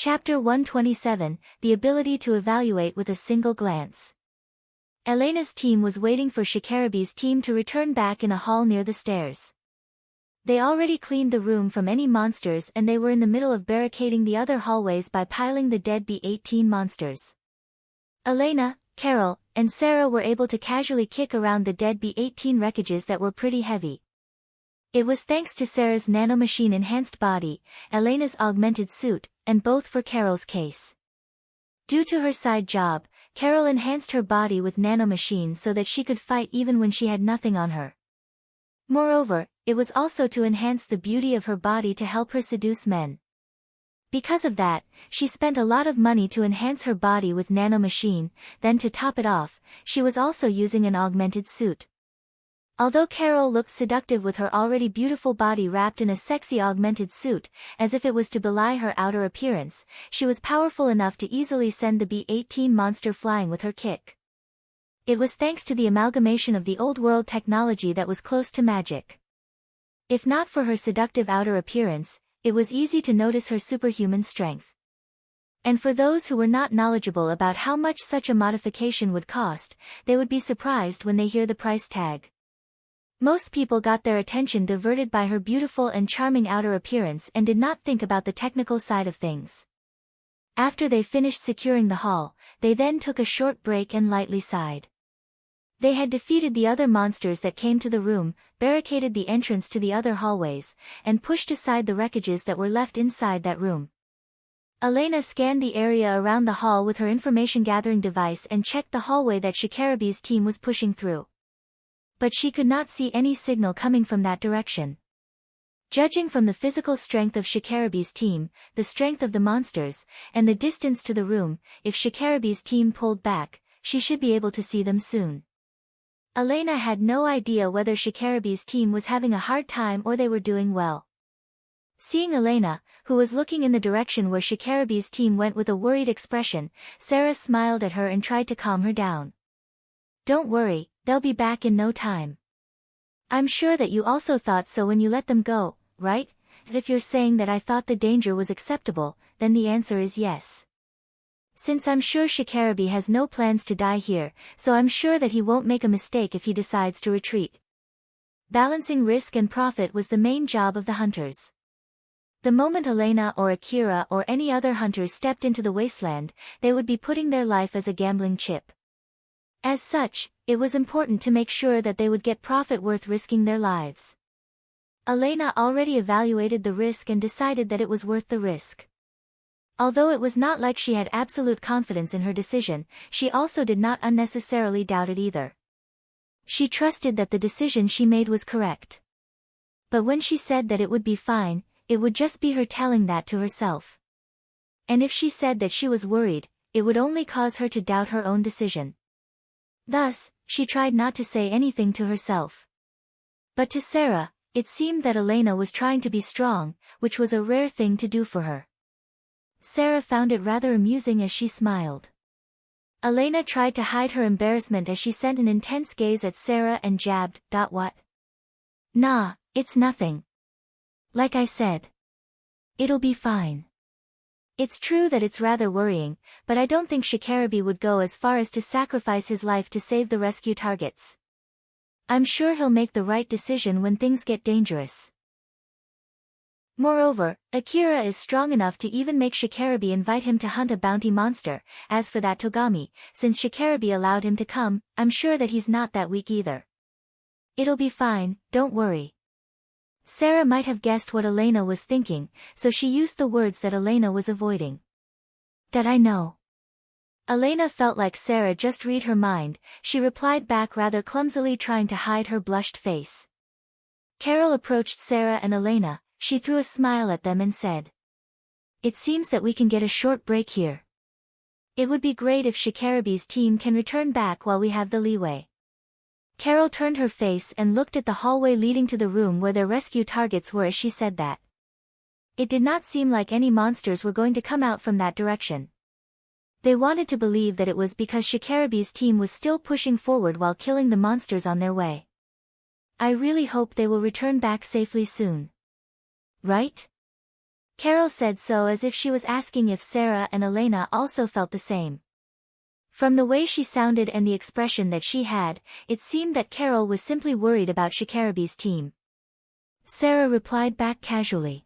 Chapter 127, The Ability to Evaluate with a Single Glance. Elena's team was waiting for Shikarabe's team to return back in a hall near the stairs. They already cleaned the room from any monsters and they were in the middle of barricading the other hallways by piling the dead B-18 monsters. Elena, Carol, and Sarah were able to casually kick around the dead B-18 wreckages that were pretty heavy. It was thanks to Sarah's nanomachine-enhanced body, Elena's augmented suit, and both for Carol's case. Due to her side job, Carol enhanced her body with nanomachines so that she could fight even when she had nothing on her. Moreover, it was also to enhance the beauty of her body to help her seduce men. Because of that, she spent a lot of money to enhance her body with nanomachine, then to top it off, she was also using an augmented suit. Although Carol looked seductive with her already beautiful body wrapped in a sexy augmented suit, as if it was to belie her outer appearance, she was powerful enough to easily send the B-18 monster flying with her kick. It was thanks to the amalgamation of the old world technology that was close to magic. If not for her seductive outer appearance, it was easy to notice her superhuman strength. And for those who were not knowledgeable about how much such a modification would cost, they would be surprised when they hear the price tag. Most people got their attention diverted by her beautiful and charming outer appearance and did not think about the technical side of things. After they finished securing the hall, they then took a short break and lightly sighed. They had defeated the other monsters that came to the room, barricaded the entrance to the other hallways, and pushed aside the wreckages that were left inside that room. Elena scanned the area around the hall with her information-gathering device and checked the hallway that Shikarabe's team was pushing through. But she could not see any signal coming from that direction. Judging from the physical strength of Shikarabe's team, the strength of the monsters, and the distance to the room, if Shikarabe's team pulled back, she should be able to see them soon. Elena had no idea whether Shikarabe's team was having a hard time or they were doing well. Seeing Elena, who was looking in the direction where Shikarabe's team went with a worried expression, Sarah smiled at her and tried to calm her down. "Don't worry, they'll be back in no time. I'm sure that you also thought so when you let them go, right? If you're saying that I thought the danger was acceptable, then the answer is yes. Since I'm sure Shikarabe has no plans to die here, so I'm sure that he won't make a mistake if he decides to retreat." Balancing risk and profit was the main job of the hunters. The moment Elena or Akira or any other hunters stepped into the wasteland, they would be putting their life as a gambling chip. As such, it was important to make sure that they would get profit worth risking their lives. Elena already evaluated the risk and decided that it was worth the risk. Although it was not like she had absolute confidence in her decision, she also did not unnecessarily doubt it either. She trusted that the decision she made was correct. But when she said that it would be fine, it would just be her telling that to herself. And if she said that she was worried, it would only cause her to doubt her own decision. Thus, she tried not to say anything to herself. But to Sarah, it seemed that Elena was trying to be strong, which was a rare thing to do for her. Sarah found it rather amusing as she smiled. Elena tried to hide her embarrassment as she sent an intense gaze at Sarah and jabbed, "What? Nah, it's nothing. Like I said. It'll be fine. It's true that it's rather worrying, but I don't think Shikarabe would go as far as to sacrifice his life to save the rescue targets. I'm sure he'll make the right decision when things get dangerous. Moreover, Akira is strong enough to even make Shikarabe invite him to hunt a bounty monster. As for that Togami, since Shikarabe allowed him to come, I'm sure that he's not that weak either. It'll be fine, don't worry." Sarah might have guessed what Elena was thinking, so she used the words that Elena was avoiding. "Did I know?" Elena felt like Sarah just read her mind. She replied back rather clumsily, trying to hide her blushed face. Carol approached Sarah and Elena. She threw a smile at them and said, "It seems that we can get a short break here. It would be great if Shikarabe's team can return back while we have the leeway." Carol turned her face and looked at the hallway leading to the room where their rescue targets were as she said that. It did not seem like any monsters were going to come out from that direction. They wanted to believe that it was because Shikarabe's team was still pushing forward while killing the monsters on their way. "I really hope they will return back safely soon. Right?" Carol said so as if she was asking if Sarah and Elena also felt the same. From the way she sounded and the expression that she had, it seemed that Carol was simply worried about Shikarabe's team. Sarah replied back casually.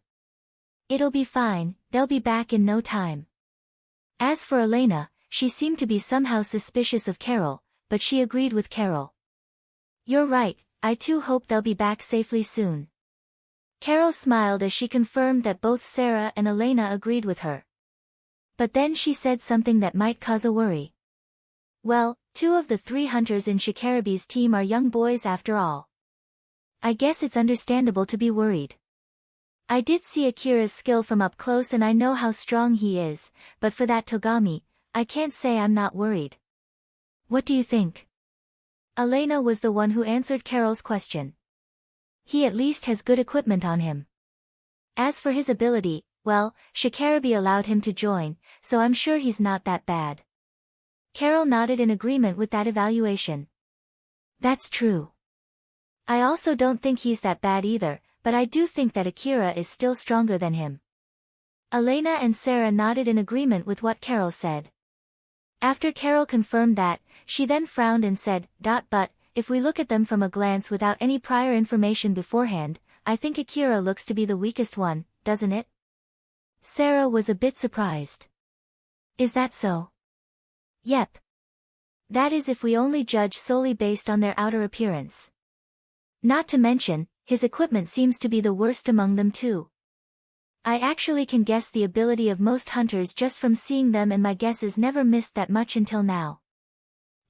It'll be fine, they'll be back in no time. As for Elena, she seemed to be somehow suspicious of Carol, but she agreed with Carol. You're right, I too hope they'll be back safely soon. Carol smiled as she confirmed that both Sarah and Elena agreed with her. But then she said something that might cause a worry. Well, 2 of the 3 hunters in Shikarabe's team are young boys after all. I guess it's understandable to be worried. I did see Akira's skill from up close and I know how strong he is, but for that Togami, I can't say I'm not worried. What do you think? Elena was the one who answered Carol's question. He at least has good equipment on him. As for his ability, well, Shikarabe allowed him to join, so I'm sure he's not that bad. Carol nodded in agreement with that evaluation. That's true. I also don't think he's that bad either, but I do think that Akira is still stronger than him. Elena and Sarah nodded in agreement with what Carol said. After Carol confirmed that, she then frowned and said, But, if we look at them from a glance without any prior information beforehand, I think Akira looks to be the weakest one, doesn't it? Sarah was a bit surprised. Is that so? Yep. That is if we only judge solely based on their outer appearance. Not to mention, his equipment seems to be the worst among them too. I actually can guess the ability of most hunters just from seeing them and my guesses never missed that much until now.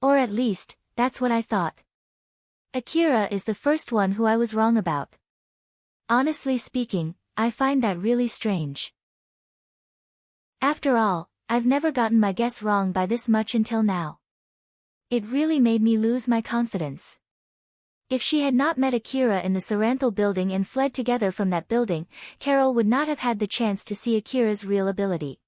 Or at least, that's what I thought. Akira is the first one who I was wrong about. Honestly speaking, I find that really strange. After all, I've never gotten my guess wrong by this much until now. It really made me lose my confidence. If she had not met Akira in the Saranthal building and fled together from that building, Carol would not have had the chance to see Akira's real ability.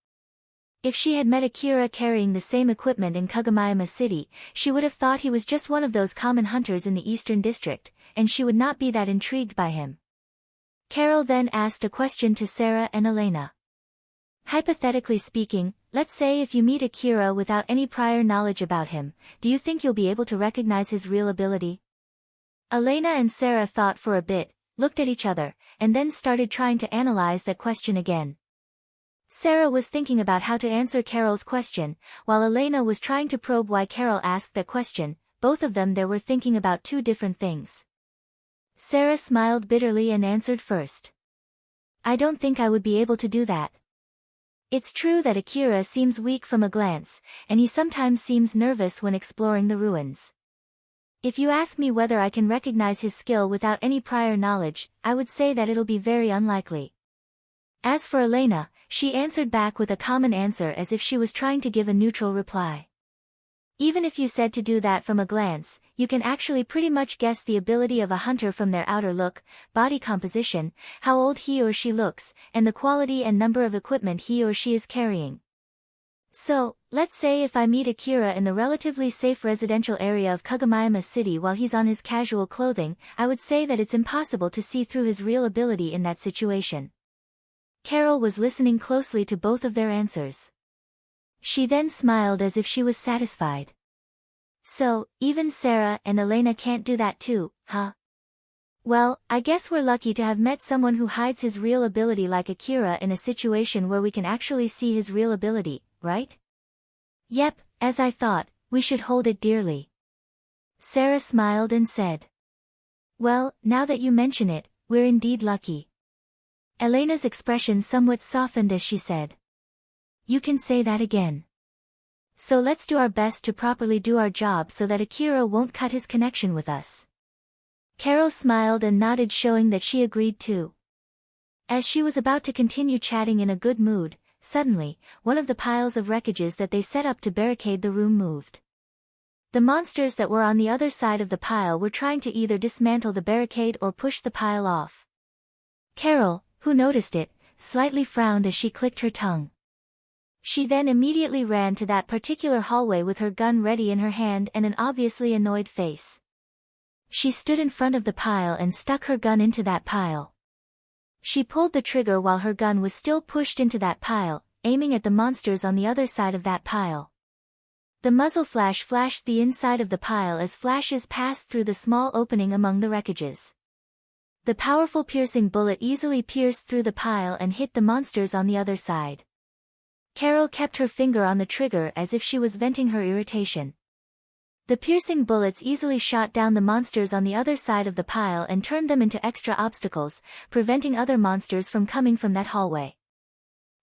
If she had met Akira carrying the same equipment in Kagomayama City, she would have thought he was just one of those common hunters in the Eastern District, and she would not be that intrigued by him. Carol then asked a question to Sarah and Elena. Hypothetically speaking, let's say if you meet Akira without any prior knowledge about him, do you think you'll be able to recognize his real ability? Elena and Sarah thought for a bit, looked at each other, and then started trying to analyze that question again. Sarah was thinking about how to answer Carol's question, while Elena was trying to probe why Carol asked that question. Both of them were thinking about 2 different things. Sarah smiled bitterly and answered first. I don't think I would be able to do that. It's true that Akira seems weak from a glance, and he sometimes seems nervous when exploring the ruins. If you ask me whether I can recognize his skill without any prior knowledge, I would say that it'll be very unlikely. As for Elena, she answered back with a common answer as if she was trying to give a neutral reply. Even if you said to do that from a glance, you can actually pretty much guess the ability of a hunter from their outer look, body composition, how old he or she looks, and the quality and number of equipment he or she is carrying. So, let's say if I meet Akira in the relatively safe residential area of Kagomayama City while he's on his casual clothing, I would say that it's impossible to see through his real ability in that situation. Carol was listening closely to both of their answers. She then smiled as if she was satisfied. So, even Sarah and Elena can't do that too, huh? Well, I guess we're lucky to have met someone who hides his real ability like Akira in a situation where we can actually see his real ability, right? Yep, as I thought, we should hold it dearly. Sarah smiled and said. Well, now that you mention it, we're indeed lucky. Elena's expression somewhat softened as she said. You can say that again. So let's do our best to properly do our job so that Akira won't cut his connection with us. Carol smiled and nodded, showing that she agreed too. As she was about to continue chatting in a good mood, suddenly, one of the piles of wreckages that they set up to barricade the room moved. The monsters that were on the other side of the pile were trying to either dismantle the barricade or push the pile off. Carol, who noticed it, slightly frowned as she clicked her tongue. She then immediately ran to that particular hallway with her gun ready in her hand and an obviously annoyed face. She stood in front of the pile and stuck her gun into that pile. She pulled the trigger while her gun was still pushed into that pile, aiming at the monsters on the other side of that pile. The muzzle flash flashed the inside of the pile as flashes passed through the small opening among the wreckages. The powerful piercing bullet easily pierced through the pile and hit the monsters on the other side. Carol kept her finger on the trigger as if she was venting her irritation. The piercing bullets easily shot down the monsters on the other side of the pile and turned them into extra obstacles, preventing other monsters from coming from that hallway.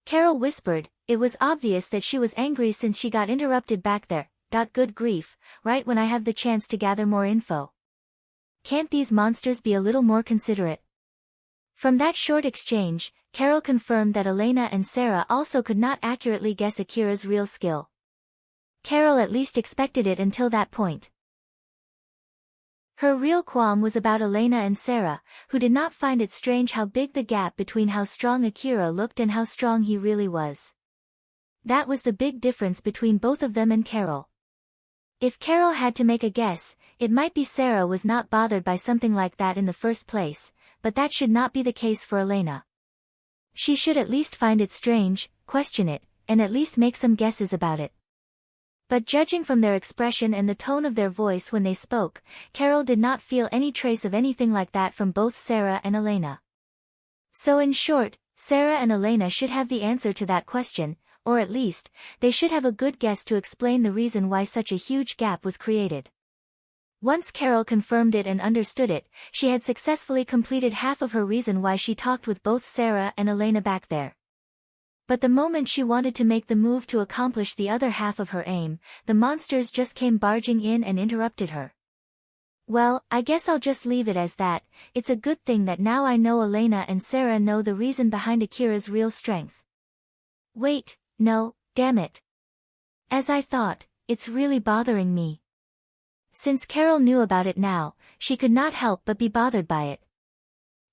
Carol whispered, "It was obvious that she was angry since she got interrupted back there. Good grief, right when I have the chance to gather more info. Can't these monsters be a little more considerate?" From that short exchange, Carol confirmed that Elena and Sarah also could not accurately guess Akira's real skill. Carol at least expected it until that point. Her real qualm was about Elena and Sarah, who did not find it strange how big the gap between how strong Akira looked and how strong he really was. That was the big difference between both of them and Carol. If Carol had to make a guess, it might be Sarah was not bothered by something like that in the first place, but that should not be the case for Elena. She should at least find it strange, question it, and at least make some guesses about it. But judging from their expression and the tone of their voice when they spoke, Carol did not feel any trace of anything like that from both Sarah and Elena. So in short, Sarah and Elena should have the answer to that question, or at least, they should have a good guess to explain the reason why such a huge gap was created. Once Carol confirmed it and understood it, she had successfully completed half of her reason why she talked with both Sarah and Elena back there. But the moment she wanted to make the move to accomplish the other half of her aim, the monsters just came barging in and interrupted her. Well, I guess I'll just leave it as that. It's a good thing that now I know Elena and Sarah know the reason behind Akira's real strength. Wait, no, damn it. As I thought, it's really bothering me. Since Carol knew about it now, she could not help but be bothered by it.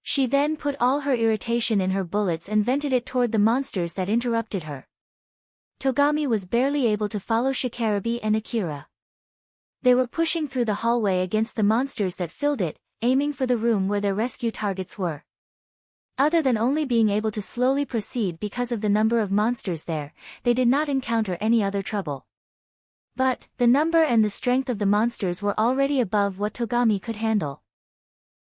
She then put all her irritation in her bullets and vented it toward the monsters that interrupted her. Togami was barely able to follow Shikarabe and Akira. They were pushing through the hallway against the monsters that filled it, aiming for the room where their rescue targets were. Other than only being able to slowly proceed because of the number of monsters there, they did not encounter any other trouble. But, the number and the strength of the monsters were already above what Togami could handle.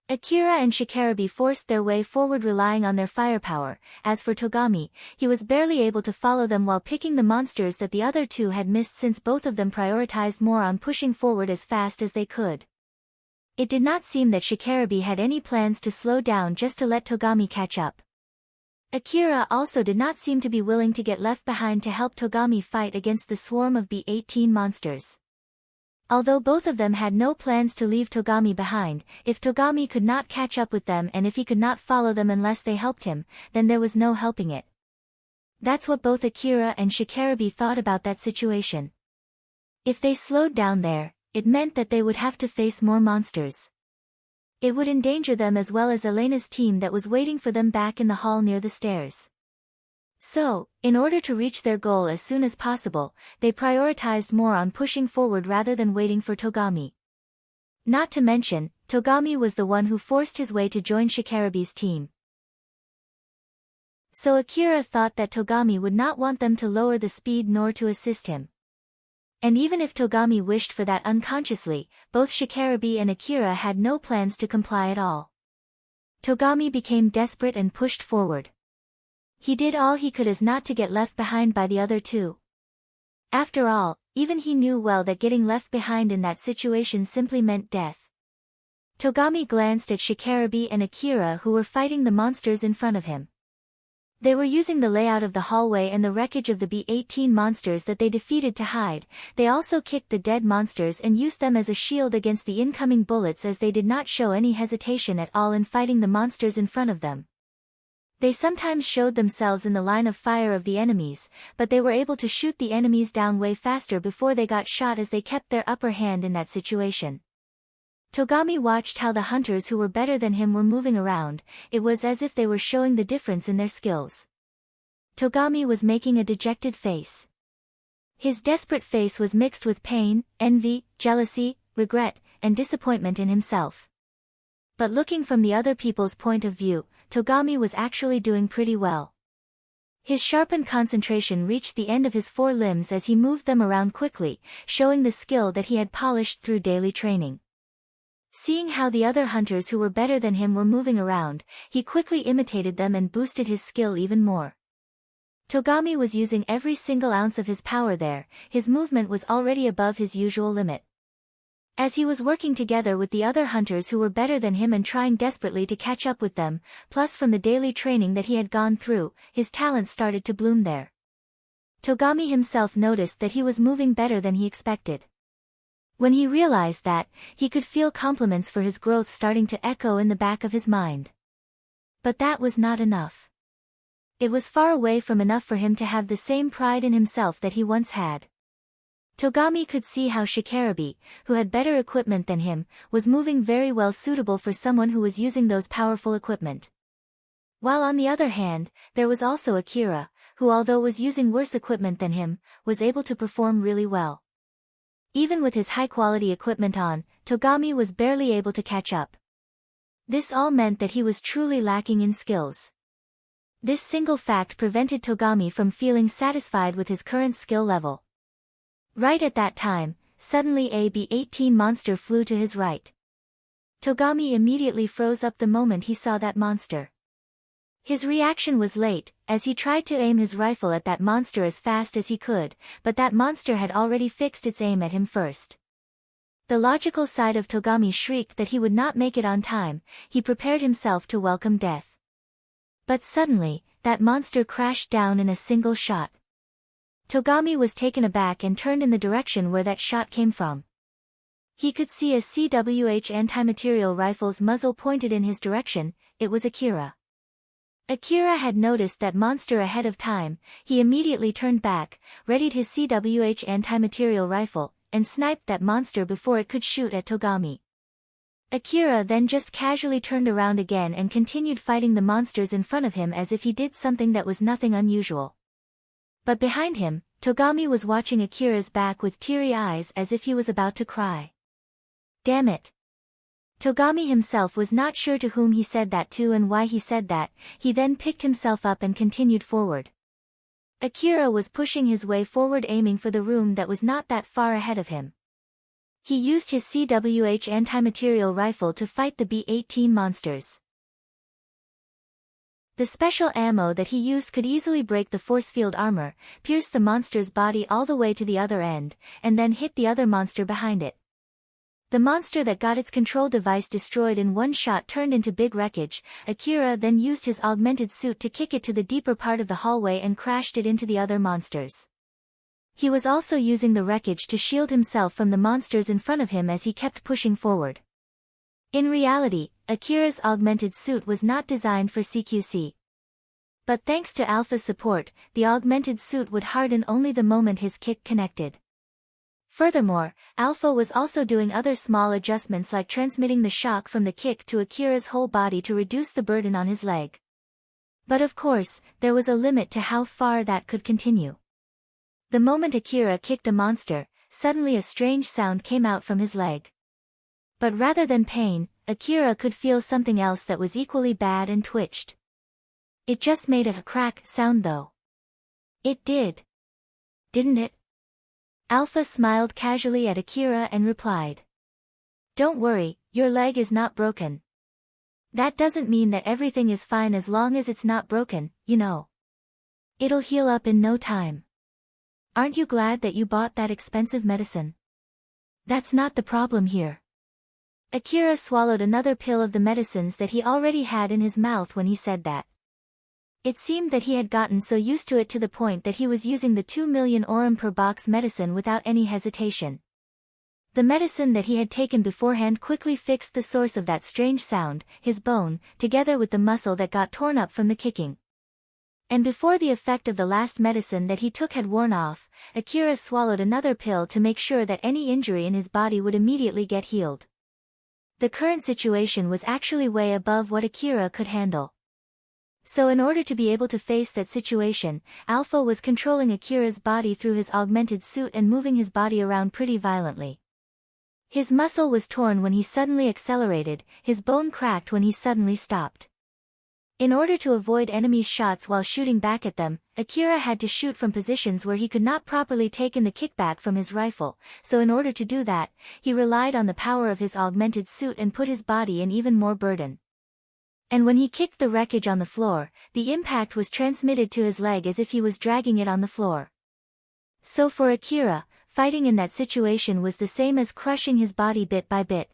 Akira and Shikarabe forced their way forward relying on their firepower. As for Togami, he was barely able to follow them while picking the monsters that the other two had missed since both of them prioritized more on pushing forward as fast as they could. It did not seem that Shikarabe had any plans to slow down just to let Togami catch up. Akira also did not seem to be willing to get left behind to help Togami fight against the swarm of B-18 monsters. Although both of them had no plans to leave Togami behind, if Togami could not catch up with them and if he could not follow them unless they helped him, then there was no helping it. That's what both Akira and Shikarabe thought about that situation. If they slowed down there, it meant that they would have to face more monsters. It would endanger them as well as Elena's team that was waiting for them back in the hall near the stairs. So, in order to reach their goal as soon as possible, they prioritized more on pushing forward rather than waiting for Togami. Not to mention, Togami was the one who forced his way to join Shikarabe's team. So Akira thought that Togami would not want them to lower the speed nor to assist him. And even if Togami wished for that unconsciously, both Shikarabe and Akira had no plans to comply at all. Togami became desperate and pushed forward. He did all he could as not to get left behind by the other two. After all, even he knew well that getting left behind in that situation simply meant death. Togami glanced at Shikarabe and Akira who were fighting the monsters in front of him. They were using the layout of the hallway and the wreckage of the B-18 monsters that they defeated to hide. They also kicked the dead monsters and used them as a shield against the incoming bullets as they did not show any hesitation at all in fighting the monsters in front of them. They sometimes showed themselves in the line of fire of the enemies, but they were able to shoot the enemies down way faster before they got shot as they kept their upper hand in that situation. Togami watched how the hunters who were better than him were moving around. It was as if they were showing the difference in their skills. Togami was making a dejected face. His desperate face was mixed with pain, envy, jealousy, regret, and disappointment in himself. But looking from the other people's point of view, Togami was actually doing pretty well. His sharpened concentration reached the end of his four limbs as he moved them around quickly, showing the skill that he had polished through daily training. Seeing how the other hunters who were better than him were moving around, he quickly imitated them and boosted his skill even more. Togami was using every single ounce of his power there, his movement was already above his usual limit. As he was working together with the other hunters who were better than him and trying desperately to catch up with them, plus from the daily training that he had gone through, his talent started to bloom there. Togami himself noticed that he was moving better than he expected. When he realized that, he could feel compliments for his growth starting to echo in the back of his mind. But that was not enough. It was far away from enough for him to have the same pride in himself that he once had. Togami could see how Shikarabe, who had better equipment than him, was moving very well suitable for someone who was using those powerful equipment. While on the other hand, there was also Akira, who although was using worse equipment than him, was able to perform really well. Even with his high-quality equipment on, Togami was barely able to catch up. This all meant that he was truly lacking in skills. This single fact prevented Togami from feeling satisfied with his current skill level. Right at that time, suddenly a B-18 monster flew to his right. Togami immediately froze up the moment he saw that monster. His reaction was late, as he tried to aim his rifle at that monster as fast as he could, but that monster had already fixed its aim at him first. The logical side of Togami shrieked that he would not make it on time, he prepared himself to welcome death. But suddenly, that monster crashed down in a single shot. Togami was taken aback and turned in the direction where that shot came from. He could see a CWH anti-material rifle's muzzle pointed in his direction. It was Akira. Akira had noticed that monster ahead of time, he immediately turned back, readied his CWH anti-material rifle, and sniped that monster before it could shoot at Togami. Akira then just casually turned around again and continued fighting the monsters in front of him as if he did something that was nothing unusual. But behind him, Togami was watching Akira's back with teary eyes as if he was about to cry. Damn it! Togami himself was not sure to whom he said that to and why he said that. He then picked himself up and continued forward. Akira was pushing his way forward aiming for the room that was not that far ahead of him. He used his CWH anti-material rifle to fight the B-18 monsters. The special ammo that he used could easily break the force field armor, pierce the monster's body all the way to the other end, and then hit the other monster behind it. The monster that got its control device destroyed in one shot turned into big wreckage. Akira then used his augmented suit to kick it to the deeper part of the hallway and crashed it into the other monsters. He was also using the wreckage to shield himself from the monsters in front of him as he kept pushing forward. In reality, Akira's augmented suit was not designed for CQC. But thanks to Alpha's support, the augmented suit would harden only the moment his kick connected. Furthermore, Alpha was also doing other small adjustments like transmitting the shock from the kick to Akira's whole body to reduce the burden on his leg. But of course, there was a limit to how far that could continue. The moment Akira kicked a monster, suddenly a strange sound came out from his leg. But rather than pain, Akira could feel something else that was equally bad and twitched. It just made a crack sound though. It did. Didn't it? Alpha smiled casually at Akira and replied. Don't worry, your leg is not broken. That doesn't mean that everything is fine as long as it's not broken, you know. It'll heal up in no time. Aren't you glad that you bought that expensive medicine? That's not the problem here. Akira swallowed another pill of the medicines that he already had in his mouth when he said that. It seemed that he had gotten so used to it to the point that he was using the 2 million orum per box medicine without any hesitation. The medicine that he had taken beforehand quickly fixed the source of that strange sound, his bone, together with the muscle that got torn up from the kicking. And before the effect of the last medicine that he took had worn off, Akira swallowed another pill to make sure that any injury in his body would immediately get healed. The current situation was actually way above what Akira could handle. So in order to be able to face that situation, Alpha was controlling Akira's body through his augmented suit and moving his body around pretty violently. His muscle was torn when he suddenly accelerated, his bone cracked when he suddenly stopped. In order to avoid enemies' shots while shooting back at them, Akira had to shoot from positions where he could not properly take in the kickback from his rifle, so in order to do that, he relied on the power of his augmented suit and put his body in even more burden. And when he kicked the wreckage on the floor, the impact was transmitted to his leg as if he was dragging it on the floor. So for Akira, fighting in that situation was the same as crushing his body bit by bit.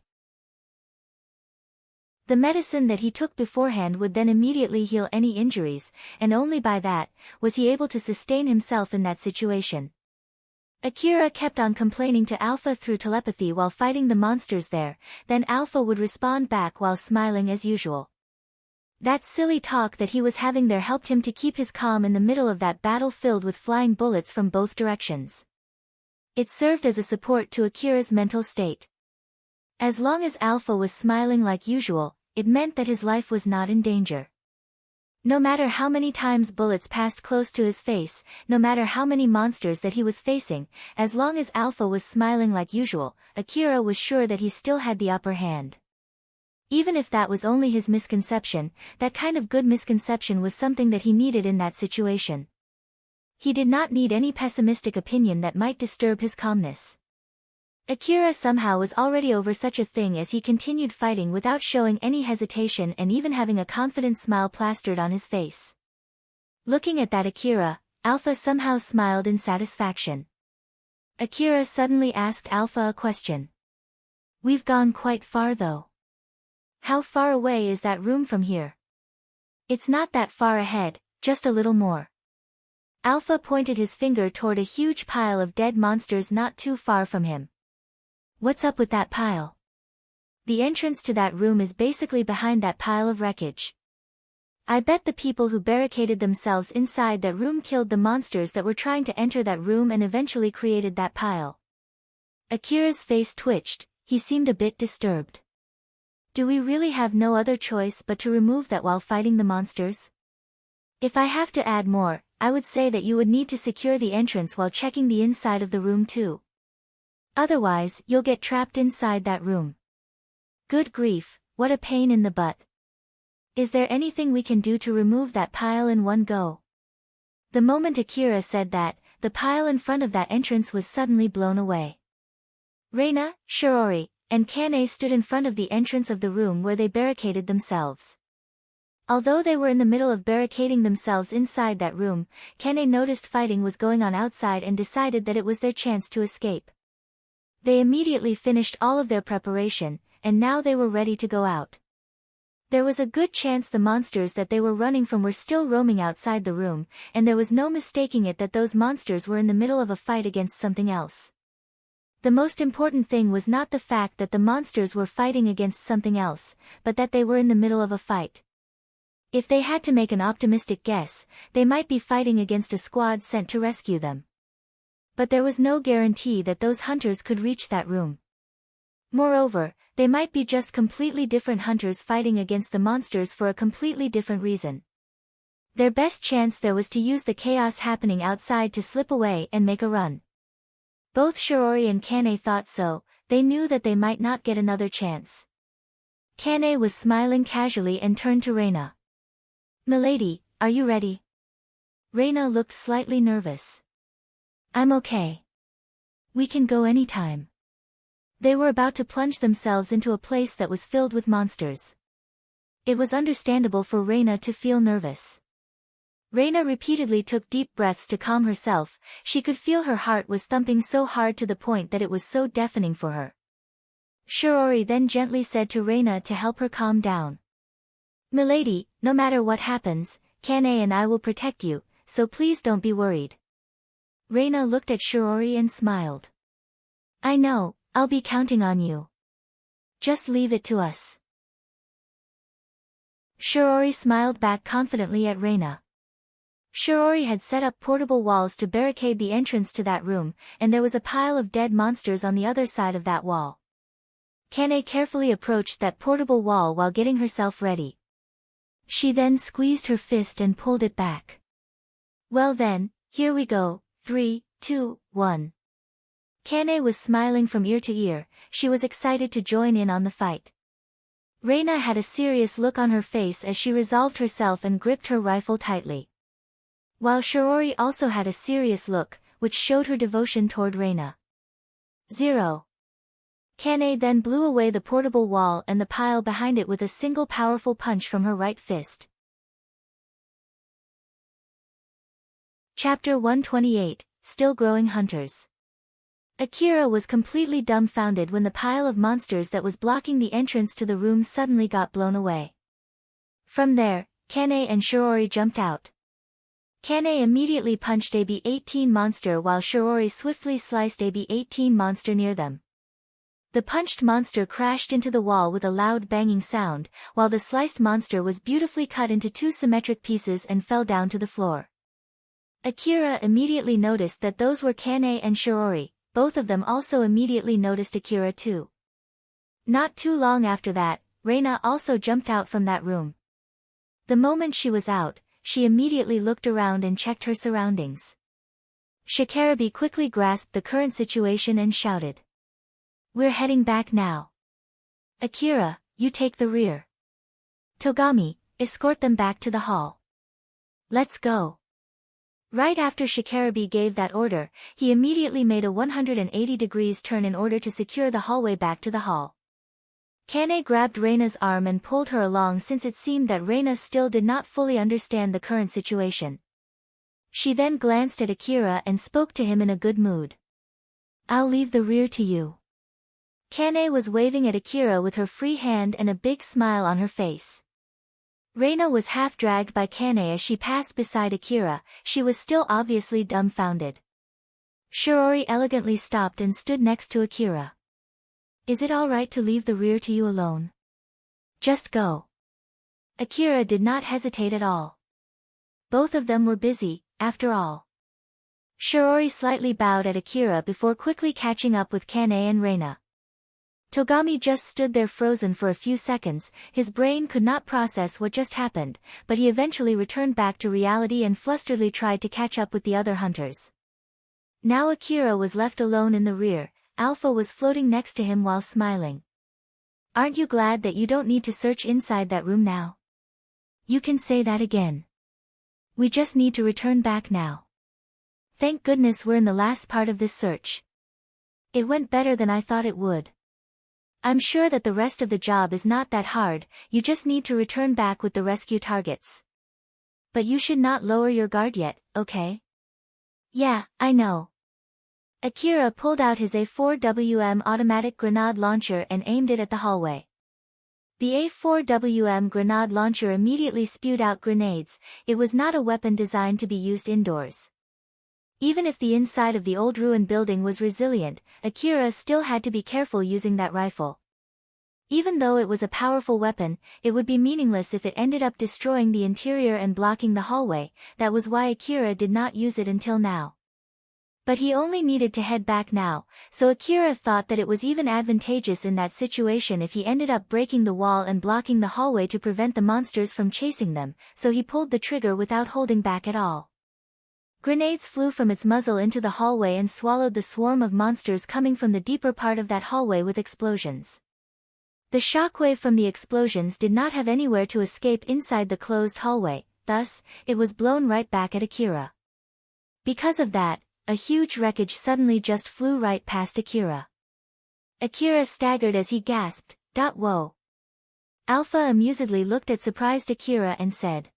The medicine that he took beforehand would then immediately heal any injuries, and only by that, was he able to sustain himself in that situation. Akira kept on complaining to Alpha through telepathy while fighting the monsters there, then Alpha would respond back while smiling as usual. That silly talk that he was having there helped him to keep his calm in the middle of that battle filled with flying bullets from both directions. It served as a support to Akira's mental state. As long as Alpha was smiling like usual, it meant that his life was not in danger. No matter how many times bullets passed close to his face, no matter how many monsters that he was facing, as long as Alpha was smiling like usual, Akira was sure that he still had the upper hand. Even if that was only his misconception, that kind of good misconception was something that he needed in that situation. He did not need any pessimistic opinion that might disturb his calmness. Akira somehow was already over such a thing as he continued fighting without showing any hesitation and even having a confident smile plastered on his face. Looking at that Akira, Alpha somehow smiled in satisfaction. Akira suddenly asked Alpha a question. "We've gone quite far though. How far away is that room from here?" "It's not that far ahead, just a little more." Alpha pointed his finger toward a huge pile of dead monsters not too far from him. "What's up with that pile?" "The entrance to that room is basically behind that pile of wreckage. I bet the people who barricaded themselves inside that room killed the monsters that were trying to enter that room and eventually created that pile." Akira's face twitched, he seemed a bit disturbed. "Do we really have no other choice but to remove that while fighting the monsters? If I have to add more, I would say that you would need to secure the entrance while checking the inside of the room too. Otherwise, you'll get trapped inside that room. Good grief, what a pain in the butt. Is there anything we can do to remove that pile in one go?" The moment Akira said that, the pile in front of that entrance was suddenly blown away. Reina, Sheryl, and Kane stood in front of the entrance of the room where they barricaded themselves. Although they were in the middle of barricading themselves inside that room, Kane noticed fighting was going on outside and decided that it was their chance to escape. They immediately finished all of their preparation, and now they were ready to go out. There was a good chance the monsters that they were running from were still roaming outside the room, and there was no mistaking it that those monsters were in the middle of a fight against something else. The most important thing was not the fact that the monsters were fighting against something else, but that they were in the middle of a fight. If they had to make an optimistic guess, they might be fighting against a squad sent to rescue them. But there was no guarantee that those hunters could reach that room. Moreover, they might be just completely different hunters fighting against the monsters for a completely different reason. Their best chance there was to use the chaos happening outside to slip away and make a run. Both Sheryl and Kane thought so, they knew that they might not get another chance. Kane was smiling casually and turned to Reina. "Milady, are you ready?" Reina looked slightly nervous. "I'm okay. We can go anytime." They were about to plunge themselves into a place that was filled with monsters. It was understandable for Reina to feel nervous. Reina repeatedly took deep breaths to calm herself, she could feel her heart was thumping so hard to the point that it was so deafening for her. Sheryl then gently said to Reina to help her calm down. "Milady, no matter what happens, Kane and I will protect you, so please don't be worried." Reina looked at Sheryl and smiled. "I know, I'll be counting on you. Just leave it to us." Sheryl smiled back confidently at Reina. Sheryl had set up portable walls to barricade the entrance to that room, and there was a pile of dead monsters on the other side of that wall. Kane carefully approached that portable wall while getting herself ready. She then squeezed her fist and pulled it back. "Well then, here we go, 3, 2, 1. Kane was smiling from ear to ear, she was excited to join in on the fight. Reina had a serious look on her face as she resolved herself and gripped her rifle tightly. While Shirory also had a serious look, which showed her devotion toward Reina. 0. Kane then blew away the portable wall and the pile behind it with a single powerful punch from her right fist. Chapter 128, Still Growing Hunters. Akira was completely dumbfounded when the pile of monsters that was blocking the entrance to the room suddenly got blown away. From there, Kane and Shirory jumped out. Kane immediately punched a B-18 monster while Shirory swiftly sliced a B-18 monster near them. The punched monster crashed into the wall with a loud banging sound, while the sliced monster was beautifully cut into two symmetric pieces and fell down to the floor. Akira immediately noticed that those were Kane and Shirory. Both of them also immediately noticed Akira too. Not too long after that, Reina also jumped out from that room. The moment she was out, she immediately looked around and checked her surroundings. Shikarabe quickly grasped the current situation and shouted. "We're heading back now. Akira, you take the rear. Togami, escort them back to the hall. Let's go." Right after Shikarabe gave that order, he immediately made a 180 degrees turn in order to secure the hallway back to the hall. Kane grabbed Reina's arm and pulled her along since it seemed that Reina still did not fully understand the current situation. She then glanced at Akira and spoke to him in a good mood. "I'll leave the rear to you." Kane was waving at Akira with her free hand and a big smile on her face. Reina was half-dragged by Kane as she passed beside Akira. She was still obviously dumbfounded. Shirory elegantly stopped and stood next to Akira. "Is it all right to leave the rear to you alone? Just go." Akira did not hesitate at all. Both of them were busy, after all. Shirory slightly bowed at Akira before quickly catching up with Kane and Reina. Togami just stood there frozen for a few seconds. His brain could not process what just happened, but he eventually returned back to reality and flusteredly tried to catch up with the other hunters. Now Akira was left alone in the rear. Alpha was floating next to him while smiling. "Aren't you glad that you don't need to search inside that room now? You can say that again. We just need to return back now. Thank goodness we're in the last part of this search. It went better than I thought it would. I'm sure that the rest of the job is not that hard, you just need to return back with the rescue targets. But you should not lower your guard yet, okay?" "Yeah, I know." Akira pulled out his A4WM automatic grenade launcher and aimed it at the hallway. The A4WM grenade launcher immediately spewed out grenades. It was not a weapon designed to be used indoors. Even if the inside of the old ruined building was resilient, Akira still had to be careful using that rifle. Even though it was a powerful weapon, it would be meaningless if it ended up destroying the interior and blocking the hallway. That was why Akira did not use it until now. But he only needed to head back now, so Akira thought that it was even advantageous in that situation if he ended up breaking the wall and blocking the hallway to prevent the monsters from chasing them, so he pulled the trigger without holding back at all. Grenades flew from its muzzle into the hallway and swallowed the swarm of monsters coming from the deeper part of that hallway with explosions. The shockwave from the explosions did not have anywhere to escape inside the closed hallway, thus, it was blown right back at Akira. Because of that, a huge wreckage suddenly just flew right past Akira. Akira staggered as he gasped, "Whoa." Alpha amusedly looked at surprised Akira and said,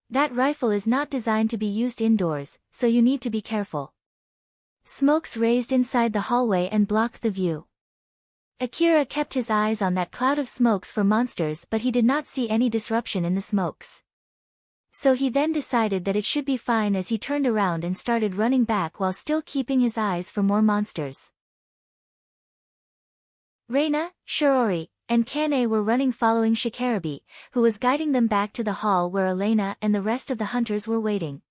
"That rifle is not designed to be used indoors, so you need to be careful." Smokes raised inside the hallway and blocked the view. Akira kept his eyes on that cloud of smokes for monsters, but he did not see any disruption in the smokes. So he then decided that it should be fine as he turned around and started running back while still keeping his eyes for more monsters. Reina, Shirory, and Kane were running following Shikarabe, who was guiding them back to the hall where Elena and the rest of the hunters were waiting.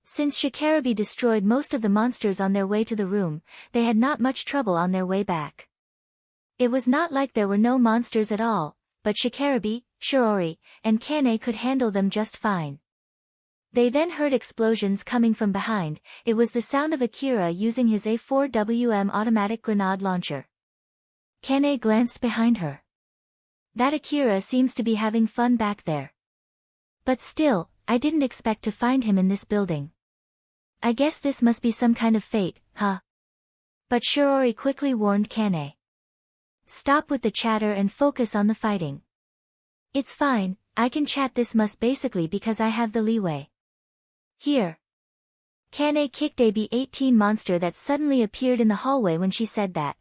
Since Shikarabe destroyed most of the monsters on their way to the room, they had not much trouble on their way back. It was not like there were no monsters at all, but Shikarabe, Shirory, and Kane could handle them just fine. They then heard explosions coming from behind. It was the sound of Akira using his A4WM automatic grenade launcher. Kane glanced behind her. That Akira seems to be having fun back there. But still, I didn't expect to find him in this building. I guess this must be some kind of fate, huh? But Shirori quickly warned Kane. Stop with the chatter and focus on the fighting. It's fine, I can chat, this must basically because I have the leeway. Here. Kane kicked a B-18 monster that suddenly appeared in the hallway when she said that.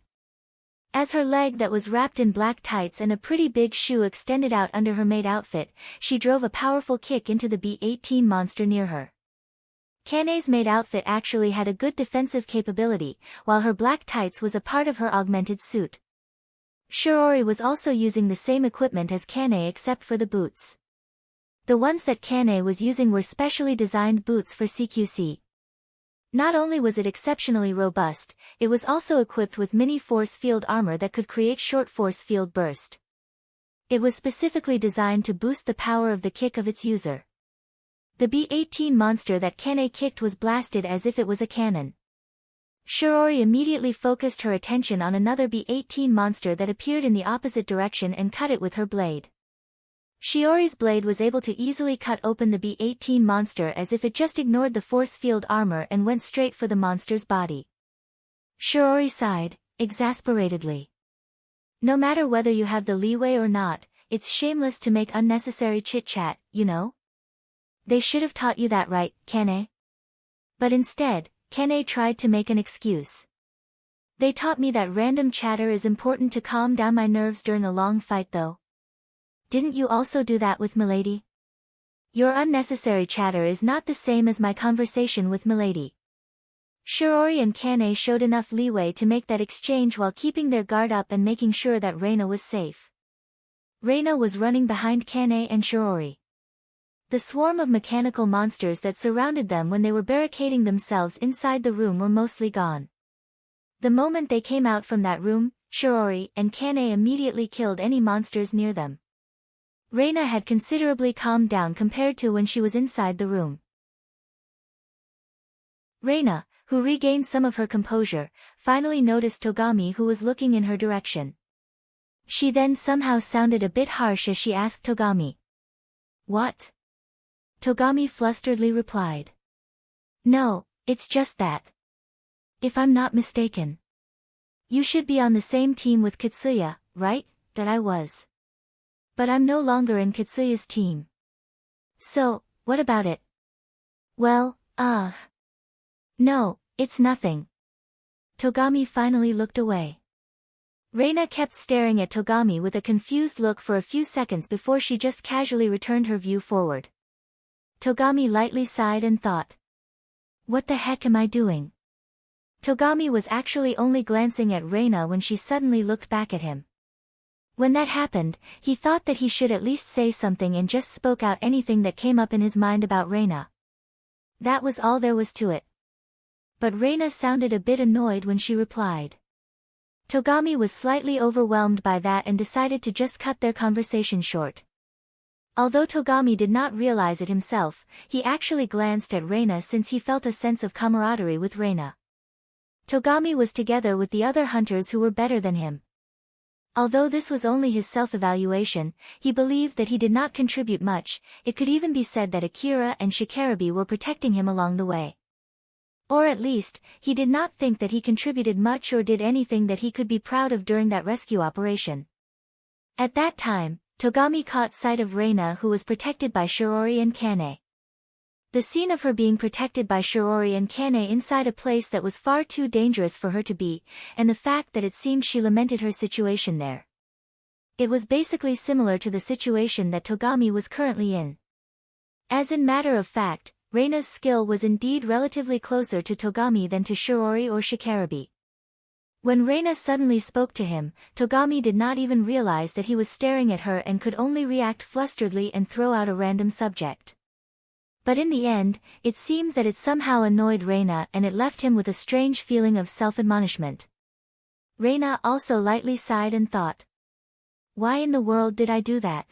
As her leg that was wrapped in black tights and a pretty big shoe extended out under her maid outfit, she drove a powerful kick into the B-18 monster near her. Kane's maid outfit actually had a good defensive capability, while her black tights was a part of her augmented suit. Shirori was also using the same equipment as Kane except for the boots. The ones that Kane was using were specially designed boots for CQC. Not only was it exceptionally robust, it was also equipped with mini force field armor that could create short force field burst. It was specifically designed to boost the power of the kick of its user. The B-18 monster that Kane kicked was blasted as if it was a cannon. Shirori immediately focused her attention on another B-18 monster that appeared in the opposite direction and cut it with her blade. Shiori's blade was able to easily cut open the B-18 monster as if it just ignored the force field armor and went straight for the monster's body. Shirori sighed, exasperatedly. No matter whether you have the leeway or not, it's shameless to make unnecessary chit-chat, you know? They should have taught you that, right, Kane? But instead, Kane tried to make an excuse. They taught me that random chatter is important to calm down my nerves during a long fight though. Didn't you also do that with Milady? Your unnecessary chatter is not the same as my conversation with Milady. Shirori and Kane showed enough leeway to make that exchange while keeping their guard up and making sure that Reina was safe. Reina was running behind Kane and Shirori. The swarm of mechanical monsters that surrounded them when they were barricading themselves inside the room were mostly gone. The moment they came out from that room, Shirori and Kane immediately killed any monsters near them. Reina had considerably calmed down compared to when she was inside the room. Reina, who regained some of her composure, finally noticed Togami who was looking in her direction. She then somehow sounded a bit harsh as she asked Togami. What? Togami flusteredly replied. No, it's just that. If I'm not mistaken. You should be on the same team with Katsuya, right? That I was. But I'm no longer in Katsuya's team. So, what about it? Well, no, it's nothing. Togami finally looked away. Reina kept staring at Togami with a confused look for a few seconds before she just casually returned her view forward. Togami lightly sighed and thought. What the heck am I doing? Togami was actually only glancing at Reina when she suddenly looked back at him. When that happened, he thought that he should at least say something and just spoke out anything that came up in his mind about Reina. That was all there was to it. But Reina sounded a bit annoyed when she replied. Togami was slightly overwhelmed by that and decided to just cut their conversation short. Although Togami did not realize it himself, he actually glanced at Reina since he felt a sense of camaraderie with Reina. Togami was together with the other hunters who were better than him. Although this was only his self-evaluation, he believed that he did not contribute much. It could even be said that Akira and Shikarabe were protecting him along the way. Or at least, he did not think that he contributed much or did anything that he could be proud of during that rescue operation. At that time, Togami caught sight of Reina who was protected by Shirori and Kane. The scene of her being protected by Shirori and Kane inside a place that was far too dangerous for her to be, and the fact that it seemed she lamented her situation there. It was basically similar to the situation that Togami was currently in. As in matter of fact, Reina's skill was indeed relatively closer to Togami than to Shirori or Shikarabe. When Reina suddenly spoke to him, Togami did not even realize that he was staring at her and could only react flusteredly and throw out a random subject. But in the end, it seemed that it somehow annoyed Reina and it left him with a strange feeling of self-admonishment. Reina also lightly sighed and thought. Why in the world did I do that?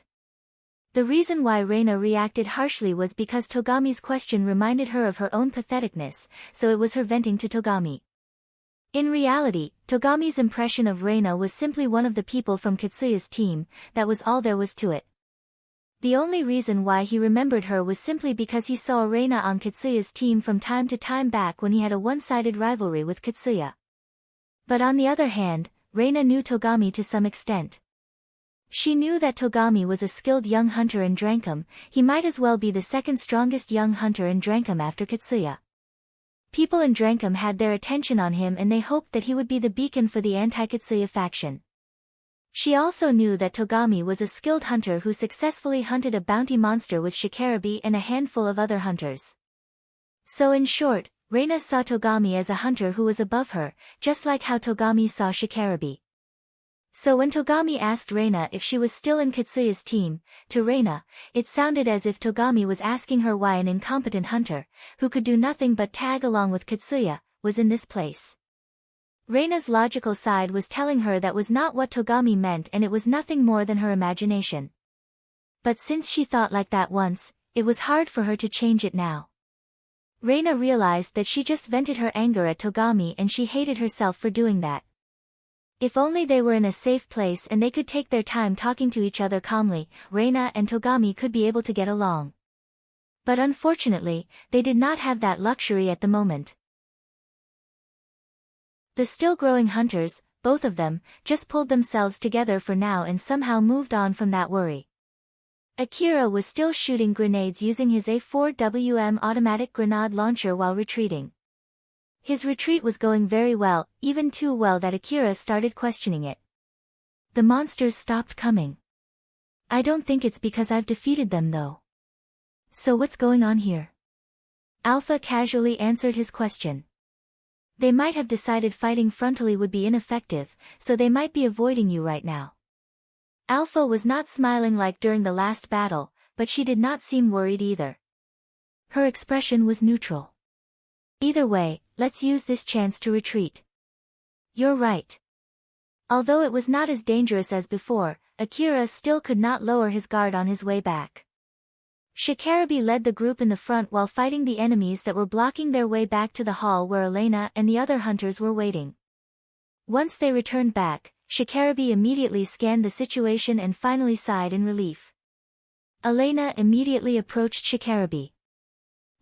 The reason why Reina reacted harshly was because Togami's question reminded her of her own patheticness, so it was her venting to Togami. In reality, Togami's impression of Reina was simply one of the people from Kitsuya's team. That was all there was to it. The only reason why he remembered her was simply because he saw Reina on Kitsuya's team from time to time back when he had a one-sided rivalry with Kitsuya. But on the other hand, Reina knew Togami to some extent. She knew that Togami was a skilled young hunter in Drankum. He might as well be the second strongest young hunter in Drankum after Kitsuya. People in Drankum had their attention on him and they hoped that he would be the beacon for the anti-Kitsuya faction. She also knew that Togami was a skilled hunter who successfully hunted a bounty monster with Shikarabi and a handful of other hunters. So in short, Reina saw Togami as a hunter who was above her, just like how Togami saw Shikarabi. So when Togami asked Reina if she was still in Kitsuya's team, to Reina, it sounded as if Togami was asking her why an incompetent hunter, who could do nothing but tag along with Kitsuya, was in this place. Reina's logical side was telling her that was not what Togami meant and it was nothing more than her imagination. But since she thought like that once, it was hard for her to change it now. Reina realized that she just vented her anger at Togami and she hated herself for doing that. If only they were in a safe place and they could take their time talking to each other calmly, Reina and Togami could be able to get along. But unfortunately, they did not have that luxury at the moment. The still-growing hunters, both of them, just pulled themselves together for now and somehow moved on from that worry. Akira was still shooting grenades using his A4WM automatic grenade launcher while retreating. His retreat was going very well, even too well that Akira started questioning it. The monsters stopped coming. I don't think it's because I've defeated them though. So what's going on here? Alpha casually answered his question. They might have decided fighting frontally would be ineffective, so they might be avoiding you right now. Alpha was not smiling like during the last battle, but she did not seem worried either. Her expression was neutral. Either way, let's use this chance to retreat. You're right. Although it was not as dangerous as before, Akira still could not lower his guard on his way back. Shikarabi led the group in the front while fighting the enemies that were blocking their way back to the hall where Elena and the other hunters were waiting. Once they returned back, Shikarabi immediately scanned the situation and finally sighed in relief. Elena immediately approached Shikarabi.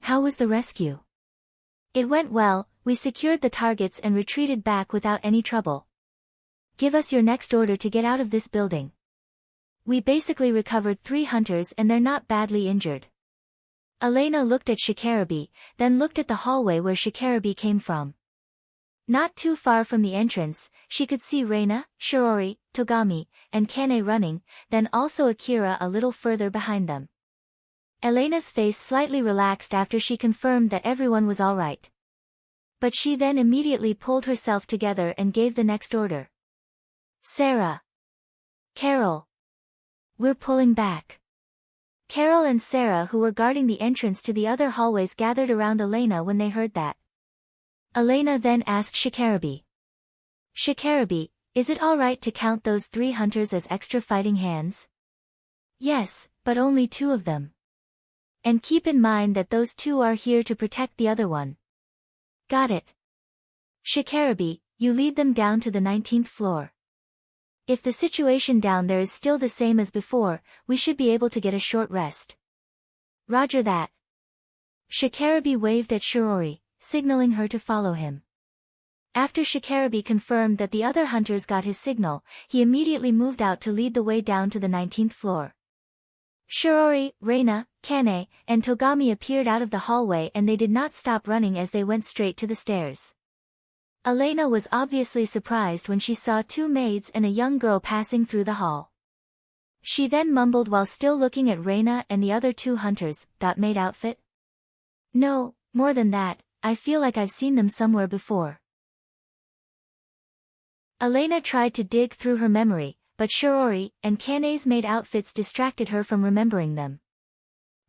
How was the rescue? It went well, we secured the targets and retreated back without any trouble. Give us your next order to get out of this building. We basically recovered 3 hunters and they're not badly injured. Elena looked at Shikarabi, then looked at the hallway where Shikarabi came from. Not too far from the entrance, she could see Reina, Shirori, Togami, and Kane running, then also Akira a little further behind them. Elena's face slightly relaxed after she confirmed that everyone was all right. But she then immediately pulled herself together and gave the next order. Sarah. Carol. We're pulling back. Carol and Sarah, who were guarding the entrance to the other hallways, gathered around Elena when they heard that. Elena then asked Shikarabi. Shikarabi, is it all right to count those 3 hunters as extra fighting hands? Yes, but only 2 of them. And keep in mind that those 2 are here to protect the other one. Got it. Shikarabi, you lead them down to the 19th floor. If the situation down there is still the same as before, we should be able to get a short rest. Roger that. Shikarabi waved at Shirori, signaling her to follow him. After Shikarabi confirmed that the other hunters got his signal, he immediately moved out to lead the way down to the 19th floor. Shirori, Reina, Kane, and Togami appeared out of the hallway and they did not stop running as they went straight to the stairs. Elena was obviously surprised when she saw 2 maids and a young girl passing through the hall. She then mumbled while still looking at Reina and the other 2 hunters, "That maid outfit?" No, more than that, I feel like I've seen them somewhere before. Elena tried to dig through her memory, but Shirori and Kane's maid outfits distracted her from remembering them.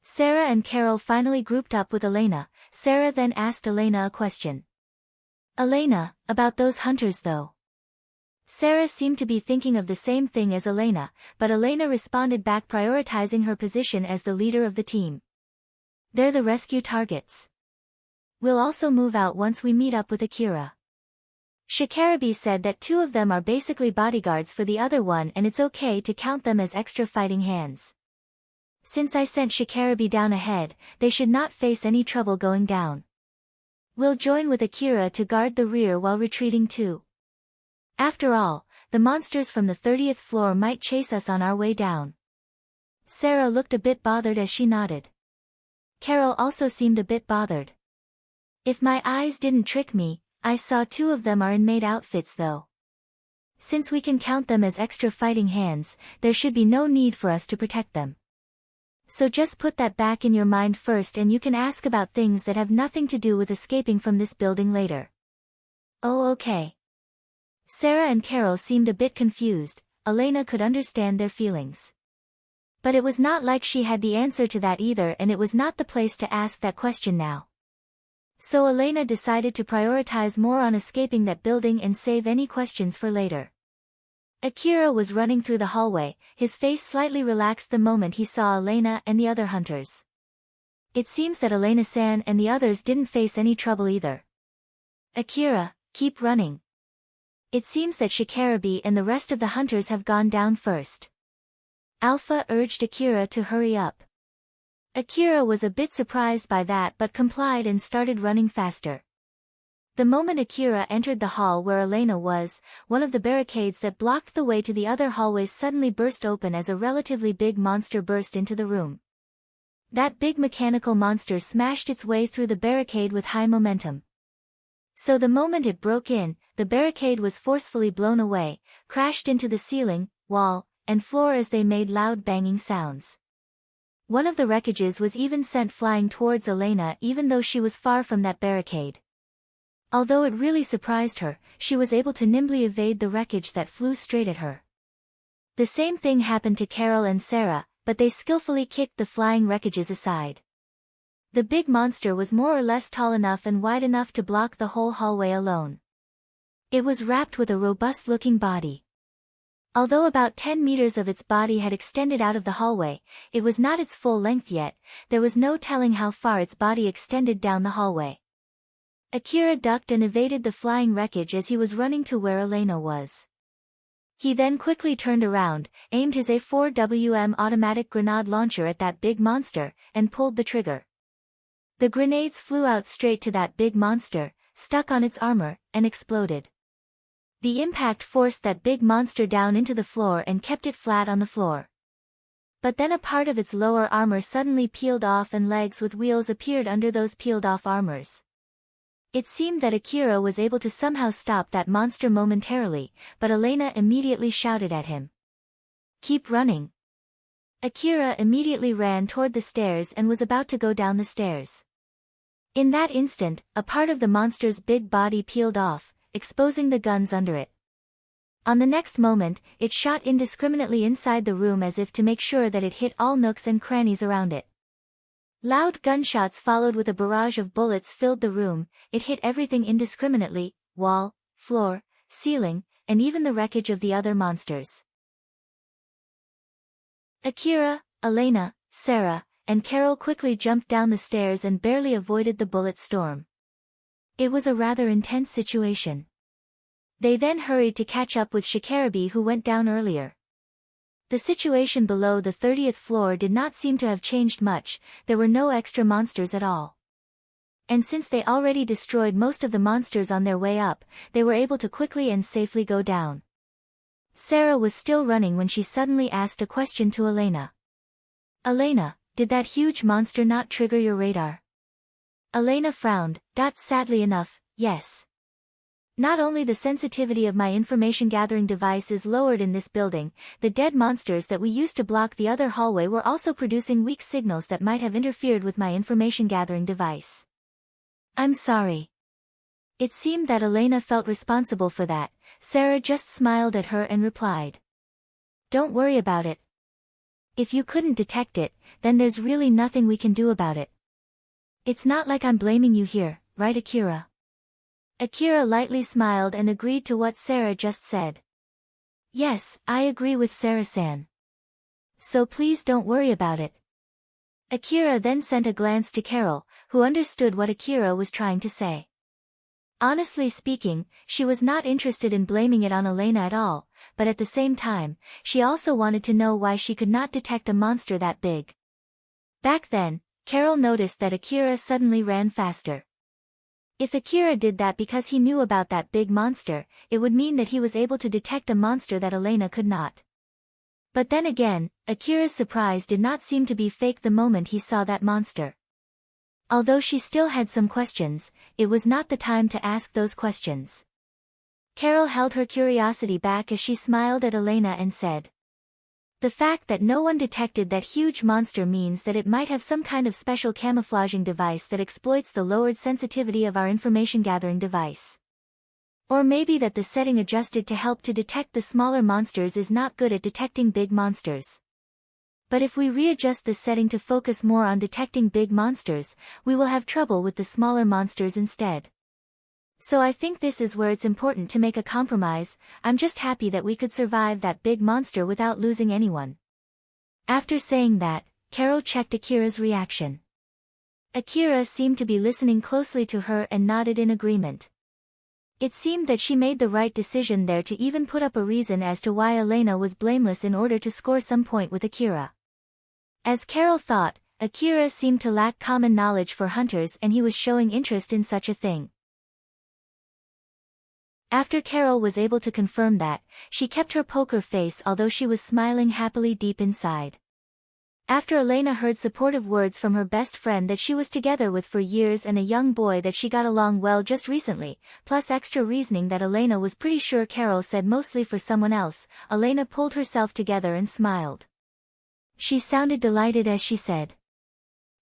Sarah and Carol finally grouped up with Elena. Sarah then asked Elena a question. Elena, about those hunters though. Sarah seemed to be thinking of the same thing as Elena, but Elena responded back, prioritizing her position as the leader of the team. They're the rescue targets. We'll also move out once we meet up with Akira. Shikarabi said that 2 of them are basically bodyguards for the other one and it's okay to count them as extra fighting hands. Since I sent Shikarabi down ahead, they should not face any trouble going down. We'll join with Akira to guard the rear while retreating too. After all, the monsters from the 30th floor might chase us on our way down. Sarah looked a bit bothered as she nodded. Carol also seemed a bit bothered. If my eyes didn't trick me, I saw 2 of them are in maid outfits though. Since we can count them as extra fighting hands, there should be no need for us to protect them. So just put that back in your mind first and you can ask about things that have nothing to do with escaping from this building later. Oh okay. Sarah and Carol seemed a bit confused. Elena could understand their feelings. But it was not like she had the answer to that either and it was not the place to ask that question now. So Elena decided to prioritize more on escaping that building and save any questions for later. Akira was running through the hallway, his face slightly relaxed the moment he saw Elena and the other hunters. It seems that Elena-san and the others didn't face any trouble either. Akira, keep running. It seems that Shikarabi and the rest of the hunters have gone down first. Alpha urged Akira to hurry up. Akira was a bit surprised by that but complied and started running faster. The moment Akira entered the hall where Elena was, one of the barricades that blocked the way to the other hallways suddenly burst open as a relatively big monster burst into the room. That big mechanical monster smashed its way through the barricade with high momentum. So the moment it broke in, the barricade was forcefully blown away, crashed into the ceiling, wall, and floor as they made loud banging sounds. One of the wreckages was even sent flying towards Elena even though she was far from that barricade. Although it really surprised her, she was able to nimbly evade the wreckage that flew straight at her. The same thing happened to Carol and Sarah, but they skillfully kicked the flying wreckages aside. The big monster was more or less tall enough and wide enough to block the whole hallway alone. It was wrapped with a robust-looking body. Although about 10 meters of its body had extended out of the hallway, it was not its full length yet, there was no telling how far its body extended down the hallway. Akira ducked and evaded the flying wreckage as he was running to where Elena was. He then quickly turned around, aimed his A4WM automatic grenade launcher at that big monster, and pulled the trigger. The grenades flew out straight to that big monster, stuck on its armor, and exploded. The impact forced that big monster down into the floor and kept it flat on the floor. But then a part of its lower armor suddenly peeled off and legs with wheels appeared under those peeled-off armors. It seemed that Akira was able to somehow stop that monster momentarily, but Elena immediately shouted at him. "Keep running." Akira immediately ran toward the stairs and was about to go down the stairs. In that instant, a part of the monster's big body peeled off, exposing the guns under it. On the next moment, it shot indiscriminately inside the room as if to make sure that it hit all nooks and crannies around it. Loud gunshots followed with a barrage of bullets filled the room, it hit everything indiscriminately, wall, floor, ceiling, and even the wreckage of the other monsters. Akira, Elena, Sarah, and Carol quickly jumped down the stairs and barely avoided the bullet storm. It was a rather intense situation. They then hurried to catch up with Shikarabi who went down earlier. The situation below the 30th floor did not seem to have changed much, there were no extra monsters at all. And since they already destroyed most of the monsters on their way up, they were able to quickly and safely go down. Sarah was still running when she suddenly asked a question to Elena. "Elena, did that huge monster not trigger your radar?" Elena frowned. Sadly enough, yes. Not only the sensitivity of my information-gathering device is lowered in this building, the dead monsters that we used to block the other hallway were also producing weak signals that might have interfered with my information-gathering device. I'm sorry. It seemed that Elena felt responsible for that. Sarah just smiled at her and replied. Don't worry about it. If you couldn't detect it, then there's really nothing we can do about it. It's not like I'm blaming you here, right Akira? Akira lightly smiled and agreed to what Sarah just said. Yes, I agree with Sarah-san. So please don't worry about it. Akira then sent a glance to Carol, who understood what Akira was trying to say. Honestly speaking, she was not interested in blaming it on Elena at all, but at the same time, she also wanted to know why she could not detect a monster that big. Back then, Carol noticed that Akira suddenly ran faster. If Akira did that because he knew about that big monster, it would mean that he was able to detect a monster that Elena could not. But then again, Akira's surprise did not seem to be fake the moment he saw that monster. Although she still had some questions, it was not the time to ask those questions. Carol held her curiosity back as she smiled at Elena and said, "The fact that no one detected that huge monster means that it might have some kind of special camouflaging device that exploits the lowered sensitivity of our information-gathering device. Or maybe that the setting adjusted to help to detect the smaller monsters is not good at detecting big monsters. But if we readjust the setting to focus more on detecting big monsters, we will have trouble with the smaller monsters instead. So I think this is where it's important to make a compromise. I'm just happy that we could survive that big monster without losing anyone." After saying that, Carol checked Akira's reaction. Akira seemed to be listening closely to her and nodded in agreement. It seemed that she made the right decision there to even put up a reason as to why Elena was blameless in order to score some point with Akira. As Carol thought, Akira seemed to lack common knowledge for hunters and he was showing interest in such a thing. After Carol was able to confirm that, she kept her poker face although she was smiling happily deep inside. After Elena heard supportive words from her best friend that she was together with for years and a young boy that she got along well just recently, plus extra reasoning that Elena was pretty sure Carol said mostly for someone else, Elena pulled herself together and smiled. She sounded delighted as she said,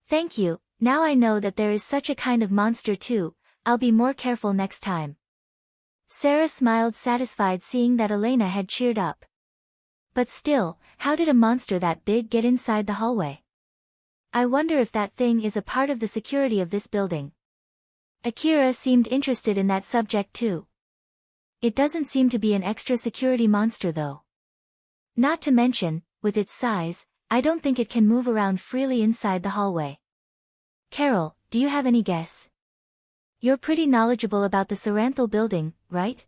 "Thank you, now I know that there is such a kind of monster too, I'll be more careful next time." Sarah smiled satisfied seeing that Elena had cheered up. But still, how did a monster that big get inside the hallway? I wonder if that thing is a part of the security of this building. Akira seemed interested in that subject too. It doesn't seem to be an extra security monster though. Not to mention, with its size, I don't think it can move around freely inside the hallway. Carol, do you have any guess? You're pretty knowledgeable about the Saranthal building, right?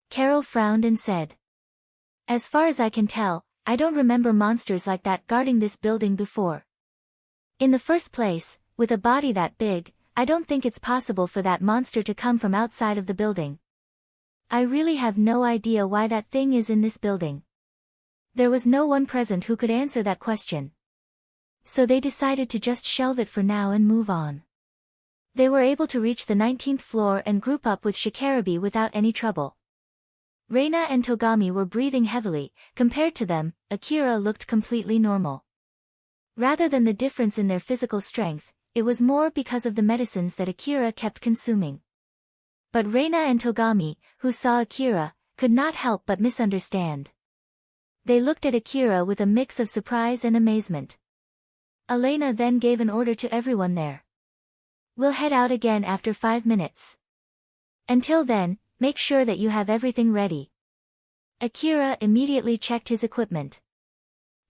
Carol frowned and said, "As far as I can tell, I don't remember monsters like that guarding this building before. In the first place, with a body that big, I don't think it's possible for that monster to come from outside of the building. I really have no idea why that thing is in this building." There was no one present who could answer that question. So they decided to just shelve it for now and move on. They were able to reach the 19th floor and group up with Shikarabi without any trouble. Reina and Togami were breathing heavily. Compared to them, Akira looked completely normal. Rather than the difference in their physical strength, it was more because of the medicines that Akira kept consuming. But Reina and Togami, who saw Akira, could not help but misunderstand. They looked at Akira with a mix of surprise and amazement. Elena then gave an order to everyone there. "We'll head out again after 5 minutes. Until then, make sure that you have everything ready." Akira immediately checked his equipment.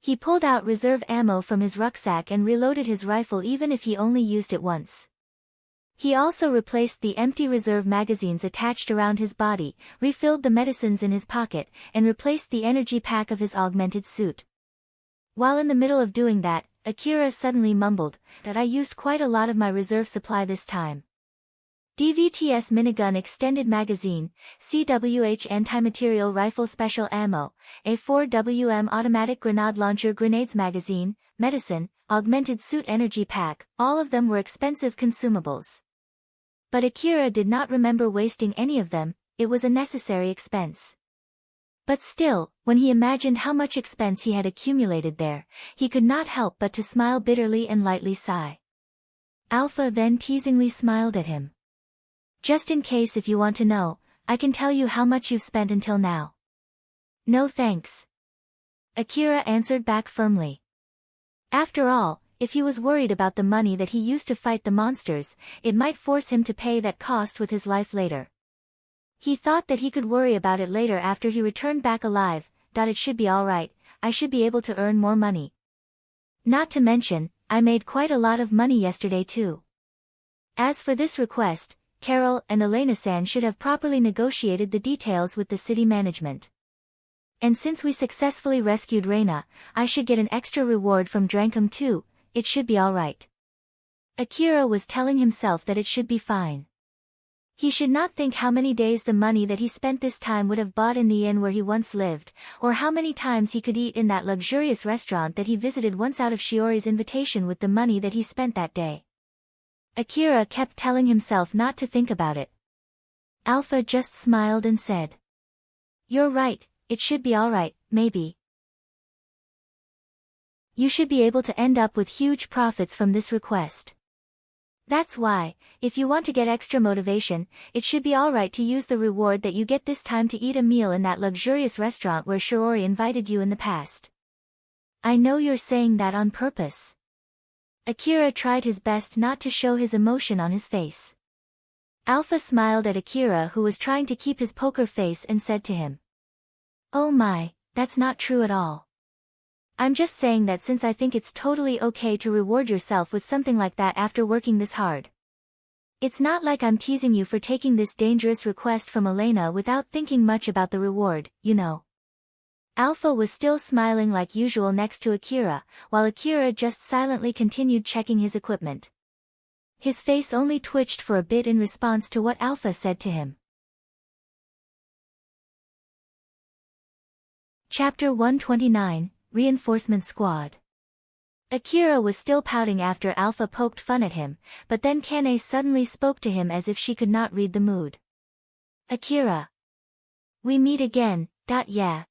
He pulled out reserve ammo from his rucksack and reloaded his rifle even if he only used it once. He also replaced the empty reserve magazines attached around his body, refilled the medicines in his pocket, and replaced the energy pack of his augmented suit. While in the middle of doing that, Akira suddenly mumbled that I used quite a lot of my reserve supply this time. DVTS Minigun Extended Magazine, CWH Anti-Material Rifle Special Ammo, A4WM Automatic Grenade Launcher Grenades Magazine, Medicine, Augmented Suit Energy Pack, all of them were expensive consumables. But Akira did not remember wasting any of them, it was a necessary expense. But still, when he imagined how much expense he had accumulated there, he could not help but to smile bitterly and lightly sigh. Alpha then teasingly smiled at him. "Just in case if you want to know, I can tell you how much you've spent until now." "No thanks." Akira answered back firmly. After all, if he was worried about the money that he used to fight the monsters, it might force him to pay that cost with his life later. He thought that he could worry about it later after he returned back alive. It should be alright, I should be able to earn more money. Not to mention, I made quite a lot of money yesterday too. As for this request, Carol and Elena-san should have properly negotiated the details with the city management. And since we successfully rescued Reina, I should get an extra reward from Drankum too. It should be alright. Akira was telling himself that it should be fine. He should not think how many days the money that he spent this time would have bought in the inn where he once lived, or how many times he could eat in that luxurious restaurant that he visited once out of Shiori's invitation with the money that he spent that day. Akira kept telling himself not to think about it. Alpha just smiled and said, "You're right, it should be alright, maybe. You should be able to end up with huge profits from this request. That's why, if you want to get extra motivation, it should be alright to use the reward that you get this time to eat a meal in that luxurious restaurant where Shiori invited you in the past. I know you're saying that on purpose." Akira tried his best not to show his emotion on his face. Alpha smiled at Akira, who was trying to keep his poker face, and said to him, "Oh my, that's not true at all. I'm just saying that since I think it's totally okay to reward yourself with something like that after working this hard. It's not like I'm teasing you for taking this dangerous request from Elena without thinking much about the reward, you know." Alpha was still smiling like usual next to Akira, while Akira just silently continued checking his equipment. His face only twitched for a bit in response to what Alpha said to him. Chapter 129, Reinforcement Squad. Akira was still pouting after Alpha poked fun at him, but then Kane suddenly spoke to him as if she could not read the mood. "Akira. We meet again, yeah."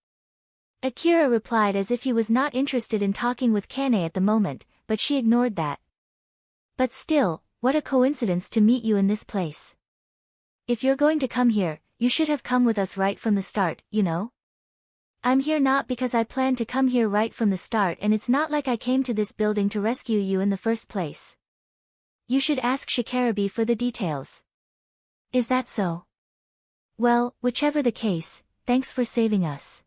Akira replied as if he was not interested in talking with Kane at the moment, but she ignored that. "But still, what a coincidence to meet you in this place. If you're going to come here, you should have come with us right from the start, you know? I'm here not because I planned to come here right from the start, and it's not like I came to this building to rescue you in the first place. You should ask Shikarabe for the details." "Is that so? Well, whichever the case, thanks for saving us."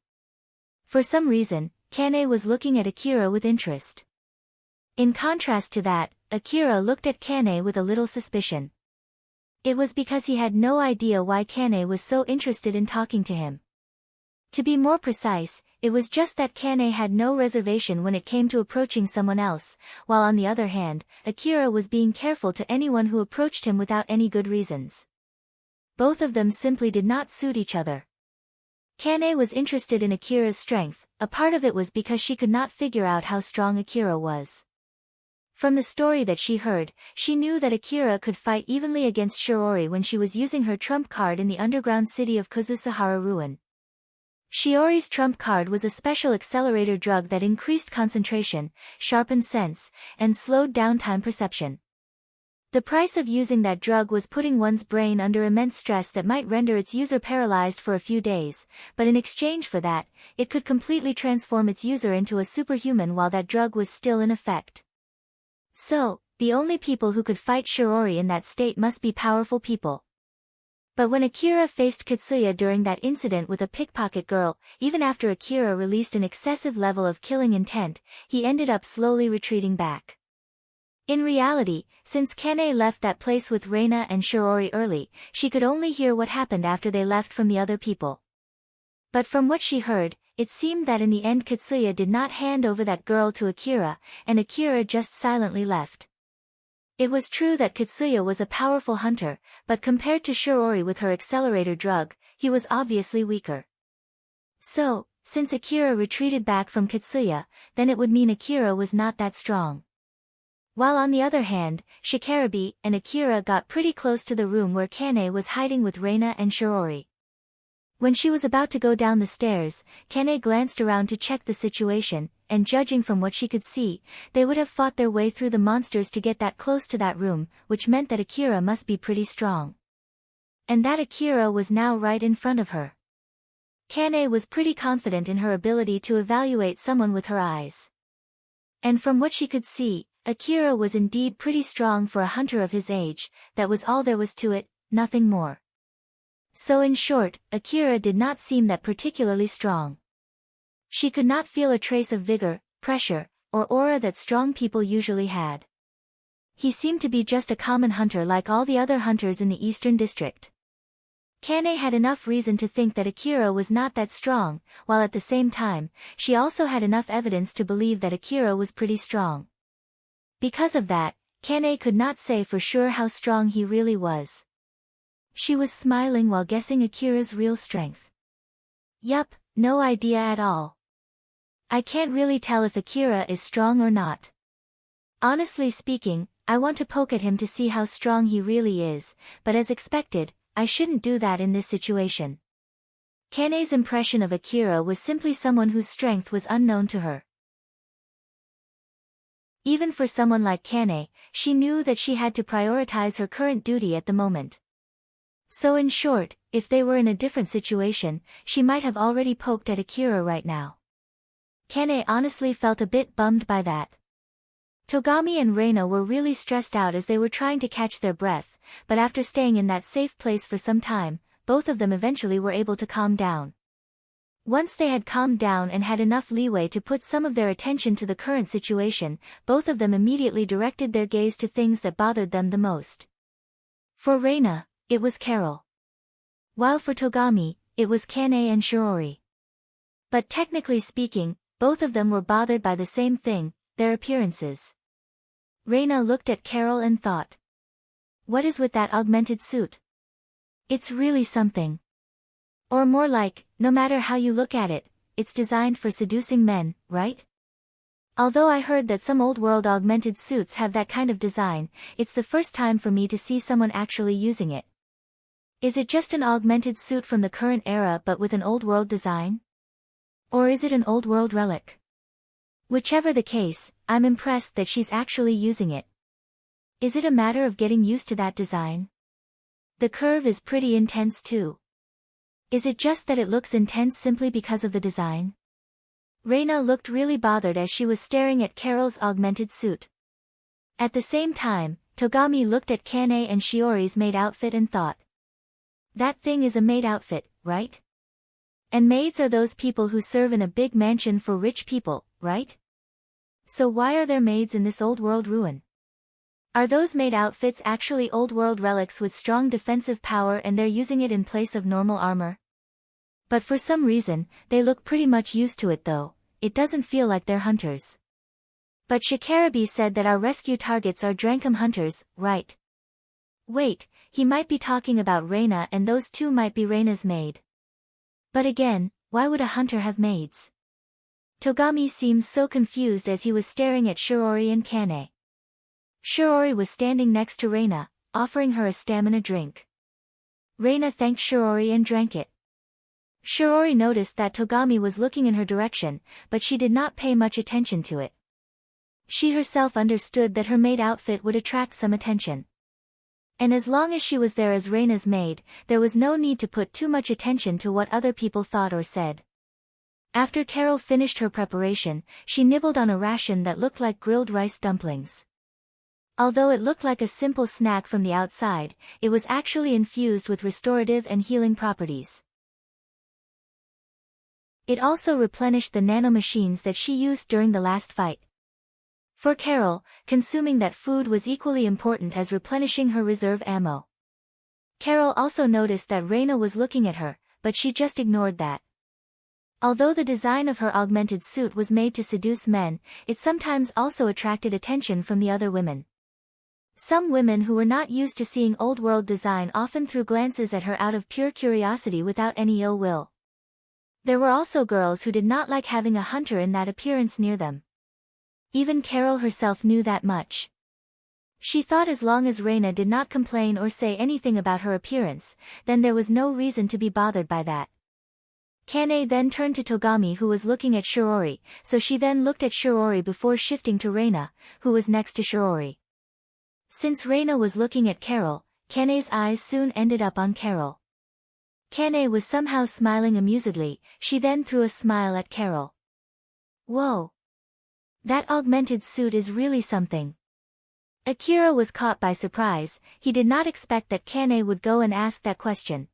For some reason, Kane was looking at Akira with interest. In contrast to that, Akira looked at Kane with a little suspicion. It was because he had no idea why Kane was so interested in talking to him. To be more precise, it was just that Kane had no reservation when it came to approaching someone else, while on the other hand, Akira was being careful to anyone who approached him without any good reasons. Both of them simply did not suit each other. Kane was interested in Akira's strength, a part of it was because she could not figure out how strong Akira was. From the story that she heard, she knew that Akira could fight evenly against Shiori when she was using her trump card in the underground city of Kazusuhara Ruin. Shiori's trump card was a special accelerator drug that increased concentration, sharpened sense, and slowed down time perception. The price of using that drug was putting one's brain under immense stress that might render its user paralyzed for a few days, but in exchange for that, it could completely transform its user into a superhuman while that drug was still in effect. So, the only people who could fight Shiori in that state must be powerful people. But when Akira faced Katsuya during that incident with a pickpocket girl, even after Akira released an excessive level of killing intent, he ended up slowly retreating back. In reality, since Kane left that place with Reina and Shiori early, she could only hear what happened after they left from the other people. But from what she heard, it seemed that in the end Katsuya did not hand over that girl to Akira, and Akira just silently left. It was true that Katsuya was a powerful hunter, but compared to Shiori with her accelerator drug, he was obviously weaker. So, since Akira retreated back from Katsuya, then it would mean Akira was not that strong. While on the other hand, Shikarabe and Akira got pretty close to the room where Kane was hiding with Reina and Shiori. When she was about to go down the stairs, Kane glanced around to check the situation, and judging from what she could see, they would have fought their way through the monsters to get that close to that room, which meant that Akira must be pretty strong. And that Akira was now right in front of her. Kane was pretty confident in her ability to evaluate someone with her eyes. And from what she could see, Akira was indeed pretty strong for a hunter of his age. That was all there was to it, nothing more. So in short, Akira did not seem that particularly strong. She could not feel a trace of vigor, pressure, or aura that strong people usually had. He seemed to be just a common hunter like all the other hunters in the Eastern District. Kane had enough reason to think that Akira was not that strong, while at the same time, she also had enough evidence to believe that Akira was pretty strong. Because of that, Kane could not say for sure how strong he really was. She was smiling while guessing Akira's real strength. Yup, no idea at all. I can't really tell if Akira is strong or not. Honestly speaking, I want to poke at him to see how strong he really is, but as expected, I shouldn't do that in this situation. Kane's impression of Akira was simply someone whose strength was unknown to her. Even for someone like Kane, she knew that she had to prioritize her current duty at the moment. So in short, if they were in a different situation, she might have already poked at Akira right now. Kane honestly felt a bit bummed by that. Togami and Reina were really stressed out as they were trying to catch their breath, but after staying in that safe place for some time, both of them eventually were able to calm down. Once they had calmed down and had enough leeway to put some of their attention to the current situation, both of them immediately directed their gaze to things that bothered them the most. For Reina, it was Carol. While for Togami, it was Kane and Shiori. But technically speaking, both of them were bothered by the same thing, their appearances. Reina looked at Carol and thought. What is with that augmented suit? It's really something. Or more like, no matter how you look at it, it's designed for seducing men, right? Although I heard that some old-world augmented suits have that kind of design, it's the first time for me to see someone actually using it. Is it just an augmented suit from the current era but with an old-world design? Or is it an old-world relic? Whichever the case, I'm impressed that she's actually using it. Is it a matter of getting used to that design? The curve is pretty intense too. Is it just that it looks intense simply because of the design? Reina looked really bothered as she was staring at Carol's augmented suit. At the same time, Togami looked at Kane and Shiori's maid outfit and thought. That thing is a maid outfit, right? And maids are those people who serve in a big mansion for rich people, right? So why are there maids in this old-world ruin? Are those maid outfits actually old-world relics with strong defensive power and they're using it in place of normal armor? But for some reason, they look pretty much used to it though, it doesn't feel like they're hunters. But Shikarabi said that our rescue targets are Drankum hunters, right? Wait, he might be talking about Reina and those two might be Reina's maid. But again, why would a hunter have maids? Togami seemed so confused as he was staring at Shiori and Kane. Shiori was standing next to Reina, offering her a stamina drink. Reina thanked Shiori and drank it. Shiori noticed that Togami was looking in her direction, but she did not pay much attention to it. She herself understood that her maid outfit would attract some attention. And as long as she was there as Reina's maid, there was no need to put too much attention to what other people thought or said. After Carol finished her preparation, she nibbled on a ration that looked like grilled rice dumplings. Although it looked like a simple snack from the outside, it was actually infused with restorative and healing properties. It also replenished the nanomachines that she used during the last fight. For Carol, consuming that food was equally important as replenishing her reserve ammo. Carol also noticed that Reina was looking at her, but she just ignored that. Although the design of her augmented suit was made to seduce men, it sometimes also attracted attention from the other women. Some women who were not used to seeing old-world design often threw glances at her out of pure curiosity without any ill will. There were also girls who did not like having a hunter in that appearance near them. Even Carol herself knew that much. She thought as long as Reina did not complain or say anything about her appearance, then there was no reason to be bothered by that. Kane then turned to Togami who was looking at Shiori, so she then looked at Shiori before shifting to Reina, who was next to Shiori. Since Reina was looking at Carol, Kane's eyes soon ended up on Carol. Kane was somehow smiling amusedly, she then threw a smile at Carol. Whoa! That augmented suit is really something. Akira was caught by surprise, he did not expect that Kane would go and ask that question.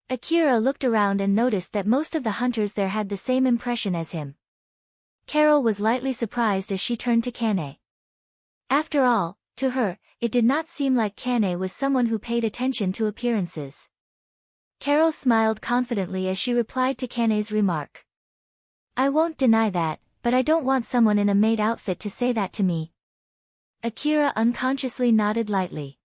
Akira looked around and noticed that most of the hunters there had the same impression as him. Carol was lightly surprised as she turned to Kane. After all, To her, it did not seem like Kane was someone who paid attention to appearances. Carol smiled confidently as she replied to Kane's remark. I won't deny that, but I don't want someone in a maid outfit to say that to me. Akira unconsciously nodded lightly.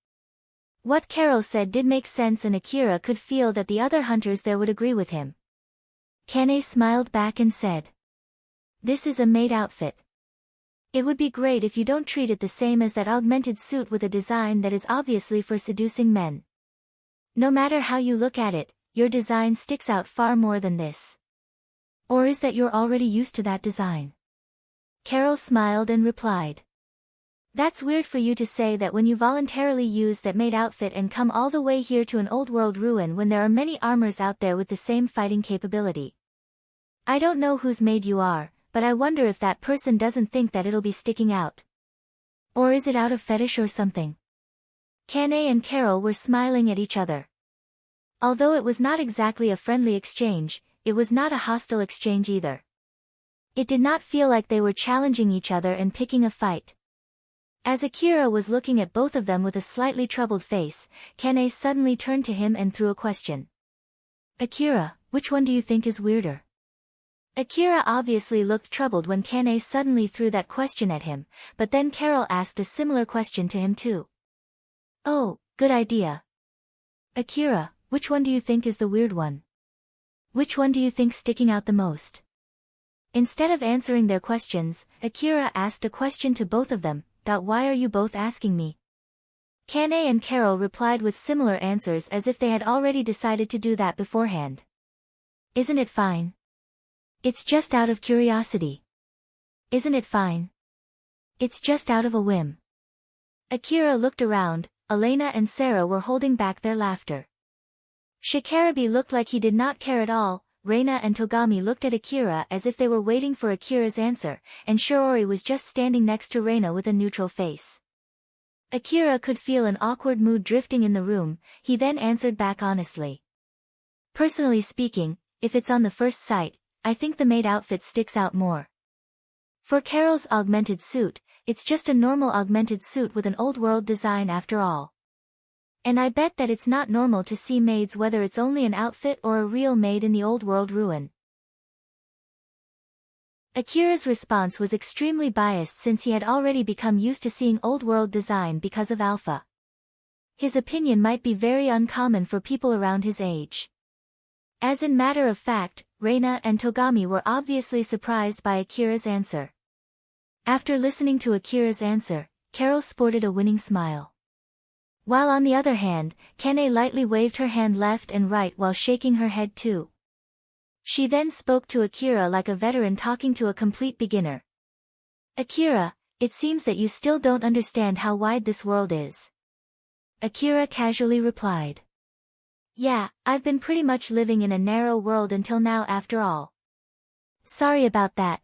What Carol said did make sense, and Akira could feel that the other hunters there would agree with him. Kane smiled back and said, This is a maid outfit. It would be great if you don't treat it the same as that augmented suit with a design that is obviously for seducing men. No matter how you look at it, your design sticks out far more than this. Or is that you're already used to that design? Carol smiled and replied. That's weird for you to say that when you voluntarily use that maid outfit and come all the way here to an old world ruin when there are many armors out there with the same fighting capability. I don't know whose maid you are, but I wonder if that person doesn't think that it'll be sticking out. Or is it out of fetish or something? Kane and Carol were smiling at each other. Although it was not exactly a friendly exchange, it was not a hostile exchange either. It did not feel like they were challenging each other and picking a fight. As Akira was looking at both of them with a slightly troubled face, Kane suddenly turned to him and threw a question. Akira, which one do you think is weirder? Akira obviously looked troubled when Kane suddenly threw that question at him, but then Carol asked a similar question to him too. Oh, good idea. Akira, which one do you think is the weird one? Which one do you think sticking out the most? Instead of answering their questions, Akira asked a question to both of them. Why are you both asking me? Kane and Carol replied with similar answers as if they had already decided to do that beforehand. Isn't it fine? It's just out of curiosity. Isn't it fine? It's just out of a whim. Akira looked around. Elena and Sarah were holding back their laughter. Shikarabe looked like he did not care at all. Reina and Togami looked at Akira as if they were waiting for Akira's answer, and Shiori was just standing next to Reina with a neutral face. Akira could feel an awkward mood drifting in the room. He then answered back honestly. Personally speaking, if it's on the first sight, I think the maid outfit sticks out more. For Carol's augmented suit, it's just a normal augmented suit with an old-world design after all. And I bet that it's not normal to see maids whether it's only an outfit or a real maid in the old world ruin. Akira's response was extremely biased since he had already become used to seeing old world design because of Alpha. His opinion might be very uncommon for people around his age. As in matter of fact, Reina and Togami were obviously surprised by Akira's answer. After listening to Akira's answer, Carol sported a winning smile. While on the other hand, Kane lightly waved her hand left and right while shaking her head too. She then spoke to Akira like a veteran talking to a complete beginner. Akira, it seems that you still don't understand how wide this world is. Akira casually replied. Yeah, I've been pretty much living in a narrow world until now after all. Sorry about that.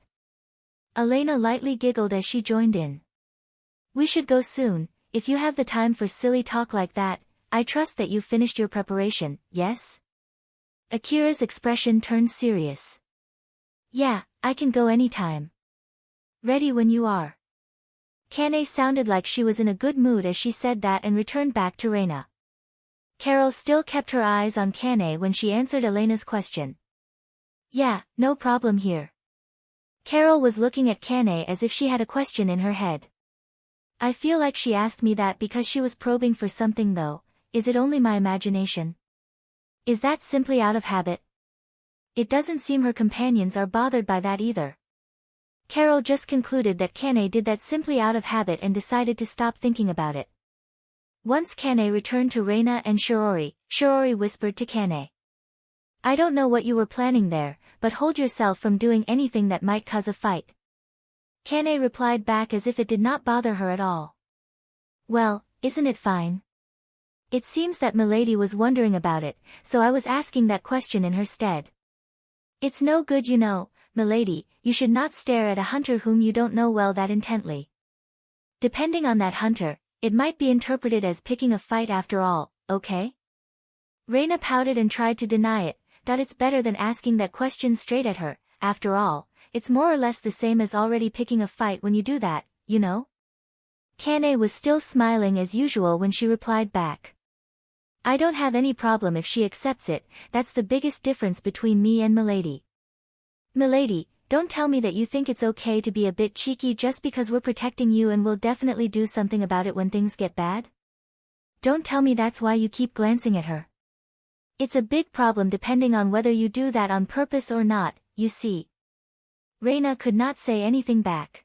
Elena lightly giggled as she joined in. We should go soon. If you have the time for silly talk like that, I trust that you've finished your preparation, yes? Akira's expression turned serious. Yeah, I can go anytime. Ready when you are. Kane sounded like she was in a good mood as she said that and returned back to Reina. Carol still kept her eyes on Kane when she answered Elena's question. Yeah, no problem here. Carol was looking at Kane as if she had a question in her head. I feel like she asked me that because she was probing for something though. Is it only my imagination? Is that simply out of habit? It doesn't seem her companions are bothered by that either. Carol just concluded that Kane did that simply out of habit and decided to stop thinking about it. Once Kane returned to Reina and Shiori, Shiori whispered to Kane. I don't know what you were planning there, but hold yourself from doing anything that might cause a fight. Kane replied back as if it did not bother her at all. Well, isn't it fine? It seems that Milady was wondering about it, so I was asking that question in her stead. It's no good you know, Milady, you should not stare at a hunter whom you don't know well that intently. Depending on that hunter, it might be interpreted as picking a fight after all, okay? Reina pouted and tried to deny it, thought it's better than asking that question straight at her. After all, it's more or less the same as already picking a fight when you do that, you know? Kane was still smiling as usual when she replied back. I don't have any problem if she accepts it, that's the biggest difference between me and Milady. Milady, don't tell me that you think it's okay to be a bit cheeky just because we're protecting you and we'll definitely do something about it when things get bad? Don't tell me that's why you keep glancing at her. It's a big problem depending on whether you do that on purpose or not, you see. Reina could not say anything back.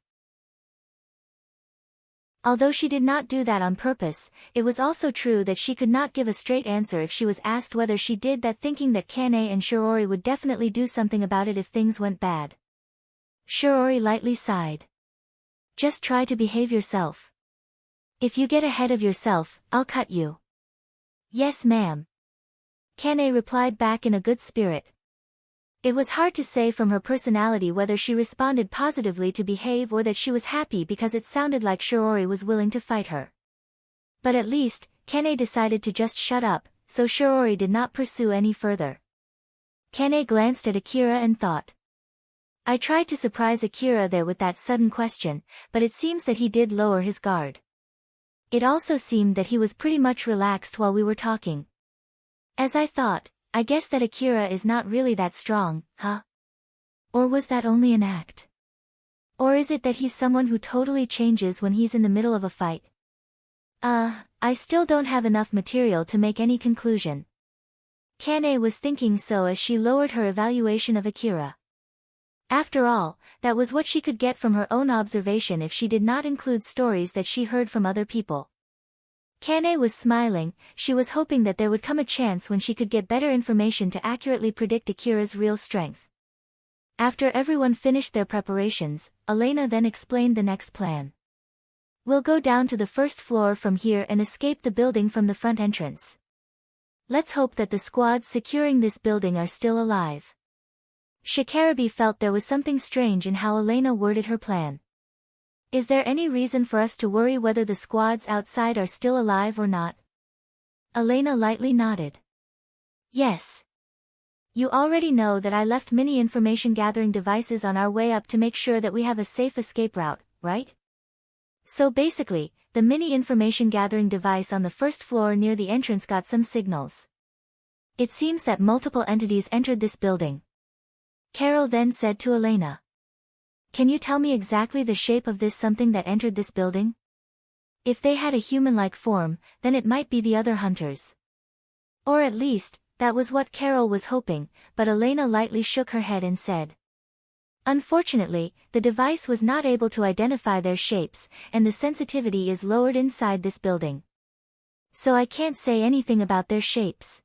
Although she did not do that on purpose, it was also true that she could not give a straight answer if she was asked whether she did that, thinking that Kane and Shiroori would definitely do something about it if things went bad. Shiroori lightly sighed. Just try to behave yourself. If you get ahead of yourself, I'll cut you. Yes, ma'am. Kane replied back in a good spirit. It was hard to say from her personality whether she responded positively to behave or that she was happy because it sounded like Shiroori was willing to fight her. But at least, Kane decided to just shut up, so Shiroori did not pursue any further. Kane glanced at Akira and thought. I tried to surprise Akira there with that sudden question, but it seems that he did lower his guard. It also seemed that he was pretty much relaxed while we were talking. As I thought, I guess that Akira is not really that strong, huh? Or was that only an act? Or is it that he's someone who totally changes when he's in the middle of a fight? I still don't have enough material to make any conclusion. Kane was thinking so as she lowered her evaluation of Akira. After all, that was what she could get from her own observation if she did not include stories that she heard from other people. Kane was smiling, she was hoping that there would come a chance when she could get better information to accurately predict Akira's real strength. After everyone finished their preparations, Elena then explained the next plan. We'll go down to the first floor from here and escape the building from the front entrance. Let's hope that the squads securing this building are still alive. Shikarabi felt there was something strange in how Elena worded her plan. Is there any reason for us to worry whether the squads outside are still alive or not? Elena lightly nodded. Yes. You already know that I left mini information gathering devices on our way up to make sure that we have a safe escape route, right? So basically, the mini information gathering device on the first floor near the entrance got some signals. It seems that multiple entities entered this building. Carol then said to Elena. Can you tell me exactly the shape of this something that entered this building? If they had a human-like form, then it might be the other hunters. Or at least, that was what Carol was hoping, but Elena lightly shook her head and said. Unfortunately, the device was not able to identify their shapes, and the sensitivity is lowered inside this building. So I can't say anything about their shapes.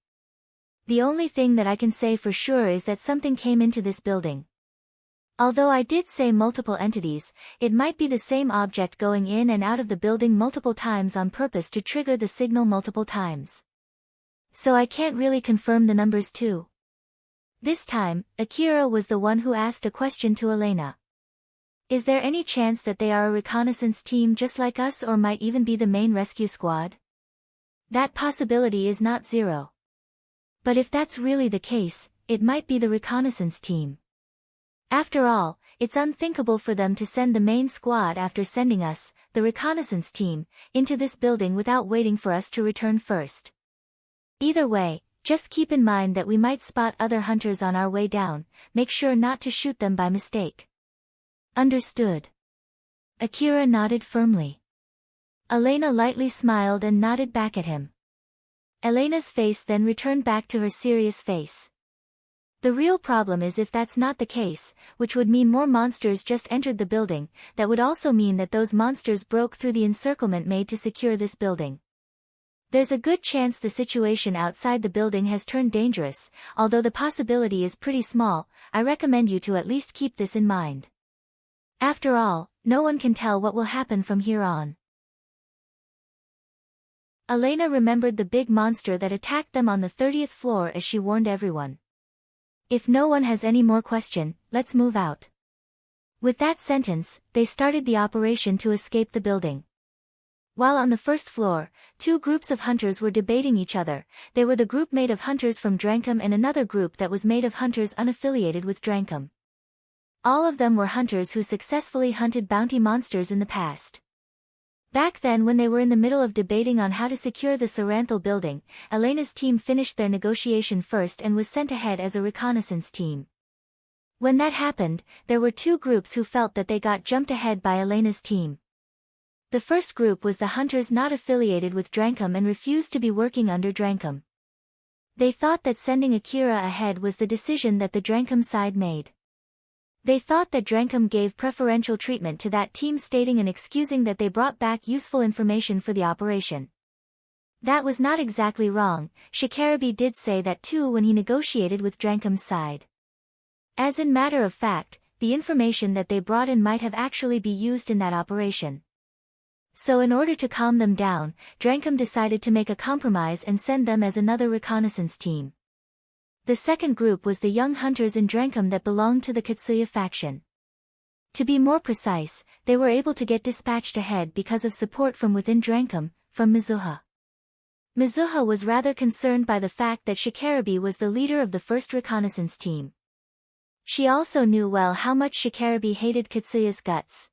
The only thing that I can say for sure is that something came into this building. Although I did say multiple entities, it might be the same object going in and out of the building multiple times on purpose to trigger the signal multiple times. So I can't really confirm the numbers too. This time, Akira was the one who asked a question to Elena. Is there any chance that they are a reconnaissance team just like us or might even be the main rescue squad? That possibility is not zero. But if that's really the case, it might be the reconnaissance team. After all, it's unthinkable for them to send the main squad after sending us, the reconnaissance team, into this building without waiting for us to return first. Either way, just keep in mind that we might spot other hunters on our way down, make sure not to shoot them by mistake. Understood. Akira nodded firmly. Elena lightly smiled and nodded back at him. Elena's face then returned back to her serious face. The real problem is if that's not the case, which would mean more monsters just entered the building, that would also mean that those monsters broke through the encirclement made to secure this building. There's a good chance the situation outside the building has turned dangerous, although the possibility is pretty small. I recommend you to at least keep this in mind. After all, no one can tell what will happen from here on. Elena remembered the big monster that attacked them on the 30th floor as she warned everyone. If no one has any more question, let's move out. With that sentence, they started the operation to escape the building. While on the first floor, two groups of hunters were debating each other. They were the group made of hunters from Drankum and another group that was made of hunters unaffiliated with Drankum. All of them were hunters who successfully hunted bounty monsters in the past. Back then when they were in the middle of debating on how to secure the Saranthal building, Elena's team finished their negotiation first and was sent ahead as a reconnaissance team. When that happened, there were two groups who felt that they got jumped ahead by Elena's team. The first group was the hunters not affiliated with Drankum and refused to be working under Drankum. They thought that sending Akira ahead was the decision that the Drankum side made. They thought that Drankum gave preferential treatment to that team, stating and excusing that they brought back useful information for the operation. That was not exactly wrong. Shikarabi did say that too when he negotiated with Drankum's side. As in matter of fact, the information that they brought in might have actually be used in that operation. So in order to calm them down, Drankum decided to make a compromise and send them as another reconnaissance team. The second group was the young hunters in Drankum that belonged to the Katsuya faction. To be more precise, they were able to get dispatched ahead because of support from within Drankum, from Mizuha. Mizuha was rather concerned by the fact that Shikarabi was the leader of the first reconnaissance team. She also knew well how much Shikarabi hated Katsuya's guts.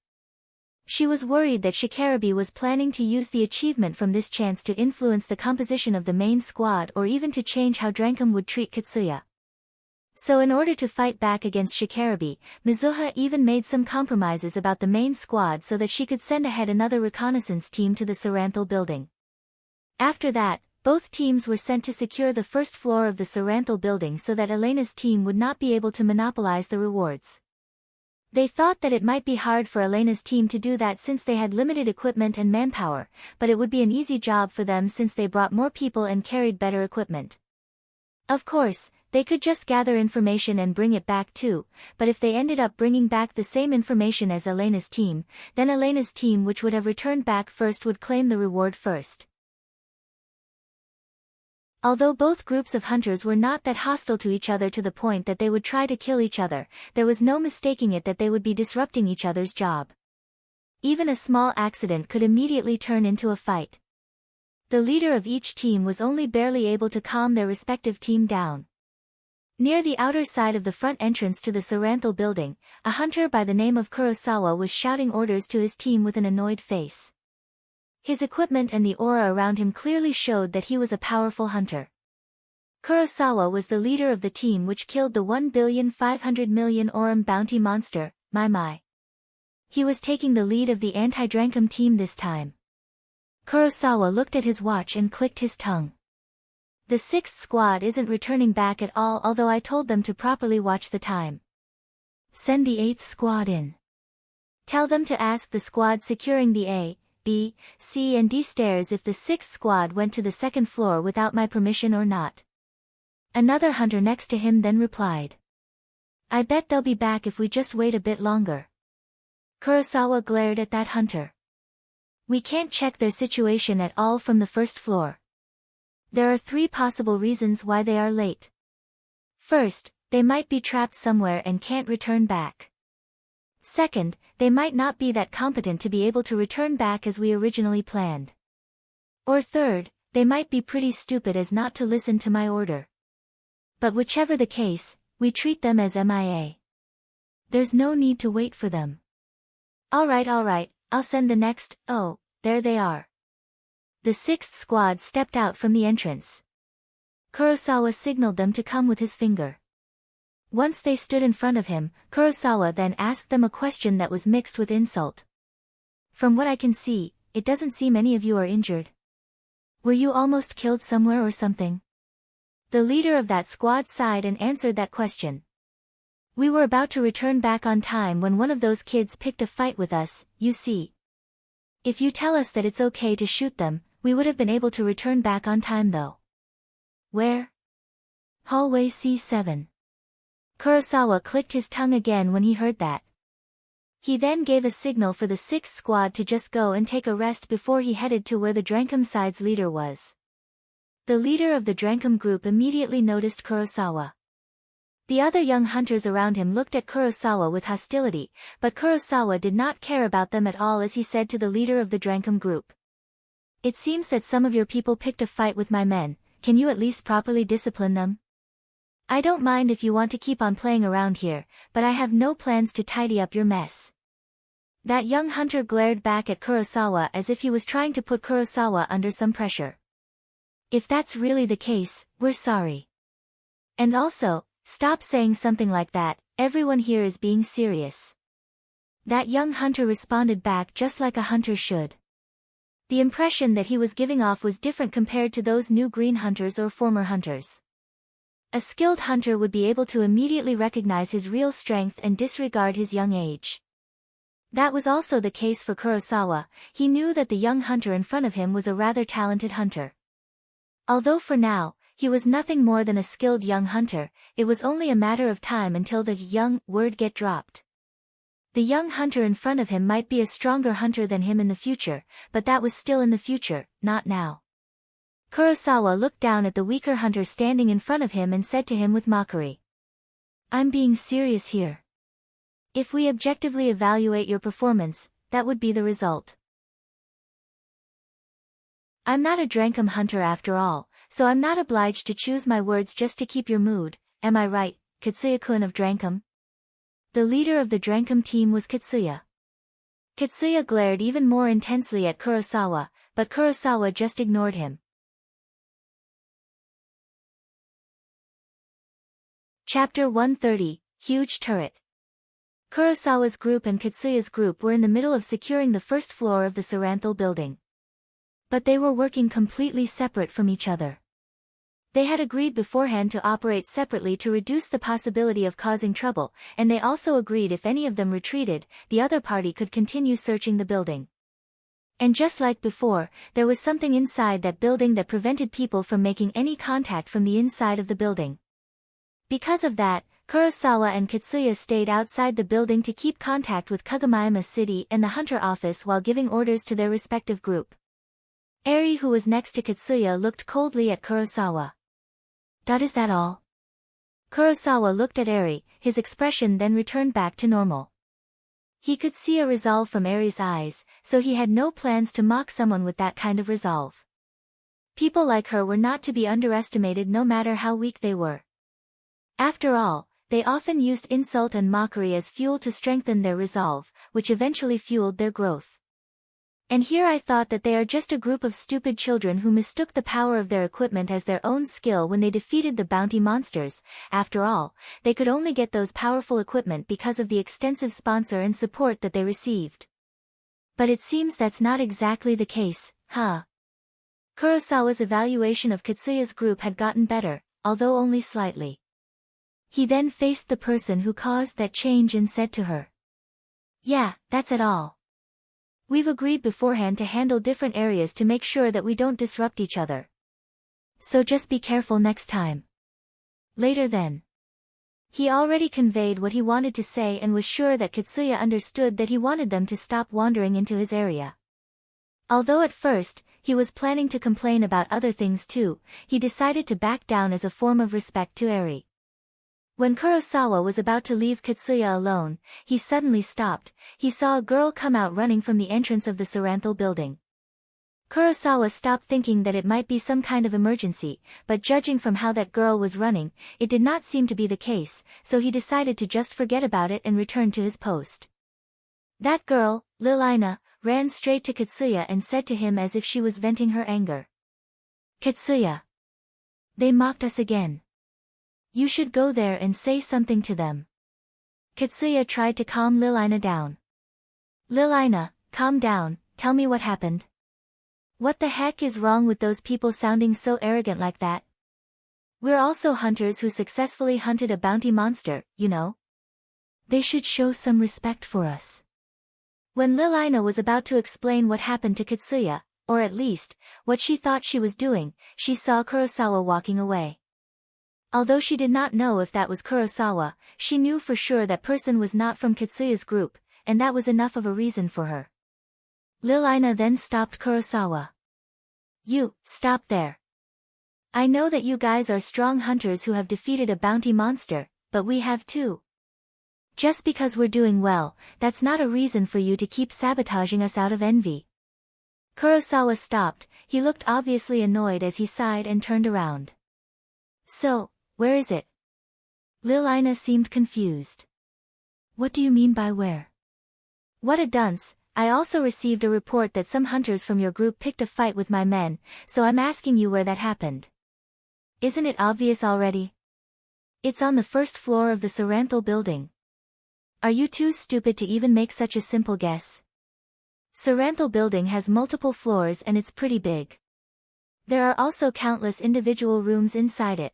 She was worried that Shikarabi was planning to use the achievement from this chance to influence the composition of the main squad or even to change how Drankum would treat Katsuya. So in order to fight back against Shikarabi, Mizuha even made some compromises about the main squad so that she could send ahead another reconnaissance team to the Saranthal building. After that, both teams were sent to secure the first floor of the Saranthal building so that Elena's team would not be able to monopolize the rewards. They thought that it might be hard for Elena's team to do that since they had limited equipment and manpower, but it would be an easy job for them since they brought more people and carried better equipment. Of course, they could just gather information and bring it back too, but if they ended up bringing back the same information as Elena's team, then Elena's team, which would have returned back first, would claim the reward first. Although both groups of hunters were not that hostile to each other to the point that they would try to kill each other, there was no mistaking it that they would be disrupting each other's job. Even a small accident could immediately turn into a fight. The leader of each team was only barely able to calm their respective team down. Near the outer side of the front entrance to the Saranthal building, a hunter by the name of Kurosawa was shouting orders to his team with an annoyed face. His equipment and the aura around him clearly showed that he was a powerful hunter. Kurosawa was the leader of the team which killed the 1,500,000,000 Aurum bounty monster, Mai. He was taking the lead of the anti-Drankum team this time. Kurosawa looked at his watch and clicked his tongue. The 6th squad isn't returning back at all, although I told them to properly watch the time. Send the 8th squad in. Tell them to ask the squad securing the A, B, C and D stairs if the 6th squad went to the 2nd floor without my permission or not. Another hunter next to him then replied. I bet they'll be back if we just wait a bit longer. Kurosawa glared at that hunter. We can't check their situation at all from the 1st floor. There are 3 possible reasons why they are late. First, they might be trapped somewhere and can't return back. Second, they might not be that competent to be able to return back as we originally planned. Or third, they might be pretty stupid as not to listen to my order. But whichever the case, we treat them as MIA. There's no need to wait for them. Alright, I'll send the next. Oh, there they are. The 6th squad stepped out from the entrance. Kurosawa signaled them to come with his finger. Once they stood in front of him, Kurosawa then asked them a question that was mixed with insult. From what I can see, it doesn't seem any of you are injured. Were you almost killed somewhere or something? The leader of that squad sighed and answered that question. We were about to return back on time when one of those kids picked a fight with us, you see. If you tell us that it's okay to shoot them, we would have been able to return back on time though. Where? Hallway C7. Kurosawa clicked his tongue again when he heard that. He then gave a signal for the 6th squad to just go and take a rest before he headed to where the Drankum side's leader was. The leader of the Drankum group immediately noticed Kurosawa. The other young hunters around him looked at Kurosawa with hostility, but Kurosawa did not care about them at all as he said to the leader of the Drankum group. It seems that some of your people picked a fight with my men, can you at least properly discipline them? I don't mind if you want to keep on playing around here, but I have no plans to tidy up your mess. That young hunter glared back at Kurosawa as if he was trying to put Kurosawa under some pressure. If that's really the case, we're sorry. And also, stop saying something like that, everyone here is being serious. That young hunter responded back just like a hunter should. The impression that he was giving off was different compared to those new green hunters or former hunters. A skilled hunter would be able to immediately recognize his real strength and disregard his young age. That was also the case for Kurosawa. He knew that the young hunter in front of him was a rather talented hunter. Although for now, he was nothing more than a skilled young hunter, it was only a matter of time until the young word get dropped. The young hunter in front of him might be a stronger hunter than him in the future, but that was still in the future, not now. Kurosawa looked down at the weaker hunter standing in front of him and said to him with mockery. I'm being serious here. If we objectively evaluate your performance, that would be the result. I'm not a Drankum hunter after all, so I'm not obliged to choose my words just to keep your mood, am I right, Katsuya-kun of Drankum? The leader of the Drankum team was Katsuya. Katsuya glared even more intensely at Kurosawa, but Kurosawa just ignored him. Chapter 130, Huge Turret. Kurosawa's group and Katsuya's group were in the middle of securing the first floor of the Saranthal building. But they were working completely separate from each other. They had agreed beforehand to operate separately to reduce the possibility of causing trouble, and they also agreed if any of them retreated, the other party could continue searching the building. And just like before, there was something inside that building that prevented people from making any contact from the inside of the building. Because of that, Kurosawa and Katsuya stayed outside the building to keep contact with Kagomayama City and the Hunter office while giving orders to their respective group. Eri, who was next to Katsuya, looked coldly at Kurosawa. Is that all? Kurosawa looked at Eri, his expression then returned back to normal. He could see a resolve from Eri's eyes, so he had no plans to mock someone with that kind of resolve. People like her were not to be underestimated no matter how weak they were. After all, they often used insult and mockery as fuel to strengthen their resolve, which eventually fueled their growth. And here I thought that they are just a group of stupid children who mistook the power of their equipment as their own skill when they defeated the bounty monsters. After all, they could only get those powerful equipment because of the extensive sponsor and support that they received. But it seems that's not exactly the case, huh? Kurosawa's evaluation of Katsuya's group had gotten better, although only slightly. He then faced the person who caused that change and said to her. Yeah, that's it all. We've agreed beforehand to handle different areas to make sure that we don't disrupt each other. So just be careful next time. Later then. He already conveyed what he wanted to say and was sure that Katsuya understood that he wanted them to stop wandering into his area. Although at first, he was planning to complain about other things too, he decided to back down as a form of respect to Eri. When Kurosawa was about to leave Katsuya alone, he suddenly stopped. He saw a girl come out running from the entrance of the Saranthal building. Kurosawa stopped thinking that it might be some kind of emergency, but judging from how that girl was running, it did not seem to be the case, so he decided to just forget about it and return to his post. That girl, Lilina, ran straight to Katsuya and said to him as if she was venting her anger. Katsuya. They mocked us again. You should go there and say something to them. Katsuya tried to calm Lilina down. Lilina, calm down, tell me what happened. What the heck is wrong with those people sounding so arrogant like that? We're also hunters who successfully hunted a bounty monster, you know. They should show some respect for us. When Lilina was about to explain what happened to Katsuya, or at least, what she thought she was doing, she saw Kurosawa walking away. Although she did not know if that was Kurosawa, she knew for sure that person was not from Katsuya's group, and that was enough of a reason for her. Lilina then stopped Kurosawa. You, stop there. I know that you guys are strong hunters who have defeated a bounty monster, but we have too. Just because we're doing well, that's not a reason for you to keep sabotaging us out of envy. Kurosawa stopped, he looked obviously annoyed as he sighed and turned around. So, where is it? Lilina seemed confused. What do you mean by where? What a dunce, I also received a report that some hunters from your group picked a fight with my men, so I'm asking you where that happened. Isn't it obvious already? It's on the first floor of the Saranthal building. Are you too stupid to even make such a simple guess? Saranthal building has multiple floors and it's pretty big. There are also countless individual rooms inside it.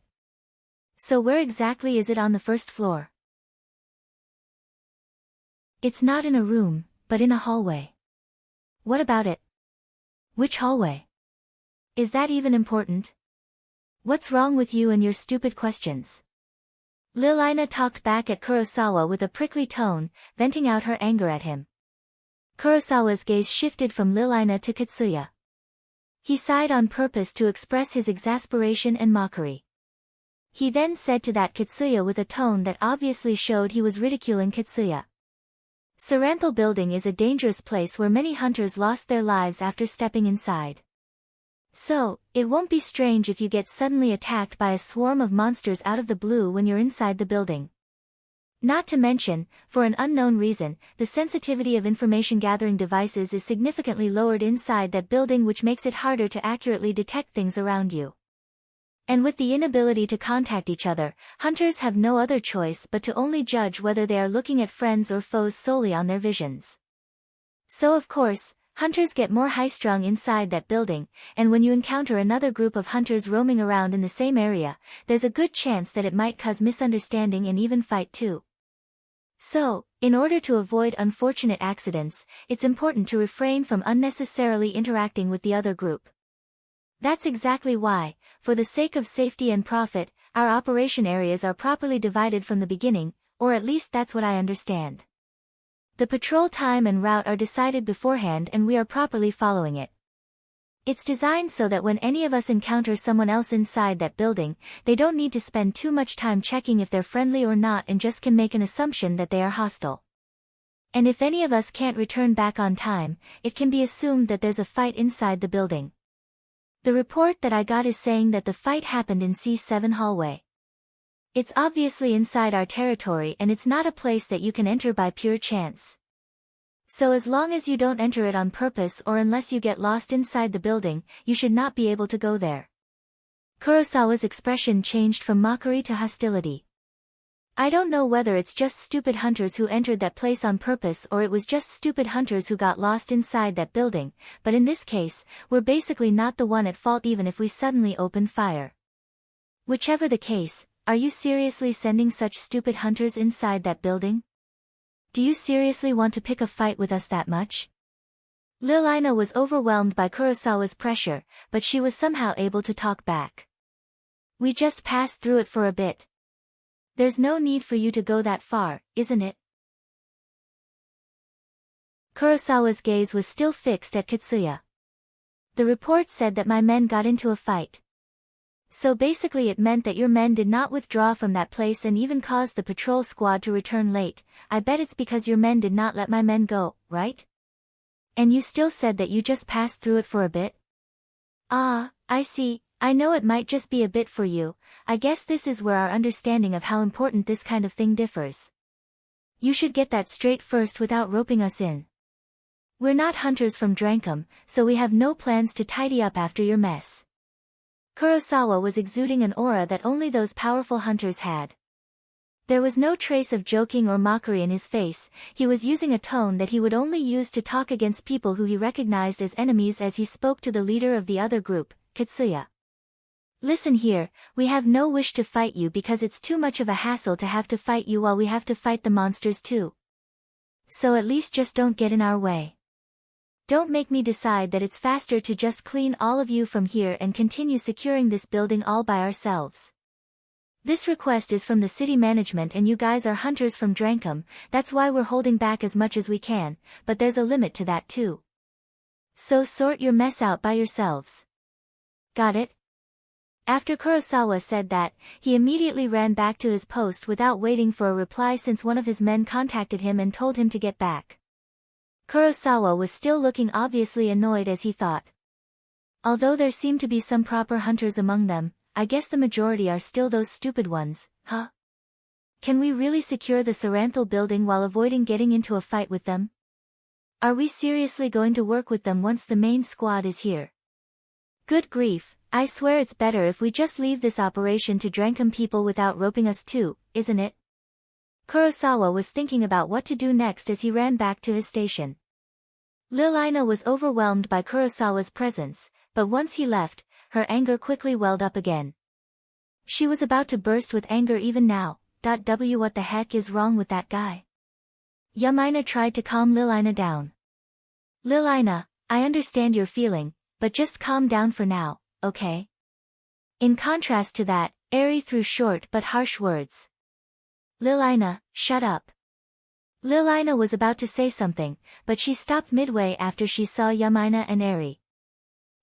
So where exactly is it on the first floor? It's not in a room, but in a hallway. What about it? Which hallway? Is that even important? What's wrong with you and your stupid questions? Lilina talked back at Kurosawa with a prickly tone, venting out her anger at him. Kurosawa's gaze shifted from Lilina to Katsuya. He sighed on purpose to express his exasperation and mockery. He then said to that Katsuya with a tone that obviously showed he was ridiculing Katsuya. Saranthal building is a dangerous place where many hunters lost their lives after stepping inside. So, it won't be strange if you get suddenly attacked by a swarm of monsters out of the blue when you're inside the building. Not to mention, for an unknown reason, the sensitivity of information-gathering devices is significantly lowered inside that building, which makes it harder to accurately detect things around you. And with the inability to contact each other, hunters have no other choice but to only judge whether they are looking at friends or foes solely on their visions. So of course, hunters get more high-strung inside that building, and when you encounter another group of hunters roaming around in the same area, there's a good chance that it might cause misunderstanding and even fight too. So, in order to avoid unfortunate accidents, it's important to refrain from unnecessarily interacting with the other group. That's exactly why, for the sake of safety and profit, our operation areas are properly divided from the beginning, or at least that's what I understand. The patrol time and route are decided beforehand and we are properly following it. It's designed so that when any of us encounter someone else inside that building, they don't need to spend too much time checking if they're friendly or not and just can make an assumption that they are hostile. And if any of us can't return back on time, it can be assumed that there's a fight inside the building. The report that I got is saying that the fight happened in C7 hallway. It's obviously inside our territory and it's not a place that you can enter by pure chance. So as long as you don't enter it on purpose or unless you get lost inside the building, you should not be able to go there. Kurosawa's expression changed from mockery to hostility. I don't know whether it's just stupid hunters who entered that place on purpose or it was just stupid hunters who got lost inside that building, but in this case, we're basically not the one at fault even if we suddenly open fire. Whichever the case, are you seriously sending such stupid hunters inside that building? Do you seriously want to pick a fight with us that much? Lilina was overwhelmed by Kurosawa's pressure, but she was somehow able to talk back. We just passed through it for a bit. There's no need for you to go that far, isn't it? Kurosawa's gaze was still fixed at Katsuya. The report said that my men got into a fight. So basically it meant that your men did not withdraw from that place and even caused the patrol squad to return late. I bet it's because your men did not let my men go, right? And you still said that you just passed through it for a bit? Ah, I see. I know it might just be a bit for you. I guess this is where our understanding of how important this kind of thing differs. You should get that straight first without roping us in. We're not hunters from Drankum, so we have no plans to tidy up after your mess. Kurosawa was exuding an aura that only those powerful hunters had. There was no trace of joking or mockery in his face. He was using a tone that he would only use to talk against people who he recognized as enemies as he spoke to the leader of the other group, Katsuya. Listen here, we have no wish to fight you because it's too much of a hassle to have to fight you while we have to fight the monsters too. So at least just don't get in our way. Don't make me decide that it's faster to just clean all of you from here and continue securing this building all by ourselves. This request is from the city management and you guys are hunters from Drankum, that's why we're holding back as much as we can, but there's a limit to that too. So sort your mess out by yourselves. Got it? After Kurosawa said that, he immediately ran back to his post without waiting for a reply since one of his men contacted him and told him to get back. Kurosawa was still looking obviously annoyed as he thought. Although there seemed to be some proper hunters among them, I guess the majority are still those stupid ones, huh? Can we really secure the Saranthal building while avoiding getting into a fight with them? Are we seriously going to work with them once the main squad is here? Good grief, I swear it's better if we just leave this operation to Drenkum people without roping us too, isn't it? Kurosawa was thinking about what to do next as he ran back to his station. Lil Ina was overwhelmed by Kurosawa's presence, but once he left, her anger quickly welled up again. She was about to burst with anger even now. What the heck is wrong with that guy? Yamina tried to calm Lil Ina down. Lil Ina, I understand your feeling, but just calm down for now, okay? In contrast to that, Eri threw short but harsh words. Lil Ina, shut up. Lil Ina was about to say something, but she stopped midway after she saw Yamina and Eri.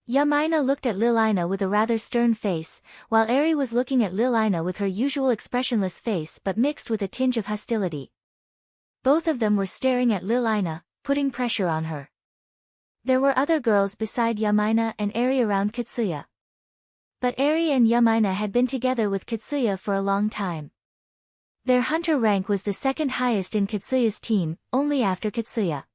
Yamina looked at Lil Ina with a rather stern face, while Eri was looking at Lil Ina with her usual expressionless face but mixed with a tinge of hostility. Both of them were staring at Lil Ina, putting pressure on her. There were other girls beside Yamina and Eri around Katsuya. But Eri and Yamina had been together with Katsuya for a long time. Their hunter rank was the second highest in Katsuya's team, only after Katsuya.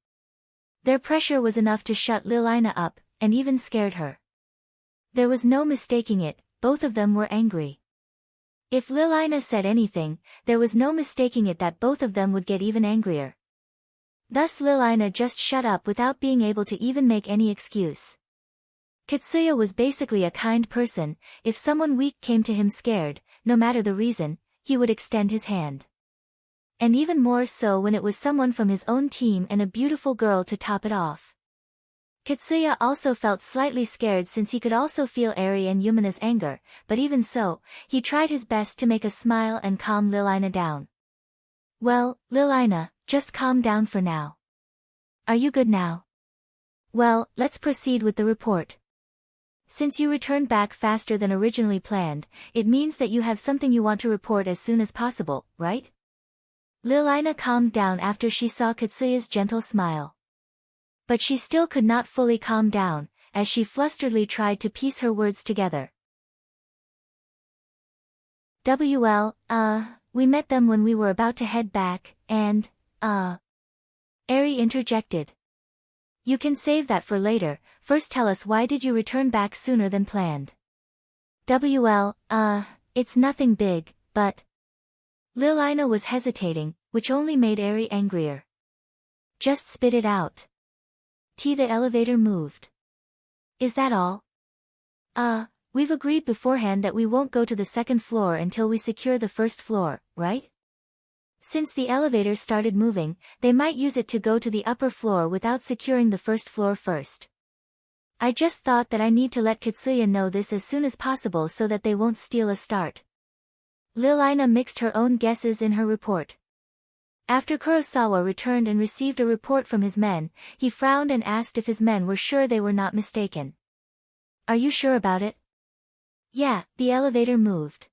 Their pressure was enough to shut Lil Ina up, and even scared her. There was no mistaking it, both of them were angry. If Lil Ina said anything, there was no mistaking it that both of them would get even angrier. Thus Lil Ina just shut up without being able to even make any excuse. Katsuya was basically a kind person. If someone weak came to him scared, no matter the reason, he would extend his hand. And even more so when it was someone from his own team and a beautiful girl to top it off. Katsuya also felt slightly scared since he could also feel Eri and Yumina's anger, but even so, he tried his best to make a smile and calm Lil Ina down. Well, Lil Ina, just calm down for now. Are you good now? Well, let's proceed with the report. Since you returned back faster than originally planned, it means that you have something you want to report as soon as possible, right? Lil Ina calmed down after she saw Katsuya's gentle smile. But she still could not fully calm down, as she flusteredly tried to piece her words together. We met them when we were about to head back, and, Eri interjected. You can save that for later, first tell us why did you return back sooner than planned? It's nothing big, but... Lil Ina was hesitating, which only made Eri angrier. Just spit it out. The elevator moved. Is that all? We've agreed beforehand that we won't go to the second floor until we secure the first floor, right? Since the elevator started moving, they might use it to go to the upper floor without securing the first floor first. I just thought that I need to let Katsuya know this as soon as possible so that they won't steal a start. Lil Ina mixed her own guesses in her report. After Kurosawa returned and received a report from his men, he frowned and asked if his men were sure they were not mistaken. Are you sure about it? Yeah, the elevator moved.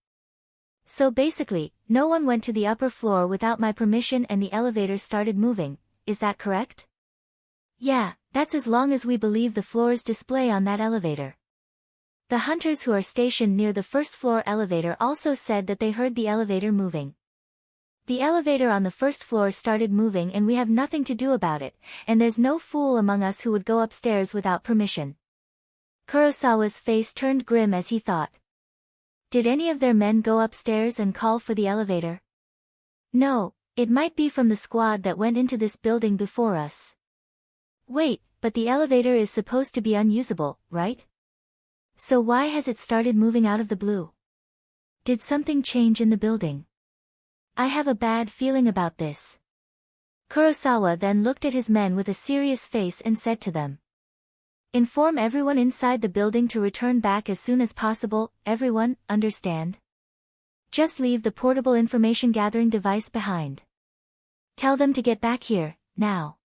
So basically, no one went to the upper floor without my permission and the elevator started moving, is that correct? Yeah, that's as long as we believe the floor's display on that elevator. The hunters who are stationed near the first floor elevator also said that they heard the elevator moving. The elevator on the first floor started moving and we have nothing to do about it, and there's no fool among us who would go upstairs without permission. Kurosawa's face turned grim as he thought. Did any of their men go upstairs and call for the elevator? No, it might be from the squad that went into this building before us. Wait, but the elevator is supposed to be unusable, right? So why has it started moving out of the blue? Did something change in the building? I have a bad feeling about this. Kurosawa then looked at his men with a serious face and said to them. Inform everyone inside the building to return back as soon as possible, everyone, understand? Just leave the portable information gathering device behind. Tell them to get back here, now.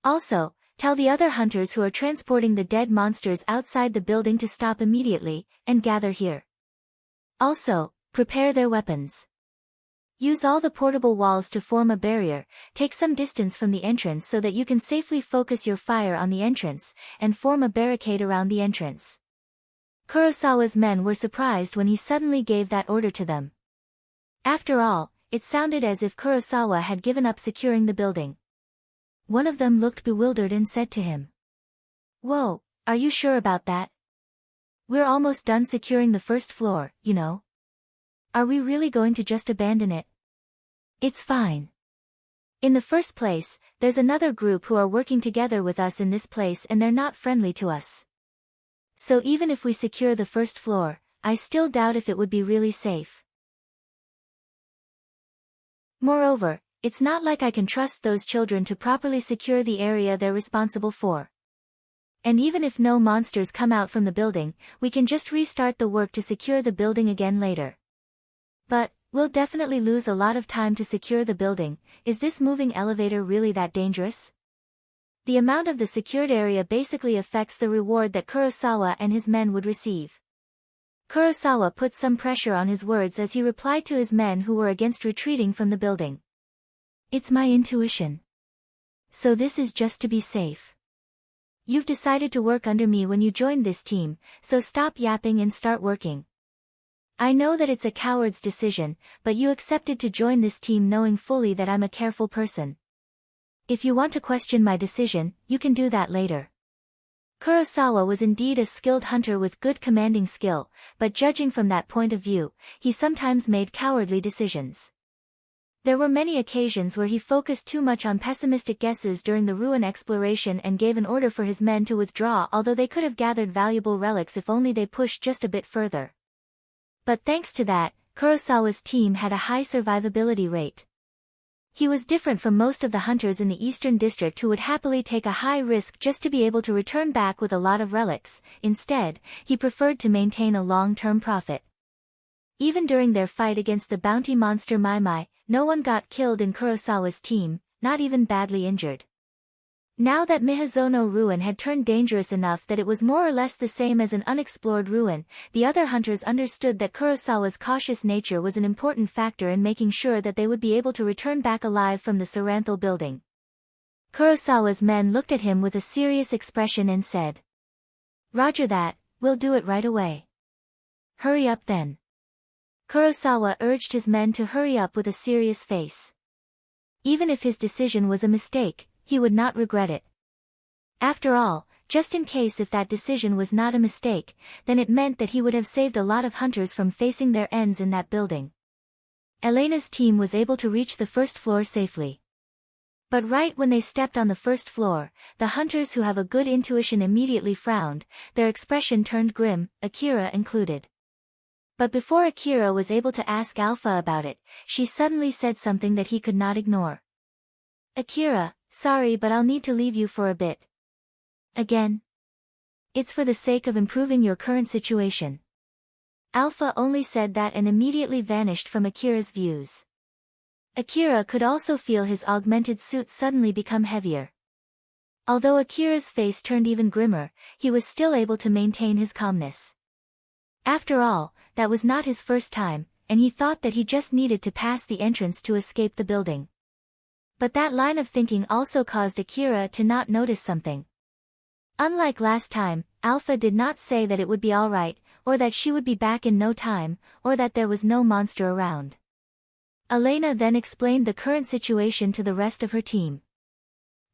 Also, tell the other hunters who are transporting the dead monsters outside the building to stop immediately, and gather here. Also, prepare their weapons. Use all the portable walls to form a barrier, take some distance from the entrance so that you can safely focus your fire on the entrance, and form a barricade around the entrance. Kurosawa's men were surprised when he suddenly gave that order to them. After all, it sounded as if Kurosawa had given up securing the building. One of them looked bewildered and said to him. Whoa, are you sure about that? We're almost done securing the first floor, you know. Are we really going to just abandon it? It's fine. In the first place, there's another group who are working together with us in this place and they're not friendly to us. So even if we secure the first floor, I still doubt if it would be really safe. Moreover, it's not like I can trust those children to properly secure the area they're responsible for. And even if no monsters come out from the building, we can just restart the work to secure the building again later. But, we'll definitely lose a lot of time to secure the building. Is this moving elevator really that dangerous? The amount of the secured area basically affects the reward that Kurosawa and his men would receive. Kurosawa put some pressure on his words as he replied to his men who were against retreating from the building. It's my intuition. So this is just to be safe. You've decided to work under me when you joined this team, so stop yapping and start working. I know that it's a coward's decision, but you accepted to join this team knowing fully that I'm a careful person. If you want to question my decision, you can do that later. Kurosawa was indeed a skilled hunter with good commanding skill, but judging from that point of view, he sometimes made cowardly decisions. There were many occasions where he focused too much on pessimistic guesses during the ruin exploration and gave an order for his men to withdraw, although they could have gathered valuable relics if only they pushed just a bit further. But thanks to that, Kurosawa's team had a high survivability rate. He was different from most of the hunters in the Eastern District who would happily take a high risk just to be able to return back with a lot of relics. Instead, he preferred to maintain a long-term profit. Even during their fight against the bounty monster Mai, no one got killed in Kurosawa's team, not even badly injured. Now that Mihazono ruin had turned dangerous enough that it was more or less the same as an unexplored ruin, the other hunters understood that Kurosawa's cautious nature was an important factor in making sure that they would be able to return back alive from the Saranthal building. Kurosawa's men looked at him with a serious expression and said, "Roger that, we'll do it right away." "Hurry up then." Kurosawa urged his men to hurry up with a serious face. Even if his decision was a mistake, he would not regret it. After all, just in case if that decision was not a mistake, then it meant that he would have saved a lot of hunters from facing their ends in that building. Elena's team was able to reach the first floor safely. But right when they stepped on the first floor, the hunters who have a good intuition immediately frowned, their expression turned grim, Akira included. But before Akira was able to ask Alpha about it, she suddenly said something that he could not ignore. "Akira, sorry but I'll need to leave you for a bit." "Again?" "It's for the sake of improving your current situation." Alpha only said that and immediately vanished from Akira's views. Akira could also feel his augmented suit suddenly become heavier. Although Akira's face turned even grimmer, he was still able to maintain his calmness. After all, that was not his first time, and he thought that he just needed to pass the entrance to escape the building. But that line of thinking also caused Akira to not notice something. Unlike last time, Alpha did not say that it would be alright, or that she would be back in no time, or that there was no monster around. Elena then explained the current situation to the rest of her team.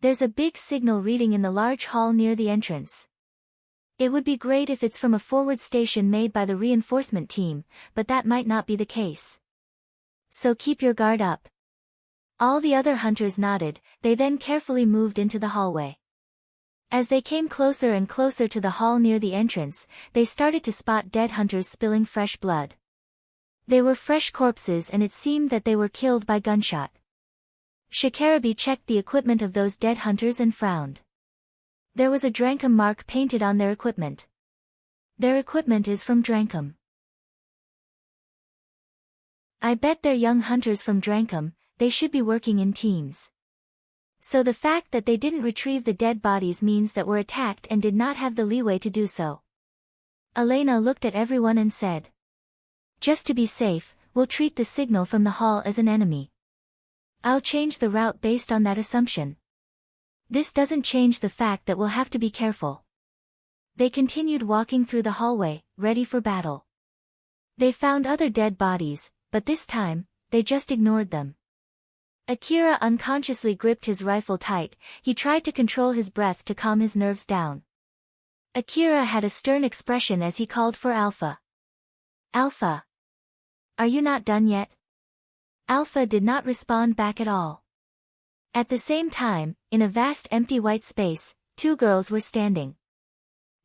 "There's a big signal reading in the large hall near the entrance. It would be great if it's from a forward station made by the reinforcement team, but that might not be the case. So keep your guard up." All the other hunters nodded, they then carefully moved into the hallway. As they came closer and closer to the hall near the entrance, they started to spot dead hunters spilling fresh blood. They were fresh corpses and it seemed that they were killed by gunshot. Shikarabi checked the equipment of those dead hunters and frowned. There was a Drankum mark painted on their equipment. Their equipment is from Drankum. I bet they're young hunters from Drankum, they should be working in teams. So the fact that they didn't retrieve the dead bodies means that were attacked and did not have the leeway to do so. Elena looked at everyone and said, "Just to be safe, we'll treat the signal from the hall as an enemy. I'll change the route based on that assumption. This doesn't change the fact that we'll have to be careful." They continued walking through the hallway, ready for battle. They found other dead bodies, but this time, they just ignored them. Akira unconsciously gripped his rifle tight. He tried to control his breath to calm his nerves down. Akira had a stern expression as he called for Alpha. Alpha! Are you not done yet? Alpha did not respond back at all. At the same time, in a vast empty white space, two girls were standing.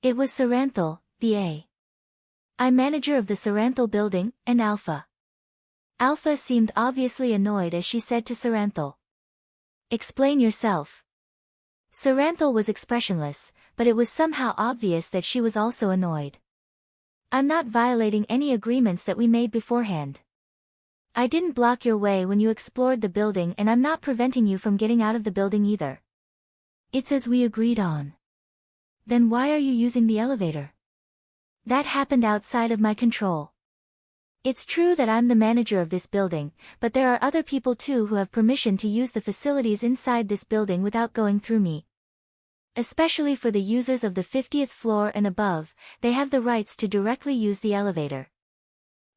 It was Saranthal, the A.I. manager of the Saranthal building, and Alpha. Alpha seemed obviously annoyed as she said to Saranthal. Explain yourself. Saranthal was expressionless, but it was somehow obvious that she was also annoyed. I'm not violating any agreements that we made beforehand. I didn't block your way when you explored the building, and I'm not preventing you from getting out of the building either. It's as we agreed on. Then why are you using the elevator? That happened outside of my control. It's true that I'm the manager of this building, but there are other people too who have permission to use the facilities inside this building without going through me. Especially for the users of the 50th floor and above, they have the rights to directly use the elevator.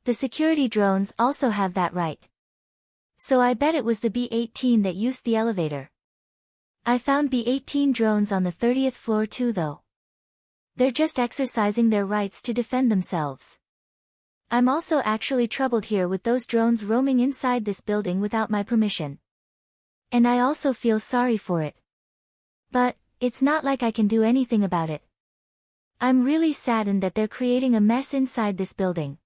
The security drones also have that right. So I bet it was the B-18 that used the elevator. I found B-18 drones on the 30th floor too though. They're just exercising their rights to defend themselves. I'm also actually troubled here with those drones roaming inside this building without my permission. And I also feel sorry for it. But, it's not like I can do anything about it. I'm really saddened that they're creating a mess inside this building.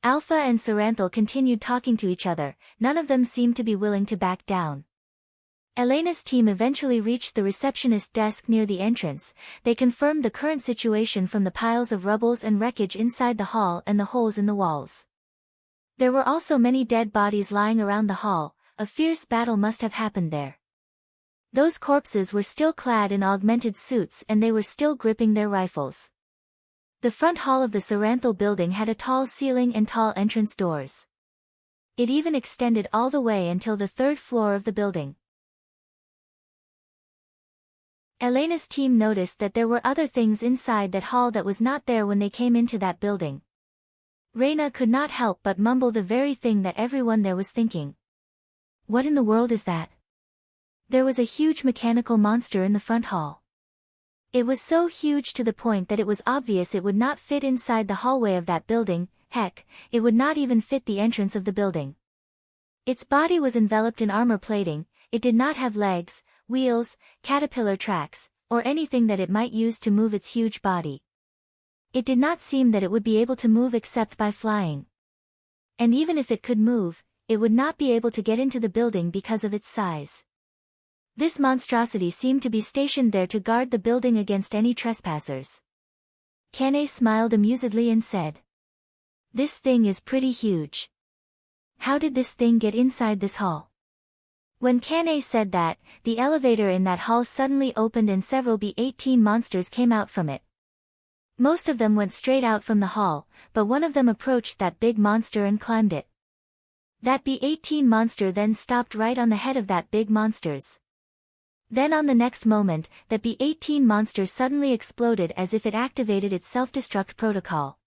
Alpha and Saranthal continued talking to each other, none of them seemed to be willing to back down. Elena's team eventually reached the receptionist desk near the entrance. They confirmed the current situation from the piles of rubbles and wreckage inside the hall and the holes in the walls. There were also many dead bodies lying around the hall. A fierce battle must have happened there. Those corpses were still clad in augmented suits and they were still gripping their rifles. The front hall of the Saranthal building had a tall ceiling and tall entrance doors. It even extended all the way until the 3rd floor of the building. Elena's team noticed that there were other things inside that hall that was not there when they came into that building. Reina could not help but mumble the very thing that everyone there was thinking. What in the world is that? There was a huge mechanical monster in the front hall. It was so huge to the point that it was obvious it would not fit inside the hallway of that building. Heck, it would not even fit the entrance of the building. Its body was enveloped in armor plating. It did not have legs, wheels, caterpillar tracks, or anything that it might use to move its huge body. It did not seem that it would be able to move except by flying. And even if it could move, it would not be able to get into the building because of its size. This monstrosity seemed to be stationed there to guard the building against any trespassers. Kane smiled amusedly and said, "This thing is pretty huge. How did this thing get inside this hall?" When Kane said that, the elevator in that hall suddenly opened and several B-18 monsters came out from it. Most of them went straight out from the hall, but one of them approached that big monster and climbed it. That B-18 monster then stopped right on the head of that big monsters. Then on the next moment, the B-18 monster suddenly exploded as if it activated its self-destruct protocol.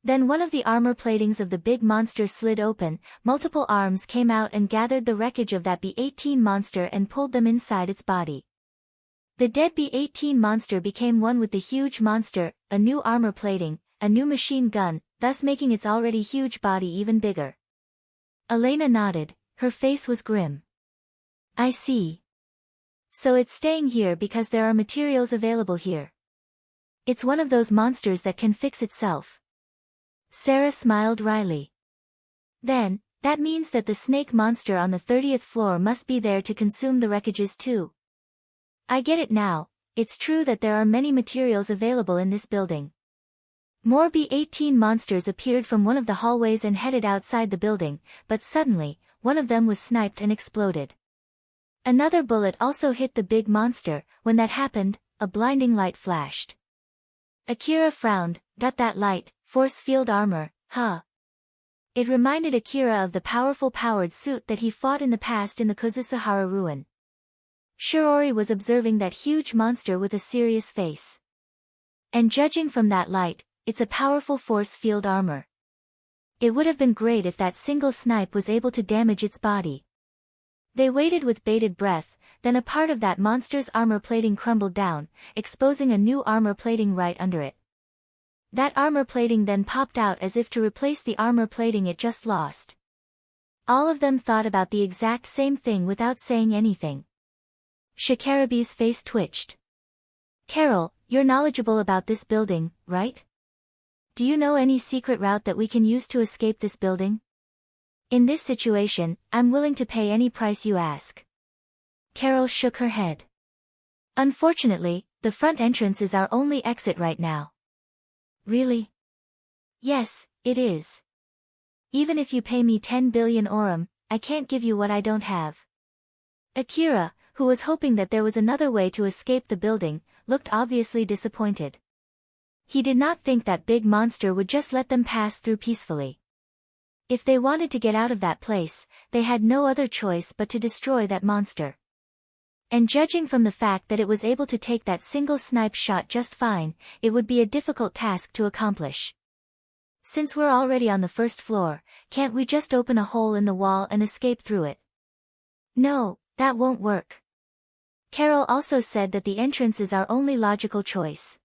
Then one of the armor platings of the big monster slid open, multiple arms came out and gathered the wreckage of that B-18 monster and pulled them inside its body. The dead B-18 monster became one with the huge monster, a new armor plating, a new machine gun, thus making its already huge body even bigger. Elena nodded, her face was grim. I see. So it's staying here because there are materials available here. It's one of those monsters that can fix itself. Sarah smiled wryly. Then, that means that the snake monster on the 30th floor must be there to consume the wreckages too. I get it now, it's true that there are many materials available in this building. More B-18 monsters appeared from one of the hallways and headed outside the building, but suddenly, one of them was sniped and exploded. Another bullet also hit the big monster. When that happened, a blinding light flashed. Akira frowned. That light, force field armor, huh? It reminded Akira of the powerful powered suit that he fought in the past in the Kozusuhara ruin. Shirori was observing that huge monster with a serious face. And judging from that light, it's a powerful force field armor. It would have been great if that single snipe was able to damage its body. They waited with bated breath, then a part of that monster's armor plating crumbled down, exposing a new armor plating right under it. That armor plating then popped out as if to replace the armor plating it just lost. All of them thought about the exact same thing without saying anything. Shikarabe's face twitched. Carol, you're knowledgeable about this building, right? Do you know any secret route that we can use to escape this building? In this situation, I'm willing to pay any price you ask. Carol shook her head. Unfortunately, the front entrance is our only exit right now. Really? Yes, it is. Even if you pay me 10 billion orum, I can't give you what I don't have. Akira, who was hoping that there was another way to escape the building, looked obviously disappointed. He did not think that big monster would just let them pass through peacefully. If they wanted to get out of that place, they had no other choice but to destroy that monster. And judging from the fact that it was able to take that single snipe shot just fine, it would be a difficult task to accomplish. Since we're already on the first floor, can't we just open a hole in the wall and escape through it? No, that won't work. Carol also said that the entrance is our only logical choice.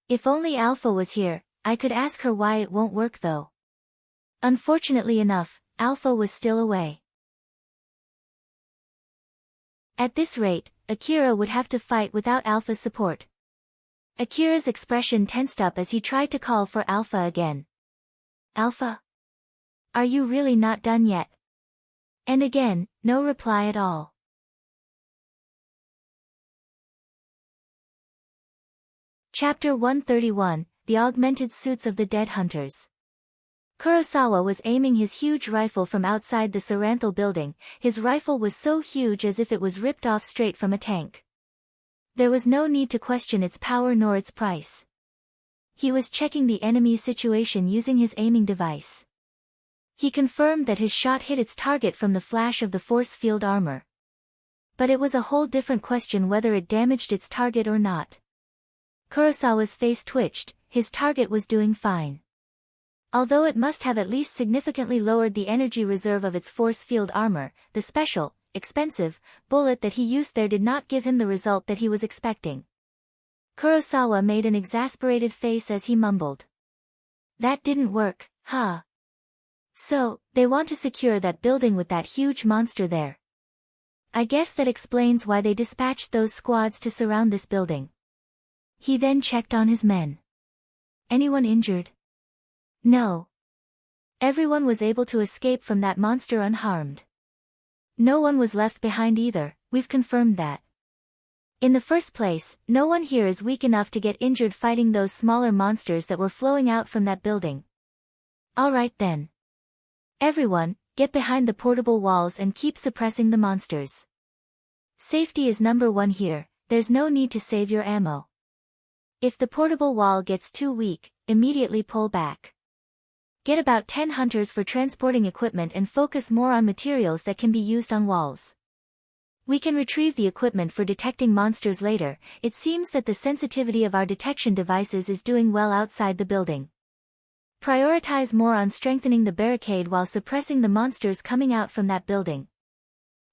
If only Alpha was here, I could ask her why it won't work though. Unfortunately enough, Alpha was still away. At this rate, Akira would have to fight without Alpha's support. Akira's expression tensed up as he tried to call for Alpha again. Alpha? Are you really not done yet? And again, no reply at all. Chapter 131, The Augmented Suits of the Dead Hunters. Kurosawa was aiming his huge rifle from outside the Saranthal building. His rifle was so huge as if it was ripped off straight from a tank. There was no need to question its power nor its price. He was checking the enemy's situation using his aiming device. He confirmed that his shot hit its target from the flash of the force field armor. But it was a whole different question whether it damaged its target or not. Kurosawa's face twitched, his target was doing fine. Although it must have at least significantly lowered the energy reserve of its force field armor, the special, expensive, bullet that he used there did not give him the result that he was expecting. Kurosawa made an exasperated face as he mumbled. That didn't work, huh? So, they want to secure that building with that huge monster there. I guess that explains why they dispatched those squads to surround this building. He then checked on his men. Anyone injured? No. Everyone was able to escape from that monster unharmed. No one was left behind either, we've confirmed that. In the first place, no one here is weak enough to get injured fighting those smaller monsters that were flowing out from that building. Alright then. Everyone, get behind the portable walls and keep suppressing the monsters. Safety is number one here, there's no need to save your ammo. If the portable wall gets too weak, immediately pull back. Get about 10 hunters for transporting equipment and focus more on materials that can be used on walls. We can retrieve the equipment for detecting monsters later. It seems that the sensitivity of our detection devices is doing well outside the building. Prioritize more on strengthening the barricade while suppressing the monsters coming out from that building.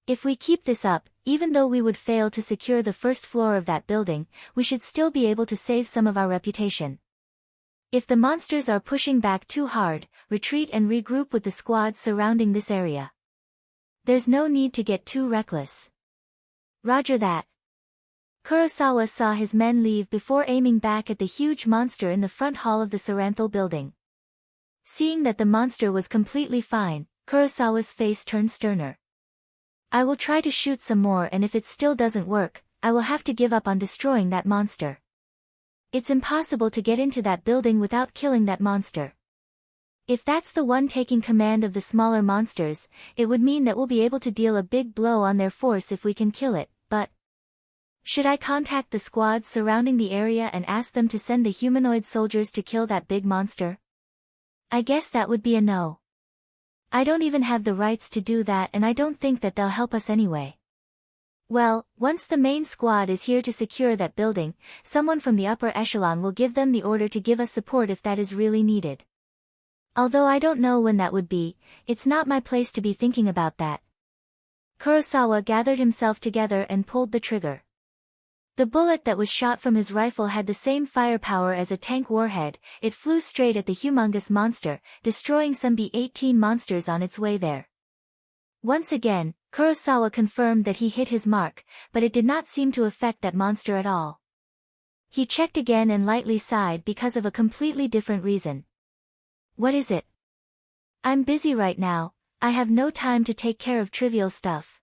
If we keep this up, even though we would fail to secure the first floor of that building, we should still be able to save some of our reputation. If the monsters are pushing back too hard, retreat and regroup with the squads surrounding this area. There's no need to get too reckless. Roger that. Kurosawa saw his men leave before aiming back at the huge monster in the front hall of the Saranthal building. Seeing that the monster was completely fine, Kurosawa's face turned sterner. I will try to shoot some more, and if it still doesn't work, I will have to give up on destroying that monster. It's impossible to get into that building without killing that monster. If that's the one taking command of the smaller monsters, it would mean that we'll be able to deal a big blow on their force if we can kill it, but... Should I contact the squads surrounding the area and ask them to send the humanoid soldiers to kill that big monster? I guess that would be a no. I don't even have the rights to do that, and I don't think that they'll help us anyway. Well, once the main squad is here to secure that building, someone from the upper echelon will give them the order to give us support if that is really needed. Although I don't know when that would be, it's not my place to be thinking about that. Kurosawa gathered himself together and pulled the trigger. The bullet that was shot from his rifle had the same firepower as a tank warhead. It flew straight at the humongous monster, destroying some B-18 monsters on its way there. Once again, Kurosawa confirmed that he hit his mark, but it did not seem to affect that monster at all. He checked again and lightly sighed because of a completely different reason. What is it? I'm busy right now, I have no time to take care of trivial stuff.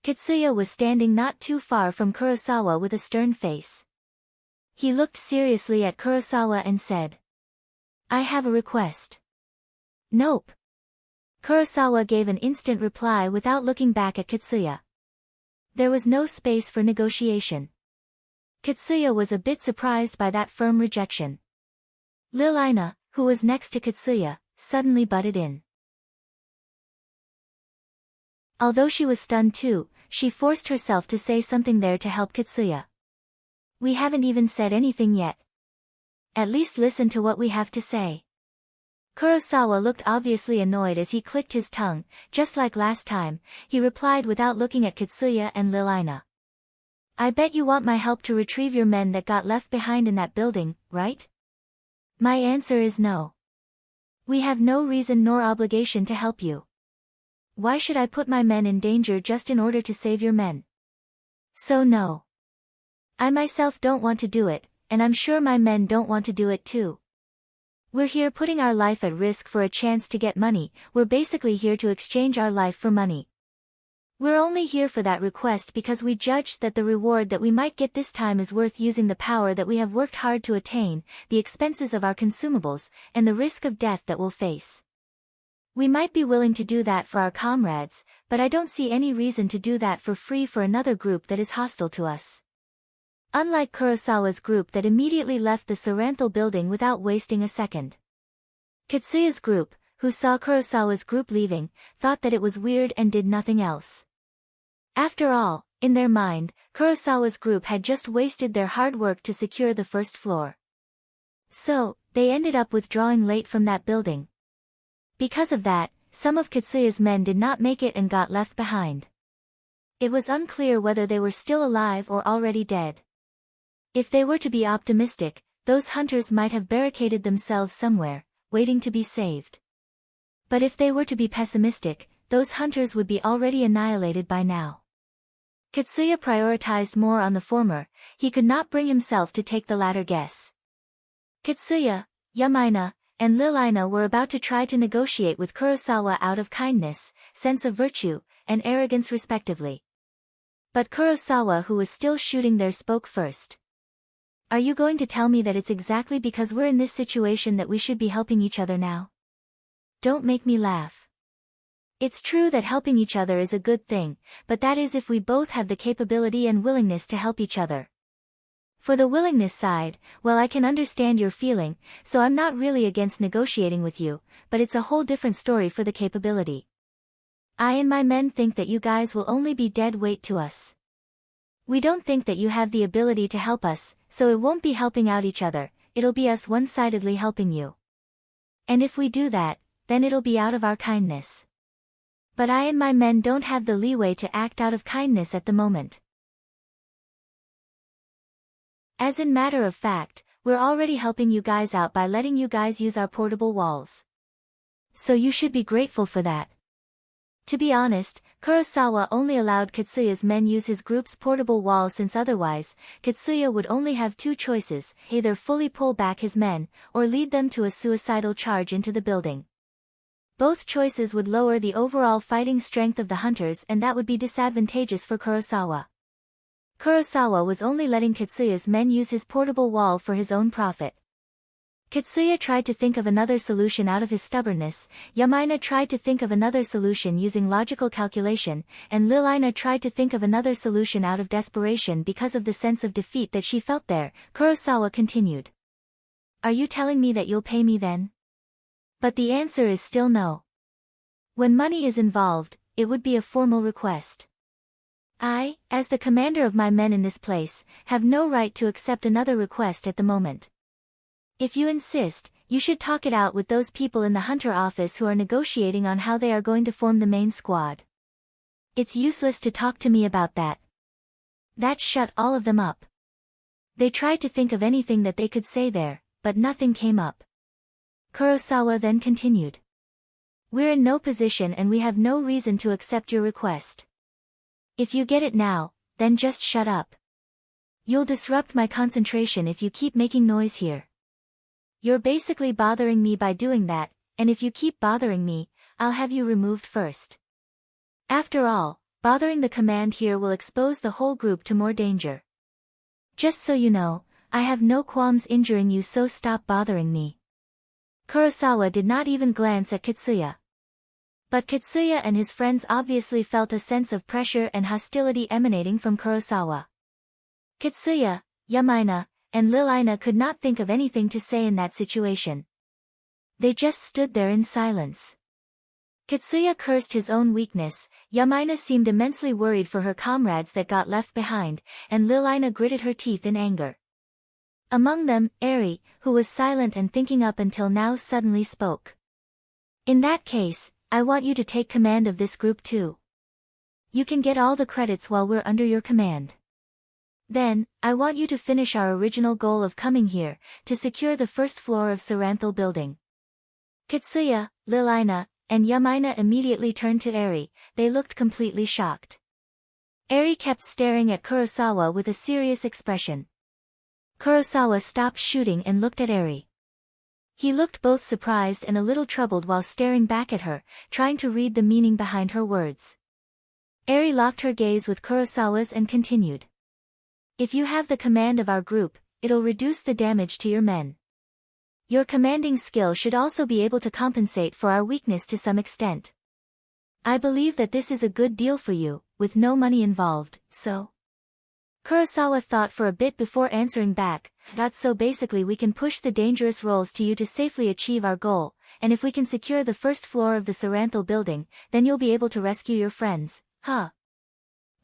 Kitsuya was standing not too far from Kurosawa with a stern face. He looked seriously at Kurosawa and said, I have a request. Nope. Kurosawa gave an instant reply without looking back at Kitsuya. There was no space for negotiation. Kitsuya was a bit surprised by that firm rejection. Lil Ina, who was next to Kitsuya, suddenly butted in. Although she was stunned too, she forced herself to say something there to help Kitsuya. We haven't even said anything yet. At least listen to what we have to say. Kurosawa looked obviously annoyed as he clicked his tongue. Just like last time, he replied without looking at Kitsuya and Lil Ina. I bet you want my help to retrieve your men that got left behind in that building, right? My answer is no. We have no reason nor obligation to help you. Why should I put my men in danger just in order to save your men? So no. I myself don't want to do it, and I'm sure my men don't want to do it too. We're here putting our life at risk for a chance to get money. We're basically here to exchange our life for money. We're only here for that request because we judged that the reward that we might get this time is worth using the power that we have worked hard to attain, the expenses of our consumables, and the risk of death that we'll face. We might be willing to do that for our comrades, but I don't see any reason to do that for free for another group that is hostile to us. Unlike Kurosawa's group that immediately left the Saranthal building without wasting a second. Kitsuya's group, who saw Kurosawa's group leaving, thought that it was weird and did nothing else. After all, in their mind, Kurosawa's group had just wasted their hard work to secure the first floor. So, they ended up withdrawing late from that building. Because of that, some of Kitsuya's men did not make it and got left behind. It was unclear whether they were still alive or already dead. If they were to be optimistic, those hunters might have barricaded themselves somewhere, waiting to be saved. But if they were to be pessimistic, those hunters would be already annihilated by now. Kitsuya prioritized more on the former. He could not bring himself to take the latter guess. Kitsuya, Yamaina, and Lil Ina were about to try to negotiate with Kurosawa out of kindness, sense of virtue, and arrogance respectively. But Kurosawa, who was still shooting there, spoke first. Are you going to tell me that it's exactly because we're in this situation that we should be helping each other now? Don't make me laugh. It's true that helping each other is a good thing, but that is if we both have the capability and willingness to help each other. For the willingness side, well, I can understand your feeling, so I'm not really against negotiating with you, but it's a whole different story for the capability. I and my men think that you guys will only be dead weight to us. We don't think that you have the ability to help us, so it won't be helping out each other, it'll be us one-sidedly helping you. And if we do that, then it'll be out of our kindness. But I and my men don't have the leeway to act out of kindness at the moment. As in matter of fact, we're already helping you guys out by letting you guys use our portable walls. So you should be grateful for that. To be honest, Kurosawa only allowed Kitsuya's men use his group's portable wall since otherwise, Kitsuya would only have two choices, either fully pull back his men, or lead them to a suicidal charge into the building. Both choices would lower the overall fighting strength of the hunters, and that would be disadvantageous for Kurosawa. Kurosawa was only letting Kitsuya's men use his portable wall for his own profit. Kitsuya tried to think of another solution out of his stubbornness, Yamaina tried to think of another solution using logical calculation, and Lil Ina tried to think of another solution out of desperation because of the sense of defeat that she felt there. Kurosawa continued. Are you telling me that you'll pay me then? But the answer is still no. When money is involved, it would be a formal request. I, as the commander of my men in this place, have no right to accept another request at the moment. If you insist, you should talk it out with those people in the Hunter office who are negotiating on how they are going to form the main squad. It's useless to talk to me about that. That shut all of them up. They tried to think of anything that they could say there, but nothing came up. Kurosawa then continued. We're in no position and we have no reason to accept your request. If you get it now, then just shut up. You'll disrupt my concentration if you keep making noise here. You're basically bothering me by doing that, and if you keep bothering me, I'll have you removed first. After all, bothering the command here will expose the whole group to more danger. Just so you know, I have no qualms injuring you, so stop bothering me. Kurosawa did not even glance at Kitsuya. But Kitsuya and his friends obviously felt a sense of pressure and hostility emanating from Kurosawa. Kitsuya, Yamaina, and Lil-Ina could not think of anything to say in that situation. They just stood there in silence. Kitsuya cursed his own weakness, Yamaina seemed immensely worried for her comrades that got left behind, and Lil-Ina gritted her teeth in anger. Among them, Eri, who was silent and thinking up until now, suddenly spoke. In that case, I want you to take command of this group too. You can get all the credits while we're under your command. Then, I want you to finish our original goal of coming here, to secure the first floor of Saranthal building. Kitsuya, Lil-Ina, and Yamaina immediately turned to Eri. They looked completely shocked. Eri kept staring at Kurosawa with a serious expression. Kurosawa stopped shooting and looked at Eri. He looked both surprised and a little troubled while staring back at her, trying to read the meaning behind her words. Eri locked her gaze with Kurosawa's and continued. If you have the command of our group, it'll reduce the damage to your men. Your commanding skill should also be able to compensate for our weakness to some extent. I believe that this is a good deal for you, with no money involved, so... Kurosawa thought for a bit before answering back, so basically we can push the dangerous roles to you to safely achieve our goal, and if we can secure the first floor of the Saranthal building, then you'll be able to rescue your friends, huh?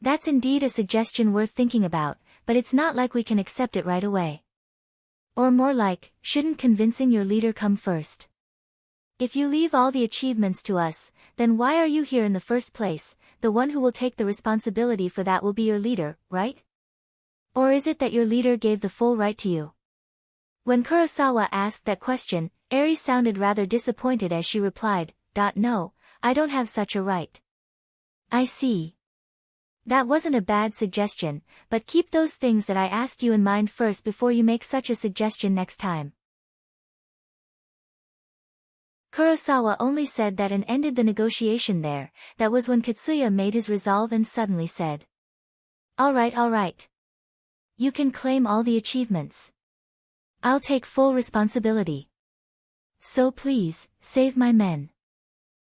That's indeed a suggestion worth thinking about, but it's not like we can accept it right away. Or more like, shouldn't convincing your leader come first? If you leave all the achievements to us, then why are you here in the first place? The one who will take the responsibility for that will be your leader, right? Or is it that your leader gave the full right to you? When Kurosawa asked that question, Eri sounded rather disappointed as she replied, No, I don't have such a right. I see. That wasn't a bad suggestion, but keep those things that I asked you in mind first before you make such a suggestion next time. Kurosawa only said that and ended the negotiation there. That was when Kitsuya made his resolve and suddenly said. All right. You can claim all the achievements. I'll take full responsibility. So please, save my men.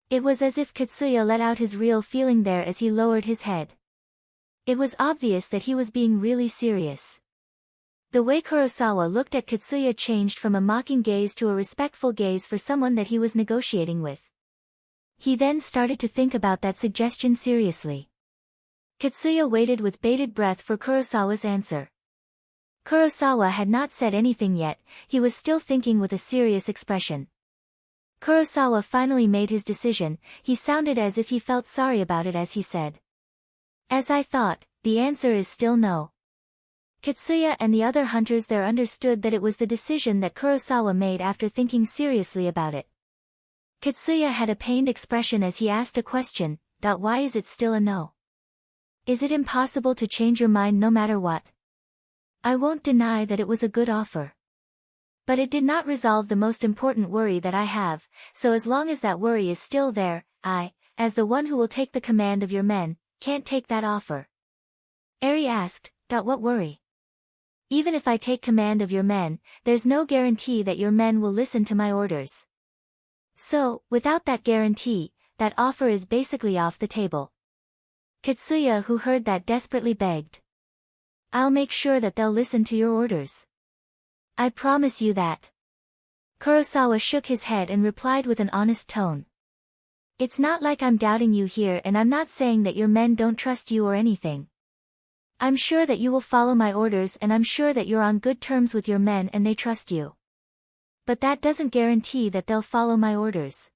It was as if Kitsuya let out his real feeling there as he lowered his head. It was obvious that he was being really serious. The way Kurosawa looked at Kitsuya changed from a mocking gaze to a respectful gaze for someone that he was negotiating with. He then started to think about that suggestion seriously. Kitsuya waited with bated breath for Kurosawa's answer. Kurosawa had not said anything yet, he was still thinking with a serious expression. Kurosawa finally made his decision. He sounded as if he felt sorry about it as he said. As I thought, the answer is still no. Kitsuya and the other hunters there understood that it was the decision that Kurosawa made after thinking seriously about it. Kitsuya had a pained expression as he asked a question, why is it still a no? Is it impossible to change your mind no matter what? I won't deny that it was a good offer. But it did not resolve the most important worry that I have, so as long as that worry is still there, I, as the one who will take the command of your men, can't take that offer. Eri asked, what worry? Even if I take command of your men, there's no guarantee that your men will listen to my orders. So, without that guarantee, that offer is basically off the table. Kitsuya, who heard that, desperately begged. I'll make sure that they'll listen to your orders. I promise you that. Kurosawa shook his head and replied with an honest tone. It's not like I'm doubting you here, and I'm not saying that your men don't trust you or anything. I'm sure that you will follow my orders, and I'm sure that you're on good terms with your men and they trust you. But that doesn't guarantee that they'll follow my orders.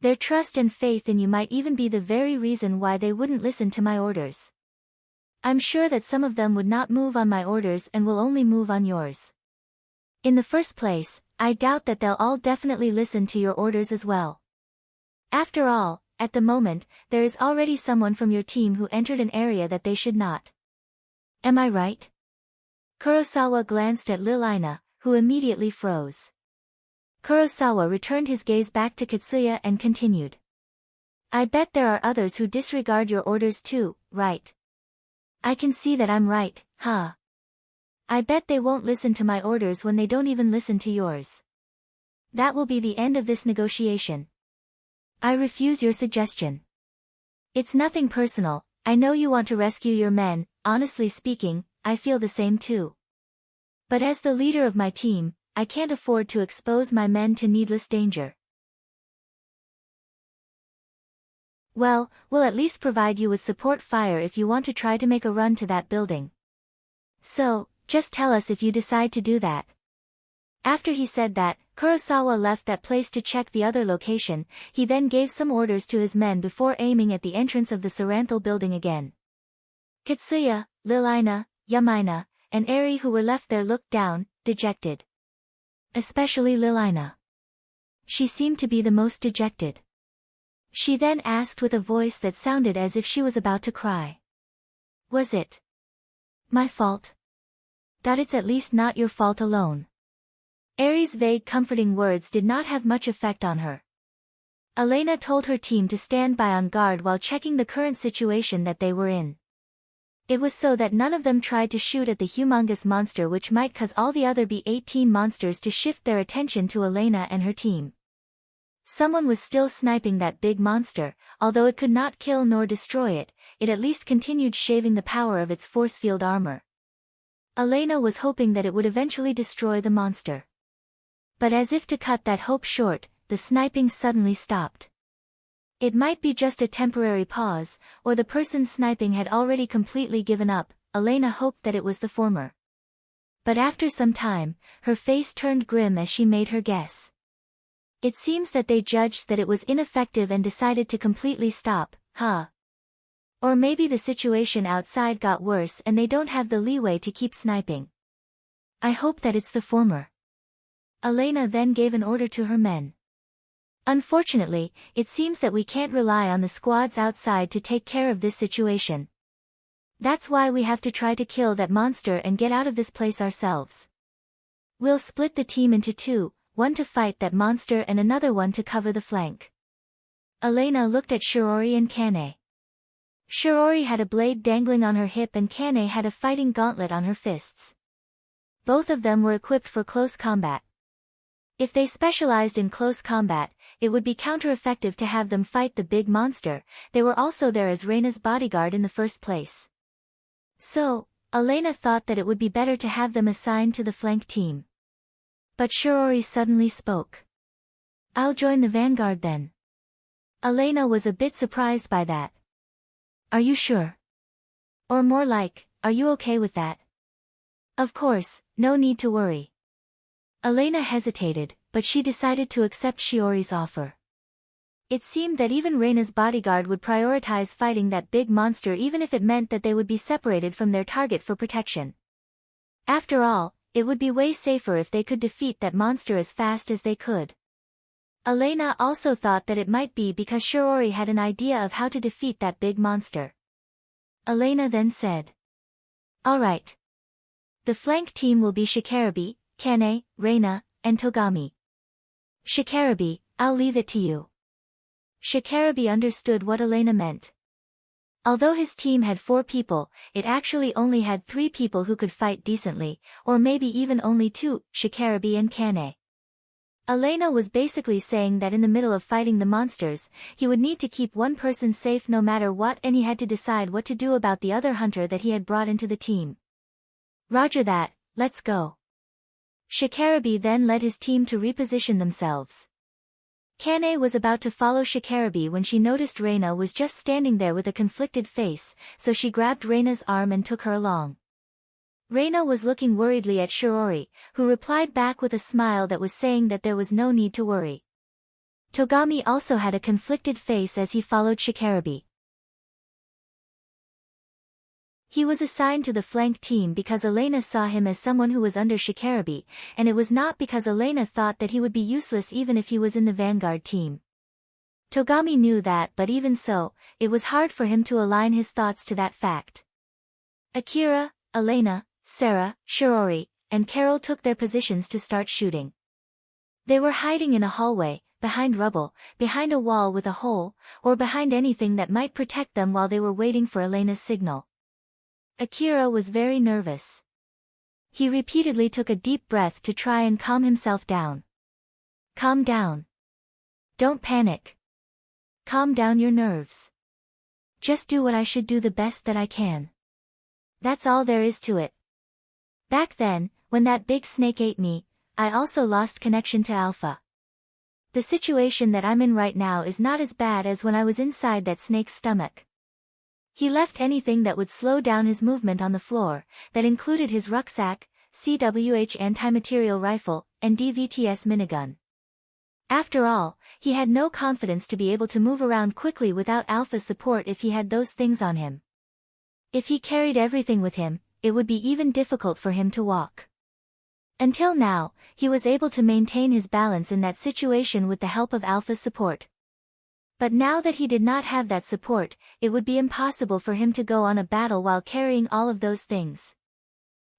Their trust and faith in you might even be the very reason why they wouldn't listen to my orders. I'm sure that some of them would not move on my orders and will only move on yours. In the first place, I doubt that they'll all definitely listen to your orders as well. After all, at the moment, there is already someone from your team who entered an area that they should not. Am I right? Kurosawa glanced at Lil Ina, who immediately froze. Kurosawa returned his gaze back to Katsuya and continued. I bet there are others who disregard your orders too, right? I can see that I'm right, huh? I bet they won't listen to my orders when they don't even listen to yours. That will be the end of this negotiation. I refuse your suggestion. It's nothing personal, I know you want to rescue your men, honestly speaking, I feel the same too. But as the leader of my team, I can't afford to expose my men to needless danger. Well, we'll at least provide you with support fire if you want to try to make a run to that building. So, just tell us if you decide to do that. After he said that, Kurosawa left that place to check the other location. He then gave some orders to his men before aiming at the entrance of the Saranthal building again. Katsuya, Lil Ina, Yamaina, and Eri who were left there looked down, dejected. Especially Lil Ina. She seemed to be the most dejected. She then asked with a voice that sounded as if she was about to cry. Was it my fault? It's at least not your fault alone. Eri's vague comforting words did not have much effect on her. Elena told her team to stand by on guard while checking the current situation that they were in. It was so that none of them tried to shoot at the humongous monster which might cause all the other B-18 monsters to shift their attention to Elena and her team. Someone was still sniping that big monster, although it could not kill nor destroy it, it at least continued shaving the power of its force field armor. Elena was hoping that it would eventually destroy the monster. But as if to cut that hope short, the sniping suddenly stopped. It might be just a temporary pause, or the person sniping had already completely given up. Elena hoped that it was the former. But after some time, her face turned grim as she made her guess. It seems that they judged that it was ineffective and decided to completely stop, huh? Or maybe the situation outside got worse and they don't have the leeway to keep sniping. I hope that it's the former. Elena then gave an order to her men. Unfortunately, it seems that we can't rely on the squads outside to take care of this situation. That's why we have to try to kill that monster and get out of this place ourselves. We'll split the team into two, one to fight that monster and another one to cover the flank. Elena looked at Shirori and Kane. Shirori had a blade dangling on her hip and Kane had a fighting gauntlet on her fists. Both of them were equipped for close combat. If they specialized in close combat, it would be counter-effective to have them fight the big monster. They were also there as Reina's bodyguard in the first place. So, Elena thought that it would be better to have them assigned to the flank team. But Shirori suddenly spoke. I'll join the vanguard then. Elena was a bit surprised by that. Are you sure? Or more like, are you okay with that? Of course, no need to worry. Elena hesitated, but she decided to accept Shiori's offer. It seemed that even Reina's bodyguard would prioritize fighting that big monster even if it meant that they would be separated from their target for protection. After all, it would be way safer if they could defeat that monster as fast as they could. Elena also thought that it might be because Shirori had an idea of how to defeat that big monster. Elena then said. Alright. The flank team will be Shikarabi, Kane, Reina, and Togami. Shikarabi, I'll leave it to you. Shikarabi understood what Elena meant. Although his team had 4 people, it actually only had 3 people who could fight decently, or maybe even only 2, Shikarabi and Kane. Elena was basically saying that in the middle of fighting the monsters, he would need to keep one person safe no matter what and he had to decide what to do about the other hunter that he had brought into the team. Roger that, let's go. Shikarabi then led his team to reposition themselves. Kane was about to follow Shikarabi when she noticed Reina was just standing there with a conflicted face, so she grabbed Reina's arm and took her along. Reina was looking worriedly at Shirori, who replied back with a smile that was saying that there was no need to worry. Togami also had a conflicted face as he followed Shikarabi. He was assigned to the flank team because Elena saw him as someone who was under Shikarabi, and it was not because Elena thought that he would be useless even if he was in the vanguard team. Togami knew that, but even so, it was hard for him to align his thoughts to that fact. Akira, Elena, Sarah, Shirori, and Carol took their positions to start shooting. They were hiding in a hallway, behind rubble, behind a wall with a hole, or behind anything that might protect them while they were waiting for Elena's signal. Akira was very nervous. He repeatedly took a deep breath to try and calm himself down. Calm down. Don't panic. Calm down your nerves. Just do what I should do the best that I can. That's all there is to it. Back then, when that big snake ate me, I also lost connection to Alpha. The situation that I'm in right now is not as bad as when I was inside that snake's stomach. He left anything that would slow down his movement on the floor, that included his rucksack, CWH anti-material rifle, and DVTS minigun. After all, he had no confidence to be able to move around quickly without Alpha's support if he had those things on him. If he carried everything with him, it would be even difficult for him to walk. Until now, he was able to maintain his balance in that situation with the help of Alpha's support. But now that he did not have that support, it would be impossible for him to go on a battle while carrying all of those things.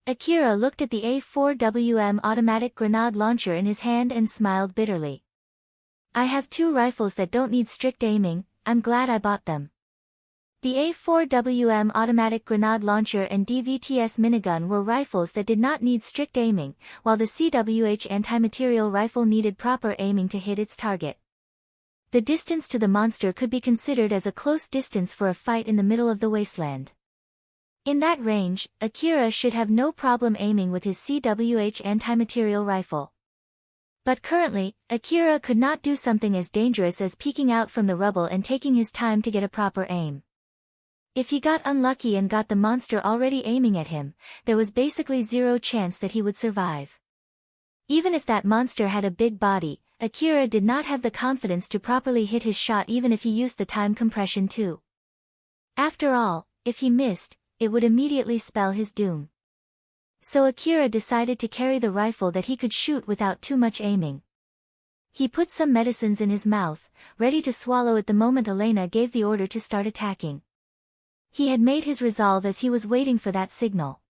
Akira looked at the A4WM automatic grenade launcher in his hand and smiled bitterly. I have 2 rifles that don't need strict aiming, I'm glad I bought them. The A4WM automatic grenade launcher and DVTS minigun were rifles that did not need strict aiming, while the CWH anti-material rifle needed proper aiming to hit its target. The distance to the monster could be considered as a close distance for a fight in the middle of the wasteland. In that range, Akira should have no problem aiming with his CWH anti-material rifle. But currently, Akira could not do something as dangerous as peeking out from the rubble and taking his time to get a proper aim. If he got unlucky and got the monster already aiming at him, there was basically zero chance that he would survive. Even if that monster had a big body, Akira did not have the confidence to properly hit his shot even if he used the time compression too. After all, if he missed, it would immediately spell his doom. So Akira decided to carry the rifle that he could shoot without too much aiming. He put some medicines in his mouth, ready to swallow at the moment Elena gave the order to start attacking. He had made his resolve as he was waiting for that signal.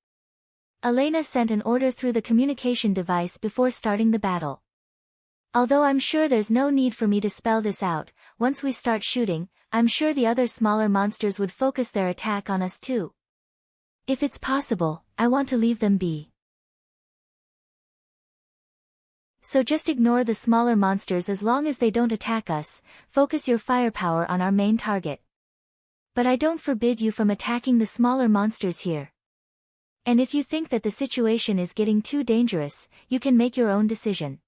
Elena sent an order through the communication device before starting the battle. Although I'm sure there's no need for me to spell this out, once we start shooting, I'm sure the other smaller monsters would focus their attack on us too. If it's possible, I want to leave them be. So just ignore the smaller monsters as long as they don't attack us, focus your firepower on our main target. But I don't forbid you from attacking the smaller monsters here. And if you think that the situation is getting too dangerous, you can make your own decision.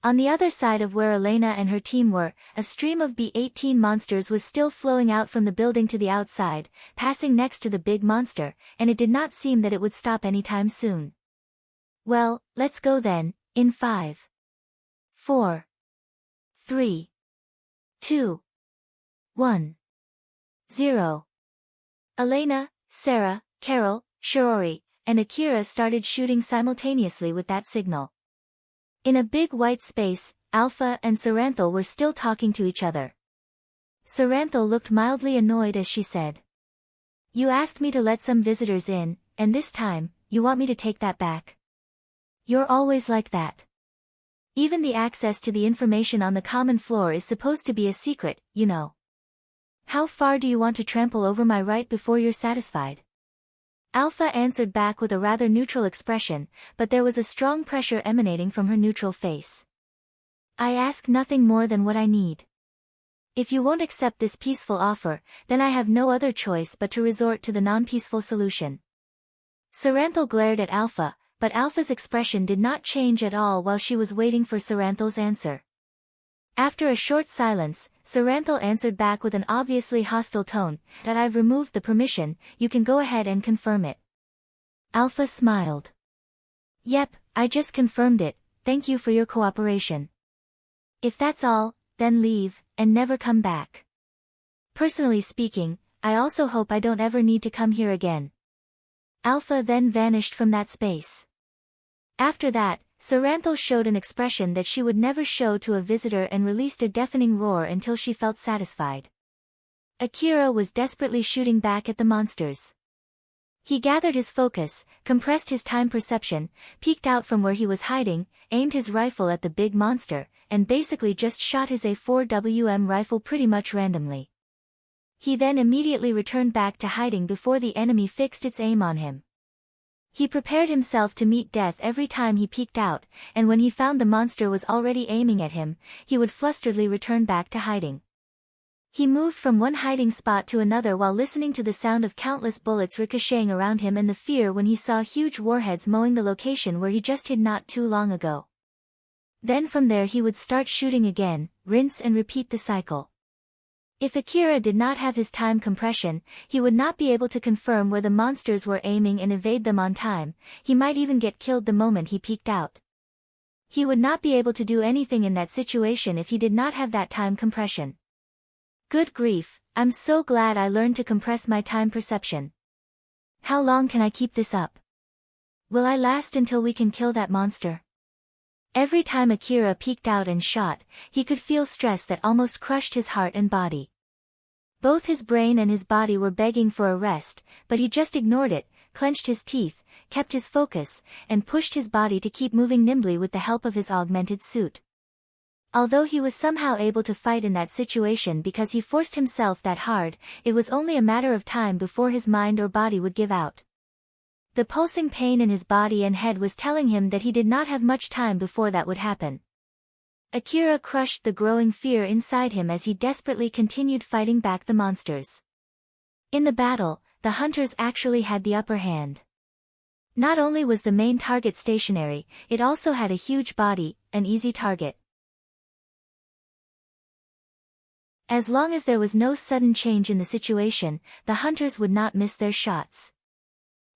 On the other side of where Elena and her team were, a stream of B-18 monsters was still flowing out from the building to the outside, passing next to the big monster, and it did not seem that it would stop anytime soon. Well, let's go then, in 5, 4, 3, 2, 1. 0. Elena, Sarah, Carol, Shirori, and Akira started shooting simultaneously with that signal. In a big white space, Alpha and Saranthal were still talking to each other. Saranthal looked mildly annoyed as she said, "You asked me to let some visitors in, and this time, you want me to take that back? You're always like that. Even the access to the information on the common floor is supposed to be a secret, you know. How far do you want to trample over my right before you're satisfied?" Alpha answered back with a rather neutral expression, but there was a strong pressure emanating from her neutral face. "I ask nothing more than what I need. If you won't accept this peaceful offer, then I have no other choice but to resort to the non-peaceful solution." Saranthal glared at Alpha, but Alpha's expression did not change at all while she was waiting for Saranthal's answer. After a short silence, Saranthal answered back with an obviously hostile tone, "That I've removed the permission, you can go ahead and confirm it." Alpha smiled. "Yep, I just confirmed it, thank you for your cooperation. If that's all, then leave, and never come back. Personally speaking, I also hope I don't ever need to come here again. Alpha then vanished from that space. After that, Saranthal showed an expression that she would never show to a visitor and released a deafening roar until she felt satisfied. Akira was desperately shooting back at the monsters. He gathered his focus, compressed his time perception, peeked out from where he was hiding, aimed his rifle at the big monster, and basically just shot his A4WM rifle pretty much randomly. He then immediately returned back to hiding before the enemy fixed its aim on him. He prepared himself to meet death every time he peeked out, and when he found the monster was already aiming at him, he would flusteredly return back to hiding. He moved from one hiding spot to another while listening to the sound of countless bullets ricocheting around him and the fear when he saw huge warheads mowing the location where he just hid not too long ago. Then from there he would start shooting again, rinse and repeat the cycle. If Akira did not have his time compression, he would not be able to confirm where the monsters were aiming and evade them on time. He might even get killed the moment he peeked out. He would not be able to do anything in that situation if he did not have that time compression. Good grief, I'm so glad I learned to compress my time perception. How long can I keep this up? Will I last until we can kill that monster? Every time Akira peeked out and shot, he could feel stress that almost crushed his heart and body. Both his brain and his body were begging for a rest, but he just ignored it, clenched his teeth, kept his focus, and pushed his body to keep moving nimbly with the help of his augmented suit. Although he was somehow able to fight in that situation because he forced himself that hard, it was only a matter of time before his mind or body would give out. The pulsing pain in his body and head was telling him that he did not have much time before that would happen. Akira crushed the growing fear inside him as he desperately continued fighting back the monsters. In the battle, the hunters actually had the upper hand. Not only was the main target stationary, it also had a huge body, an easy target. As long as there was no sudden change in the situation, the hunters would not miss their shots.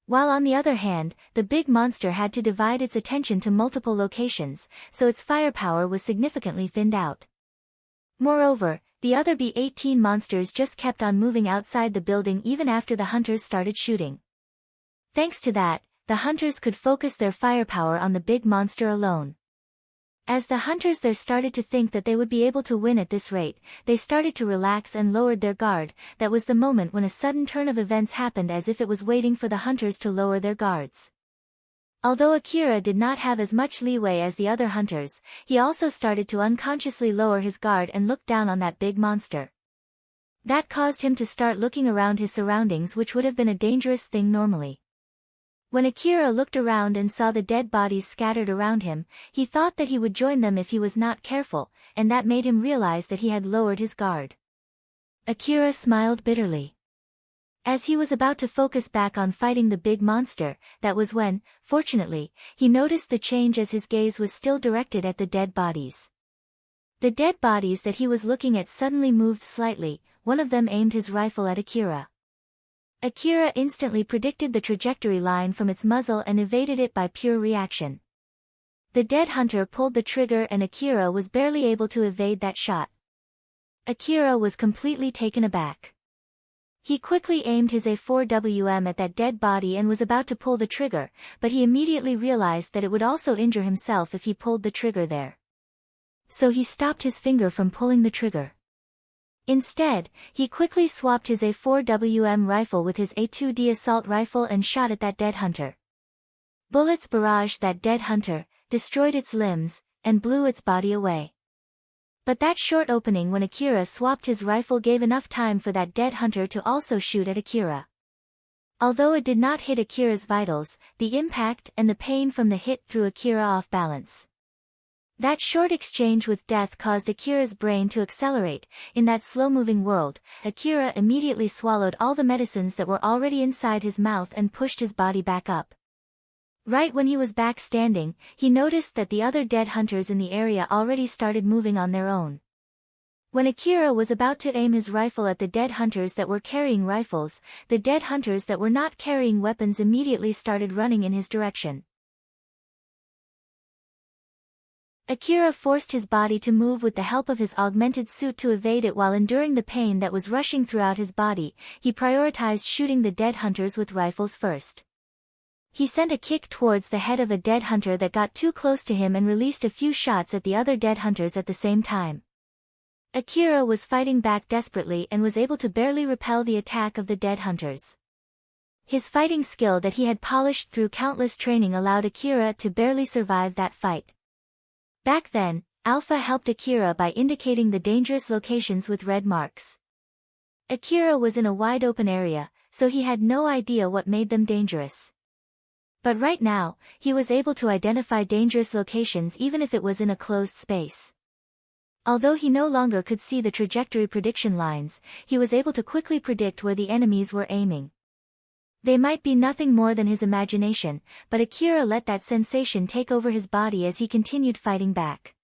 While on the other hand, the big monster had to divide its attention to multiple locations, so its firepower was significantly thinned out. Moreover, the other B-18 monsters just kept on moving outside the building even after the hunters started shooting. Thanks to that, the hunters could focus their firepower on the big monster alone. As the hunters there started to think that they would be able to win at this rate, they started to relax and lowered their guard. That was the moment when a sudden turn of events happened, as if it was waiting for the hunters to lower their guards. Although Akira did not have as much leeway as the other hunters, he also started to unconsciously lower his guard and look down on that big monster. That caused him to start looking around his surroundings, which would have been a dangerous thing normally. When Akira looked around and saw the dead bodies scattered around him, he thought that he would join them if he was not careful, and that made him realize that he had lowered his guard. Akira smiled bitterly. As he was about to focus back on fighting the big monster, that was when, fortunately, he noticed the change as his gaze was still directed at the dead bodies. The dead bodies that he was looking at suddenly moved slightly. One of them aimed his rifle at Akira. Akira instantly predicted the trajectory line from its muzzle and evaded it by pure reaction. The dead hunter pulled the trigger and Akira was barely able to evade that shot. Akira was completely taken aback. He quickly aimed his A4WM at that dead body and was about to pull the trigger, but he immediately realized that it would also injure himself if he pulled the trigger there. So he stopped his finger from pulling the trigger. Instead, he quickly swapped his A4WM rifle with his A2D assault rifle and shot at that dead hunter. Bullets barraged that dead hunter, destroyed its limbs, and blew its body away. But that short opening when Akira swapped his rifle gave enough time for that dead hunter to also shoot at Akira. Although it did not hit Akira's vitals, the impact and the pain from the hit threw Akira off balance. That short exchange with death caused Akira's brain to accelerate. In that slow-moving world, Akira immediately swallowed all the medicines that were already inside his mouth and pushed his body back up. Right when he was back standing, he noticed that the other dead hunters in the area already started moving on their own. When Akira was about to aim his rifle at the dead hunters that were carrying rifles, the dead hunters that were not carrying weapons immediately started running in his direction. Akira forced his body to move with the help of his augmented suit to evade it while enduring the pain that was rushing throughout his body. He prioritized shooting the dead hunters with rifles first. He sent a kick towards the head of a dead hunter that got too close to him and released a few shots at the other dead hunters at the same time. Akira was fighting back desperately and was able to barely repel the attack of the dead hunters. His fighting skill that he had polished through countless training allowed Akira to barely survive that fight. Back then, Alpha helped Akira by indicating the dangerous locations with red marks. Akira was in a wide-open area, so he had no idea what made them dangerous. But right now, he was able to identify dangerous locations even if it was in a closed space. Although he no longer could see the trajectory prediction lines, he was able to quickly predict where the enemies were aiming. They might be nothing more than his imagination, but Akira let that sensation take over his body as he continued fighting back.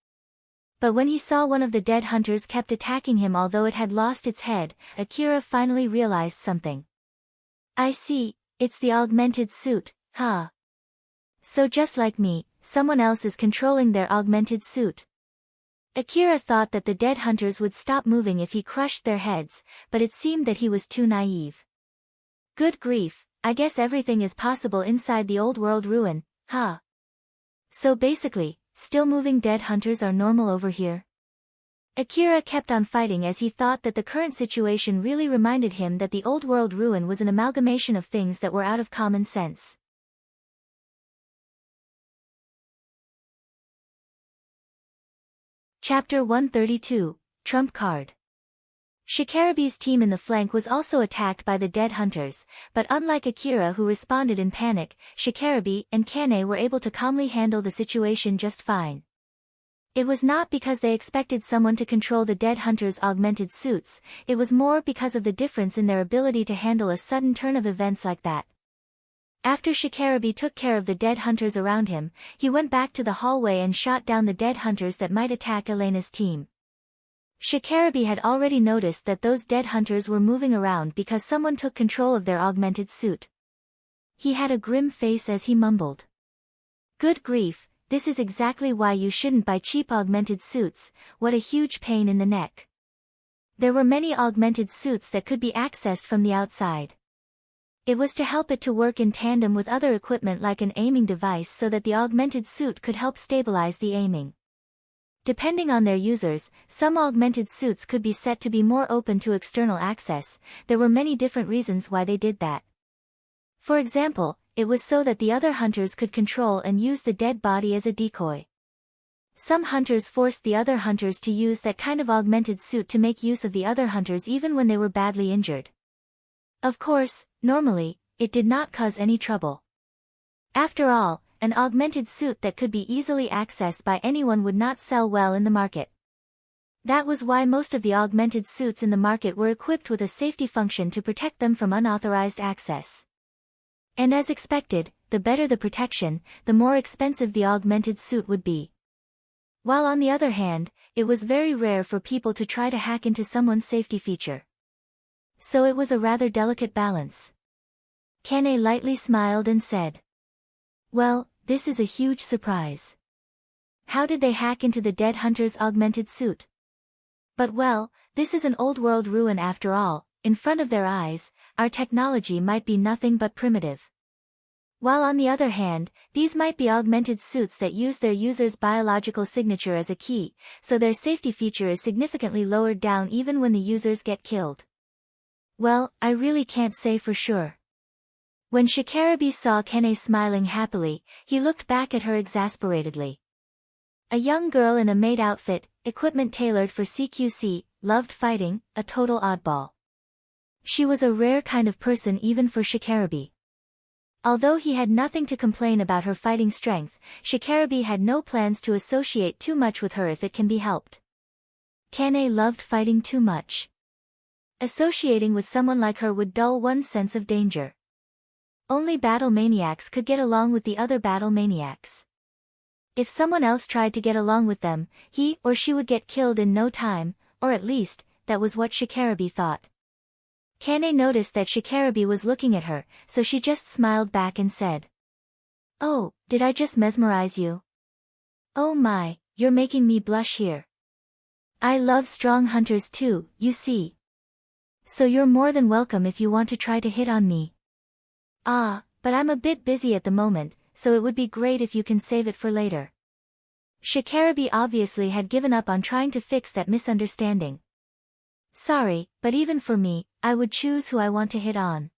But when he saw one of the dead hunters kept attacking him although it had lost its head, Akira finally realized something. I see, it's the augmented suit, huh? So just like me, someone else is controlling their augmented suit. Akira thought that the dead hunters would stop moving if he crushed their heads, but it seemed that he was too naive. Good grief, I guess everything is possible inside the old world ruin, huh? So basically, still moving dead hunters are normal over here? Akira kept on fighting as he thought that the current situation really reminded him that the old world ruin was an amalgamation of things that were out of common sense. Chapter 132, Trump Card. Shikarabe's team in the flank was also attacked by the dead hunters, but unlike Akira who responded in panic, Shikarabe and Kane were able to calmly handle the situation just fine. It was not because they expected someone to control the dead hunters' augmented suits, it was more because of the difference in their ability to handle a sudden turn of events like that. After Shikarabe took care of the dead hunters around him, he went back to the hallway and shot down the dead hunters that might attack Elena's team. Shikarabe had already noticed that those dead hunters were moving around because someone took control of their augmented suit. He had a grim face as he mumbled. Good grief, this is exactly why you shouldn't buy cheap augmented suits, what a huge pain in the neck. There were many augmented suits that could be accessed from the outside. It was to help it to work in tandem with other equipment like an aiming device so that the augmented suit could help stabilize the aiming. Depending on their users, some augmented suits could be set to be more open to external access. There were many different reasons why they did that. For example, it was so that the other hunters could control and use the dead body as a decoy. Some hunters forced the other hunters to use that kind of augmented suit to make use of the other hunters even when they were badly injured. Of course, normally, it did not cause any trouble. After all, an augmented suit that could be easily accessed by anyone would not sell well in the market. That was why most of the augmented suits in the market were equipped with a safety function to protect them from unauthorized access. And as expected, the better the protection, the more expensive the augmented suit would be. While on the other hand, it was very rare for people to try to hack into someone's safety feature. So it was a rather delicate balance. Kane lightly smiled and said, "Well, this is a huge surprise. How did they hack into the dead hunter's augmented suit? But well, this is an old world ruin after all, in front of their eyes, our technology might be nothing but primitive. While on the other hand, these might be augmented suits that use their user's biological signature as a key, so their safety feature is significantly lowered down even when the users get killed. Well, I really can't say for sure." When Shikarabe saw Kane smiling happily, he looked back at her exasperatedly. A young girl in a maid outfit, equipment tailored for CQC, loved fighting, a total oddball. She was a rare kind of person even for Shikarabe. Although he had nothing to complain about her fighting strength, Shikarabe had no plans to associate too much with her if it can be helped. Kane loved fighting too much. Associating with someone like her would dull one's sense of danger. Only battle maniacs could get along with the other battle maniacs. If someone else tried to get along with them, he or she would get killed in no time, or at least, that was what Shikarabe thought. Kane noticed that Shikarabe was looking at her, so she just smiled back and said, "Oh, did I just mesmerize you? Oh my, You're making me blush here. I love strong hunters too, you see. So you're more than welcome if you want to try to hit on me. Ah, but I'm a bit busy at the moment, so it would be great if you can save it for later. Shikarabi obviously had given up on trying to fix that misunderstanding. Sorry, but even for me, I would choose who I want to hit on.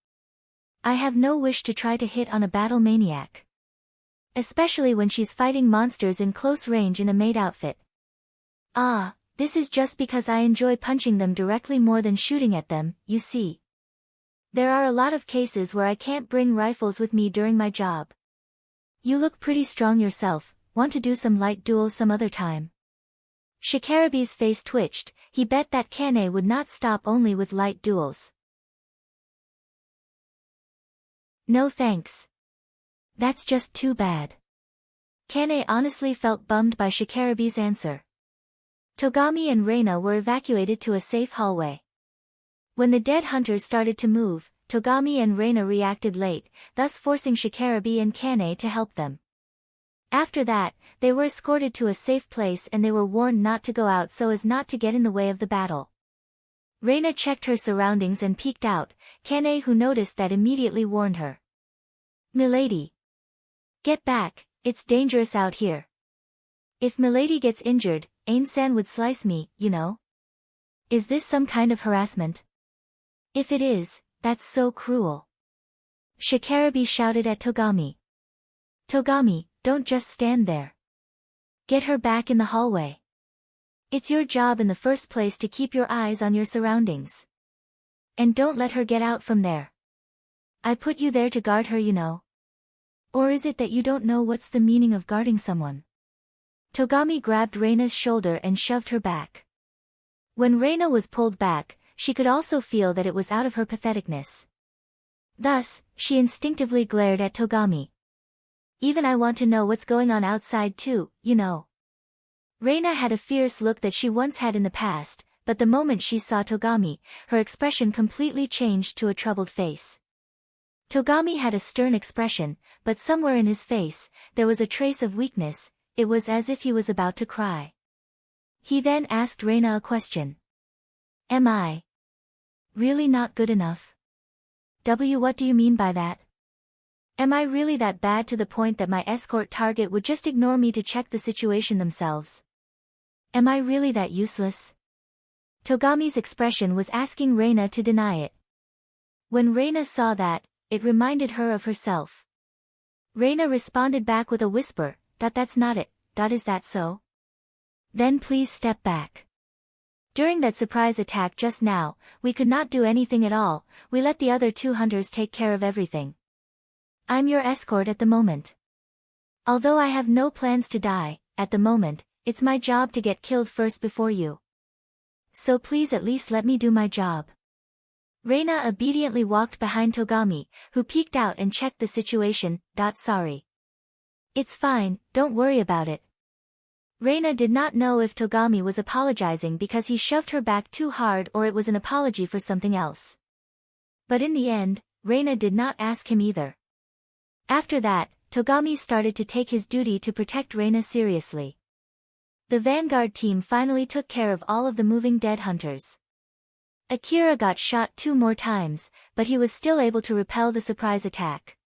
I have no wish to try to hit on a battle maniac. Especially when she's fighting monsters in close range in a maid outfit. Ah, this is just because I enjoy punching them directly more than shooting at them, you see. There are a lot of cases where I can't bring rifles with me during my job. You look pretty strong yourself, want to do some light duels some other time? Shikarabi's face twitched, he bet that Kane would not stop only with light duels. No thanks. That's just too bad. Kane honestly felt bummed by Shikarabi's answer. Togami and Reina were evacuated to a safe hallway. When the dead hunters started to move, Togami and Reina reacted late, thus forcing Shikarabi and Kane to help them. After that, they were escorted to a safe place and they were warned not to go out so as not to get in the way of the battle. Reina checked her surroundings and peeked out, Kane who noticed that immediately warned her. Milady. Get back, it's dangerous out here. If Milady gets injured, Ain-san would slice me, you know? Is this some kind of harassment? If it is, that's so cruel. Shikarabi shouted at Togami. Togami, don't just stand there. Get her back in the hallway. It's your job in the first place to keep your eyes on your surroundings. And don't let her get out from there. I put you there to guard her, you know. Or is it that you don't know what's the meaning of guarding someone? Togami grabbed Reina's shoulder and shoved her back. When Reina was pulled back, she could also feel that it was out of her patheticness. Thus, she instinctively glared at Togami. Even I want to know what's going on outside too, you know. Reina had a fierce look that she once had in the past, but the moment she saw Togami, her expression completely changed to a troubled face. Togami had a stern expression, but somewhere in his face, there was a trace of weakness. It was as if he was about to cry. He then asked Reina a question. Am I really not good enough? What do you mean by that? Am I really that bad to the point that my escort target would just ignore me to check the situation themselves? Am I really that useless? Togami's expression was asking Reina to deny it. When Reina saw that, it reminded her of herself. Reina responded back with a whisper, that's not it, is that so? Then please step back. During that surprise attack just now, we could not do anything at all, we let the other two hunters take care of everything. I'm your escort at the moment. Although I have no plans to die, at the moment, it's my job to get killed first before you. So please at least let me do my job. Reina obediently walked behind Togami, who peeked out and checked the situation. Sorry. It's fine, don't worry about it. Reina did not know if Togami was apologizing because he shoved her back too hard or it was an apology for something else. But in the end, Reina did not ask him either. After that, Togami started to take his duty to protect Reina seriously. The vanguard team finally took care of all of the moving dead hunters. Akira got shot 2 more times, but he was still able to repel the surprise attack.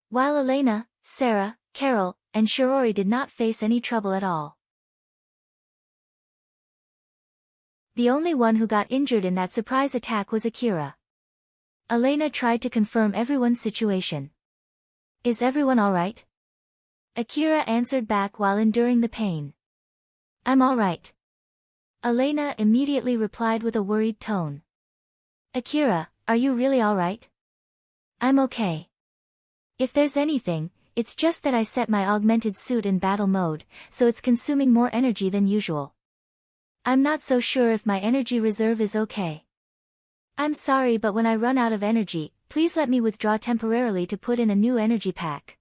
While Elena, Sarah, Carol, and Shirori did not face any trouble at all. The only one who got injured in that surprise attack was Akira. Elena tried to confirm everyone's situation. Is everyone alright? Akira answered back while enduring the pain. I'm alright. Elena immediately replied with a worried tone. Akira, are you really alright? I'm okay. If there's anything, it's just that I set my augmented suit in battle mode, so it's consuming more energy than usual. I'm not so sure if my energy reserve is okay. I'm sorry, but when I run out of energy, please let me withdraw temporarily to put in a new energy pack.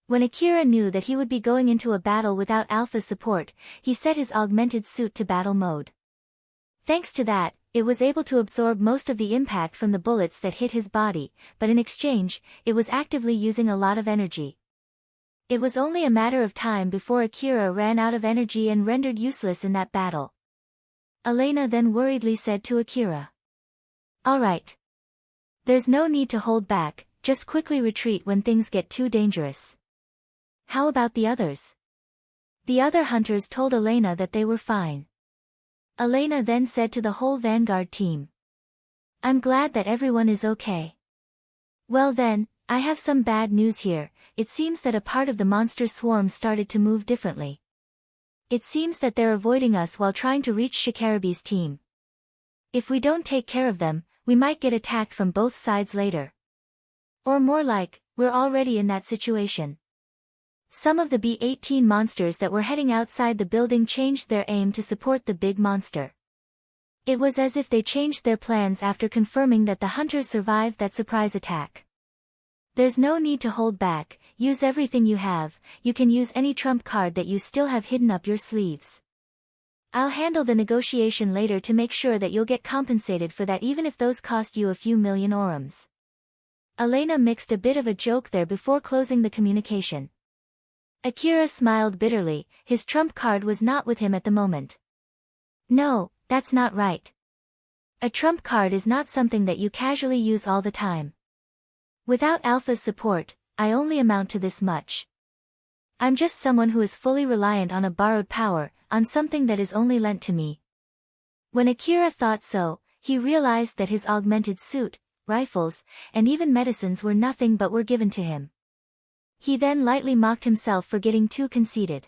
When Akira knew that he would be going into a battle without Alpha's support, he set his augmented suit to battle mode. Thanks to that, it was able to absorb most of the impact from the bullets that hit his body, but in exchange, it was actively using a lot of energy. It was only a matter of time before Akira ran out of energy and rendered useless in that battle. Elena then worriedly said to Akira. Alright. There's no need to hold back, just quickly retreat when things get too dangerous. How about the others? The other hunters told Elena that they were fine. Elena then said to the whole Vanguard team. I'm glad that everyone is okay. Well then, I have some bad news here. It seems that a part of the monster swarm started to move differently. It seems that they're avoiding us while trying to reach Shikarabe's team. If we don't take care of them, we might get attacked from both sides later. Or more like, we're already in that situation. Some of the B-18 monsters that were heading outside the building changed their aim to support the big monster. It was as if they changed their plans after confirming that the hunters survived that surprise attack. There's no need to hold back, use everything you have. You can use any trump card that you still have hidden up your sleeves. I'll handle the negotiation later to make sure that you'll get compensated for that even if those cost you a few million orums. Elena mixed a bit of a joke there before closing the communication. Akira smiled bitterly, his trump card was not with him at the moment. No, that's not right. A trump card is not something that you casually use all the time. Without Alpha's support, I only amount to this much. I'm just someone who is fully reliant on a borrowed power, on something that is only lent to me. When Akira thought so, he realized that his augmented suit, rifles, and even medicines were nothing but were given to him. He then lightly mocked himself for getting too conceited.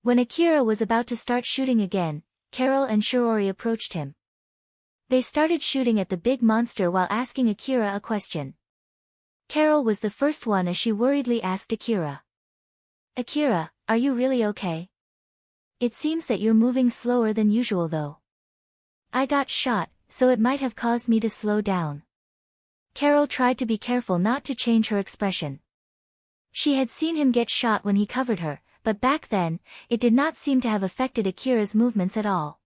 When Akira was about to start shooting again, Carol and Shirori approached him. They started shooting at the big monster while asking Akira a question. Carol was the first one as she worriedly asked Akira. Akira, are you really okay? It seems that you're moving slower than usual though. I got shot, so it might have caused me to slow down. Carol tried to be careful not to change her expression. She had seen him get shot when he covered her, but back then, it did not seem to have affected Akira's movements at all.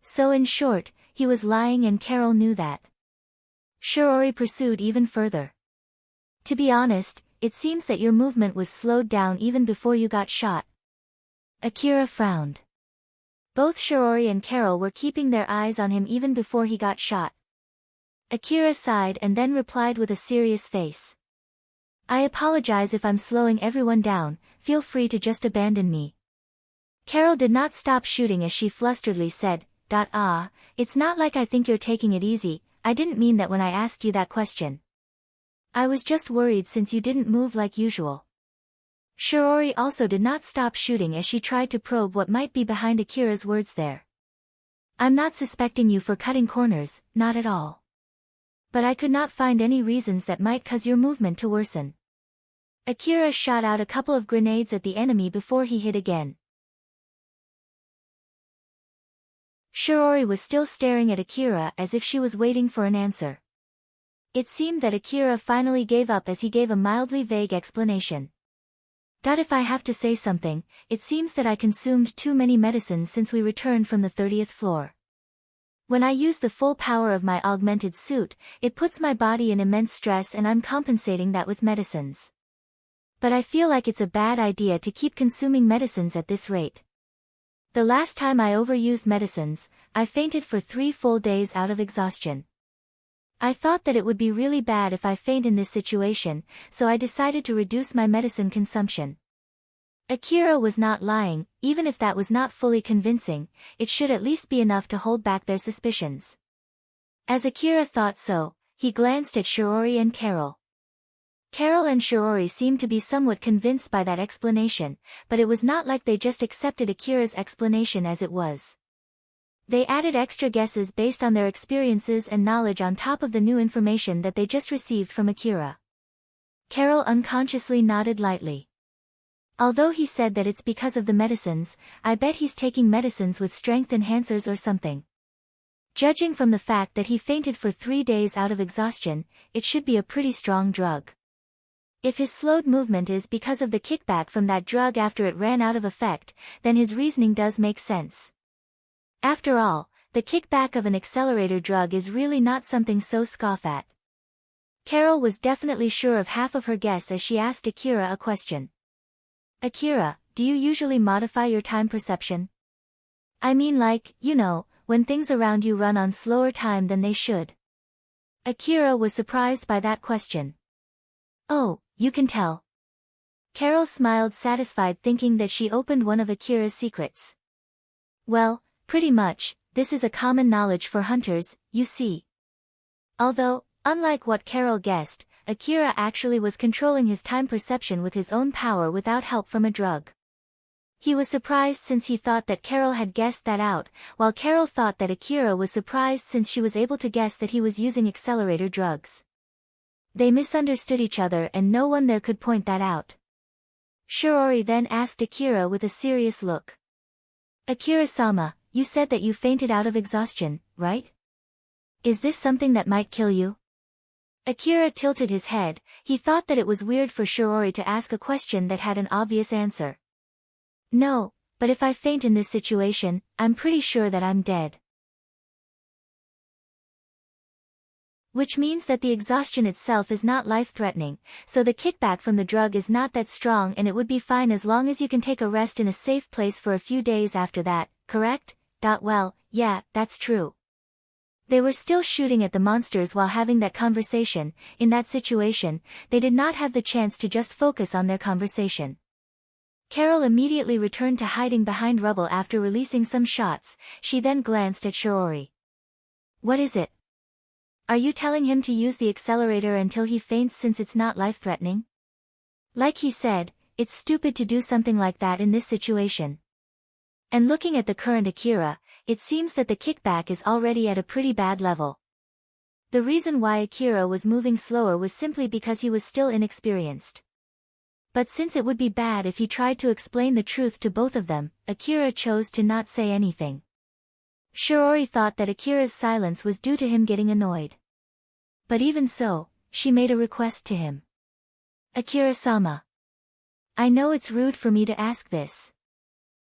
So in short, he was lying and Carol knew that. Shirori pursued even further. To be honest, it seems that your movement was slowed down even before you got shot. Akira frowned. Both Shirori and Carol were keeping their eyes on him even before he got shot. Akira sighed and then replied with a serious face. I apologize if I'm slowing everyone down, feel free to just abandon me. Carol did not stop shooting as she flusteredly said, it's not like I think you're taking it easy, I didn't mean that when I asked you that question. I was just worried since you didn't move like usual. Shirori also did not stop shooting as she tried to probe what might be behind Akira's words there. I'm not suspecting you for cutting corners, not at all. But I could not find any reasons that might cause your movement to worsen. Akira shot out a couple of grenades at the enemy before he hit again. Shirori was still staring at Akira as if she was waiting for an answer. It seemed that Akira finally gave up as he gave a mildly vague explanation. If I have to say something, it seems that I consumed too many medicines since we returned from the 30th floor. When I use the full power of my augmented suit, it puts my body in immense stress and I'm compensating that with medicines. But I feel like it's a bad idea to keep consuming medicines at this rate. The last time I overused medicines, I fainted for 3 full days out of exhaustion. I thought that it would be really bad if I faint in this situation, so I decided to reduce my medicine consumption. Akira was not lying, even if that was not fully convincing, it should at least be enough to hold back their suspicions. As Akira thought so, he glanced at Shirori and Carol. Carol and Shirori seemed to be somewhat convinced by that explanation, but it was not like they just accepted Akira's explanation as it was. They added extra guesses based on their experiences and knowledge on top of the new information that they just received from Akira. Carol unconsciously nodded lightly. Although he said that it's because of the medicines, I bet he's taking medicines with strength enhancers or something. Judging from the fact that he fainted for 3 days out of exhaustion, it should be a pretty strong drug. If his slowed movement is because of the kickback from that drug after it ran out of effect, then his reasoning does make sense. After all, the kickback of an accelerator drug is really not something so scoff at. Carol was definitely sure of half of her guess as she asked Akira a question. Akira, do you usually modify your time perception? I mean like, when things around you run on slower time than they should. Akira was surprised by that question. Oh, you can tell. Carol smiled satisfied thinking that she opened one of Akira's secrets. Well, pretty much, this is a common knowledge for hunters, you see. Although, unlike what Carol guessed, Akira actually was controlling his time perception with his own power without help from a drug. He was surprised since he thought that Carol had guessed that out, while Carol thought that Akira was surprised since she was able to guess that he was using accelerator drugs. They misunderstood each other and no one there could point that out. Shiroori then asked Akira with a serious look. Akira-sama, you said that you fainted out of exhaustion, right? Is this something that might kill you? Akira tilted his head. He thought that it was weird for Shiroori to ask a question that had an obvious answer. No, but if I faint in this situation, I'm pretty sure that I'm dead. Which means that the exhaustion itself is not life-threatening, so the kickback from the drug is not that strong and it would be fine as long as you can take a rest in a safe place for a few days after that, correct? Well, yeah, that's true. They were still shooting at the monsters while having that conversation. In that situation, they did not have the chance to just focus on their conversation. Carol immediately returned to hiding behind rubble after releasing some shots. She then glanced at Shiroori. What is it? Are you telling him to use the accelerator until he faints since it's not life-threatening? Like he said, it's stupid to do something like that in this situation. And looking at the current Akira, it seems that the kickback is already at a pretty bad level. The reason why Akira was moving slower was simply because he was still inexperienced. But since it would be bad if he tried to explain the truth to both of them, Akira chose to not say anything. Shiroori thought that Akira's silence was due to him getting annoyed. But even so, she made a request to him. Akira-sama. I know it's rude for me to ask this.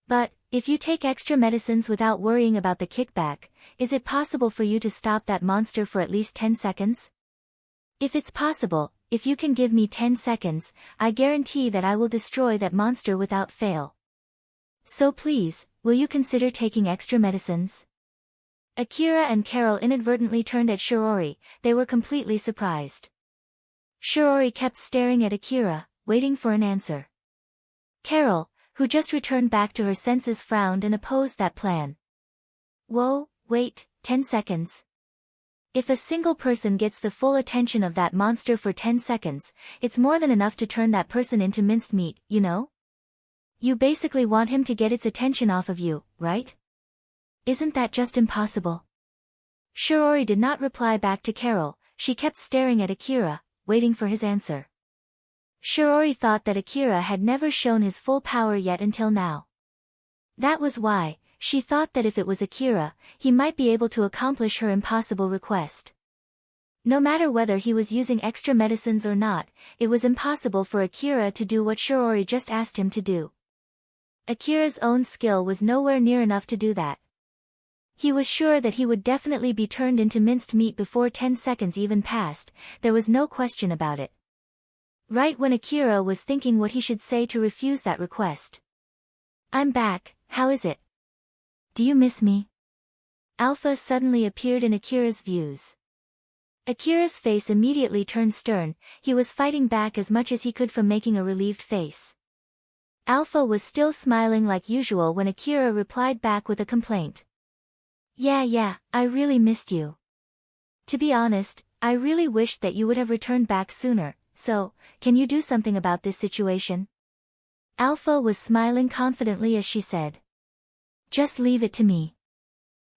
But, if you take extra medicines without worrying about the kickback, is it possible for you to stop that monster for at least 10 seconds? If it's possible, if you can give me 10 seconds, I guarantee that I will destroy that monster without fail. So please, will you consider taking extra medicines? Akira and Carol inadvertently turned at Shiroori. They were completely surprised. Shiroori kept staring at Akira, waiting for an answer. Carol, who just returned back to her senses, frowned and opposed that plan. Whoa, wait, 10 seconds. If a single person gets the full attention of that monster for 10 seconds, it's more than enough to turn that person into minced meat, you know? You basically want him to get its attention off of you, right? Isn't that just impossible? Shiroori did not reply back to Carol. She kept staring at Akira, waiting for his answer. Shiroori thought that Akira had never shown his full power yet until now. That was why, she thought that if it was Akira, he might be able to accomplish her impossible request. No matter whether he was using extra medicines or not, it was impossible for Akira to do what Shiroori just asked him to do. Akira's own skill was nowhere near enough to do that. He was sure that he would definitely be turned into minced meat before 10 seconds even passed. There was no question about it. Right when Akira was thinking what he should say to refuse that request. I'm back, how is it? Do you miss me? Alpha suddenly appeared in Akira's views. Akira's face immediately turned stern. He was fighting back as much as he could from making a relieved face. Alpha was still smiling like usual when Akira replied back with a complaint. Yeah, I really missed you. To be honest, I really wished that you would have returned back sooner, so, can you do something about this situation? Alpha was smiling confidently as she said. Just leave it to me.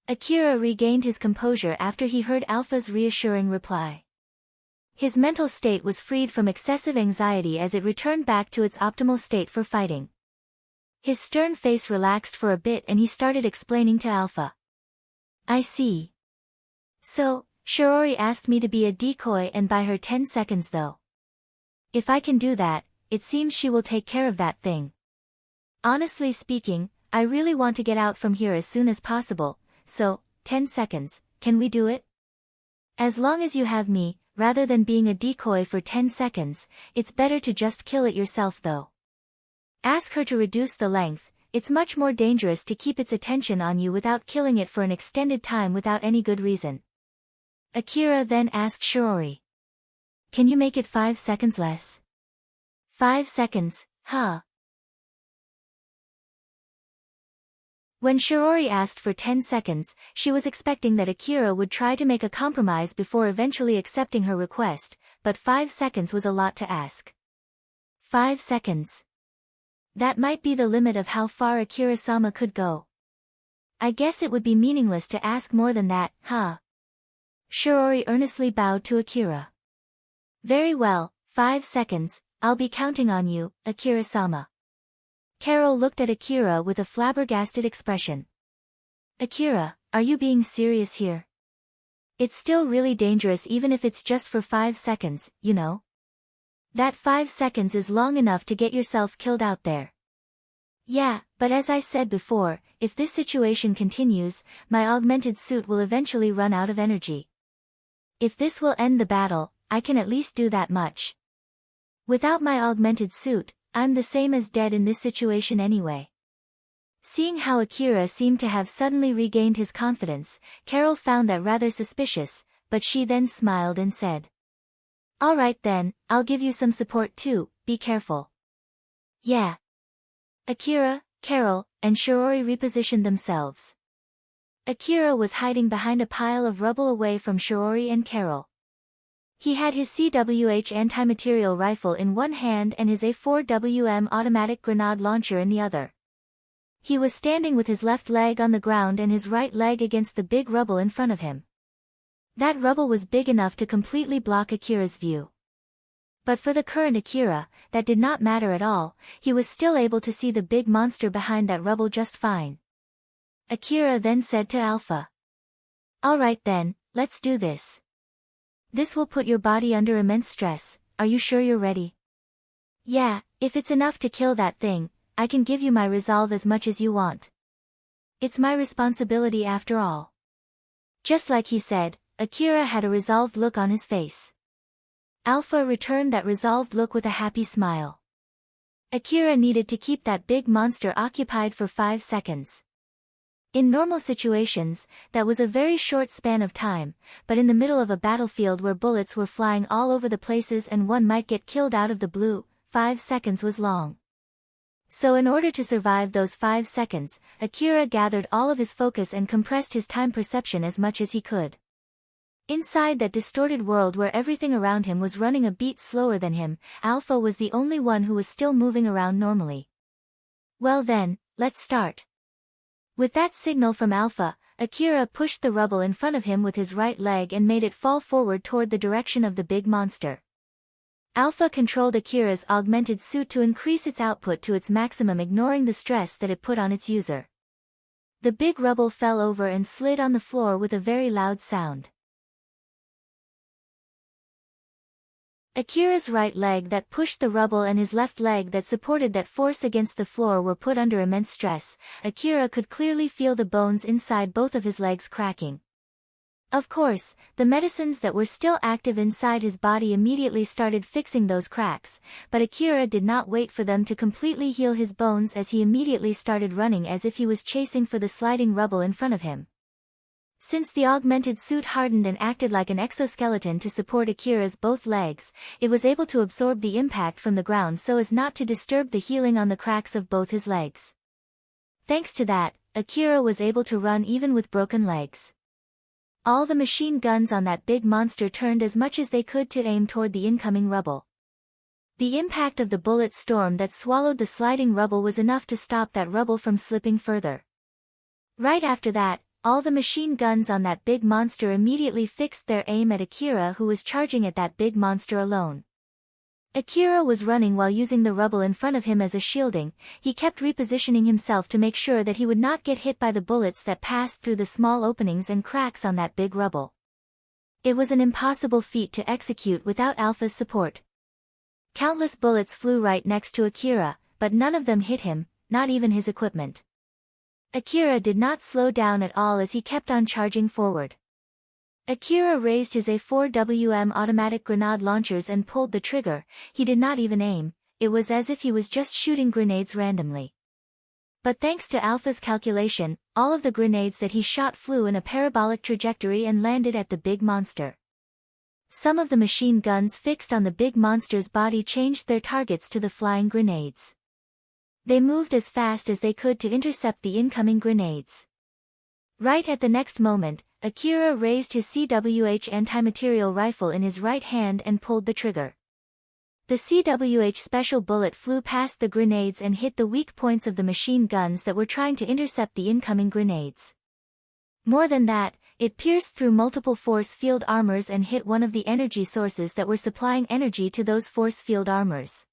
Akira regained his composure after he heard Alpha's reassuring reply. His mental state was freed from excessive anxiety as it returned back to its optimal state for fighting. His stern face relaxed for a bit and he started explaining to Alpha. I see. So, Shiroori asked me to be a decoy and buy her 10 seconds though. If I can do that, it seems she will take care of that thing. Honestly speaking, I really want to get out from here as soon as possible, so, 10 seconds, can we do it? As long as you have me, rather than being a decoy for 10 seconds, it's better to just kill it yourself though. Ask her to reduce the length. It's much more dangerous to keep its attention on you without killing it for an extended time without any good reason. Akira then asked Shirory. Can you make it 5 seconds less? 5 seconds, huh? When Shirory asked for 10 seconds, she was expecting that Akira would try to make a compromise before eventually accepting her request, but 5 seconds was a lot to ask. 5 seconds. That might be the limit of how far Akira-sama could go. I guess it would be meaningless to ask more than that, huh? Shirory earnestly bowed to Akira. Very well, 5 seconds, I'll be counting on you, Akira-sama. Carol looked at Akira with a flabbergasted expression. Akira, are you being serious here? It's still really dangerous even if it's just for 5 seconds, you know? That 5 seconds is long enough to get yourself killed out there. Yeah, but as I said before, if this situation continues, my augmented suit will eventually run out of energy. If this will end the battle, I can at least do that much. Without my augmented suit, I'm the same as dead in this situation anyway. Seeing how Akira seemed to have suddenly regained his confidence, Carol found that rather suspicious, but she then smiled and said. All right then, I'll give you some support too, be careful. Yeah. Akira, Carol, and Shirory repositioned themselves. Akira was hiding behind a pile of rubble away from Shirory and Carol. He had his CWH anti-material rifle in one hand and his A4WM automatic grenade launcher in the other. He was standing with his left leg on the ground and his right leg against the big rubble in front of him. That rubble was big enough to completely block Akira's view. But for the current Akira, that did not matter at all, he was still able to see the big monster behind that rubble just fine. Akira then said to Alpha. All right then, let's do this. This will put your body under immense stress, are you sure you're ready? Yeah, if it's enough to kill that thing, I can give you my resolve as much as you want. It's my responsibility after all. Just like he said, Akira had a resolved look on his face. Alpha returned that resolved look with a happy smile. Akira needed to keep that big monster occupied for 5 seconds. In normal situations, that was a very short span of time, but in the middle of a battlefield where bullets were flying all over the places and one might get killed out of the blue, 5 seconds was long. So in order to survive those 5 seconds, Akira gathered all of his focus and compressed his time perception as much as he could. Inside that distorted world where everything around him was running a beat slower than him, Alpha was the only one who was still moving around normally. Well then, let's start. With that signal from Alpha, Akira pushed the rubble in front of him with his right leg and made it fall forward toward the direction of the big monster. Alpha controlled Akira's augmented suit to increase its output to its maximum, ignoring the stress that it put on its user. The big rubble fell over and slid on the floor with a very loud sound. Akira's right leg that pushed the rubble and his left leg that supported that force against the floor were put under immense stress. Akira could clearly feel the bones inside both of his legs cracking. Of course, the medicines that were still active inside his body immediately started fixing those cracks, but Akira did not wait for them to completely heal his bones as he immediately started running as if he was chasing for the sliding rubble in front of him. Since the augmented suit hardened and acted like an exoskeleton to support Akira's both legs, it was able to absorb the impact from the ground so as not to disturb the healing on the cracks of both his legs. Thanks to that, Akira was able to run even with broken legs. All the machine guns on that big monster turned as much as they could to aim toward the incoming rubble. The impact of the bullet storm that swallowed the sliding rubble was enough to stop that rubble from slipping further. Right after that, all the machine guns on that big monster immediately fixed their aim at Akira, who was charging at that big monster alone. Akira was running while using the rubble in front of him as a shielding. He kept repositioning himself to make sure that he would not get hit by the bullets that passed through the small openings and cracks on that big rubble. It was an impossible feat to execute without Alpha's support. Countless bullets flew right next to Akira, but none of them hit him, not even his equipment. Akira did not slow down at all as he kept on charging forward. Akira raised his A4WM automatic grenade launchers and pulled the trigger. He did not even aim. it was as if he was just shooting grenades randomly. But thanks to Alpha's calculation, all of the grenades that he shot flew in a parabolic trajectory and landed at the big monster. Some of the machine guns fixed on the big monster's body changed their targets to the flying grenades. They moved as fast as they could to intercept the incoming grenades. Right at the next moment, Akira raised his CWH anti-material rifle in his right hand and pulled the trigger. The CWH special bullet flew past the grenades and hit the weak points of the machine guns that were trying to intercept the incoming grenades. More than that, it pierced through multiple force field armors and hit one of the energy sources that were supplying energy to those force field armors.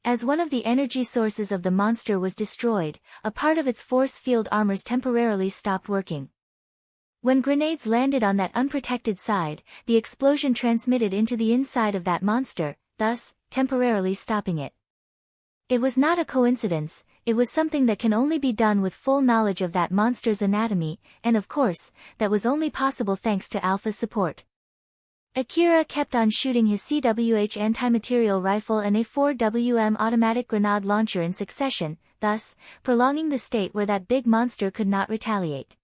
As one of the energy sources of the monster was destroyed, a part of its force field armors temporarily stopped working. When grenades landed on that unprotected side, the explosion transmitted into the inside of that monster, thus, temporarily stopping it. It was not a coincidence, it was something that can only be done with full knowledge of that monster's anatomy, and of course, that was only possible thanks to Alpha's support. Akira kept on shooting his CWH anti-material rifle and a 4WM automatic grenade launcher in succession, thus, prolonging the state where that big monster could not retaliate.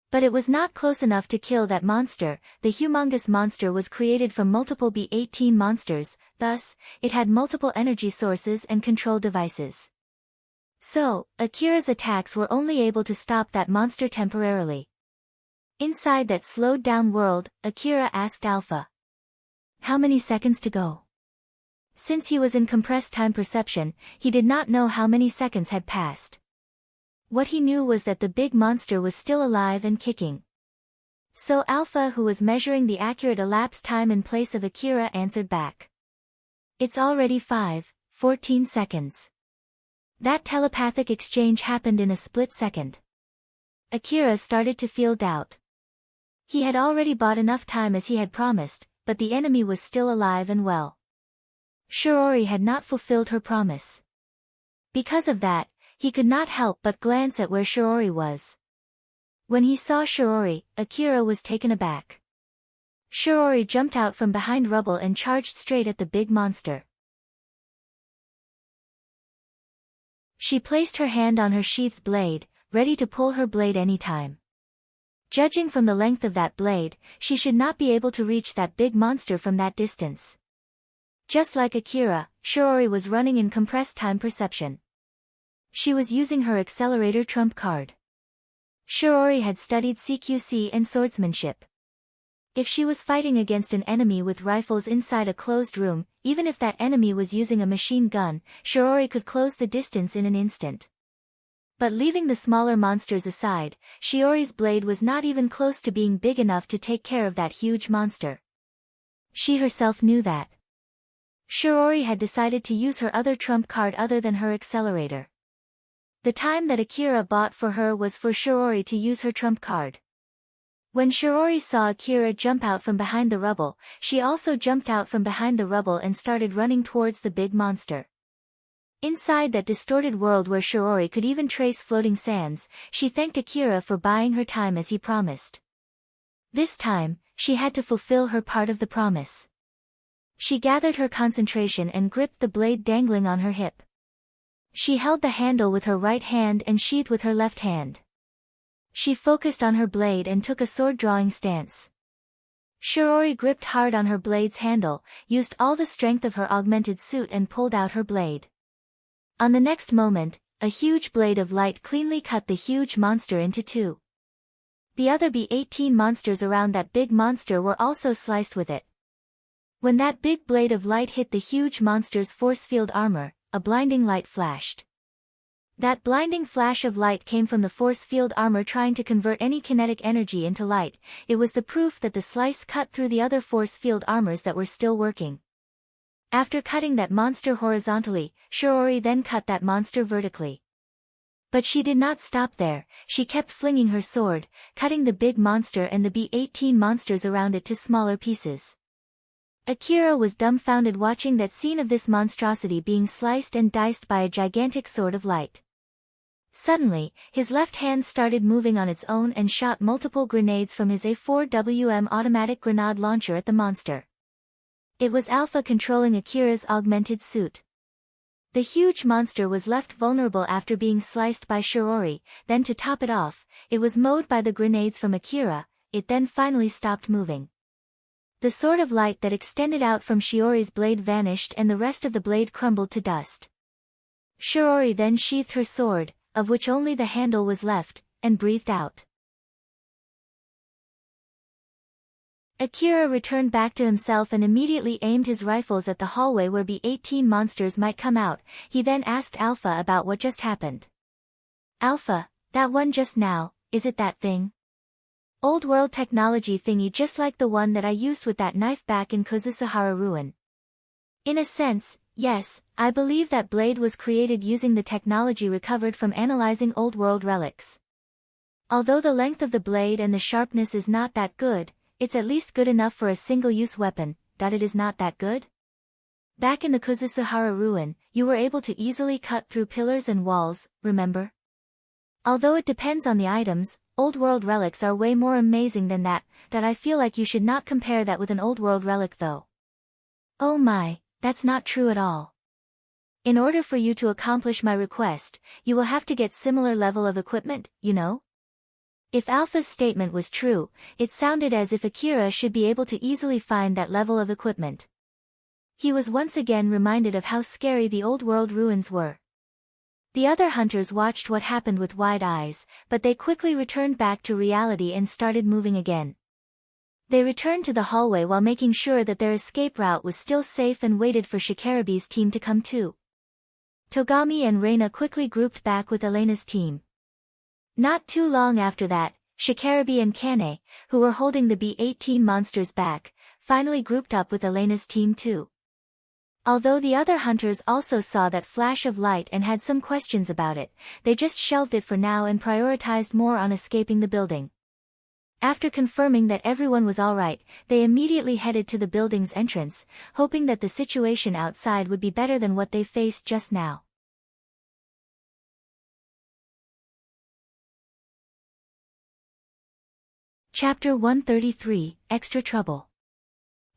But it was not close enough to kill that monster. The humongous monster was created from multiple B-18 monsters, thus, it had multiple energy sources and control devices. So, Akira's attacks were only able to stop that monster temporarily. Inside that slowed-down world, Akira asked Alpha, "How many seconds to go?" Since he was in compressed time perception, he did not know how many seconds had passed. What he knew was that the big monster was still alive and kicking. So Alpha, who was measuring the accurate elapsed time in place of Akira, answered back, "It's already 5:14 seconds. That telepathic exchange happened in a split second." Akira started to feel doubt. He had already bought enough time as he had promised, but the enemy was still alive and well. Shirouri had not fulfilled her promise. Because of that, he could not help but glance at where Shirouri was. When he saw Shirouri, Akira was taken aback. Shirouri jumped out from behind rubble and charged straight at the big monster. She placed her hand on her sheathed blade, ready to pull her blade any time. Judging from the length of that blade, she should not be able to reach that big monster from that distance. Just like Akira, Shirouri was running in compressed time perception. She was using her accelerator trump card. Shirouri had studied CQC and swordsmanship. If she was fighting against an enemy with rifles inside a closed room, even if that enemy was using a machine gun, Shirouri could close the distance in an instant. But leaving the smaller monsters aside, Shiori's blade was not even close to being big enough to take care of that huge monster. She herself knew that. Shirouri had decided to use her other trump card other than her accelerator. The time that Akira bought for her was for Shirouri to use her trump card. When Shirouri saw Akira jump out from behind the rubble, she also jumped out from behind the rubble and started running towards the big monster. Inside that distorted world where Shirouri could even trace floating sands, she thanked Akira for buying her time as he promised. This time, she had to fulfill her part of the promise. She gathered her concentration and gripped the blade dangling on her hip. She held the handle with her right hand and sheath with her left hand. She focused on her blade and took a sword-drawing stance. Shirouri gripped hard on her blade's handle, used all the strength of her augmented suit and pulled out her blade. On the next moment, a huge blade of light cleanly cut the huge monster into two. The other B-18 monsters around that big monster were also sliced with it. When that big blade of light hit the huge monster's force field armor, a blinding light flashed. That blinding flash of light came from the force field armor trying to convert any kinetic energy into light. It was the proof that the slice cut through the other force field armors that were still working. After cutting that monster horizontally, Shirouri then cut that monster vertically. But she did not stop there, she kept flinging her sword, cutting the big monster and the B-18 monsters around it to smaller pieces. Akira was dumbfounded watching that scene of this monstrosity being sliced and diced by a gigantic sword of light. Suddenly, his left hand started moving on its own and shot multiple grenades from his A4WM automatic grenade launcher at the monster. It was Alpha controlling Akira's augmented suit. The huge monster was left vulnerable after being sliced by Shirory, then to top it off, it was mowed by the grenades from Akira. It then finally stopped moving. The sword of light that extended out from Shiori's blade vanished and the rest of the blade crumbled to dust. Shirory then sheathed her sword, of which only the handle was left, and breathed out. Akira returned back to himself and immediately aimed his rifles at the hallway where B-18 monsters might come out. He then asked Alpha about what just happened. Alpha, that one just now, is it that thing? Old world technology thingy just like the one that I used with that knife back in Kozusuhara ruin. In a sense, yes, I believe that blade was created using the technology recovered from analyzing old world relics. Although the length of the blade and the sharpness is not that good, it's at least good enough for a single-use weapon. It is not that good? Back in the Kozusuhara ruin, you were able to easily cut through pillars and walls, remember? Although it depends on the items, old world relics are way more amazing than that I feel like you should not compare that with an old world relic though. Oh my, that's not true at all. In order for you to accomplish my request, you will have to get similar level of equipment, you know? If Alpha's statement was true, it sounded as if Akira should be able to easily find that level of equipment. He was once again reminded of how scary the old world ruins were. The other hunters watched what happened with wide eyes, but they quickly returned back to reality and started moving again. They returned to the hallway while making sure that their escape route was still safe and waited for Shikarabe's team to come too. Togami and Reina quickly grouped back with Elena's team. Not too long after that, Shikarabe and Kane, who were holding the B-18 monsters back, finally grouped up with Elena's team too. Although the other hunters also saw that flash of light and had some questions about it, they just shelved it for now and prioritized more on escaping the building. After confirming that everyone was alright, they immediately headed to the building's entrance, hoping that the situation outside would be better than what they faced just now. Chapter 133, Extra Trouble.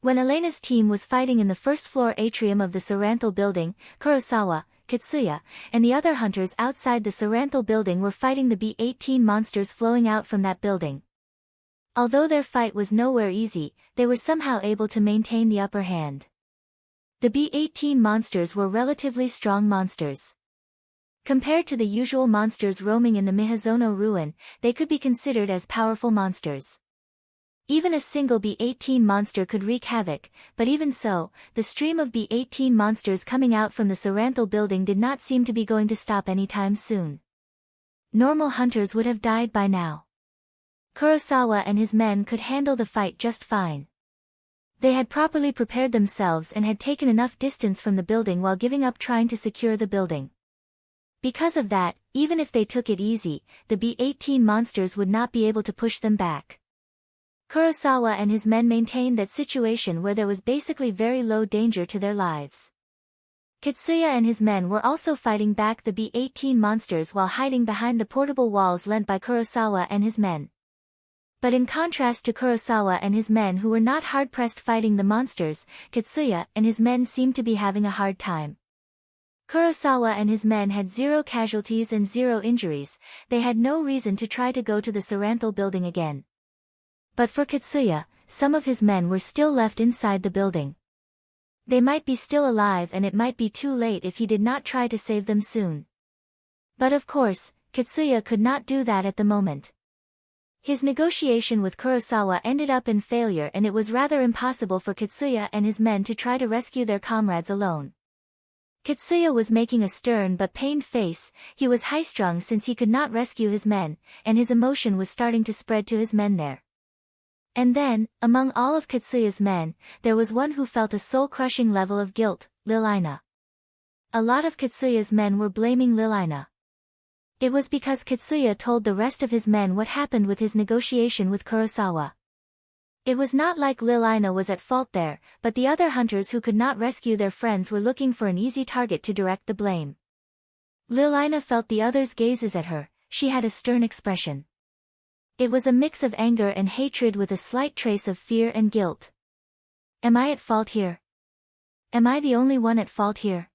When Elena's team was fighting in the first-floor atrium of the Saranthal building, Kurosawa, Kitsuya, and the other hunters outside the Saranthal building were fighting the B-18 monsters flowing out from that building. Although their fight was nowhere easy, they were somehow able to maintain the upper hand. The B-18 monsters were relatively strong monsters. Compared to the usual monsters roaming in the Mihazono ruin, they could be considered as powerful monsters. Even a single B-18 monster could wreak havoc, but even so, the stream of B-18 monsters coming out from the Saranthal building did not seem to be going to stop anytime soon. Normal hunters would have died by now. Kurosawa and his men could handle the fight just fine. They had properly prepared themselves and had taken enough distance from the building while giving up trying to secure the building. Because of that, even if they took it easy, the B-18 monsters would not be able to push them back. Kurosawa and his men maintained that situation where there was basically very low danger to their lives. Kitsuya and his men were also fighting back the B-18 monsters while hiding behind the portable walls lent by Kurosawa and his men. But in contrast to Kurosawa and his men who were not hard-pressed fighting the monsters, Kitsuya and his men seemed to be having a hard time. Kurosawa and his men had 0 casualties and 0 injuries, they had no reason to try to go to the Saranthal building again. But for Kitsuya, some of his men were still left inside the building. They might be still alive and it might be too late if he did not try to save them soon. But of course, Kitsuya could not do that at the moment. His negotiation with Kurosawa ended up in failure and it was rather impossible for Kitsuya and his men to try to rescue their comrades alone. Kitsuya was making a stern but pained face, he was high-strung since he could not rescue his men, and his emotion was starting to spread to his men there. And then, among all of Kitsuya's men, there was one who felt a soul-crushing level of guilt, Lil-Ina. A lot of Kitsuya's men were blaming Lil-Ina. It was because Kitsuya told the rest of his men what happened with his negotiation with Kurosawa. It was not like Lil-Ina was at fault there, but the other hunters who could not rescue their friends were looking for an easy target to direct the blame. Lil-Ina felt the others' gazes at her, she had a stern expression. It was a mix of anger and hatred with a slight trace of fear and guilt. Am I at fault here? Am I the only one at fault here?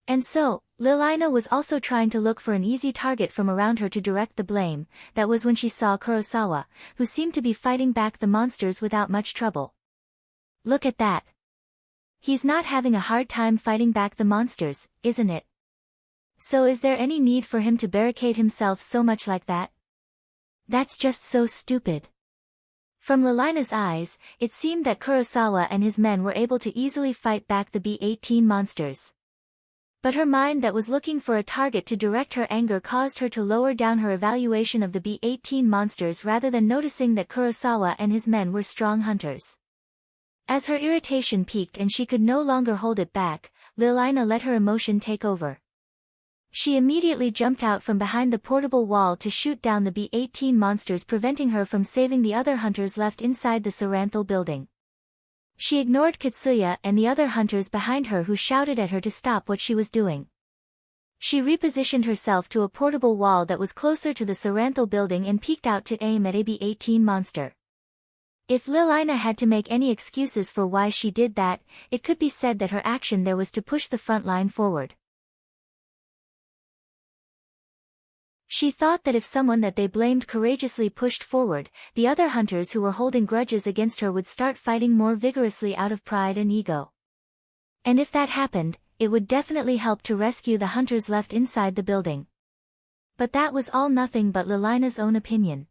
And so, Lilina was also trying to look for an easy target from around her to direct the blame. That was when she saw Kurosawa, who seemed to be fighting back the monsters without much trouble. Look at that. He's not having a hard time fighting back the monsters, isn't it? So is there any need for him to barricade himself so much like that? That's just so stupid. From Lilina's eyes, it seemed that Kurosawa and his men were able to easily fight back the B-18 monsters. But her mind that was looking for a target to direct her anger caused her to lower down her evaluation of the B-18 monsters rather than noticing that Kurosawa and his men were strong hunters. As her irritation peaked and she could no longer hold it back, Lilina let her emotion take over. She immediately jumped out from behind the portable wall to shoot down the B-18 monsters, preventing her from saving the other hunters left inside the Saranthal building. She ignored Katsuya and the other hunters behind her who shouted at her to stop what she was doing. She repositioned herself to a portable wall that was closer to the Saranthal building and peeked out to aim at a B-18 monster. If Lilina had to make any excuses for why she did that, it could be said that her action there was to push the front line forward. She thought that if someone that they blamed courageously pushed forward, the other hunters who were holding grudges against her would start fighting more vigorously out of pride and ego. And if that happened, it would definitely help to rescue the hunters left inside the building. But that was all nothing but Lilina's own opinion.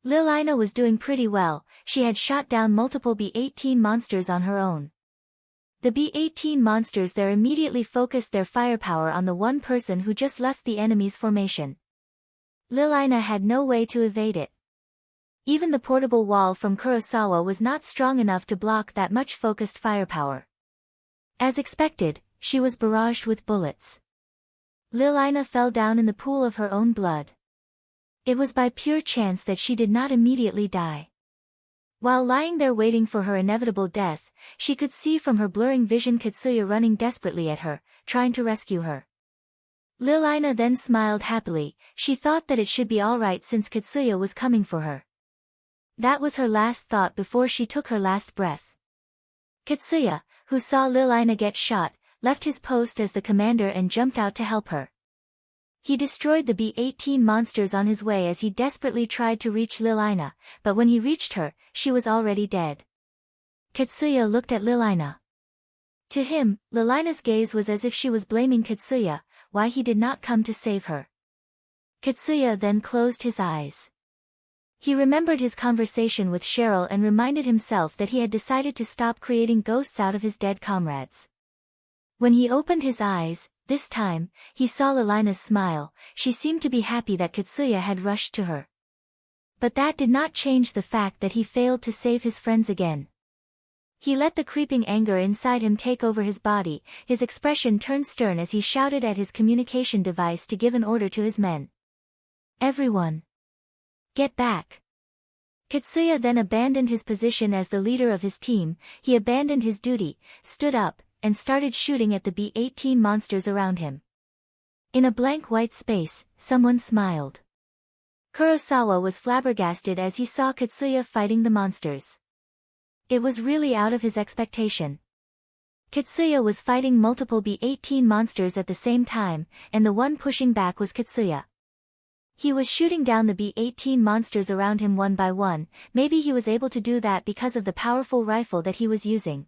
Lilina was doing pretty well. She had shot down multiple B-18 monsters on her own. The B-18 monsters there immediately focused their firepower on the one person who just left the enemy's formation. Lilina had no way to evade it. Even the portable wall from Kurosawa was not strong enough to block that much focused firepower. As expected, she was barraged with bullets. Lilina fell down in the pool of her own blood. It was by pure chance that she did not immediately die. While lying there waiting for her inevitable death, she could see from her blurring vision Katsuya running desperately at her, trying to rescue her. Lilina then smiled happily. She thought that it should be alright since Katsuya was coming for her. That was her last thought before she took her last breath. Katsuya, who saw Lilina get shot, left his post as the commander and jumped out to help her. He destroyed the B-18 monsters on his way as he desperately tried to reach Lilina, but when he reached her, she was already dead. Katsuya looked at Lilina. To him, Lilina's gaze was as if she was blaming Katsuya, why he did not come to save her. Katsuya then closed his eyes. He remembered his conversation with Sheryl and reminded himself that he had decided to stop creating ghosts out of his dead comrades. When he opened his eyes, this time, he saw Lilina's smile. She seemed to be happy that Katsuya had rushed to her. But that did not change the fact that he failed to save his friends again. He let the creeping anger inside him take over his body. His expression turned stern as he shouted at his communication device to give an order to his men. Everyone! Get back! Katsuya then abandoned his position as the leader of his team. He abandoned his duty, stood up, and started shooting at the B-18 monsters around him. In a blank white space, someone smiled. Kurosawa was flabbergasted as he saw Katsuya fighting the monsters. It was really out of his expectation. Katsuya was fighting multiple B-18 monsters at the same time, and the one pushing back was Katsuya. He was shooting down the B-18 monsters around him one by one. Maybe he was able to do that because of the powerful rifle that he was using.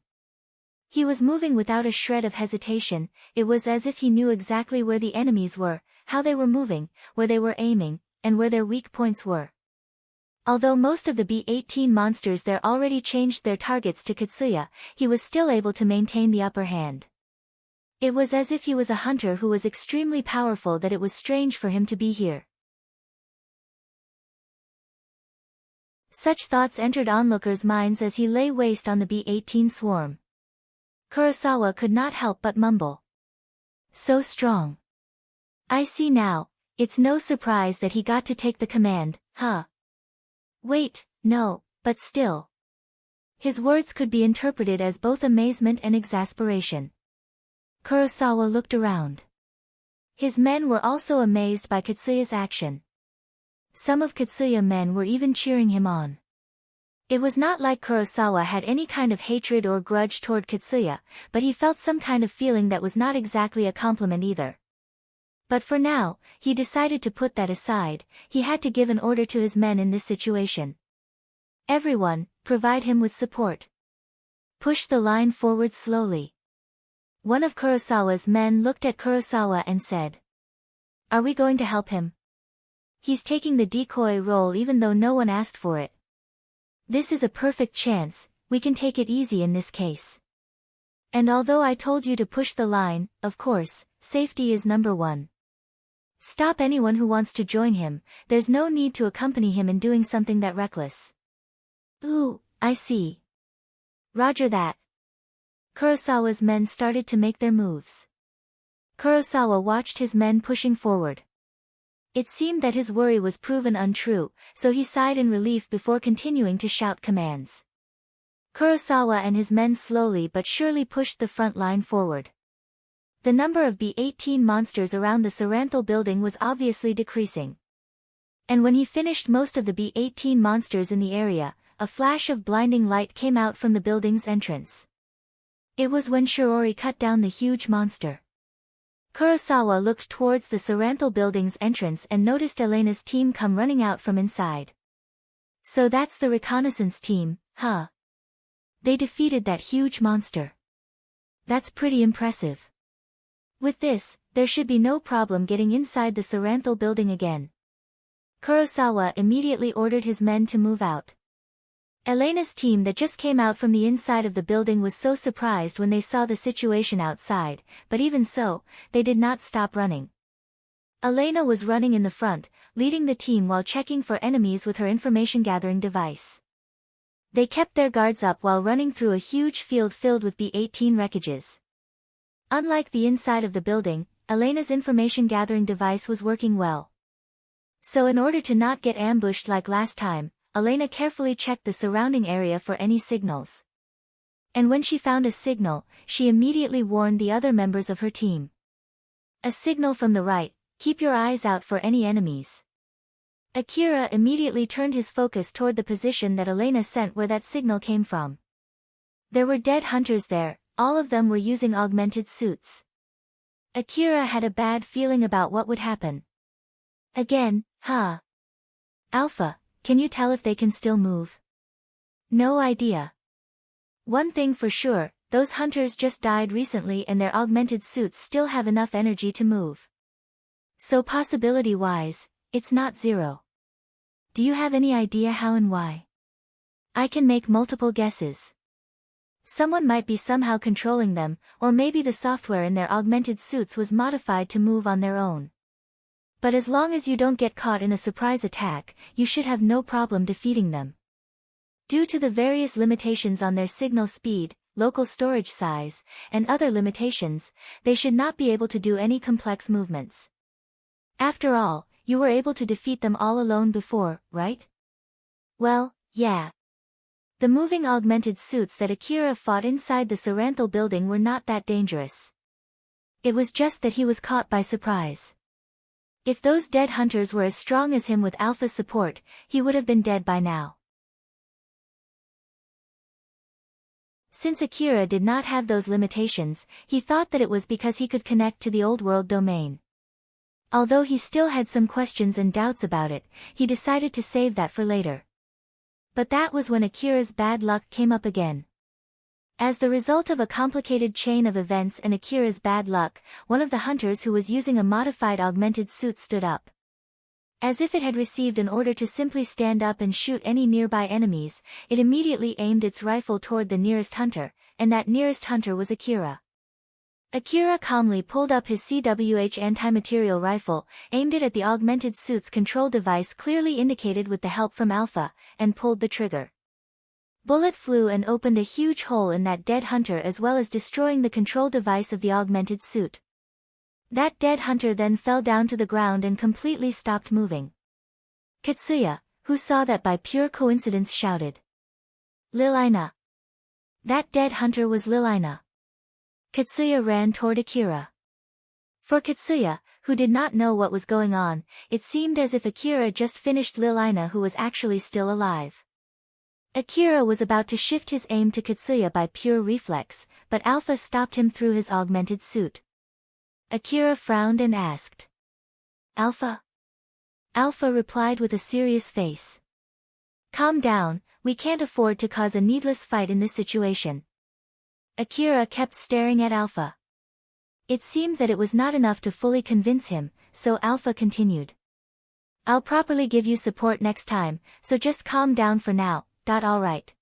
He was moving without a shred of hesitation. It was as if he knew exactly where the enemies were, how they were moving, where they were aiming, and where their weak points were. Although most of the B-18 monsters there already changed their targets to Katsuya, he was still able to maintain the upper hand. It was as if he was a hunter who was extremely powerful that it was strange for him to be here. Such thoughts entered onlookers' minds as he lay waste on the B-18 swarm. Kurosawa could not help but mumble. So strong. I see now, it's no surprise that he got to take the command, huh? Wait, no, but still. His words could be interpreted as both amazement and exasperation. Kurosawa looked around. His men were also amazed by Katsuya's action. Some of Katsuya's men were even cheering him on. It was not like Kurosawa had any kind of hatred or grudge toward Katsuya, but he felt some kind of feeling that was not exactly a compliment either. But for now, he decided to put that aside. He had to give an order to his men in this situation. Everyone, provide him with support. Push the line forward slowly. One of Kurosawa's men looked at Kurosawa and said, "Are we going to help him? He's taking the decoy role even though no one asked for it. This is a perfect chance, we can take it easy in this case. And although I told you to push the line, of course, safety is number one. Stop anyone who wants to join him, there's no need to accompany him in doing something that reckless." "Ooh, I see. Roger that." Kurosawa's men started to make their moves. Kurosawa watched his men pushing forward. It seemed that his worry was proven untrue, so he sighed in relief before continuing to shout commands. Kurosawa and his men slowly but surely pushed the front line forward. The number of B-18 monsters around the Saranthal building was obviously decreasing. And when he finished most of the B-18 monsters in the area, a flash of blinding light came out from the building's entrance. It was when Shirori cut down the huge monster. Kurosawa looked towards the Saranthal building's entrance and noticed Elena's team come running out from inside. "So that's the reconnaissance team, huh? They defeated that huge monster. That's pretty impressive. With this, there should be no problem getting inside the Saranthal building again." Kurosawa immediately ordered his men to move out. Elena's team that just came out from the inside of the building was so surprised when they saw the situation outside, but even so, they did not stop running. Elena was running in the front, leading the team while checking for enemies with her information-gathering device. They kept their guards up while running through a huge field filled with B-18 wreckages. Unlike the inside of the building, Elena's information-gathering device was working well. So in order to not get ambushed like last time, Elena carefully checked the surrounding area for any signals. And when she found a signal, she immediately warned the other members of her team. "A signal from the right, keep your eyes out for any enemies." Akira immediately turned his focus toward the position that Elena sent where that signal came from. There were dead hunters there, all of them were using augmented suits. Akira had a bad feeling about what would happen. "Again, huh? Alpha, can you tell if they can still move?" "No idea. One thing for sure, those hunters just died recently and their augmented suits still have enough energy to move. So possibility-wise, it's not zero. Do you have any idea how and why?" "I can make multiple guesses. Someone might be somehow controlling them, or maybe the software in their augmented suits was modified to move on their own. But as long as you don't get caught in a surprise attack, you should have no problem defeating them. Due to the various limitations on their signal speed, local storage size, and other limitations, they should not be able to do any complex movements. After all, you were able to defeat them all alone before, right?" "Well, yeah. The moving augmented suits that Akira fought inside the Saranthal building were not that dangerous. It was just that he was caught by surprise. If those dead hunters were as strong as him with Alpha's support, he would have been dead by now." Since Akira did not have those limitations, he thought that it was because he could connect to the old world domain. Although he still had some questions and doubts about it, he decided to save that for later. But that was when Akira's bad luck came up again. As the result of a complicated chain of events and Akira's bad luck, one of the hunters who was using a modified augmented suit stood up. As if it had received an order to simply stand up and shoot any nearby enemies, it immediately aimed its rifle toward the nearest hunter, and that nearest hunter was Akira. Akira calmly pulled up his CWH anti-material rifle, aimed it at the augmented suit's control device clearly indicated with the help from Alpha, and pulled the trigger. Bullet flew and opened a huge hole in that dead hunter as well as destroying the control device of the augmented suit. That dead hunter then fell down to the ground and completely stopped moving. Katsuya, who saw that by pure coincidence, shouted, "Lil-Ina!" That dead hunter was Lil-Ina. Katsuya ran toward Akira. For Katsuya, who did not know what was going on, it seemed as if Akira just finished Lil-Ina, who was actually still alive. Akira was about to shift his aim to Katsuya by pure reflex, but Alpha stopped him through his augmented suit. Akira frowned and asked. Alpha? Alpha replied with a serious face. Calm down, we can't afford to cause a needless fight in this situation. Akira kept staring at Alpha. It seemed that it was not enough to fully convince him, so Alpha continued. I'll properly give you support next time, so just calm down for now. Alright.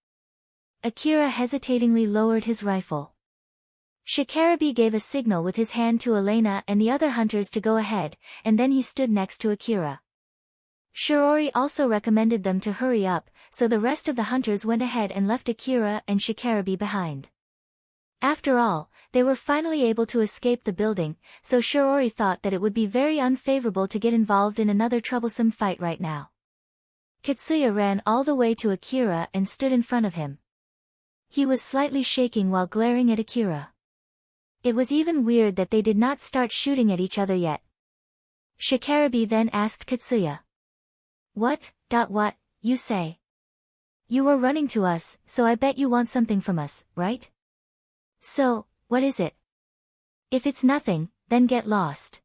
Akira hesitatingly lowered his rifle. Shikarabe gave a signal with his hand to Elena and the other hunters to go ahead, and then he stood next to Akira. Shirouri also recommended them to hurry up, so the rest of the hunters went ahead and left Akira and Shikarabe behind. After all, they were finally able to escape the building, so Shirouri thought that it would be very unfavorable to get involved in another troublesome fight right now. Katsuya ran all the way to Akira and stood in front of him. He was slightly shaking while glaring at Akira. It was even weird that they did not start shooting at each other yet. Shikarabe then asked Katsuya. What, you say? You were running to us, so I bet you want something from us, right? So, what is it? If it's nothing, then get lost.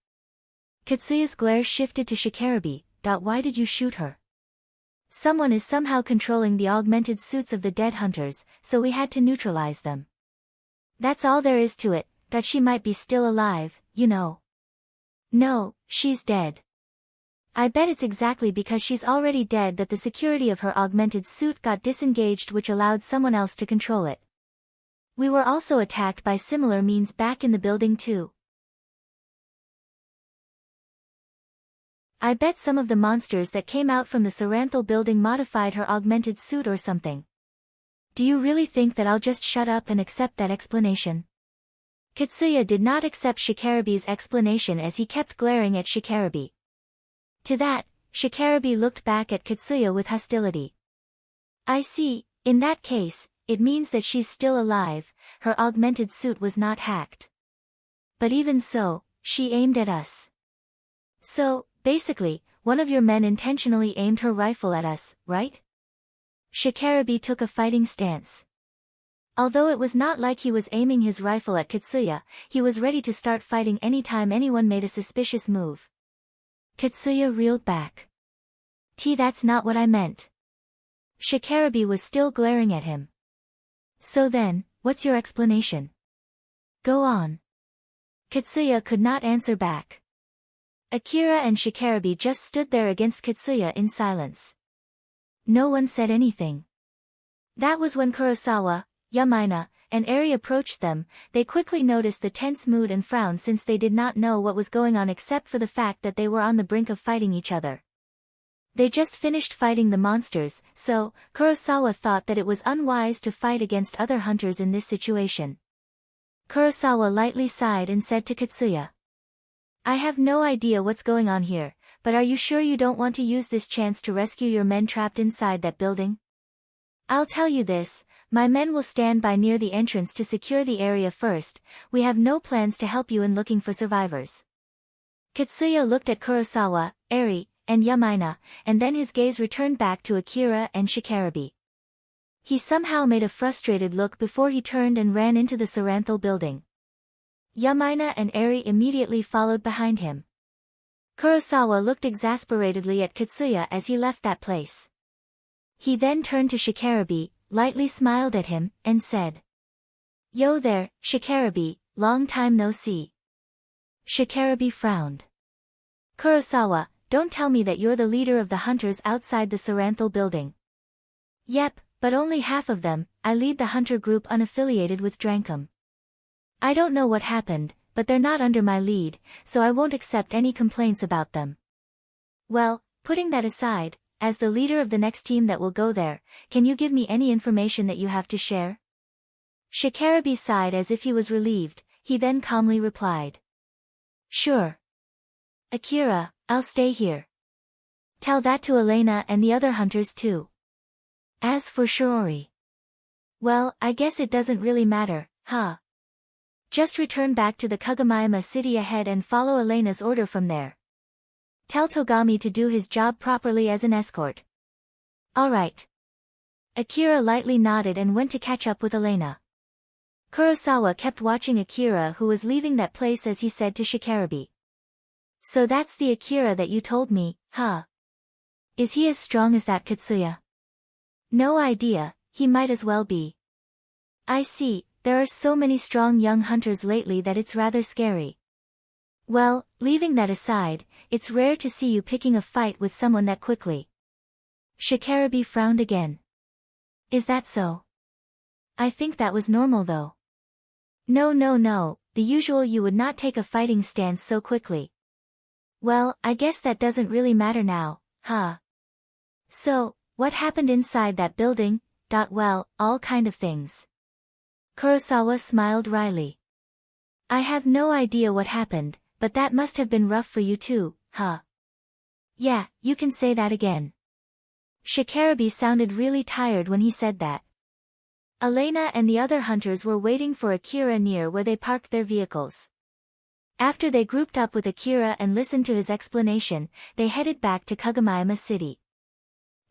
Katsuya's glare shifted to Shikarabe. Why did you shoot her? Someone is somehow controlling the augmented suits of the dead hunters, so we had to neutralize them. That's all there is to it, that she might be still alive, you know. No, she's dead. I bet it's exactly because she's already dead that the security of her augmented suit got disengaged, which allowed someone else to control it. We were also attacked by similar means back in the building too. I bet some of the monsters that came out from the Saranthal building modified her augmented suit or something. Do you really think that I'll just shut up and accept that explanation? Katsuya did not accept Shikarabe's explanation as he kept glaring at Shikarabe. To that, Shikarabe looked back at Katsuya with hostility. I see, in that case, it means that she's still alive, her augmented suit was not hacked. But even so, she aimed at us. So, basically, one of your men intentionally aimed her rifle at us, right? Shikarabe took a fighting stance. Although it was not like he was aiming his rifle at Katsuya, he was ready to start fighting anytime anyone made a suspicious move. Katsuya reeled back. That's not what I meant. Shikarabe was still glaring at him. So then, what's your explanation? Go on. Katsuya could not answer back. Akira and Shikarabe just stood there against Katsuya in silence. No one said anything. That was when Kurosawa, Yamaina, and Eri approached them. They quickly noticed the tense mood and frown since they did not know what was going on except for the fact that they were on the brink of fighting each other. They just finished fighting the monsters, so Kurosawa thought that it was unwise to fight against other hunters in this situation. Kurosawa lightly sighed and said to Katsuya. I have no idea what's going on here, but are you sure you don't want to use this chance to rescue your men trapped inside that building? I'll tell you this, my men will stand by near the entrance to secure the area first. We have no plans to help you in looking for survivors. Katsuya looked at Kurosawa, Eri, and Yamaina, and then his gaze returned back to Akira and Shikarabe. He somehow made a frustrated look before he turned and ran into the Saranthal building. Yamaina and Eri immediately followed behind him. Kurosawa looked exasperatedly at Katsuya as he left that place. He then turned to Shikarabe, lightly smiled at him, and said. Yo there, Shikarabe, long time no see. Shikarabe frowned. Kurosawa, don't tell me that you're the leader of the hunters outside the Saranthal building. Yep, but only half of them. I lead the hunter group unaffiliated with Drankum. I don't know what happened, but they're not under my lead, so I won't accept any complaints about them. Well, putting that aside, as the leader of the next team that will go there, can you give me any information that you have to share? Shikarabe sighed as if he was relieved. He then calmly replied. Sure. Akira, I'll stay here. Tell that to Elena and the other hunters too. As for Shirouri. Well, I guess it doesn't really matter, huh? Just return back to the Kagamayama city ahead and follow Elena's order from there. Tell Togami to do his job properly as an escort. Alright. Akira lightly nodded and went to catch up with Elena. Kurosawa kept watching Akira, who was leaving that place, as he said to Shikarabe. So that's the Akira that you told me, huh? Is he as strong as that Katsuya? No idea, he might as well be. I see, there are so many strong young hunters lately that it's rather scary. Well, leaving that aside, it's rare to see you picking a fight with someone that quickly. Shikarabe frowned again. Is that so? I think that was normal though. No, the usual you would not take a fighting stance so quickly. Well, I guess that doesn't really matter now, huh? So, what happened inside that building? Well, all kind of things. Kurosawa smiled wryly. I have no idea what happened, but that must have been rough for you too, huh? Yeah, you can say that again. Shikarabe sounded really tired when he said that. Elena and the other hunters were waiting for Akira near where they parked their vehicles. After they grouped up with Akira and listened to his explanation, they headed back to Kagomiyama City.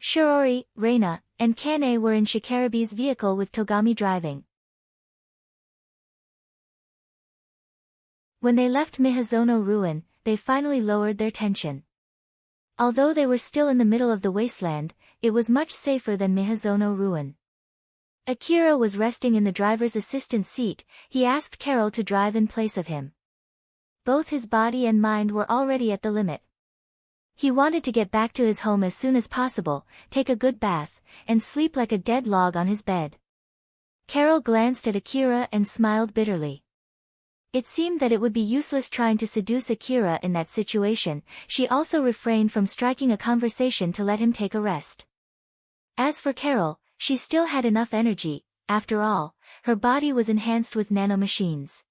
Shirori, Reina, and Kane were in Shikarabe's vehicle with Togami driving. When they left Mihazono Ruin, they finally lowered their tension. Although they were still in the middle of the wasteland, it was much safer than Mihazono Ruin. Akira was resting in the driver's assistant seat. He asked Carol to drive in place of him. Both his body and mind were already at the limit. He wanted to get back to his home as soon as possible, take a good bath, and sleep like a dead log on his bed. Carol glanced at Akira and smiled bitterly. It seemed that it would be useless trying to seduce Akira in that situation. She also refrained from striking a conversation to let him take a rest. As for Carol, she still had enough energy. After all, her body was enhanced with nanomachines.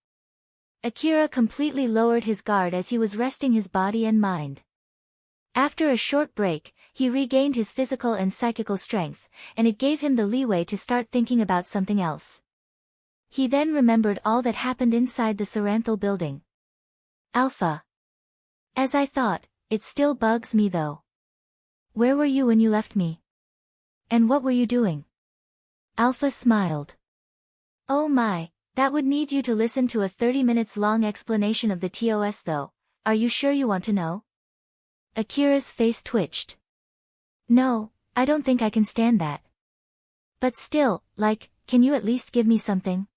Akira completely lowered his guard as he was resting his body and mind. After a short break, he regained his physical and psychical strength, and it gave him the leeway to start thinking about something else. He then remembered all that happened inside the Saranthal building. Alpha. As I thought, it still bugs me though. Where were you when you left me? And what were you doing? Alpha smiled. Oh my, that would need you to listen to a 30 minutes long explanation of the TOS though. Are you sure you want to know? Akira's face twitched. No, I don't think I can stand that. But still, can you at least give me something?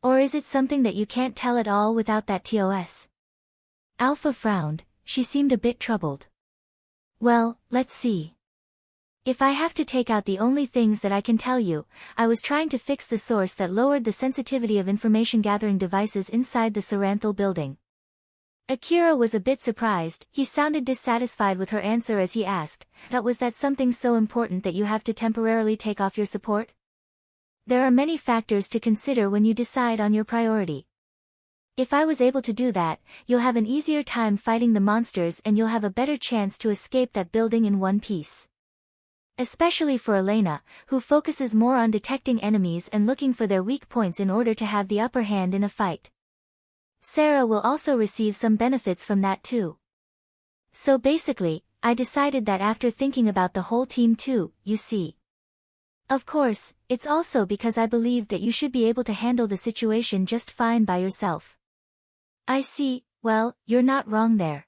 Or is it something that you can't tell at all without that TOS? Alpha frowned, she seemed a bit troubled. Well, let's see. If I have to take out the only things that I can tell you, I was trying to fix the source that lowered the sensitivity of information gathering devices inside the Saranthal building. Akira was a bit surprised. He sounded dissatisfied with her answer as he asked, was that something so important that you have to temporarily take off your support? There are many factors to consider when you decide on your priority. If I was able to do that, you'll have an easier time fighting the monsters and you'll have a better chance to escape that building in one piece. Especially for Elena, who focuses more on detecting enemies and looking for their weak points in order to have the upper hand in a fight. Sarah will also receive some benefits from that too. So basically, I decided that after thinking about the whole team too, you see. Of course, it's also because I believe that you should be able to handle the situation just fine by yourself. I see, well, you're not wrong there.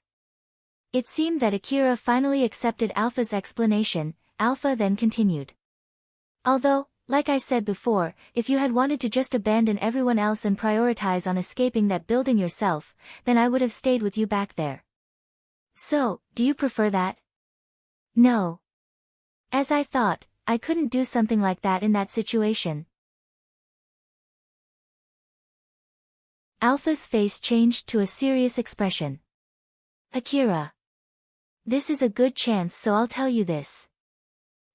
It seemed that Akira finally accepted Alpha's explanation. Alpha then continued. Although, like I said before, if you had wanted to just abandon everyone else and prioritize on escaping that building yourself, then I would have stayed with you back there. So, do you prefer that? No. As I thought, I couldn't do something like that in that situation. Alpha's face changed to a serious expression. Akira. This is a good chance, so I'll tell you this.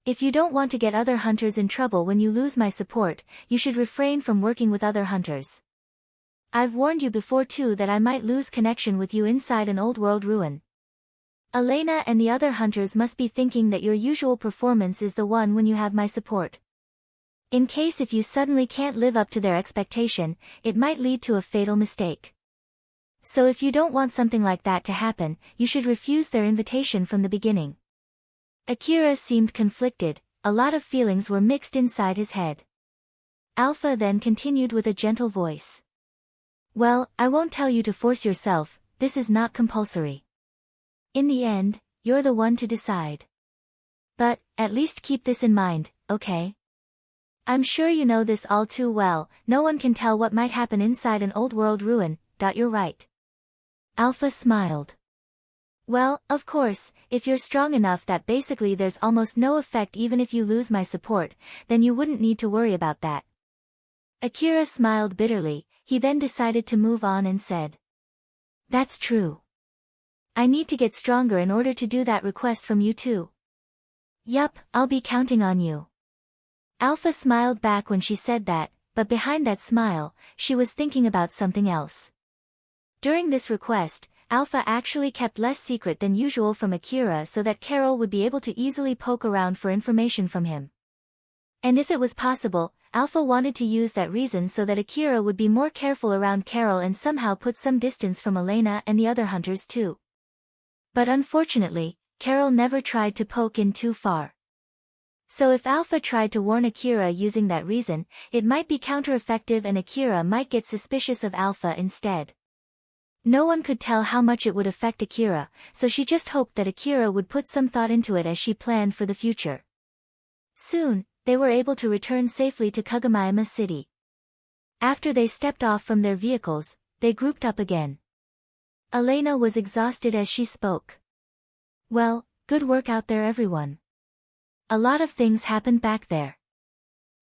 If you don't want to get other hunters in trouble when you lose my support, you should refrain from working with other hunters. I've warned you before too that I might lose connection with you inside an old world ruin. Elena and the other hunters must be thinking that your usual performance is the one when you have my support. In case if you suddenly can't live up to their expectation, it might lead to a fatal mistake. So if you don't want something like that to happen, you should refuse their invitation from the beginning. Akira seemed conflicted. a lot of feelings were mixed inside his head. Alpha then continued with a gentle voice. Well, I won't tell you to force yourself, this is not compulsory. In the end, you're the one to decide. But, at least keep this in mind, okay? I'm sure you know this all too well, no one can tell what might happen inside an old world ruin. You're right. Alpha smiled. Well, of course, if you're strong enough that basically there's almost no effect even if you lose my support, then you wouldn't need to worry about that. Akira smiled bitterly, he then decided to move on and said. That's true. I need to get stronger in order to do that request from you too. Yup, I'll be counting on you. Alpha smiled back when she said that, but behind that smile, she was thinking about something else. During this request, Alpha actually kept less secret than usual from Akira so that Carol would be able to easily poke around for information from him. And if it was possible, Alpha wanted to use that reason so that Akira would be more careful around Carol and somehow put some distance from Elena and the other hunters too. But unfortunately, Carol never tried to poke in too far. So if Alpha tried to warn Akira using that reason, it might be counter-effective and Akira might get suspicious of Alpha instead. No one could tell how much it would affect Akira, so she just hoped that Akira would put some thought into it as she planned for the future. Soon, they were able to return safely to Kagomayama City. After they stepped off from their vehicles, they grouped up again. Elena was exhausted as she spoke. Well, good work out there everyone. A lot of things happened back there.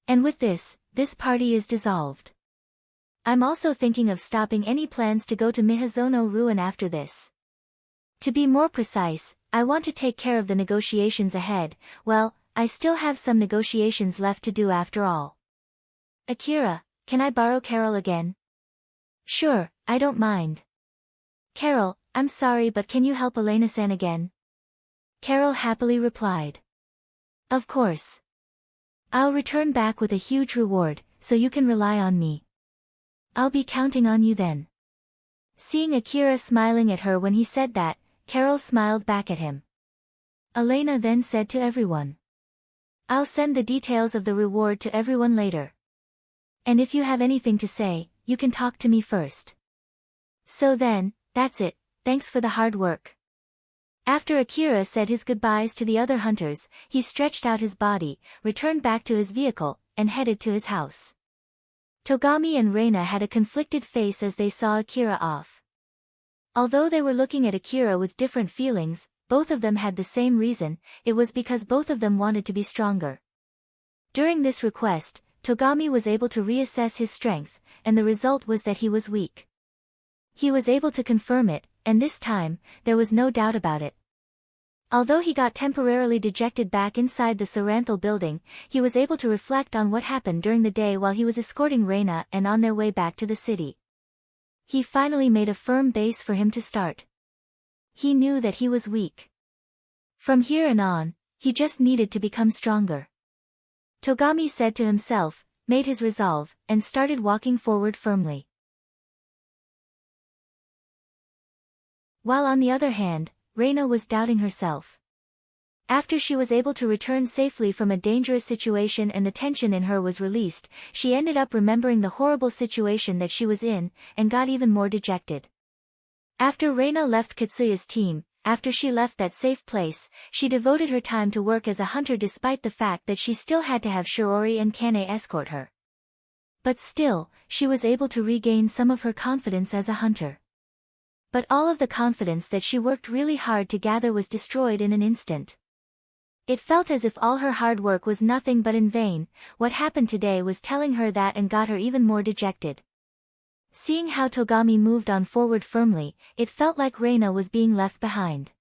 And with this party is dissolved. I'm also thinking of stopping any plans to go to Mihazono Ruin after this. To be more precise, I want to take care of the negotiations ahead. Well, I still have some negotiations left to do after all. Akira, can I borrow Carol again? Sure, I don't mind. Carol, I'm sorry but can you help Elena-san again? Carol happily replied. Of course. I'll return back with a huge reward, so you can rely on me. I'll be counting on you then. Seeing Akira smiling at her when he said that, Carol smiled back at him. Elena then said to everyone. I'll send the details of the reward to everyone later. And if you have anything to say, you can talk to me first. So then, that's it, thanks for the hard work. After Akira said his goodbyes to the other hunters, he stretched out his body, returned back to his vehicle, and headed to his house. Togami and Reina had a conflicted face as they saw Akira off. Although they were looking at Akira with different feelings, both of them had the same reason, it was because both of them wanted to be stronger. During this request, Togami was able to reassess his strength, and the result was that he was weak. He was able to confirm it, and this time, there was no doubt about it. Although he got temporarily dejected back inside the Saranthal building, he was able to reflect on what happened during the day while he was escorting Reina and on their way back to the city. He finally made a firm base for him to start. He knew that he was weak. From here on, he just needed to become stronger. Togami said to himself, made his resolve, and started walking forward firmly. While on the other hand, Reina was doubting herself. After she was able to return safely from a dangerous situation and the tension in her was released, she ended up remembering the horrible situation that she was in, and got even more dejected. After Reina left Katsuya's team, after she left that safe place, she devoted her time to work as a hunter despite the fact that she still had to have Shirori and Kane escort her. But still, she was able to regain some of her confidence as a hunter. But all of the confidence that she worked really hard to gather was destroyed in an instant. It felt as if all her hard work was nothing but in vain. What happened today was telling her that and got her even more dejected. Seeing how Togami moved on forward firmly, it felt like Reina was being left behind.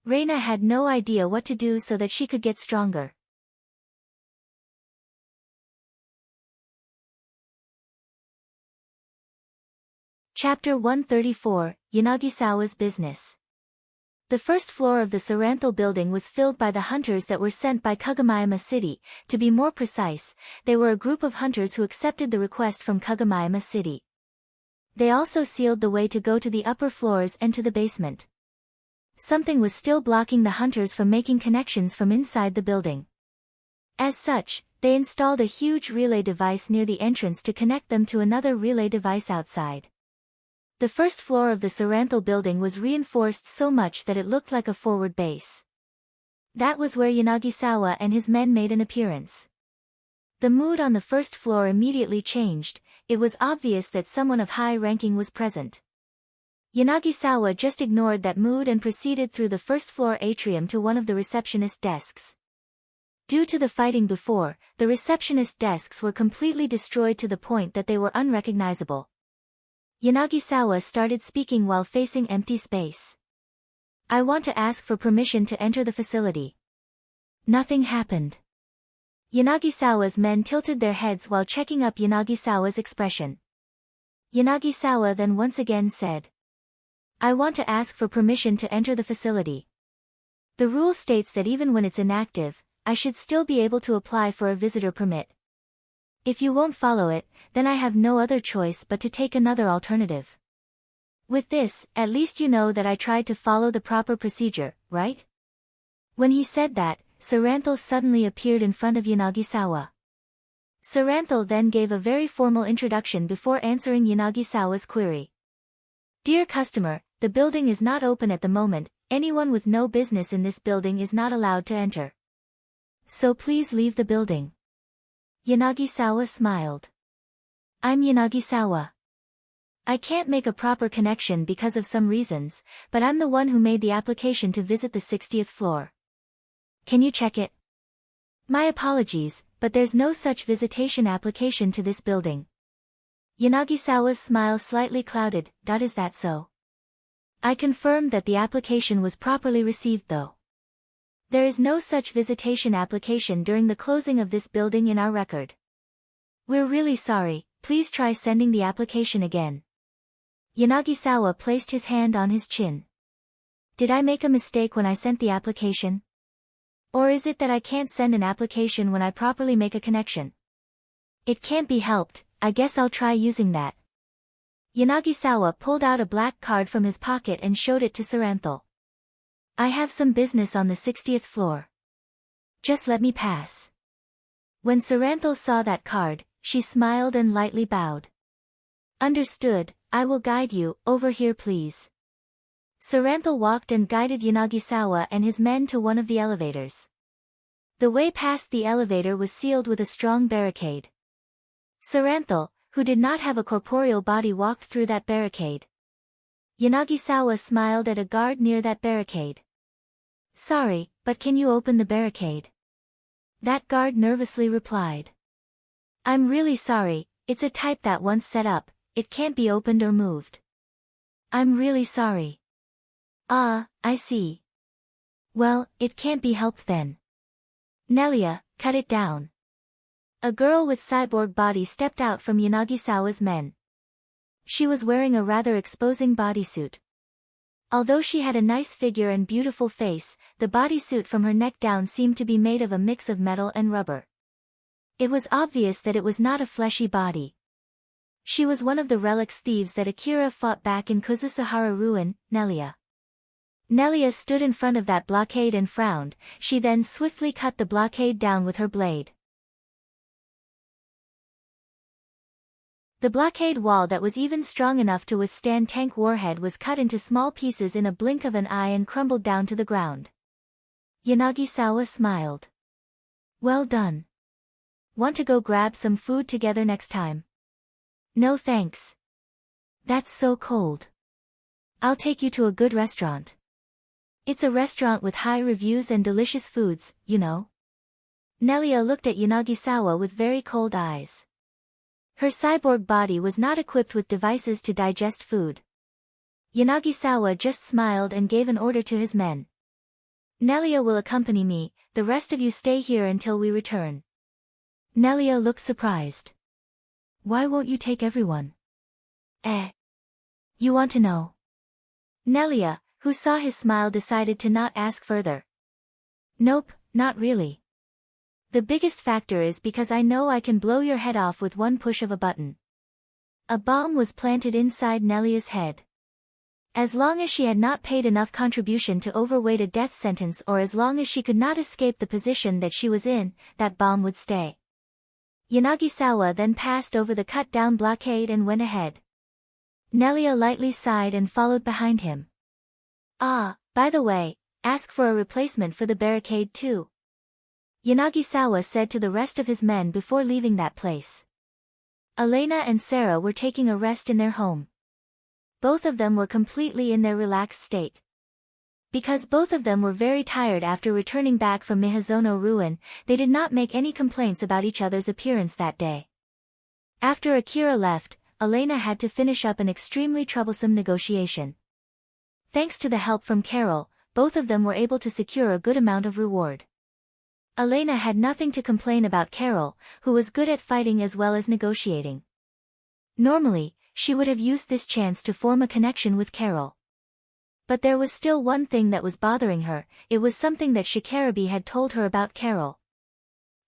Reina had no idea what to do so that she could get stronger. Chapter 134, Yanagisawa's Business. The first floor of the Saranthal building was filled by the hunters that were sent by Kagomayama City. To be more precise, they were a group of hunters who accepted the request from Kagomayama City. They also sealed the way to go to the upper floors and to the basement. Something was still blocking the hunters from making connections from inside the building. As such, they installed a huge relay device near the entrance to connect them to another relay device outside. The first floor of the Saranthal building was reinforced so much that it looked like a forward base. That was where Yanagisawa and his men made an appearance. The mood on the first floor immediately changed. It was obvious that someone of high ranking was present. Yanagisawa just ignored that mood and proceeded through the first floor atrium to one of the receptionist desks. Due to the fighting before, the receptionist desks were completely destroyed to the point that they were unrecognizable. Yanagisawa started speaking while facing empty space. I want to ask for permission to enter the facility. Nothing happened. Yanagisawa's men tilted their heads while checking up Yanagisawa's expression. Yanagisawa then once again said, I want to ask for permission to enter the facility. The rule states that even when it's inactive, I should still be able to apply for a visitor permit. If you won't follow it, then I have no other choice but to take another alternative. With this, at least you know that I tried to follow the proper procedure, right? When he said that, Saranthal suddenly appeared in front of Yanagisawa. Saranthal then gave a very formal introduction before answering Yanagisawa's query. Dear customer, the building is not open at the moment, anyone with no business in this building is not allowed to enter. So please leave the building. Yanagisawa smiled. I'm Yanagisawa. I can't make a proper connection because of some reasons, but I'm the one who made the application to visit the 60th floor. Can you check it? My apologies, but there's no such visitation application to this building. Yanagisawa's smile slightly clouded. Is that so? I confirmed that the application was properly received though. There is no such visitation application during the closing of this building in our record. We're really sorry, please try sending the application again. Yanagisawa placed his hand on his chin. Did I make a mistake when I sent the application? Or is it that I can't send an application when I properly make a connection? It can't be helped, I guess I'll try using that. Yanagisawa pulled out a black card from his pocket and showed it to Saranthal. I have some business on the 60th floor. Just let me pass. When Saranthal saw that card, she smiled and lightly bowed. Understood, I will guide you, over here please. Saranthal walked and guided Yanagisawa and his men to one of the elevators. The way past the elevator was sealed with a strong barricade. Saranthal, who did not have a corporeal body, walked through that barricade. Yanagisawa smiled at a guard near that barricade. Sorry, but can you open the barricade? That guard nervously replied. I'm really sorry, it's a type that once set up, it can't be opened or moved. I'm really sorry. Ah, I see. Well, it can't be helped then. Nelia, cut it down. A girl with cyborg body stepped out from Yanagisawa's men. She was wearing a rather exposing bodysuit. Although she had a nice figure and beautiful face, the bodysuit from her neck down seemed to be made of a mix of metal and rubber. It was obvious that it was not a fleshy body. She was one of the Relics thieves that Akira fought back in Kuzusuhara Ruin, Nelia. Nelia stood in front of that blockade and frowned. She then swiftly cut the blockade down with her blade. The blockade wall that was even strong enough to withstand tank warhead was cut into small pieces in a blink of an eye and crumbled down to the ground. Yanagisawa smiled. Well done. Want to go grab some food together next time? No thanks. That's so cold. I'll take you to a good restaurant. It's a restaurant with high reviews and delicious foods, you know. Nelia looked at Yanagisawa with very cold eyes. Her cyborg body was not equipped with devices to digest food. Yanagisawa just smiled and gave an order to his men. Nelia will accompany me, the rest of you stay here until we return. Nelia looked surprised. Why won't you take everyone? You want to know? Nelia, who saw his smile, decided to not ask further. Nope, not really. The biggest factor is because I know I can blow your head off with one push of a button. A bomb was planted inside Nelia's head. As long as she had not paid enough contribution to overweight a death sentence, or as long as she could not escape the position that she was in, that bomb would stay. Yanagisawa then passed over the cut-down blockade and went ahead. Nelia lightly sighed and followed behind him. Ah, by the way, ask for a replacement for the barricade too. Yanagisawa said to the rest of his men before leaving that place. Elena and Sarah were taking a rest in their home. Both of them were completely in their relaxed state. Because both of them were very tired after returning back from Mihazono ruin, they did not make any complaints about each other's appearance that day. After Akira left, Elena had to finish up an extremely troublesome negotiation. Thanks to the help from Carol, both of them were able to secure a good amount of reward. Elena had nothing to complain about Carol, who was good at fighting as well as negotiating. Normally, she would have used this chance to form a connection with Carol. But there was still one thing that was bothering her. It was something that Shikarabe had told her about Carol.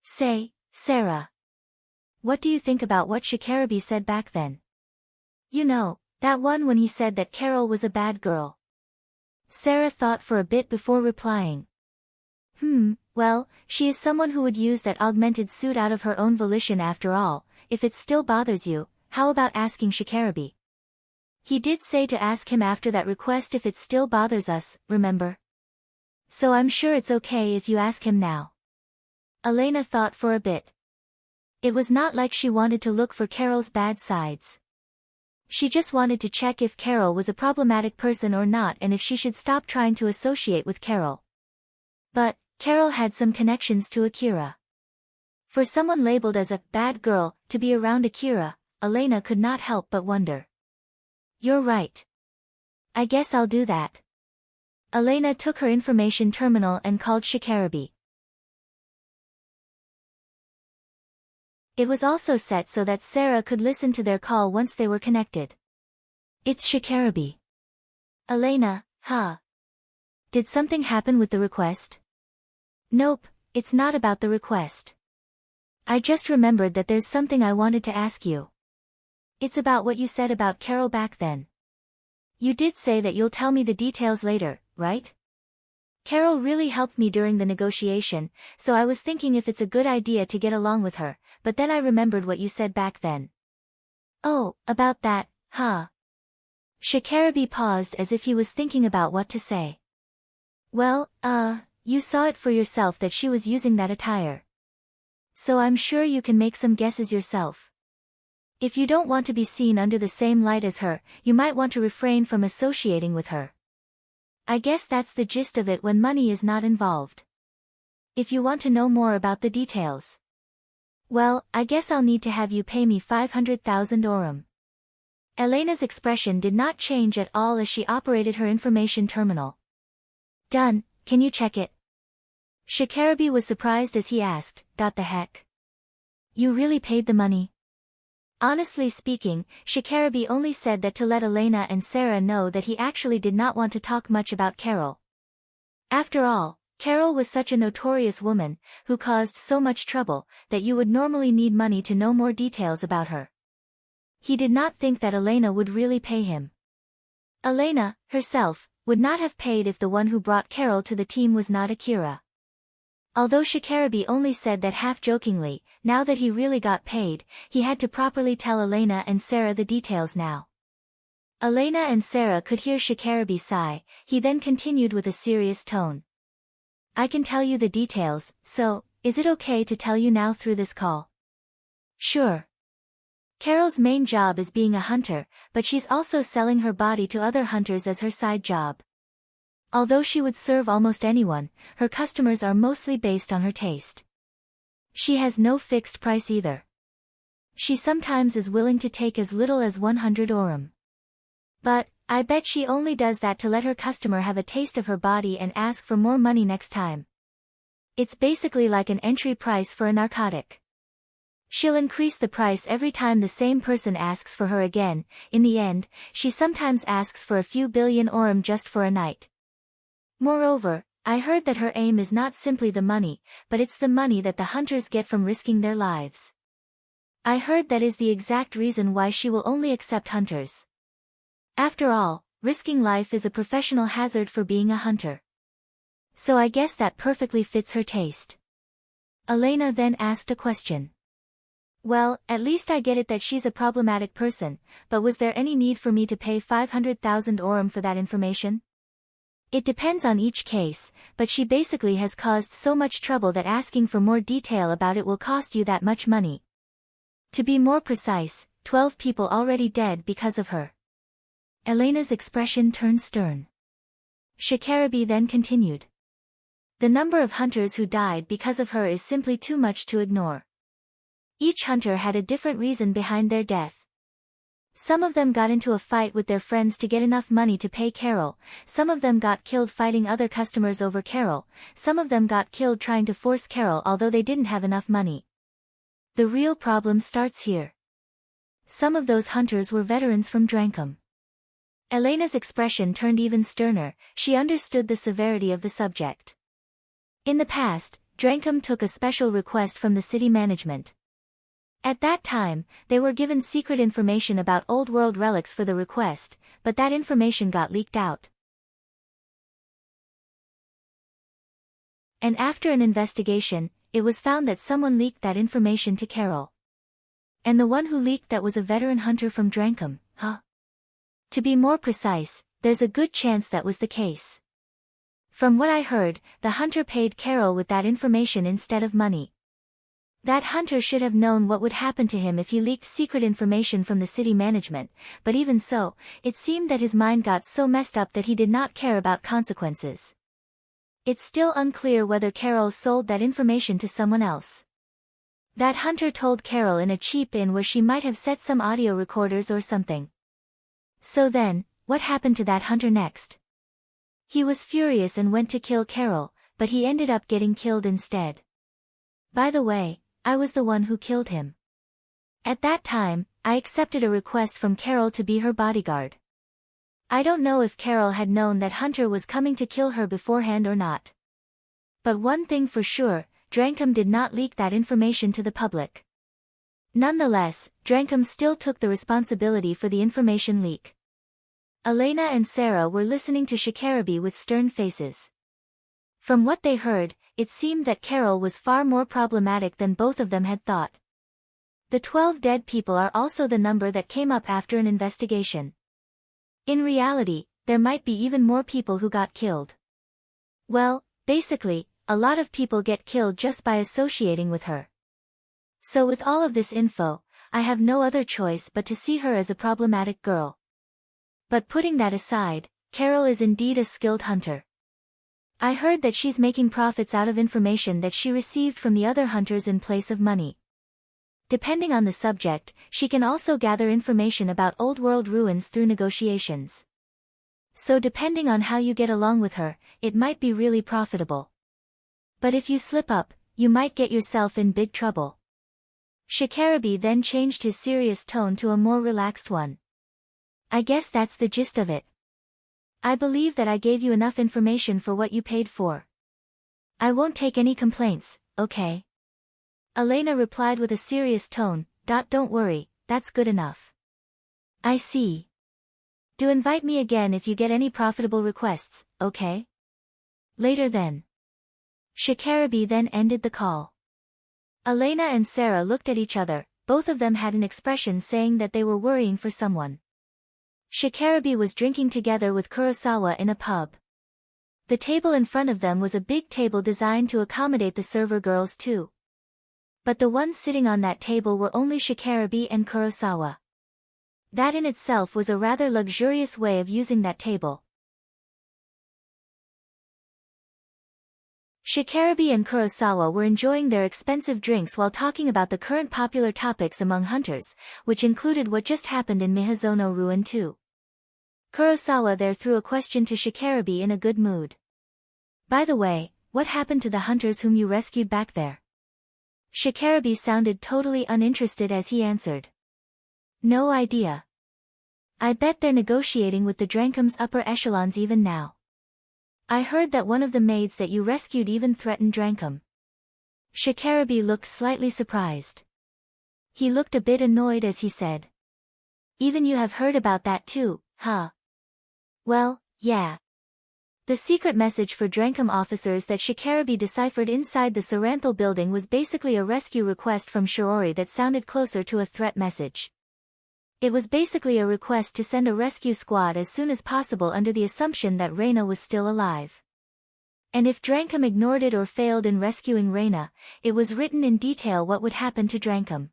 Say, Sarah. What do you think about what Shikarabe said back then? You know, that one when he said that Carol was a bad girl. Sarah thought for a bit before replying. Well, she is someone who would use that augmented suit out of her own volition after all. If it still bothers you, how about asking Shikarabe? He did say to ask him after that request if it still bothers us, remember? So I'm sure it's okay if you ask him now. Elena thought for a bit. It was not like she wanted to look for Carol's bad sides. She just wanted to check if Carol was a problematic person or not and if she should stop trying to associate with Carol. But, Carol had some connections to Akira. For someone labeled as a bad girl to be around Akira, Elena could not help but wonder. You're right. I guess I'll do that. Elena took her information terminal and called Shikarabe. It was also set so that Sarah could listen to their call once they were connected. It's Shikarabe. Elena, huh? Did something happen with the request? Nope, it's not about the request. I just remembered that there's something I wanted to ask you. It's about what you said about Carol back then. You did say that you'll tell me the details later, right? Carol really helped me during the negotiation, so I was thinking if it's a good idea to get along with her, but then I remembered what you said back then. Oh, about that, huh? Shikarabe paused as if he was thinking about what to say. Well, you saw it for yourself that she was using that attire. So I'm sure you can make some guesses yourself. If you don't want to be seen under the same light as her, you might want to refrain from associating with her. I guess that's the gist of it when money is not involved. If you want to know more about the details. Well, I guess I'll need to have you pay me 500,000 orum. Elena's expression did not change at all as she operated her information terminal. Done, can you check it? Shikarabe was surprised as he asked, "What the heck? You really paid the money?" Honestly speaking, Shikarabe only said that to let Elena and Sarah know that he actually did not want to talk much about Carol. After all, Carol was such a notorious woman, who caused so much trouble, that you would normally need money to know more details about her. He did not think that Elena would really pay him. Elena, herself, would not have paid if the one who brought Carol to the team was not Akira. Although Shikarabe only said that half-jokingly, now that he really got paid, he had to properly tell Elena and Sarah the details now. Elena and Sarah could hear Shikarabe sigh. He then continued with a serious tone. I can tell you the details, so, is it okay to tell you now through this call? Sure. Carol's main job is being a hunter, but she's also selling her body to other hunters as her side job. Although she would serve almost anyone, her customers are mostly based on her taste. She has no fixed price either. She sometimes is willing to take as little as 100 orum. But, I bet she only does that to let her customer have a taste of her body and ask for more money next time. It's basically like an entry price for a narcotic. She'll increase the price every time the same person asks for her again. In the end, she sometimes asks for a few billion orum just for a night. Moreover, I heard that her aim is not simply the money, but it's the money that the hunters get from risking their lives. I heard that is the exact reason why she will only accept hunters. After all, risking life is a professional hazard for being a hunter. So I guess that perfectly fits her taste. Elena then asked a question. Well, at least I get it that she's a problematic person, but was there any need for me to pay 500,000 orum for that information? It depends on each case, but she basically has caused so much trouble that asking for more detail about it will cost you that much money. To be more precise, 12 people already dead because of her. Elena's expression turned stern. Shikarabi then continued. The number of hunters who died because of her is simply too much to ignore. Each hunter had a different reason behind their death. Some of them got into a fight with their friends to get enough money to pay Carol, some of them got killed fighting other customers over Carol, some of them got killed trying to force Carol although they didn't have enough money. The real problem starts here. Some of those hunters were veterans from Drankum. Elena's expression turned even sterner, she understood the severity of the subject. In the past, Drankum took a special request from the city management. At that time, they were given secret information about old world relics for the request, but that information got leaked out. And after an investigation, it was found that someone leaked that information to Carol. And the one who leaked that was a veteran hunter from Drankum, huh? To be more precise, there's a good chance that was the case. From what I heard, the hunter paid Carol with that information instead of money. That hunter should have known what would happen to him if he leaked secret information from the city management, but even so, it seemed that his mind got so messed up that he did not care about consequences. It's still unclear whether Carol sold that information to someone else. That hunter told Carol in a cheap inn where she might have set some audio recorders or something. So then, what happened to that hunter next? He was furious and went to kill Carol, but he ended up getting killed instead. By the way, I was the one who killed him. At that time, I accepted a request from Carol to be her bodyguard. I don't know if Carol had known that Hunter was coming to kill her beforehand or not. But one thing for sure, Drankum did not leak that information to the public. Nonetheless, Drankum still took the responsibility for the information leak. Elena and Sarah were listening to Shikarabi with stern faces. From what they heard, it seemed that Carol was far more problematic than both of them had thought. The 12 dead people are also the number that came up after an investigation. In reality, there might be even more people who got killed. Well, basically, a lot of people get killed just by associating with her. So with all of this info, I have no other choice but to see her as a problematic girl. But putting that aside, Carol is indeed a skilled hunter. I heard that she's making profits out of information that she received from the other hunters in place of money. Depending on the subject, she can also gather information about old world ruins through negotiations. So depending on how you get along with her, it might be really profitable. But if you slip up, you might get yourself in big trouble. Shikarabi then changed his serious tone to a more relaxed one. I guess that's the gist of it. I believe that I gave you enough information for what you paid for. I won't take any complaints, okay? Elena replied with a serious tone, Don't worry, that's good enough. I see. Do invite me again if you get any profitable requests, okay? Later then. Shikarabi then ended the call. Elena and Sarah looked at each other, both of them had an expression saying that they were worrying for someone. Shikarabi was drinking together with Kurosawa in a pub. The table in front of them was a big table designed to accommodate the server girls too. But the ones sitting on that table were only Shikarabi and Kurosawa. That in itself was a rather luxurious way of using that table. Shikarabi and Kurosawa were enjoying their expensive drinks while talking about the current popular topics among hunters, which included what just happened in Miyazono Ruin too. Kurosawa there threw a question to Shikarabi in a good mood. By the way, what happened to the hunters whom you rescued back there? Shikarabi sounded totally uninterested as he answered. No idea. I bet they're negotiating with the Drankum's upper echelons even now. I heard that one of the maids that you rescued even threatened Drankum. Shikarabi looked slightly surprised. He looked a bit annoyed as he said. Even you have heard about that too, huh? Well, yeah. The secret message for Drankum officers that Shikarabi deciphered inside the Saranthal building was basically a rescue request from Shiori that sounded closer to a threat message. It was basically a request to send a rescue squad as soon as possible under the assumption that Reina was still alive. And if Drankum ignored it or failed in rescuing Reina, it was written in detail what would happen to Drankum.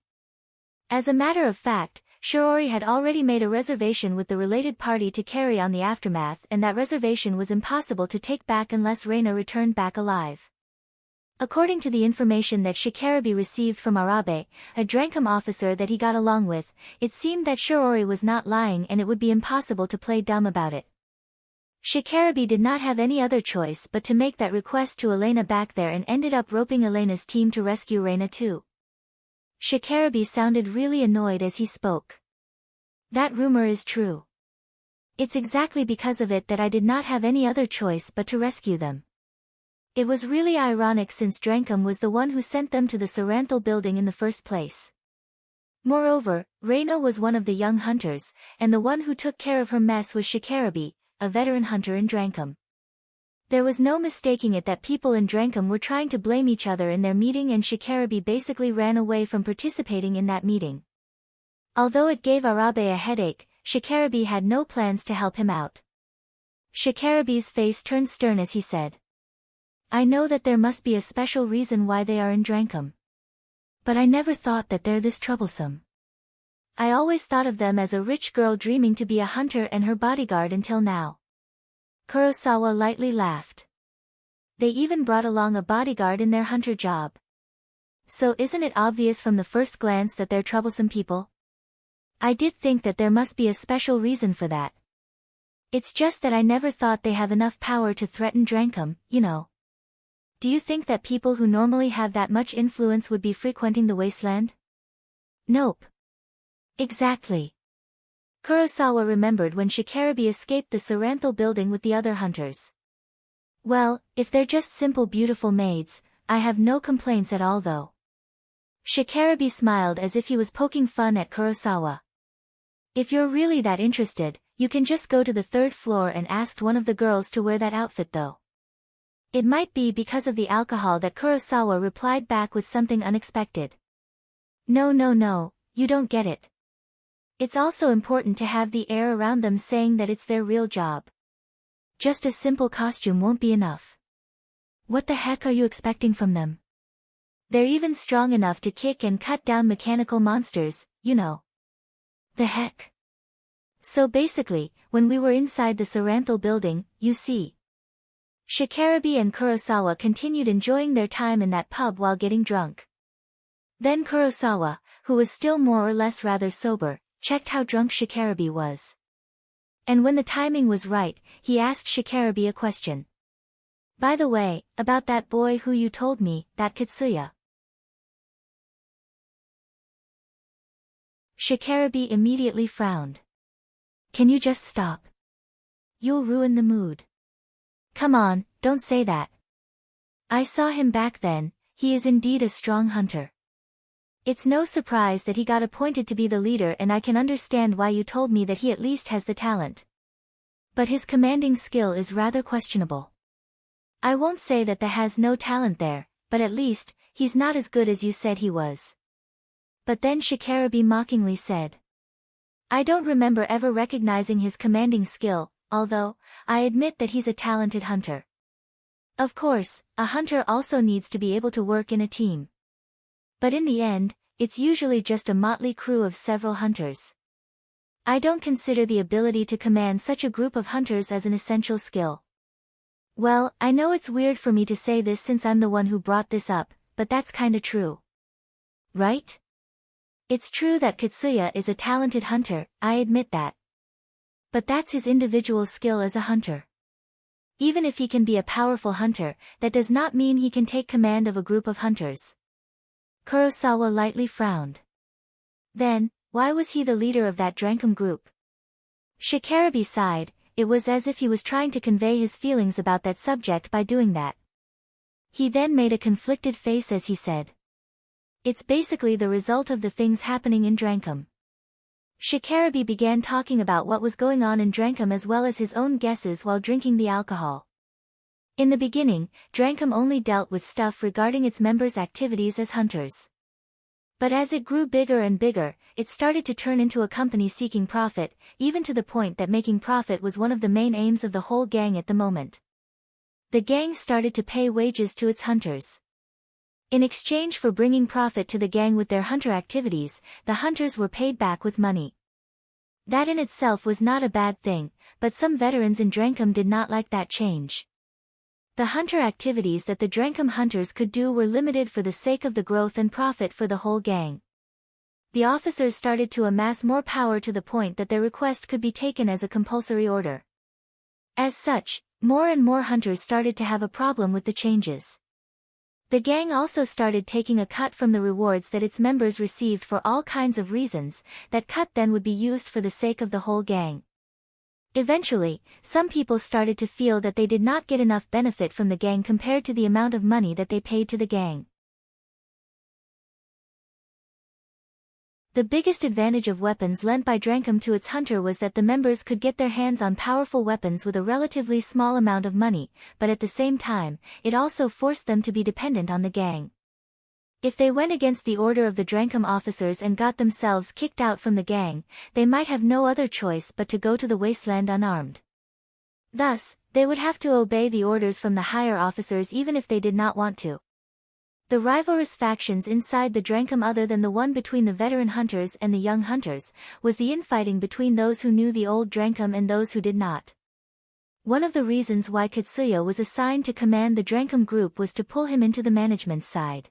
As a matter of fact, Shiori had already made a reservation with the related party to carry on the aftermath, and that reservation was impossible to take back unless Reina returned back alive. According to the information that Shikarabi received from Arabe, a Drankum officer that he got along with, it seemed that Shiori was not lying and it would be impossible to play dumb about it. Shikarabi did not have any other choice but to make that request to Elena back there and ended up roping Elena's team to rescue Reina too. Shikarabi sounded really annoyed as he spoke. That rumor is true. It's exactly because of it that I did not have any other choice but to rescue them. It was really ironic since Drankum was the one who sent them to the Saranthal building in the first place. Moreover, Reina was one of the young hunters, and the one who took care of her mess was Shikarabi, a veteran hunter in Drankum. There was no mistaking it that people in Drankum were trying to blame each other in their meeting, and Shikarabi basically ran away from participating in that meeting. Although it gave Arabe a headache, Shikarabi had no plans to help him out. Shikarabi's face turned stern as he said, I know that there must be a special reason why they are in Drankum. But I never thought that they're this troublesome. I always thought of them as a rich girl dreaming to be a hunter and her bodyguard until now. Kurosawa lightly laughed. They even brought along a bodyguard in their hunter job. So isn't it obvious from the first glance that they're troublesome people? I did think that there must be a special reason for that. It's just that I never thought they have enough power to threaten Drankum, you know. Do you think that people who normally have that much influence would be frequenting the wasteland? Nope. Exactly. Kurosawa remembered when Shikarabi escaped the Saranthal building with the other hunters. Well, if they're just simple beautiful maids, I have no complaints at all though. Shikarabi smiled as if he was poking fun at Kurosawa. If you're really that interested, you can just go to the 3rd floor and ask one of the girls to wear that outfit though. It might be because of the alcohol that Kurosawa replied back with something unexpected. No, you don't get it. It's also important to have the air around them saying that it's their real job. Just a simple costume won't be enough. What the heck are you expecting from them? They're even strong enough to kick and cut down mechanical monsters, you know. The heck? So basically, when we were inside the Saranthal building, you see. Shikarabi and Kurosawa continued enjoying their time in that pub while getting drunk. Then Kurosawa, who was still more or less rather sober, checked how drunk Shikarabi was. And when the timing was right, he asked Shikarabi a question. By the way, about that boy who you told me, that Katsuya. Shikarabi immediately frowned. Can you just stop? You'll ruin the mood. Come on, don't say that. I saw him back then, he is indeed a strong hunter. It's no surprise that he got appointed to be the leader, and I can understand why you told me that he at least has the talent. But his commanding skill is rather questionable. I won't say that has no talent there, but at least, he's not as good as you said he was. But then Shikarabi mockingly said. I don't remember ever recognizing his commanding skill, although, I admit that he's a talented hunter. Of course, a hunter also needs to be able to work in a team. But in the end, it's usually just a motley crew of several hunters. I don't consider the ability to command such a group of hunters as an essential skill. Well, I know it's weird for me to say this since I'm the one who brought this up, but that's kinda true. Right? It's true that Katsuya is a talented hunter, I admit that. But that's his individual skill as a hunter. Even if he can be a powerful hunter, that does not mean he can take command of a group of hunters. Kurosawa lightly frowned. Then, why was he the leader of that Drankum group? Shikarabi sighed, it was as if he was trying to convey his feelings about that subject by doing that. He then made a conflicted face as he said. It's basically the result of the things happening in Drankum. Shikarabi began talking about what was going on in Drankum as well as his own guesses while drinking the alcohol. In the beginning, Drankum only dealt with stuff regarding its members' activities as hunters. But as it grew bigger and bigger, it started to turn into a company seeking profit, even to the point that making profit was one of the main aims of the whole gang at the moment. The gang started to pay wages to its hunters. In exchange for bringing profit to the gang with their hunter activities, the hunters were paid back with money. That in itself was not a bad thing, but some veterans in Drankum did not like that change. The hunter activities that the Drankum hunters could do were limited for the sake of the growth and profit for the whole gang. The officers started to amass more power to the point that their request could be taken as a compulsory order. As such, more and more hunters started to have a problem with the changes. The gang also started taking a cut from the rewards that its members received for all kinds of reasons. That cut then would be used for the sake of the whole gang. Eventually, some people started to feel that they did not get enough benefit from the gang compared to the amount of money that they paid to the gang. The biggest advantage of weapons lent by Drankum to its hunter was that the members could get their hands on powerful weapons with a relatively small amount of money, but at the same time, it also forced them to be dependent on the gang. If they went against the order of the Drankum officers and got themselves kicked out from the gang, they might have no other choice but to go to the wasteland unarmed. Thus, they would have to obey the orders from the higher officers even if they did not want to. The rivalrous factions inside the Drankum other than the one between the veteran hunters and the young hunters, was the infighting between those who knew the old Drankum and those who did not. One of the reasons why Katsuya was assigned to command the Drankum group was to pull him into the management's side.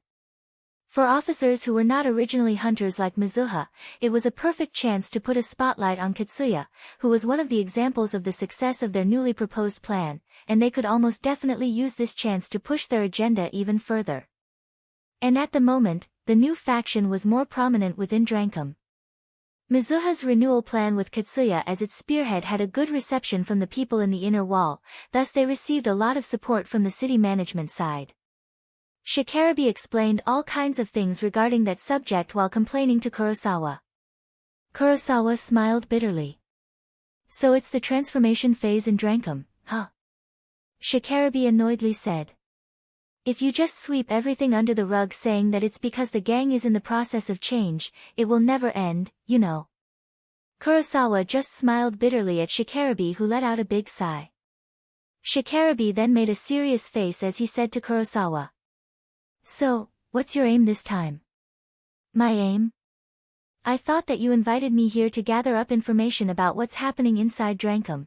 For officers who were not originally hunters like Mizuha, it was a perfect chance to put a spotlight on Katsuya, who was one of the examples of the success of their newly proposed plan, and they could almost definitely use this chance to push their agenda even further. And at the moment, the new faction was more prominent within Drankum. Mizuha's renewal plan with Katsuya as its spearhead had a good reception from the people in the inner wall, thus they received a lot of support from the city management side. Shikarabi explained all kinds of things regarding that subject while complaining to Kurosawa. Kurosawa smiled bitterly. So it's the transformation phase in Drankum, huh? Shikarabi annoyedly said. If you just sweep everything under the rug saying that it's because the gang is in the process of change, it will never end, you know. Kurosawa just smiled bitterly at Shikarabi, who let out a big sigh. Shikarabi then made a serious face as he said to Kurosawa. So, what's your aim this time? My aim? I thought that you invited me here to gather up information about what's happening inside Drankum.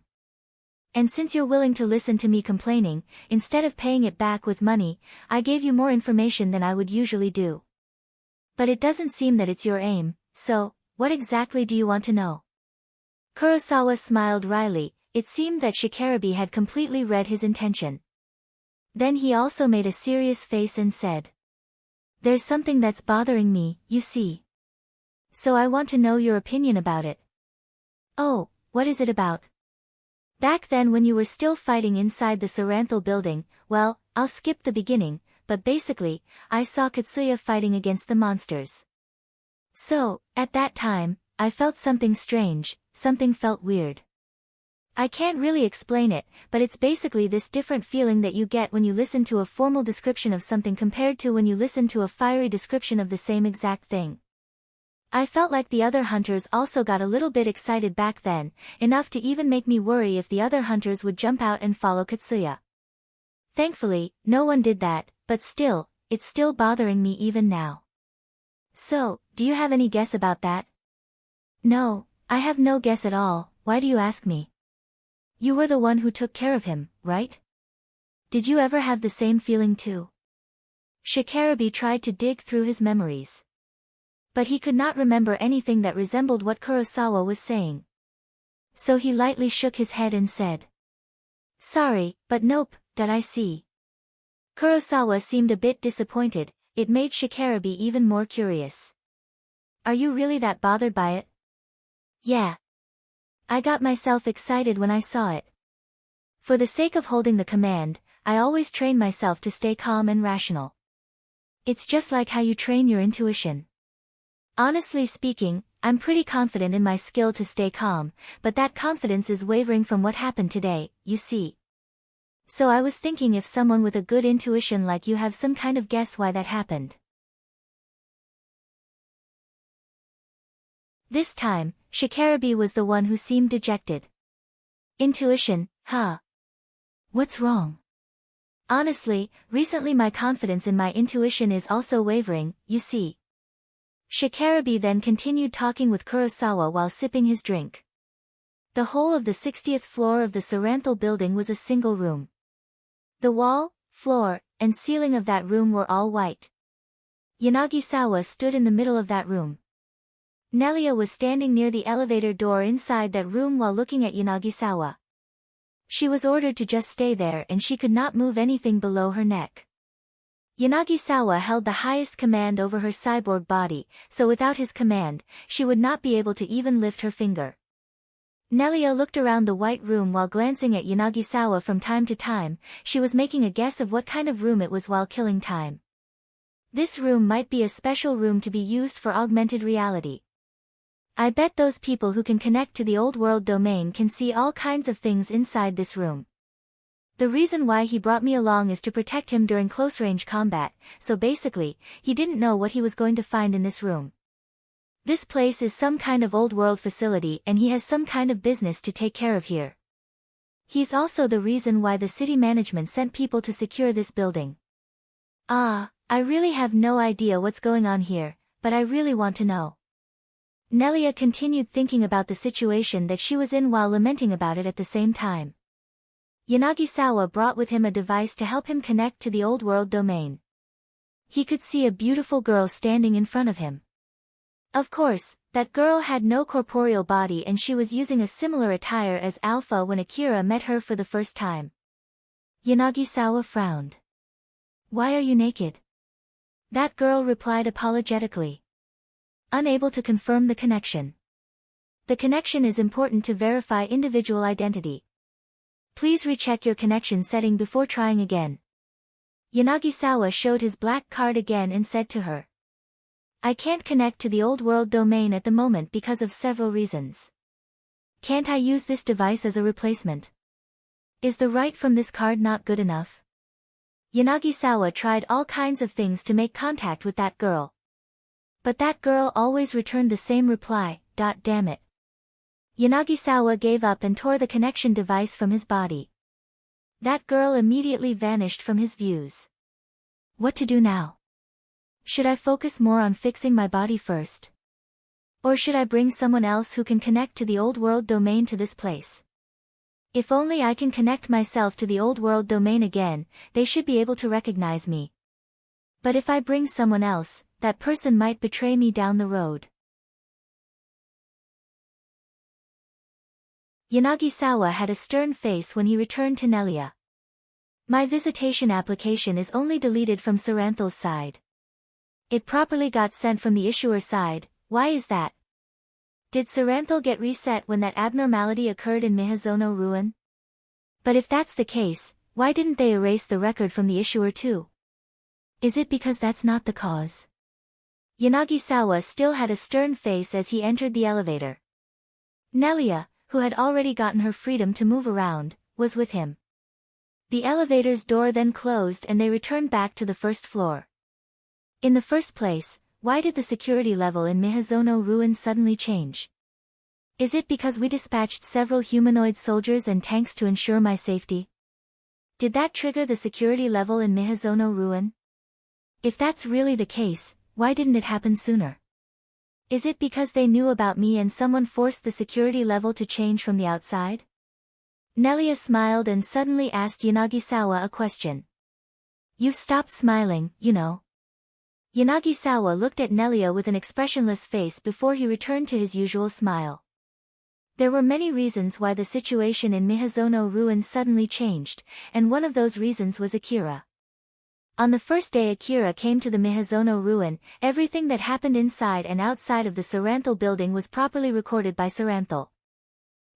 And since you're willing to listen to me complaining, instead of paying it back with money, I gave you more information than I would usually do. But it doesn't seem that it's your aim, so, what exactly do you want to know? Kurosawa smiled wryly. It seemed that Shikarabi had completely read his intention. Then he also made a serious face and said. There's something that's bothering me, you see. So I want to know your opinion about it. Oh, what is it about? Back then when you were still fighting inside the Saranthal building, well, I'll skip the beginning, but basically, I saw Katsuya fighting against the monsters. So, at that time, I felt something strange, something felt weird. I can't really explain it, but it's basically this different feeling that you get when you listen to a formal description of something compared to when you listen to a fiery description of the same exact thing. I felt like the other hunters also got a little bit excited back then, enough to even make me worry if the other hunters would jump out and follow Katsuya. Thankfully, no one did that, but still, it's still bothering me even now. So, do you have any guess about that? No, I have no guess at all. Why do you ask me? You were the one who took care of him, right? Did you ever have the same feeling too? Shikarabi tried to dig through his memories. But he could not remember anything that resembled what Kurosawa was saying. So he lightly shook his head and said. Sorry, but nope, did I see. Kurosawa seemed a bit disappointed. It made Shikarabi even more curious. Are you really that bothered by it? Yeah. I got myself excited when I saw it. For the sake of holding the command, I always train myself to stay calm and rational. It's just like how you train your intuition. Honestly speaking, I'm pretty confident in my skill to stay calm, but that confidence is wavering from what happened today, you see. So I was thinking if someone with a good intuition like you have some kind of guess why that happened. This time, Shikarabi was the one who seemed dejected. Intuition, huh? What's wrong? Honestly, recently my confidence in my intuition is also wavering, you see. Shikarabi then continued talking with Kurosawa while sipping his drink. The whole of the 60th floor of the Saranthal building was a single room. The wall, floor, and ceiling of that room were all white. Yanagisawa stood in the middle of that room. Nelia was standing near the elevator door inside that room while looking at Yanagisawa. She was ordered to just stay there and she could not move anything below her neck. Yanagisawa held the highest command over her cyborg body, so without his command, she would not be able to even lift her finger. Nelia looked around the white room while glancing at Yanagisawa from time to time. She was making a guess of what kind of room it was while killing time. This room might be a special room to be used for augmented reality. I bet those people who can connect to the old world domain can see all kinds of things inside this room. The reason why he brought me along is to protect him during close-range combat, so basically, he didn't know what he was going to find in this room. This place is some kind of old world facility and he has some kind of business to take care of here. He's also the reason why the city management sent people to secure this building. I really have no idea what's going on here, but I really want to know. Nelia continued thinking about the situation that she was in while lamenting about it at the same time. Yanagisawa brought with him a device to help him connect to the old world domain. He could see a beautiful girl standing in front of him. Of course, that girl had no corporeal body and she was using a similar attire as Alpha when Akira met her for the first time. Yanagisawa frowned. "Why are you naked?" That girl replied apologetically. Unable to confirm the connection. The connection is important to verify individual identity. Please recheck your connection setting before trying again. Yanagisawa showed his black card again and said to her. I can't connect to the old world domain at the moment because of several reasons. Can't I use this device as a replacement? Is the write from this card not good enough? Yanagisawa tried all kinds of things to make contact with that girl. But that girl always returned the same reply, damn it. Yanagisawa gave up and tore the connection device from his body. That girl immediately vanished from his views. What to do now? Should I focus more on fixing my body first? Or should I bring someone else who can connect to the old world domain to this place? If only I can connect myself to the old world domain again, they should be able to recognize me. But if I bring someone else, that person might betray me down the road. Yanagisawa had a stern face when he returned to Nelia. My visitation application is only deleted from Saranthal's side. It properly got sent from the issuer side. Why is that? Did Saranthal get reset when that abnormality occurred in Miyazono Ruin? But if that's the case, why didn't they erase the record from the issuer too? Is it because that's not the cause? Yanagisawa still had a stern face as he entered the elevator. Nelia, who had already gotten her freedom to move around, was with him. The elevator's door then closed and they returned back to the first floor. In the first place, why did the security level in Miyazono Ruin suddenly change? Is it because we dispatched several humanoid soldiers and tanks to ensure my safety? Did that trigger the security level in Miyazono Ruin? If that's really the case, why didn't it happen sooner? Is it because they knew about me and someone forced the security level to change from the outside? Nelia smiled and suddenly asked Yanagisawa a question. You've stopped smiling, you know. Yanagisawa looked at Nelia with an expressionless face before he returned to his usual smile. There were many reasons why the situation in Miyazono Ruin suddenly changed, and one of those reasons was Akira. On the first day Akira came to the Miyazono Ruin, everything that happened inside and outside of the Saranthal building was properly recorded by Saranthal.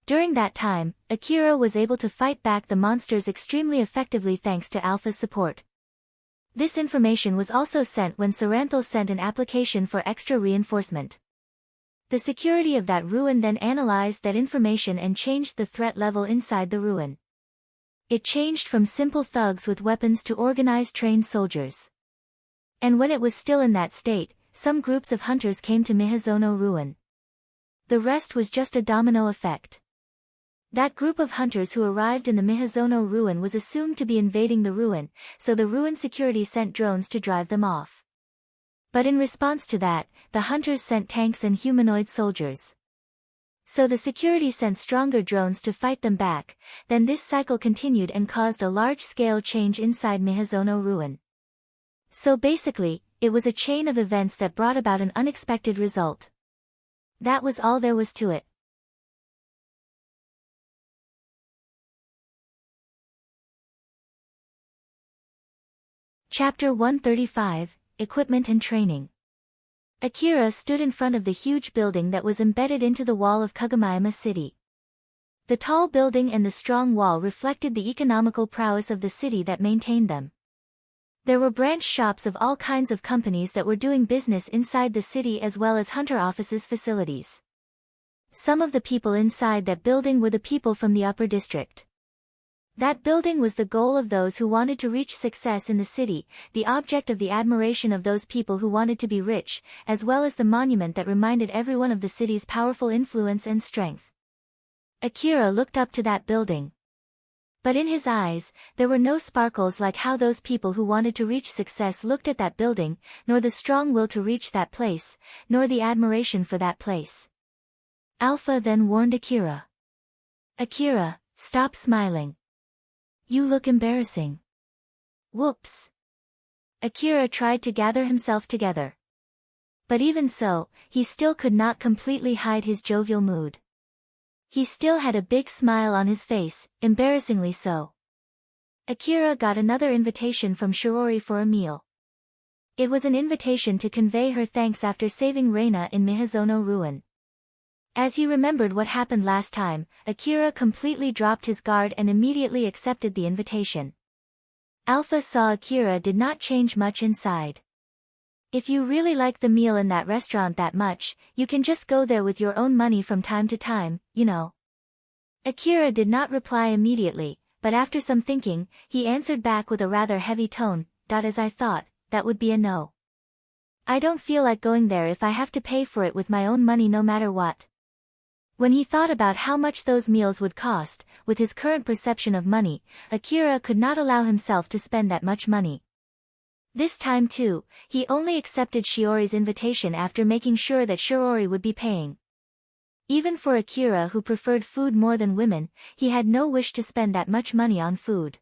During that time, Akira was able to fight back the monsters extremely effectively thanks to Alpha's support. This information was also sent when Saranthal sent an application for extra reinforcement. The security of that ruin then analyzed that information and changed the threat level inside the ruin. It changed from simple thugs with weapons to organized trained soldiers. And when it was still in that state, some groups of hunters came to Miyazono ruin. The rest was just a domino effect. That group of hunters who arrived in the Miyazono ruin was assumed to be invading the ruin, so the ruin security sent drones to drive them off. But in response to that, the hunters sent tanks and humanoid soldiers. So the security sent stronger drones to fight them back, then this cycle continued and caused a large-scale change inside Miyazono ruin. So basically, it was a chain of events that brought about an unexpected result. That was all there was to it. Chapter 135, Equipment and Training. Akira stood in front of the huge building that was embedded into the wall of Kagomayama City. The tall building and the strong wall reflected the economical prowess of the city that maintained them. There were branch shops of all kinds of companies that were doing business inside the city as well as hunter offices facilities. Some of the people inside that building were the people from the upper district. That building was the goal of those who wanted to reach success in the city, the object of the admiration of those people who wanted to be rich, as well as the monument that reminded everyone of the city's powerful influence and strength. Akira looked up to that building. But in his eyes, there were no sparkles like how those people who wanted to reach success looked at that building, nor the strong will to reach that place, nor the admiration for that place. Alpha then warned Akira. Akira, stop smiling. You look embarrassing. Whoops. Akira tried to gather himself together. But even so, he still could not completely hide his jovial mood. He still had a big smile on his face, embarrassingly so. Akira got another invitation from Shirori for a meal. It was an invitation to convey her thanks after saving Reina in Miyazono ruin. As he remembered what happened last time, Akira completely dropped his guard and immediately accepted the invitation. Alpha saw Akira did not change much inside. If you really like the meal in that restaurant that much, you can just go there with your own money from time to time, you know. Akira did not reply immediately, but after some thinking, he answered back with a rather heavy tone, "As I thought, that would be a no. I don't feel like going there if I have to pay for it with my own money no matter what." When he thought about how much those meals would cost, with his current perception of money, Akira could not allow himself to spend that much money. This time too, he only accepted Shiori's invitation after making sure that Shirori would be paying. Even for Akira who preferred food more than women, he had no wish to spend that much money on food.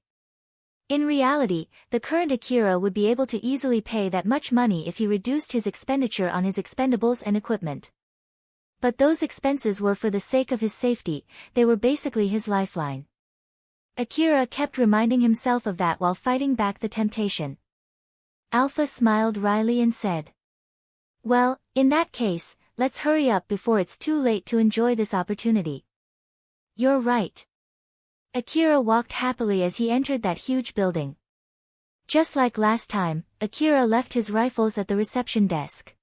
In reality, the current Akira would be able to easily pay that much money if he reduced his expenditure on his expendables and equipment. But those expenses were for the sake of his safety, they were basically his lifeline. Akira kept reminding himself of that while fighting back the temptation. Alpha smiled wryly and said, "Well, in that case, let's hurry up before it's too late to enjoy this opportunity." "You're right." Akira walked happily as he entered that huge building. Just like last time, Akira left his rifles at the reception desk.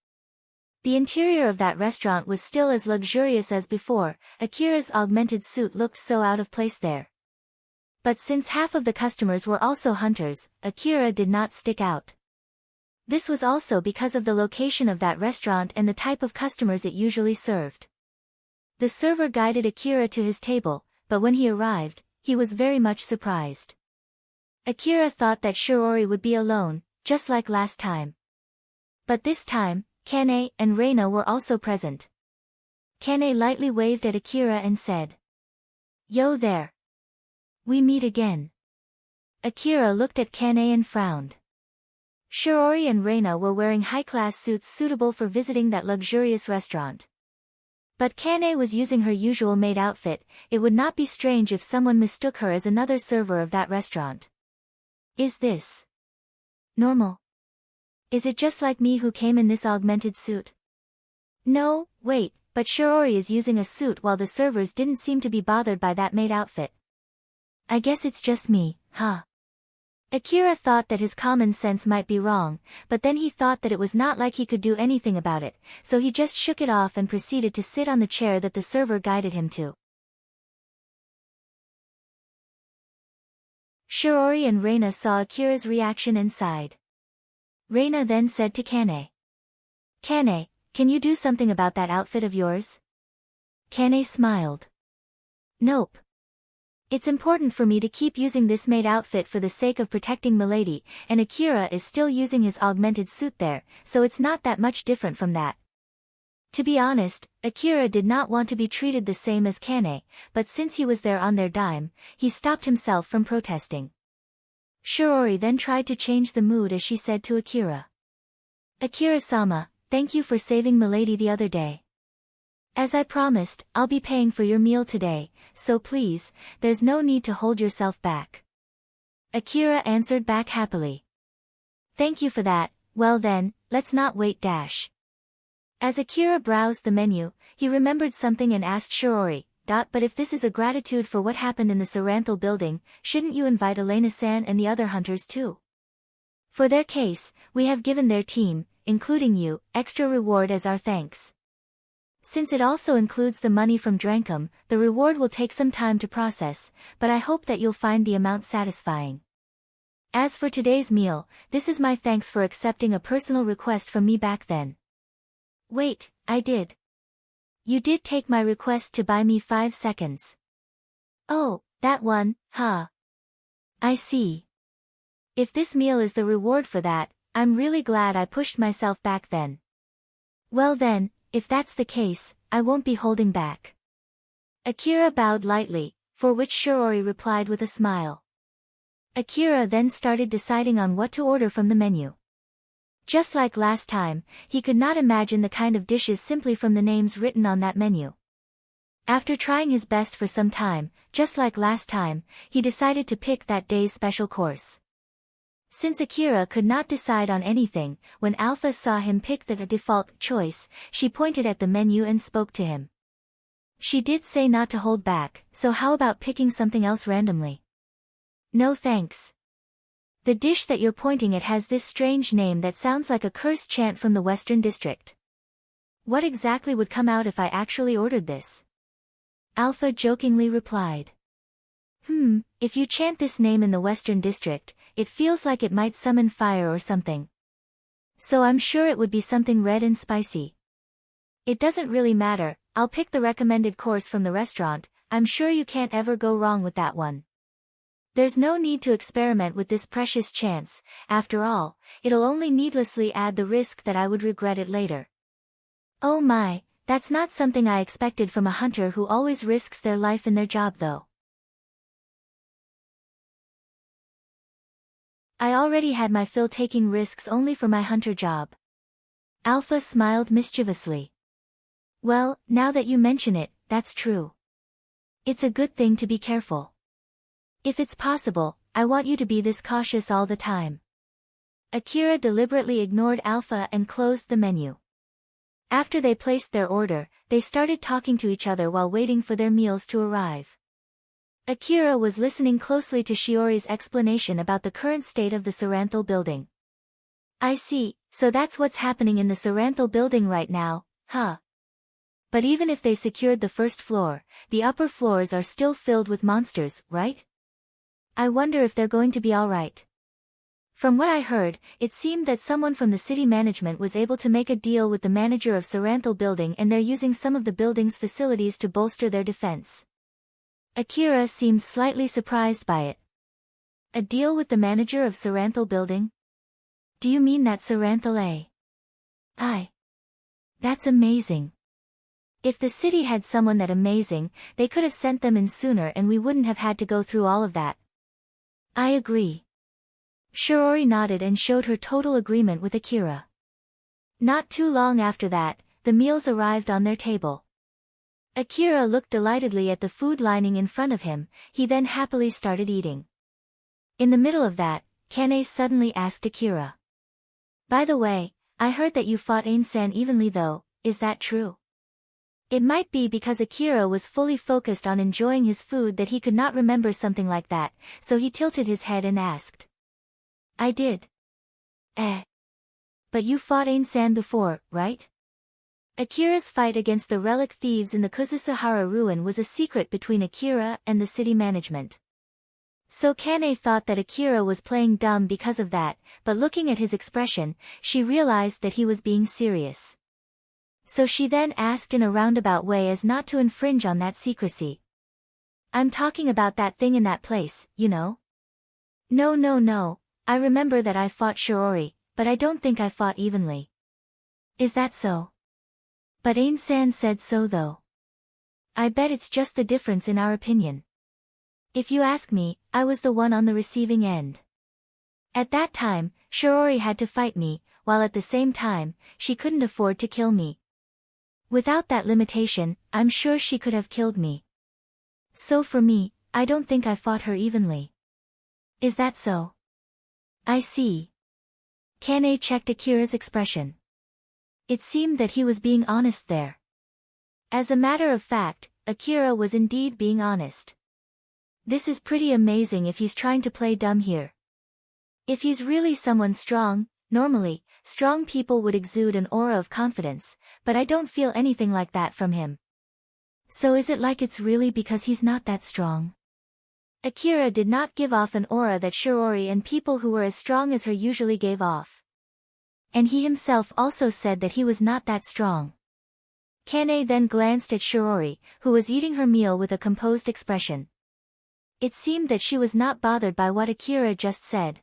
The interior of that restaurant was still as luxurious as before. Akira's augmented suit looked so out of place there. But since half of the customers were also hunters, Akira did not stick out. This was also because of the location of that restaurant and the type of customers it usually served. The server guided Akira to his table, but when he arrived, he was very much surprised. Akira thought that Shirori would be alone, just like last time. But this time, Kane and Reina were also present. Kane lightly waved at Akira and said, "Yo there. We meet again." Akira looked at Kane and frowned. Shirori and Reina were wearing high-class suits suitable for visiting that luxurious restaurant. But Kane was using her usual maid outfit. It would not be strange if someone mistook her as another server of that restaurant. Is this normal? Is it just like me who came in this augmented suit? No, wait, but Shirori is using a suit while the servers didn't seem to be bothered by that maid outfit. I guess it's just me, huh? Akira thought that his common sense might be wrong, but then he thought that it was not like he could do anything about it, so he just shook it off and proceeded to sit on the chair that the server guided him to. Shiori and Reina saw Akira's reaction and sighed. Reina then said to Kane. Kane, can you do something about that outfit of yours? Kane smiled. Nope. It's important for me to keep using this maid outfit for the sake of protecting Milady, and Akira is still using his augmented suit there, so it's not that much different from that. To be honest, Akira did not want to be treated the same as Kane, but since he was there on their dime, he stopped himself from protesting. Shiori then tried to change the mood as she said to Akira. Akira-sama, thank you for saving Milady the other day. As I promised, I'll be paying for your meal today, so please, there's no need to hold yourself back. Akira answered back happily. Thank you for that, well then, let's not wait dash. As Akira browsed the menu, he remembered something and asked Shiori, but if this is a gratitude for what happened in the Saranthal building, shouldn't you invite Elena-san and the other hunters too? For their case, we have given their team, including you, extra reward as our thanks. Since it also includes the money from Drankum, the reward will take some time to process, but I hope that you'll find the amount satisfying. As for today's meal, this is my thanks for accepting a personal request from me back then. Wait, I did. You did take my request to buy me 5 seconds. Oh, that one, huh? I see. If this meal is the reward for that, I'm really glad I pushed myself back then. Well then, if that's the case, I won't be holding back. Akira bowed lightly, for which Shiori replied with a smile. Akira then started deciding on what to order from the menu. Just like last time, he could not imagine the kind of dishes simply from the names written on that menu. After trying his best for some time, just like last time, he decided to pick that day's special course. Since Akira could not decide on anything, when Alpha saw him pick the default choice, she pointed at the menu and spoke to him. She did say not to hold back, so how about picking something else randomly? No thanks. The dish that you're pointing at has this strange name that sounds like a curse chant from the Western District. What exactly would come out if I actually ordered this? Alpha jokingly replied. If you chant this name in the Western District, it feels like it might summon fire or something. So I'm sure it would be something red and spicy. It doesn't really matter, I'll pick the recommended course from the restaurant, I'm sure you can't ever go wrong with that one. There's no need to experiment with this precious chance, after all, it'll only needlessly add the risk that I would regret it later. Oh my, that's not something I expected from a hunter who always risks their life in their job though. I already had my fill taking risks only for my hunter job. Alpha smiled mischievously. Well, now that you mention it, that's true. It's a good thing to be careful. If it's possible, I want you to be this cautious all the time. Akira deliberately ignored Alpha and closed the menu. After they placed their order, they started talking to each other while waiting for their meals to arrive. Akira was listening closely to Shiori's explanation about the current state of the Saranthal building. I see, so that's what's happening in the Saranthal building right now, huh? But even if they secured the first floor, the upper floors are still filled with monsters, right? I wonder if they're going to be alright. From what I heard, it seemed that someone from the city management was able to make a deal with the manager of Saranthal building and they're using some of the building's facilities to bolster their defense. Akira seemed slightly surprised by it. A deal with the manager of Saranthal building? Do you mean that Saranthal A? That's amazing. If the city had someone that amazing, they could have sent them in sooner and we wouldn't have had to go through all of that. I agree. Shiori nodded and showed her total agreement with Akira. Not too long after that, the meals arrived on their table. Akira looked delightedly at the food lining in front of him, he then happily started eating. In the middle of that, Kane suddenly asked Akira. By the way, I heard that you fought Ain-san evenly though, is that true? It might be because Akira was fully focused on enjoying his food that he could not remember something like that, so he tilted his head and asked. I did. Eh. But you fought Ain-san before, right? Akira's fight against the relic thieves in the Kuzusuhara ruin was a secret between Akira and the city management. So Kane thought that Akira was playing dumb because of that, but looking at his expression, she realized that he was being serious. So she then asked in a roundabout way as not to infringe on that secrecy. I'm talking about that thing in that place, you know? No. I remember that I fought Shiori, but I don't think I fought evenly. Is that so? But Ain-san said so though. I bet it's just the difference in our opinion. If you ask me, I was the one on the receiving end. At that time, Shiori had to fight me, while at the same time, she couldn't afford to kill me. Without that limitation, I'm sure she could have killed me. So for me, I don't think I fought her evenly. Is that so? I see. Kane checked Akira's expression. It seemed that he was being honest there. As a matter of fact, Akira was indeed being honest. This is pretty amazing if he's trying to play dumb here. If he's really someone strong, normally, strong people would exude an aura of confidence, but I don't feel anything like that from him. So is it like it's really because he's not that strong? Akira did not give off an aura that Shiori and people who were as strong as her usually gave off. And he himself also said that he was not that strong. Kane then glanced at Shiori, who was eating her meal with a composed expression. It seemed that she was not bothered by what Akira just said.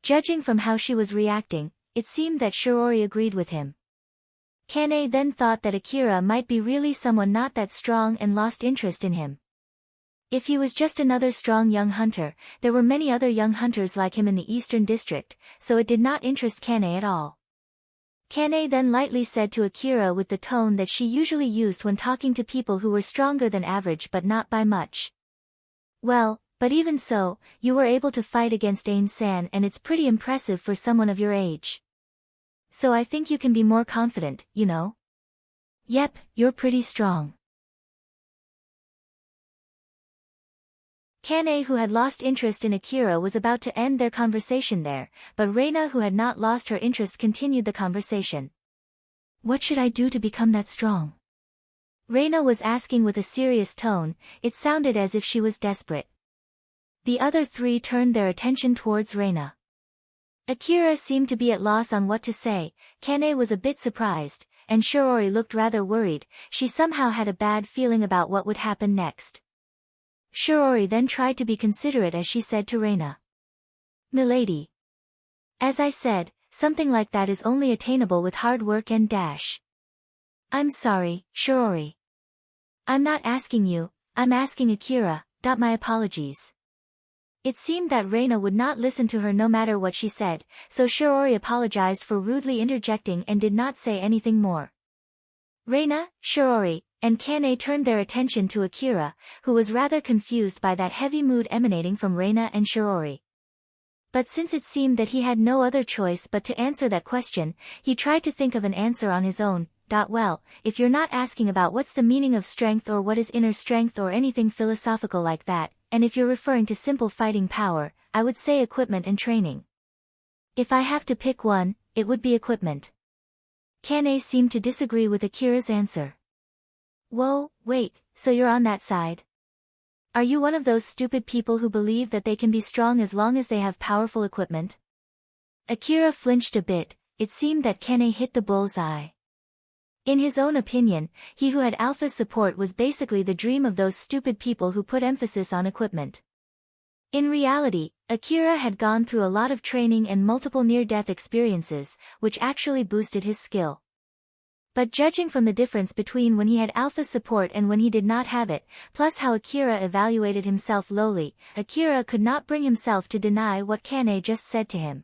Judging from how she was reacting, it seemed that Shiori agreed with him. Kane then thought that Akira might be really someone not that strong and lost interest in him. If he was just another strong young hunter, there were many other young hunters like him in the Eastern District, so it did not interest Kane at all. Kane then lightly said to Akira with the tone that she usually used when talking to people who were stronger than average but not by much. Well, but even so, you were able to fight against Ain-san and it's pretty impressive for someone of your age. So I think you can be more confident, you know? Yep, you're pretty strong. Kane, who had lost interest in Akira, was about to end their conversation there, but Reina, who had not lost her interest, continued the conversation. What should I do to become that strong? Reina was asking with a serious tone. It sounded as if she was desperate. The other three turned their attention towards Reina. Akira seemed to be at loss on what to say. Kane was a bit surprised, and Shiori looked rather worried. She somehow had a bad feeling about what would happen next. Shiori then tried to be considerate as she said to Reina. Milady. As I said, something like that is only attainable with hard work and dash. I'm sorry, Shiori. I'm not asking you, I'm asking Akira. My apologies. It seemed that Reina would not listen to her no matter what she said, so Shiori apologized for rudely interjecting and did not say anything more. Reina, Shiori, and Kane turned their attention to Akira, who was rather confused by that heavy mood emanating from Reina and Shiori. But since it seemed that he had no other choice but to answer that question, he tried to think of an answer on his own. Well, if you're not asking about what's the meaning of strength or what is inner strength or anything philosophical like that, and if you're referring to simple fighting power, I would say equipment and training. If I have to pick one, it would be equipment. Kane seemed to disagree with Akira's answer. Whoa, wait, so you're on that side? Are you one of those stupid people who believe that they can be strong as long as they have powerful equipment? Akira flinched a bit. It seemed that Kane hit the bull's eye. In his own opinion, he who had Alpha's support was basically the dream of those stupid people who put emphasis on equipment. In reality, Akira had gone through a lot of training and multiple near-death experiences, which actually boosted his skill. But judging from the difference between when he had Alpha's support and when he did not have it, plus how Akira evaluated himself lowly, Akira could not bring himself to deny what Kane just said to him.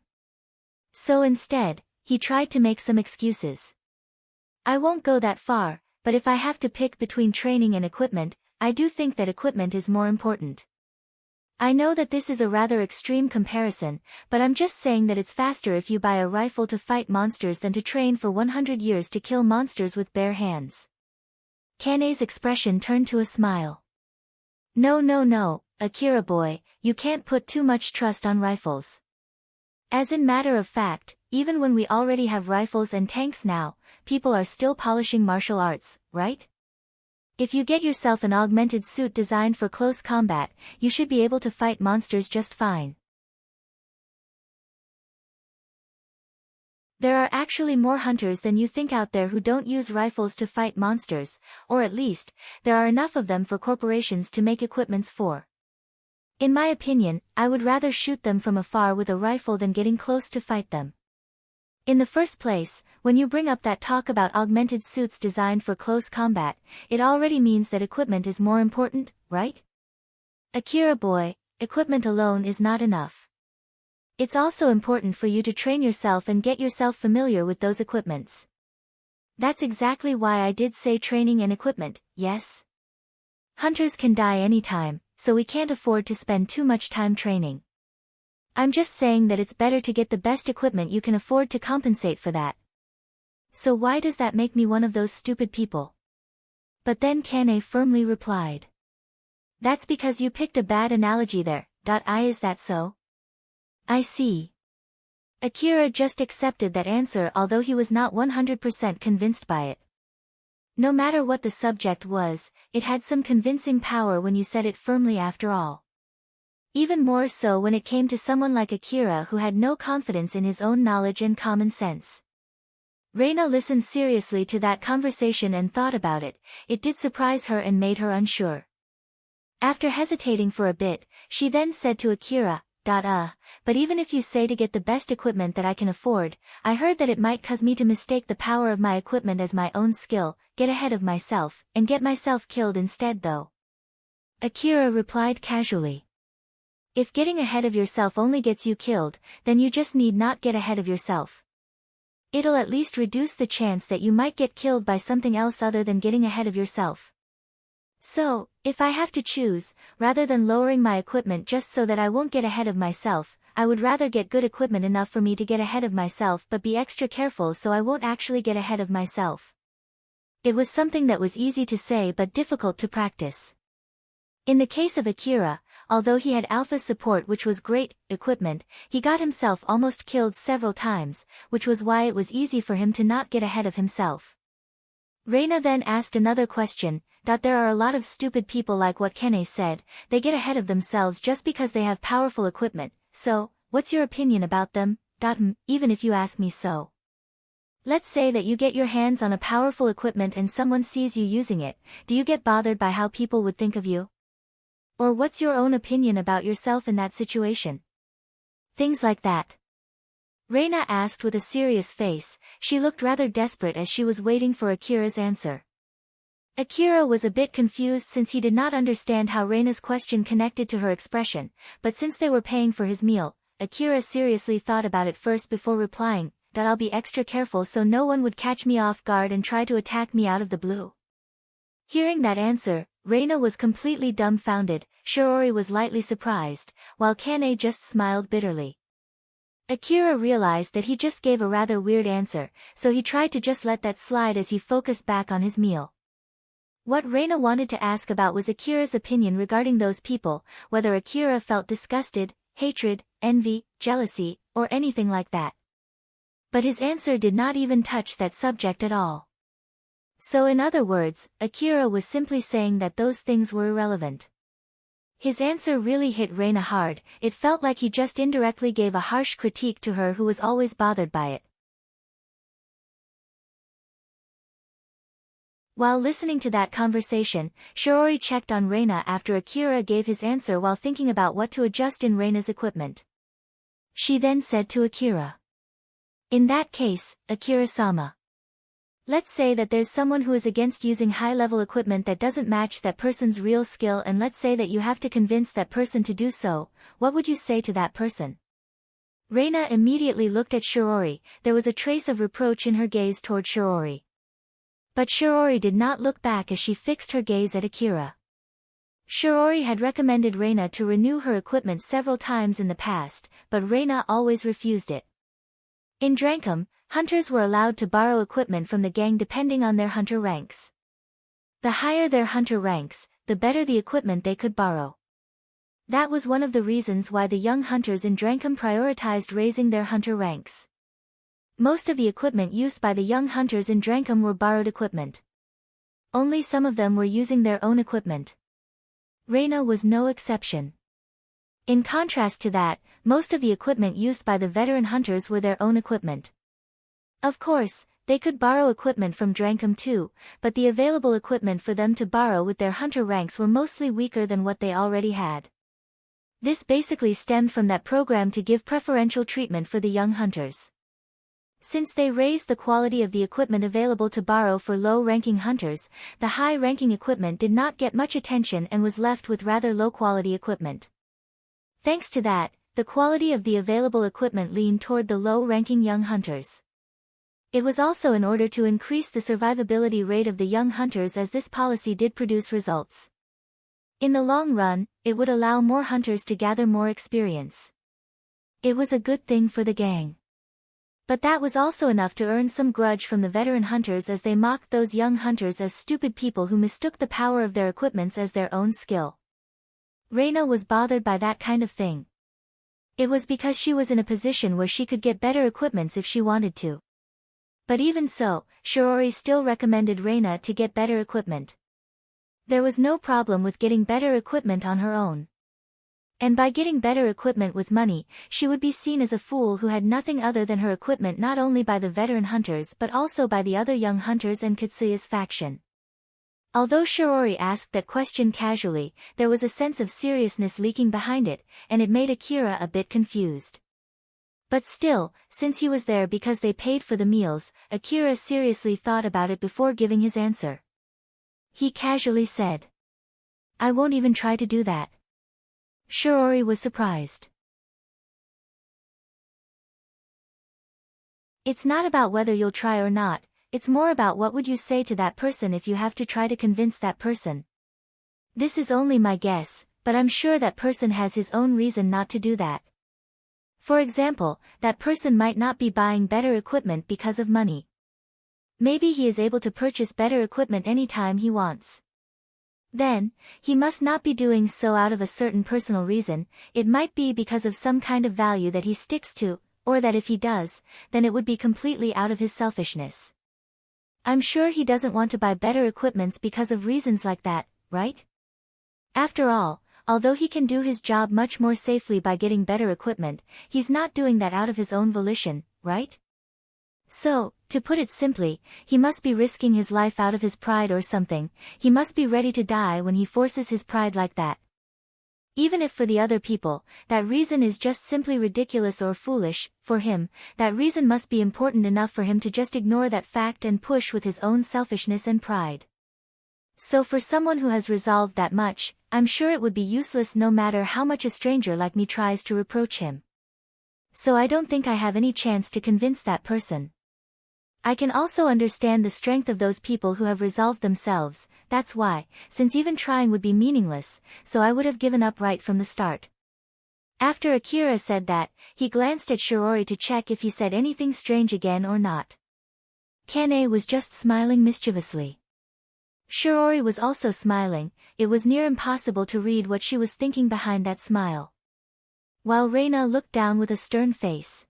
So instead, he tried to make some excuses. I won't go that far, but if I have to pick between training and equipment, I do think that equipment is more important. I know that this is a rather extreme comparison, but I'm just saying that it's faster if you buy a rifle to fight monsters than to train for 100 years to kill monsters with bare hands. Kane's expression turned to a smile. No, Akira boy, you can't put too much trust on rifles. As in matter of fact, even when we already have rifles and tanks now, people are still polishing martial arts, right? If you get yourself an augmented suit designed for close combat, you should be able to fight monsters just fine. There are actually more hunters than you think out there who don't use rifles to fight monsters, or at least, there are enough of them for corporations to make equipments for. In my opinion, I would rather shoot them from afar with a rifle than getting close to fight them. In the first place, when you bring up that talk about augmented suits designed for close combat, it already means that equipment is more important, right? Akira boy, equipment alone is not enough. It's also important for you to train yourself and get yourself familiar with those equipments. That's exactly why I did say training and equipment, yes? Hunters can die anytime, so we can't afford to spend too much time training. I'm just saying that it's better to get the best equipment you can afford to compensate for that. So why does that make me one of those stupid people? But then Kane firmly replied. That's because you picked a bad analogy there. Is that so? I see. Akira just accepted that answer although he was not 100% convinced by it. No matter what the subject was, it had some convincing power when you said it firmly after all. Even more so when it came to someone like Akira who had no confidence in his own knowledge and common sense. Reina listened seriously to that conversation and thought about it. It did surprise her and made her unsure. After hesitating for a bit, she then said to Akira, but even if you say to get the best equipment that I can afford, I heard that it might cause me to mistake the power of my equipment as my own skill, get ahead of myself, and get myself killed instead though. Akira replied casually. If getting ahead of yourself only gets you killed, then you just need not get ahead of yourself. It'll at least reduce the chance that you might get killed by something else other than getting ahead of yourself. So, if I have to choose, rather than lowering my equipment just so that I won't get ahead of myself, I would rather get good equipment enough for me to get ahead of myself but be extra careful so I won't actually get ahead of myself. It was something that was easy to say but difficult to practice. In the case of Akira, although he had alpha support which was great equipment, he got himself almost killed several times, which was why it was easy for him to not get ahead of himself. Reina then asked another question, there are a lot of stupid people like what Kene said, they get ahead of themselves just because they have powerful equipment, so, what's your opinion about them? Even if you ask me so. Let's say that you get your hands on a powerful equipment and someone sees you using it, do you get bothered by how people would think of you? Or what's your own opinion about yourself in that situation? Things like that. Reina asked with a serious face, she looked rather desperate as she was waiting for Akira's answer. Akira was a bit confused since he did not understand how Reina's question connected to her expression, but since they were paying for his meal, Akira seriously thought about it first before replying, I'll be extra careful so no one would catch me off guard and try to attack me out of the blue. Hearing that answer, Reina was completely dumbfounded, Shiori was lightly surprised, while Kane just smiled bitterly. Akira realized that he just gave a rather weird answer, so he tried to just let that slide as he focused back on his meal. What Reina wanted to ask about was Akira's opinion regarding those people, whether Akira felt disgusted, hatred, envy, jealousy, or anything like that. But his answer did not even touch that subject at all. So in other words, Akira was simply saying that those things were irrelevant. His answer really hit Reina hard, it felt like he just indirectly gave a harsh critique to her who was always bothered by it. While listening to that conversation, Shiori checked on Reina after Akira gave his answer while thinking about what to adjust in Reina's equipment. She then said to Akira. In that case, Akira-sama. Let's say that there's someone who is against using high-level equipment that doesn't match that person's real skill and let's say that you have to convince that person to do so, what would you say to that person? Reina immediately looked at Shiori, there was a trace of reproach in her gaze toward Shiori. But Shiori did not look back as she fixed her gaze at Akira. Shiori had recommended Reina to renew her equipment several times in the past, but Reina always refused it. In Drankum, hunters were allowed to borrow equipment from the gang depending on their hunter ranks. The higher their hunter ranks, the better the equipment they could borrow. That was one of the reasons why the young hunters in Drankum prioritized raising their hunter ranks. Most of the equipment used by the young hunters in Drankum were borrowed equipment. Only some of them were using their own equipment. Reina was no exception. In contrast to that, most of the equipment used by the veteran hunters were their own equipment. Of course, they could borrow equipment from Drankum too, but the available equipment for them to borrow with their hunter ranks were mostly weaker than what they already had. This basically stemmed from that program to give preferential treatment for the young hunters. Since they raised the quality of the equipment available to borrow for low-ranking hunters, the high-ranking equipment did not get much attention and was left with rather low-quality equipment. Thanks to that, the quality of the available equipment leaned toward the low-ranking young hunters. It was also in order to increase the survivability rate of the young hunters, as this policy did produce results. In the long run, it would allow more hunters to gather more experience. It was a good thing for the gang. But that was also enough to earn some grudge from the veteran hunters, as they mocked those young hunters as stupid people who mistook the power of their equipments as their own skill. Reina was bothered by that kind of thing. It was because she was in a position where she could get better equipments if she wanted to. But even so, Shirouri still recommended Reina to get better equipment. There was no problem with getting better equipment on her own. And by getting better equipment with money, she would be seen as a fool who had nothing other than her equipment, not only by the veteran hunters but also by the other young hunters and Katsuya's faction. Although Shirouri asked that question casually, there was a sense of seriousness leaking behind it, and it made Akira a bit confused. But still, since he was there because they paid for the meals, Akira seriously thought about it before giving his answer. He casually said, "I won't even try to do that." Shirouri was surprised. It's not about whether you'll try or not, it's more about what would you say to that person if you have to try to convince that person. This is only my guess, but I'm sure that person has his own reason not to do that. For example, that person might not be buying better equipment because of money. Maybe he is able to purchase better equipment anytime he wants. Then, he must not be doing so out of a certain personal reason. It might be because of some kind of value that he sticks to, or that if he does, then it would be completely out of his selfishness. I'm sure he doesn't want to buy better equipments because of reasons like that, right? After all, although he can do his job much more safely by getting better equipment, he's not doing that out of his own volition, right? So, to put it simply, he must be risking his life out of his pride or something. He must be ready to die when he forces his pride like that. Even if for the other people, that reason is just simply ridiculous or foolish, for him, that reason must be important enough for him to just ignore that fact and push with his own selfishness and pride. So for someone who has resolved that much, I'm sure it would be useless no matter how much a stranger like me tries to reproach him. So I don't think I have any chance to convince that person. I can also understand the strength of those people who have resolved themselves. That's why, since even trying would be meaningless, so I would have given up right from the start. After Akira said that, he glanced at Shirouri to check if he said anything strange again or not. Kane was just smiling mischievously. Shirouri was also smiling. It was near impossible to read what she was thinking behind that smile. While Reina looked down with a stern face.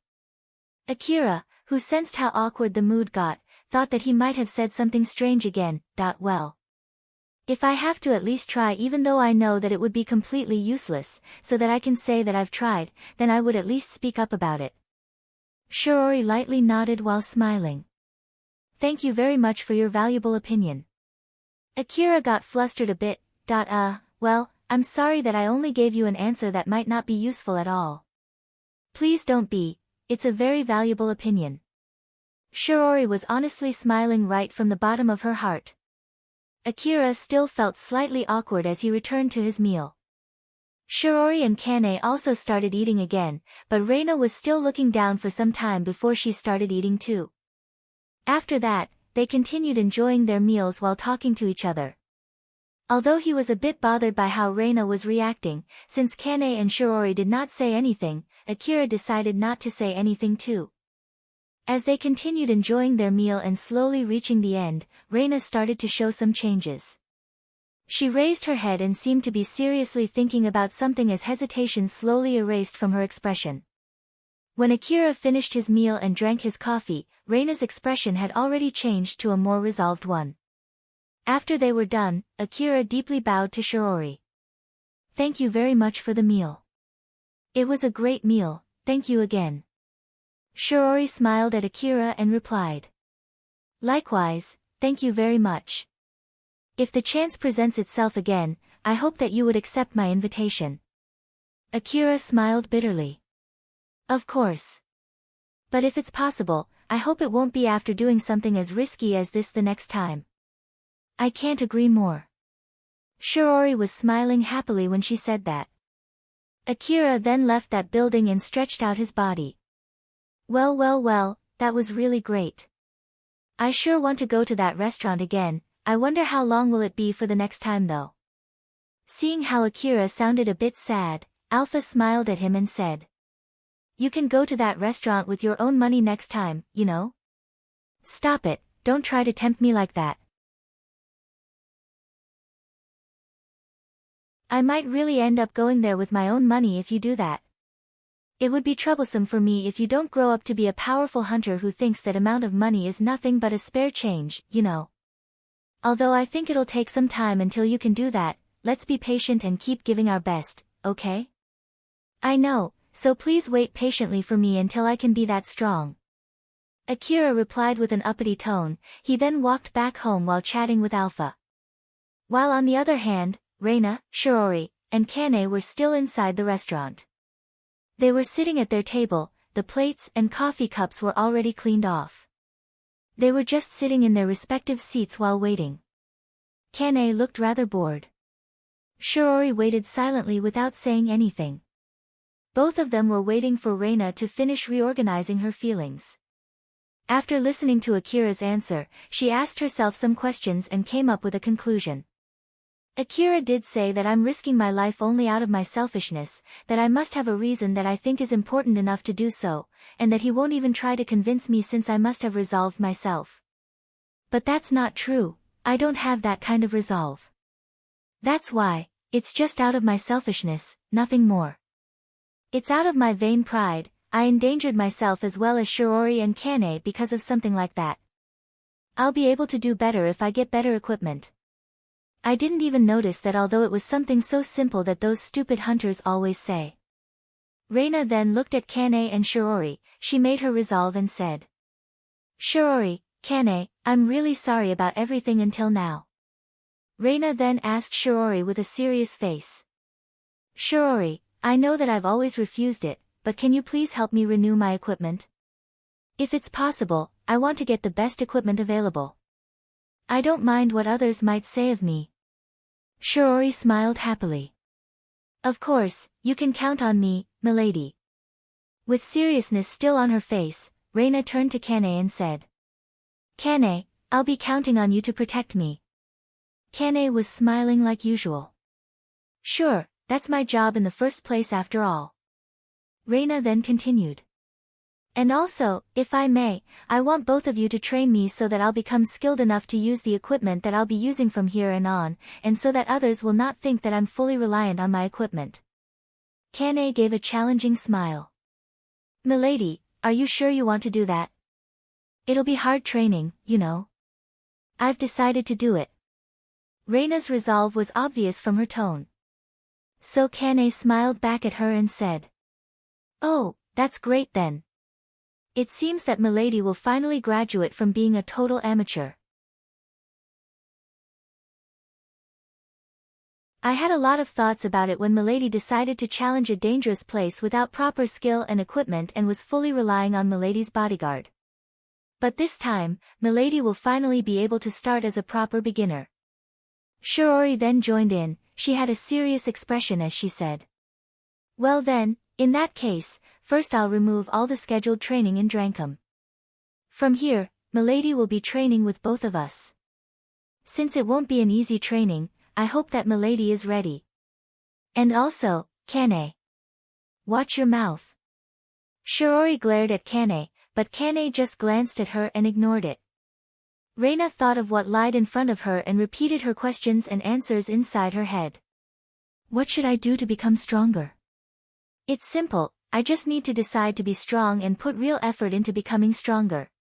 Akira, who sensed how awkward the mood got, thought that he might have said something strange again. Well, if I have to at least try, even though I know that it would be completely useless, so that I can say that I've tried, then I would at least speak up about it. Shirouri lightly nodded while smiling. Thank you very much for your valuable opinion. Akira got flustered a bit. Well, I'm sorry that I only gave you an answer that might not be useful at all. Please don't be. It's a very valuable opinion. Shirouri was honestly smiling right from the bottom of her heart. Akira still felt slightly awkward as he returned to his meal. Shirouri and Kane also started eating again, but Reina was still looking down for some time before she started eating too. After that, they continued enjoying their meals while talking to each other. Although he was a bit bothered by how Reina was reacting, since Kane and Shirouri did not say anything, Akira decided not to say anything too. As they continued enjoying their meal and slowly reaching the end, Reina started to show some changes. She raised her head and seemed to be seriously thinking about something as hesitation slowly erased from her expression. When Akira finished his meal and drank his coffee, Reina's expression had already changed to a more resolved one. After they were done, Akira deeply bowed to Shiroori. "Thank you very much for the meal. It was a great meal, thank you again." Shiroori smiled at Akira and replied. "Likewise, thank you very much. If the chance presents itself again, I hope that you would accept my invitation." Akira smiled bitterly. "Of course. But if it's possible, I hope it won't be after doing something as risky as this the next time." "I can't agree more." Shiroori was smiling happily when she said that. Akira then left that building and stretched out his body. Well, that was really great. I sure want to go to that restaurant again. I wonder how long will it be for the next time though." Seeing how Akira sounded a bit sad, Alpha smiled at him and said. "You can go to that restaurant with your own money next time, you know?" "Stop it, don't try to tempt me like that. I might really end up going there with my own money if you do that. It would be troublesome for me if you don't grow up to be a powerful hunter who thinks that amount of money is nothing but a spare change, you know. Although I think it'll take some time until you can do that, let's be patient and keep giving our best, okay?" "I know, so please wait patiently for me until I can be that strong." Akira replied with an uppity tone. He then walked back home while chatting with Alpha. While on the other hand, Reina, Shiroori, and Kane were still inside the restaurant. They were sitting at their table, the plates and coffee cups were already cleaned off. They were just sitting in their respective seats while waiting. Kane looked rather bored. Shiroori waited silently without saying anything. Both of them were waiting for Reina to finish reorganizing her feelings. After listening to Akira's answer, she asked herself some questions and came up with a conclusion. Akira did say that I'm risking my life only out of my selfishness, that I must have a reason that I think is important enough to do so, and that he won't even try to convince me since I must have resolved myself. But that's not true, I don't have that kind of resolve. That's why, it's just out of my selfishness, nothing more. It's out of my vain pride, I endangered myself as well as Shiroori and Kane because of something like that. I'll be able to do better if I get better equipment. I didn't even notice that although it was something so simple that those stupid hunters always say. Reina then looked at Kane and Shiroori, she made her resolve and said. Shiroori, Kane, I'm really sorry about everything until now. Reina then asked Shiroori with a serious face. Shiroori, I know that I've always refused it, but can you please help me renew my equipment? If it's possible, I want to get the best equipment available. I don't mind what others might say of me. Shiroori smiled happily. Of course, you can count on me, milady. With seriousness still on her face, Reina turned to Kane and said. Kane, I'll be counting on you to protect me. Kane was smiling like usual. Sure, that's my job in the first place after all. Reina then continued. And also, if I may, I want both of you to train me so that I'll become skilled enough to use the equipment that I'll be using from here on, and so that others will not think that I'm fully reliant on my equipment. Kane gave a challenging smile. Milady, are you sure you want to do that? It'll be hard training, you know. I've decided to do it. Reina's resolve was obvious from her tone. So Kane smiled back at her and said. Oh, that's great then. It seems that Milady will finally graduate from being a total amateur. I had a lot of thoughts about it when Milady decided to challenge a dangerous place without proper skill and equipment and was fully relying on Milady's bodyguard. But this time, Milady will finally be able to start as a proper beginner. Shiroori then joined in, she had a serious expression as she said. Well then, in that case, first I'll remove all the scheduled training in Drankum. From here, Milady will be training with both of us. Since it won't be an easy training, I hope that Milady is ready. And also, Kane. Watch your mouth. Shiroori glared at Kane, but Kane just glanced at her and ignored it. Reina thought of what lied in front of her and repeated her questions and answers inside her head. What should I do to become stronger? It's simple, I just need to decide to be strong and put real effort into becoming stronger.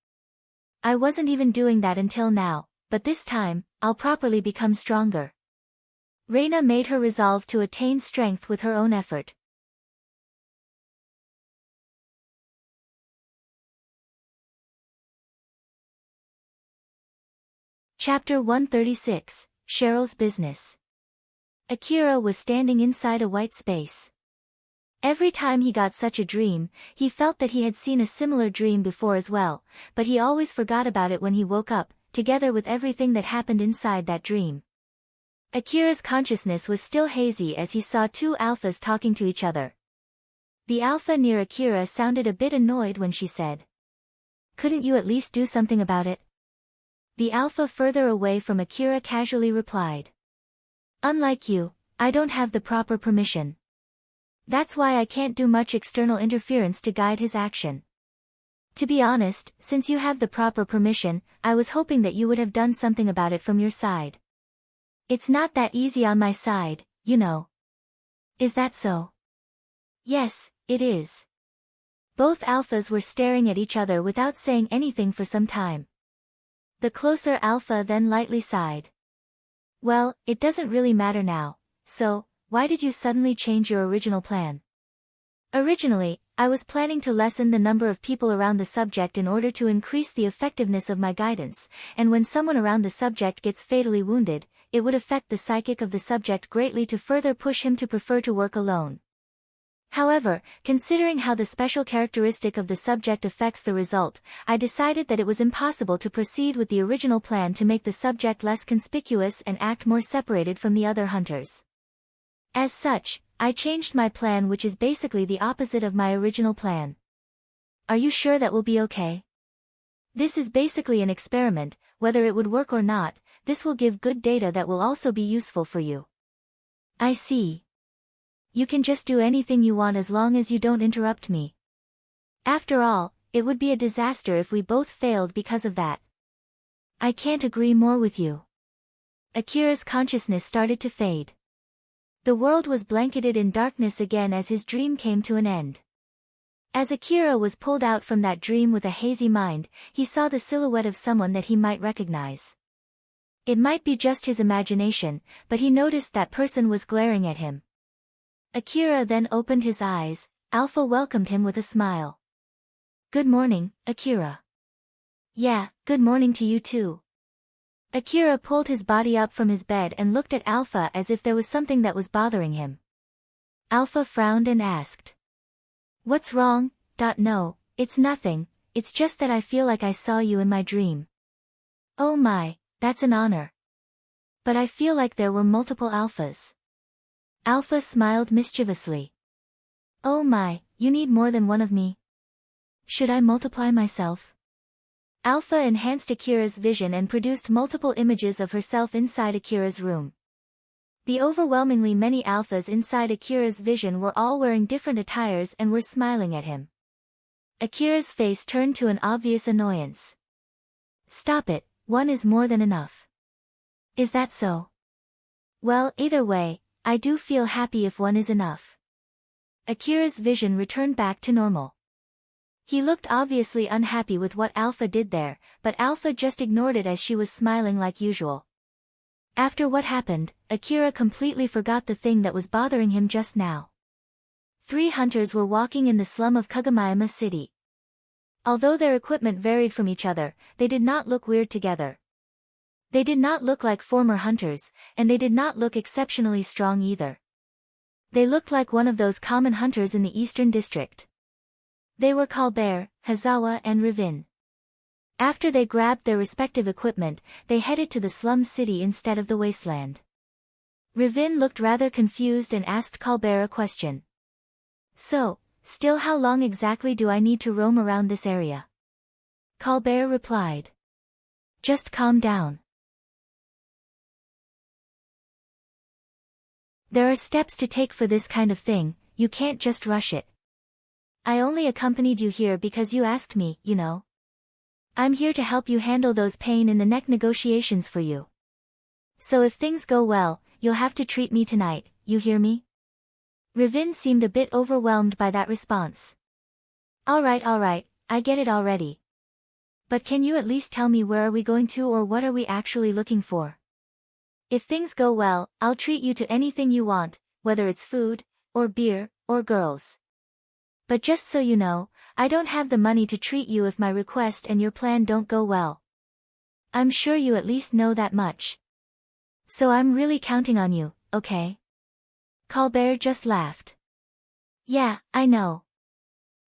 I wasn't even doing that until now, but this time, I'll properly become stronger. Reina made her resolve to attain strength with her own effort. Chapter 136, Sheryl's Business. Akira was standing inside a white space. Every time he got such a dream, he felt that he had seen a similar dream before as well, but he always forgot about it when he woke up, together with everything that happened inside that dream. Akira's consciousness was still hazy as he saw two alphas talking to each other. The alpha near Akira sounded a bit annoyed when she said, "Couldn't you at least do something about it?" The alpha further away from Akira casually replied, "Unlike you, I don't have the proper permission. That's why I can't do much external interference to guide his action. To be honest, since you have the proper permission, I was hoping that you would have done something about it from your side. It's not that easy on my side, you know." "Is that so?" "Yes, it is." Both alphas were staring at each other without saying anything for some time. The closer alpha then lightly sighed. "Well, it doesn't really matter now, so, why did you suddenly change your original plan?" "Originally, I was planning to lessen the number of people around the subject in order to increase the effectiveness of my guidance, and when someone around the subject gets fatally wounded, it would affect the psychic of the subject greatly to further push him to prefer to work alone. However, considering how the special characteristic of the subject affects the result, I decided that it was impossible to proceed with the original plan to make the subject less conspicuous and act more separated from the other hunters. As such, I changed my plan, which is basically the opposite of my original plan. Are you sure that will be okay? This is basically an experiment, whether it would work or not, this will give good data that will also be useful for you." "I see. You can just do anything you want as long as you don't interrupt me. After all, it would be a disaster if we both failed because of that." "I can't agree more with you." Akira's consciousness started to fade. The world was blanketed in darkness again as his dream came to an end. As Akira was pulled out from that dream with a hazy mind, he saw the silhouette of someone that he might recognize. It might be just his imagination, but he noticed that person was glaring at him. Akira then opened his eyes. Alpha welcomed him with a smile. "Good morning, Akira." "Yeah, good morning to you too." Akira pulled his body up from his bed and looked at Alpha as if there was something that was bothering him. Alpha frowned and asked, "What's wrong?" "No, it's nothing, it's just that I feel like I saw you in my dream." "Oh my, that's an honor. But I feel like there were multiple alphas." Alpha smiled mischievously. "Oh my, you need more than one of me. Should I multiply myself?" Alpha enhanced Akira's vision and produced multiple images of herself inside Akira's room. The overwhelmingly many alphas inside Akira's vision were all wearing different attires and were smiling at him. Akira's face turned to an obvious annoyance. "Stop it, one is more than enough." "Is that so?" "Well, either way, I do feel happy if one is enough." Akira's vision returned back to normal. He looked obviously unhappy with what Alpha did there, but Alpha just ignored it as she was smiling like usual. After what happened, Akira completely forgot the thing that was bothering him just now. 3 hunters were walking in the slum of Kagomayama City. Although their equipment varied from each other, they did not look weird together. They did not look like former hunters, and they did not look exceptionally strong either. They looked like one of those common hunters in the Eastern District. They were Colbert, Hazawa and Rivin. After they grabbed their respective equipment, they headed to the slum city instead of the wasteland. Rivin looked rather confused and asked Colbert a question. "So, still how long exactly do I need to roam around this area?" Colbert replied. "Just calm down. There are steps to take for this kind of thing, you can't just rush it. I only accompanied you here because you asked me, you know." I'm here to help you handle those pain in the neck negotiations for you. So if things go well, you'll have to treat me tonight, you hear me? Ravin seemed a bit overwhelmed by that response. Alright, I get it already. But can you at least tell me where are we going to or what are we actually looking for? If things go well, I'll treat you to anything you want, whether it's food, or beer, or girls. But just so you know, I don't have the money to treat you if my request and your plan don't go well. I'm sure you at least know that much. So I'm really counting on you, okay? Colbert just laughed. Yeah, I know.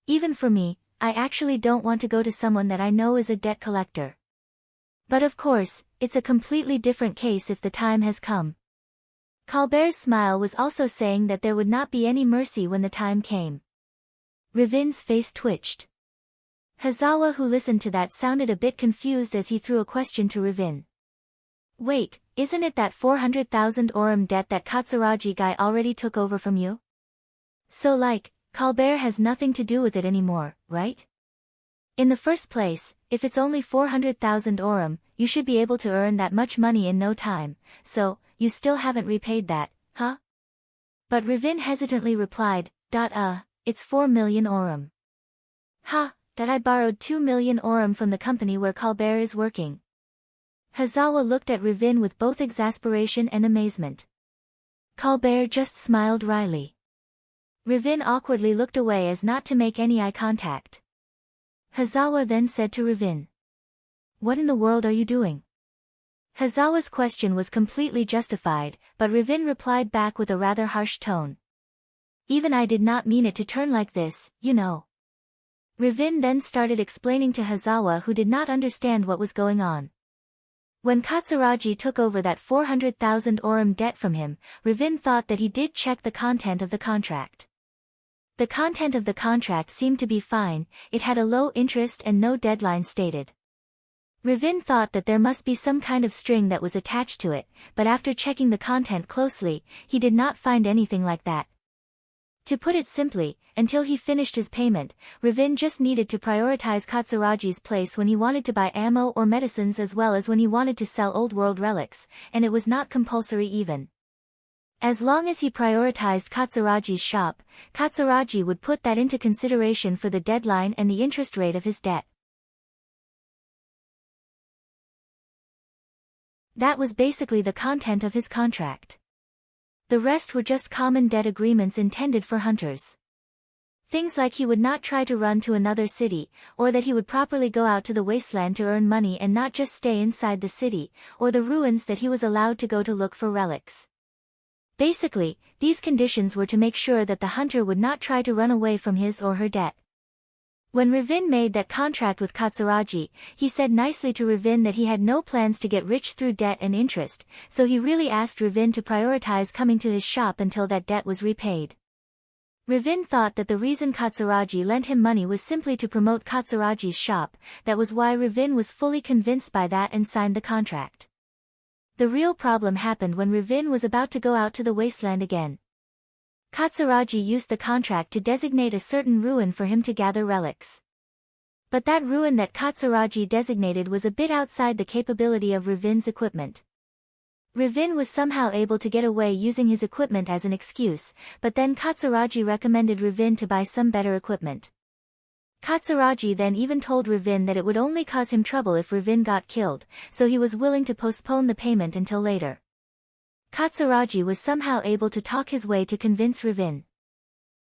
Even for me, I actually don't want to go to someone that I know is a debt collector. But of course, it's a completely different case if the time has come. Colbert's smile was also saying that there would not be any mercy when the time came. Ravin's face twitched. Hazawa, who listened to that, sounded a bit confused as he threw a question to Ravin. Wait, isn't it that 400,000 orum debt that Katsuragi guy already took over from you? So Colbert has nothing to do with it anymore, right? In the first place, if it's only 400,000 orum, you should be able to earn that much money in no time, so, you still haven't repaid that, huh? But Ravin hesitantly replied, it's 4 million orum. That I borrowed 2 million orum from the company where Colbert is working. Hazawa looked at Ravin with both exasperation and amazement. Colbert just smiled wryly. Ravin awkwardly looked away as not to make any eye contact. Hazawa then said to Ravin. What in the world are you doing? Hazawa's question was completely justified, but Ravin replied back with a rather harsh tone. Even I did not mean it to turn like this, you know. Ravin then started explaining to Hazawa, who did not understand what was going on. When Katsuragi took over that 400,000 orum debt from him, Ravin thought that he did check the content of the contract. The content of the contract seemed to be fine, it had a low interest and no deadline stated. Ravin thought that there must be some kind of string that was attached to it, but after checking the content closely, he did not find anything like that. To put it simply, until he finished his payment, Ravin just needed to prioritize Katsuragi's place when he wanted to buy ammo or medicines as well as when he wanted to sell old world relics, and it was not compulsory even. As long as he prioritized Katsuragi's shop, Katsuragi would put that into consideration for the deadline and the interest rate of his debt. That was basically the content of his contract. The rest were just common debt agreements intended for hunters. Things like he would not try to run to another city, or that he would properly go out to the wasteland to earn money and not just stay inside the city, or the ruins that he was allowed to go to look for relics. Basically, these conditions were to make sure that the hunter would not try to run away from his or her debt. When Ravin made that contract with Katsuragi, he said nicely to Ravin that he had no plans to get rich through debt and interest, so he really asked Ravin to prioritize coming to his shop until that debt was repaid. Ravin thought that the reason Katsuragi lent him money was simply to promote Katsuragi's shop, that was why Ravin was fully convinced by that and signed the contract. The real problem happened when Ravin was about to go out to the wasteland again. Katsuragi used the contract to designate a certain ruin for him to gather relics. But that ruin that Katsuragi designated was a bit outside the capability of Ravin's equipment. Ravin was somehow able to get away using his equipment as an excuse, but then Katsuragi recommended Ravin to buy some better equipment. Katsuragi then even told Ravin that it would only cause him trouble if Ravin got killed, so he was willing to postpone the payment until later. Katsuragi was somehow able to talk his way to convince Ravin.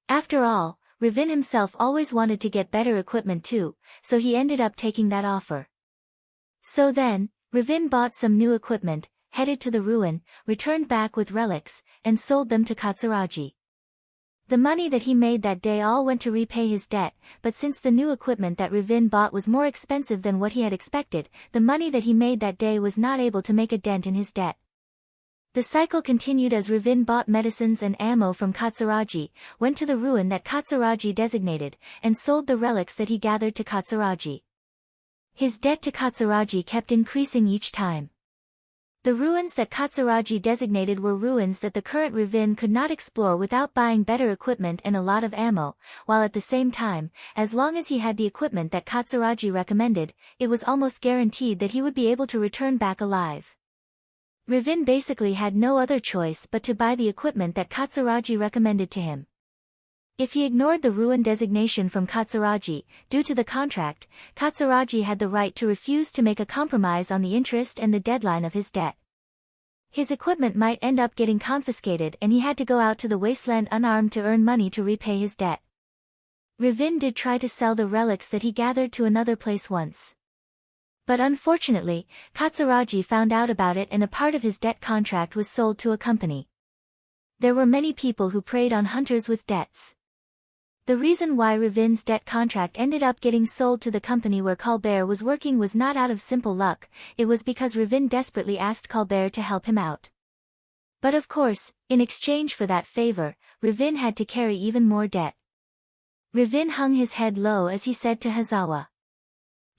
After all, Ravin himself always wanted to get better equipment too, so he ended up taking that offer. So then, Ravin bought some new equipment, headed to the ruin, returned back with relics, and sold them to Katsuragi. The money that he made that day all went to repay his debt, but since the new equipment that Ravin bought was more expensive than what he had expected, the money that he made that day was not able to make a dent in his debt. The cycle continued as Ravin bought medicines and ammo from Katsuragi, went to the ruin that Katsuragi designated, and sold the relics that he gathered to Katsuragi. His debt to Katsuragi kept increasing each time. The ruins that Katsuragi designated were ruins that the current Ravin could not explore without buying better equipment and a lot of ammo, while at the same time, as long as he had the equipment that Katsuragi recommended, it was almost guaranteed that he would be able to return back alive. Ravin basically had no other choice but to buy the equipment that Katsuragi recommended to him. If he ignored the ruin designation from Katsuragi, due to the contract, Katsuragi had the right to refuse to make a compromise on the interest and the deadline of his debt. His equipment might end up getting confiscated and he had to go out to the wasteland unarmed to earn money to repay his debt. Ravin did try to sell the relics that he gathered to another place once. But unfortunately, Katsuragi found out about it and a part of his debt contract was sold to a company. There were many people who preyed on hunters with debts. The reason why Ravin's debt contract ended up getting sold to the company where Colbert was working was not out of simple luck, it was because Ravin desperately asked Colbert to help him out. But of course, in exchange for that favor, Ravin had to carry even more debt. Ravin hung his head low as he said to Hazawa.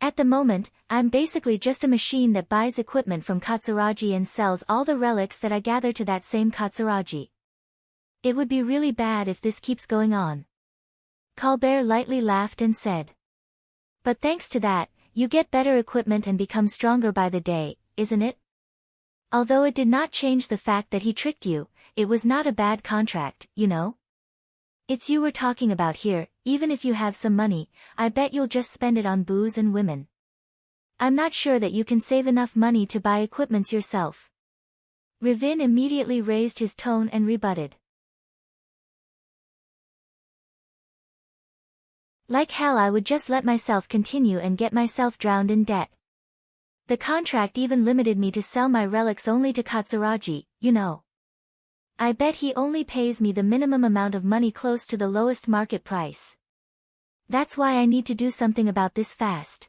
At the moment, I'm basically just a machine that buys equipment from Katsuragi and sells all the relics that I gather to that same Katsuragi. It would be really bad if this keeps going on. Colbert lightly laughed and said. But thanks to that, you get better equipment and become stronger by the day, isn't it? Although it did not change the fact that he tricked you, it was not a bad contract, you know? It's you we're talking about here, even if you have some money, I bet you'll just spend it on booze and women. I'm not sure that you can save enough money to buy equipments yourself. Ravin immediately raised his tone and rebutted. Like hell I would just let myself continue and get myself drowned in debt. The contract even limited me to sell my relics only to Katsuragi, you know. I bet he only pays me the minimum amount of money close to the lowest market price. That's why I need to do something about this fast.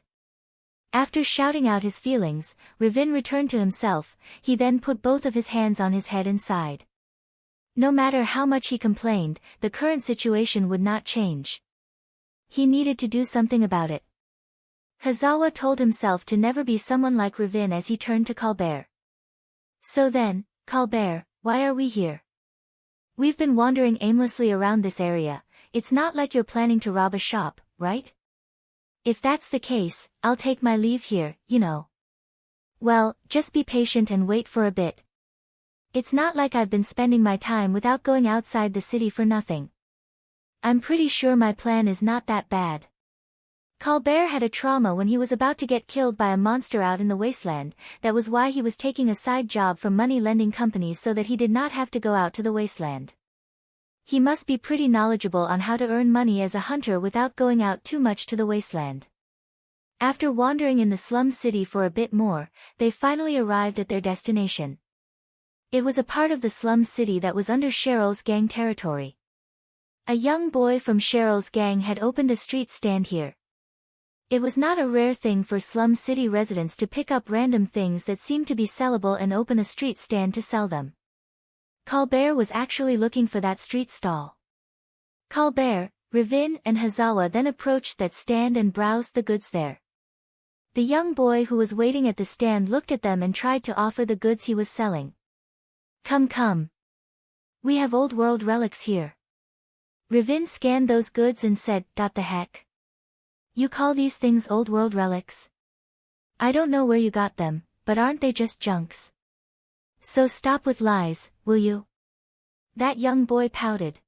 After shouting out his feelings, Ravin returned to himself, he then put both of his hands on his head and sighed. No matter how much he complained, the current situation would not change. He needed to do something about it. Hazawa told himself to never be someone like Ravin as he turned to Colbert. So then, Colbert, why are we here? We've been wandering aimlessly around this area, it's not like you're planning to rob a shop, right? If that's the case, I'll take my leave here, you know. Well, just be patient and wait for a bit. It's not like I've been spending my time without going outside the city for nothing. I'm pretty sure my plan is not that bad. Colbert had a trauma when he was about to get killed by a monster out in the wasteland, that was why he was taking a side job from money-lending companies so that he did not have to go out to the wasteland. He must be pretty knowledgeable on how to earn money as a hunter without going out too much to the wasteland. After wandering in the slum city for a bit more, they finally arrived at their destination. It was a part of the slum city that was under Sheryl's gang territory. A young boy from Sheryl's gang had opened a street stand here. It was not a rare thing for slum city residents to pick up random things that seemed to be sellable and open a street stand to sell them. Colbert was actually looking for that street stall. Colbert, Ravin and Hazawa then approached that stand and browsed the goods there. The young boy who was waiting at the stand looked at them and tried to offer the goods he was selling. Come. We have old world relics here. Ravin scanned those goods and said, "The heck? You call these things old world relics? I don't know where you got them, but aren't they just junks? So stop with lies, will you?" That young boy pouted.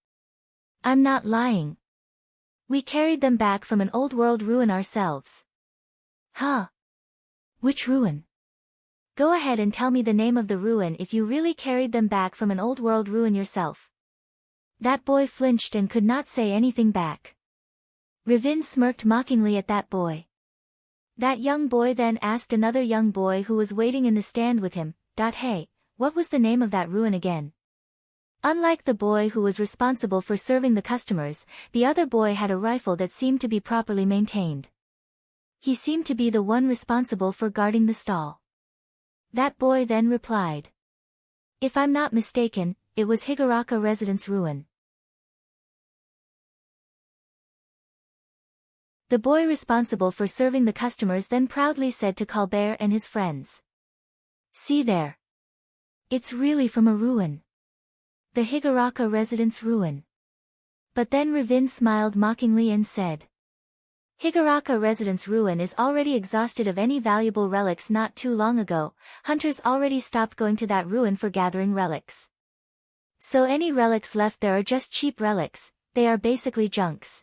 "I'm not lying. We carried them back from an old world ruin ourselves." "Huh? Which ruin? Go ahead and tell me the name of the ruin if you really carried them back from an old world ruin yourself." That boy flinched and could not say anything back. Ravin smirked mockingly at that boy. That young boy then asked another young boy who was waiting in the stand with him, "Hey, what was the name of that ruin again?" Unlike the boy who was responsible for serving the customers, the other boy had a rifle that seemed to be properly maintained. He seemed to be the one responsible for guarding the stall. That boy then replied. "If I'm not mistaken, it was Higuraka Residence Ruin." The boy responsible for serving the customers then proudly said to Colbert and his friends. "See there. It's really from a ruin. The Higaraka residence ruin. But then Ravin smiled mockingly and said, Higaraka residence ruin is already exhausted of any valuable relics not too long ago. Hunters already stopped going to that ruin for gathering relics. So any relics left there are just cheap relics, they are basically junks.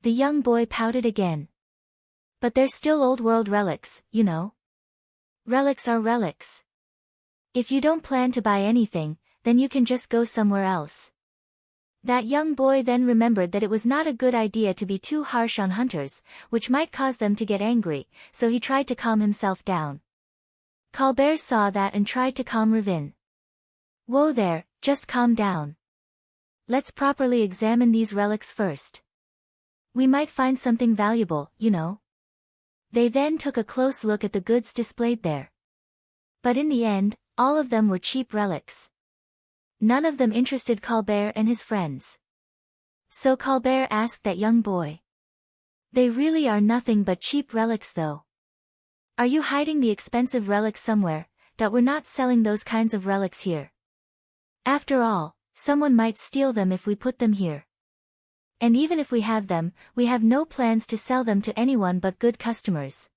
The young boy pouted again. But they're still old world relics, you know. Relics are relics. If you don't plan to buy anything, then you can just go somewhere else. That young boy then remembered that it was not a good idea to be too harsh on hunters, which might cause them to get angry, so he tried to calm himself down. Colbert saw that and tried to calm Ravin. Whoa there, just calm down. Let's properly examine these relics first. We might find something valuable, you know. They then took a close look at the goods displayed there. But in the end, all of them were cheap relics. None of them interested Colbert and his friends. So Colbert asked that young boy. They really are nothing but cheap relics though. Are you hiding the expensive relics somewhere, that we're not selling those kinds of relics here? After all, someone might steal them if we put them here. And even if we have them, we have no plans to sell them to anyone but good customers.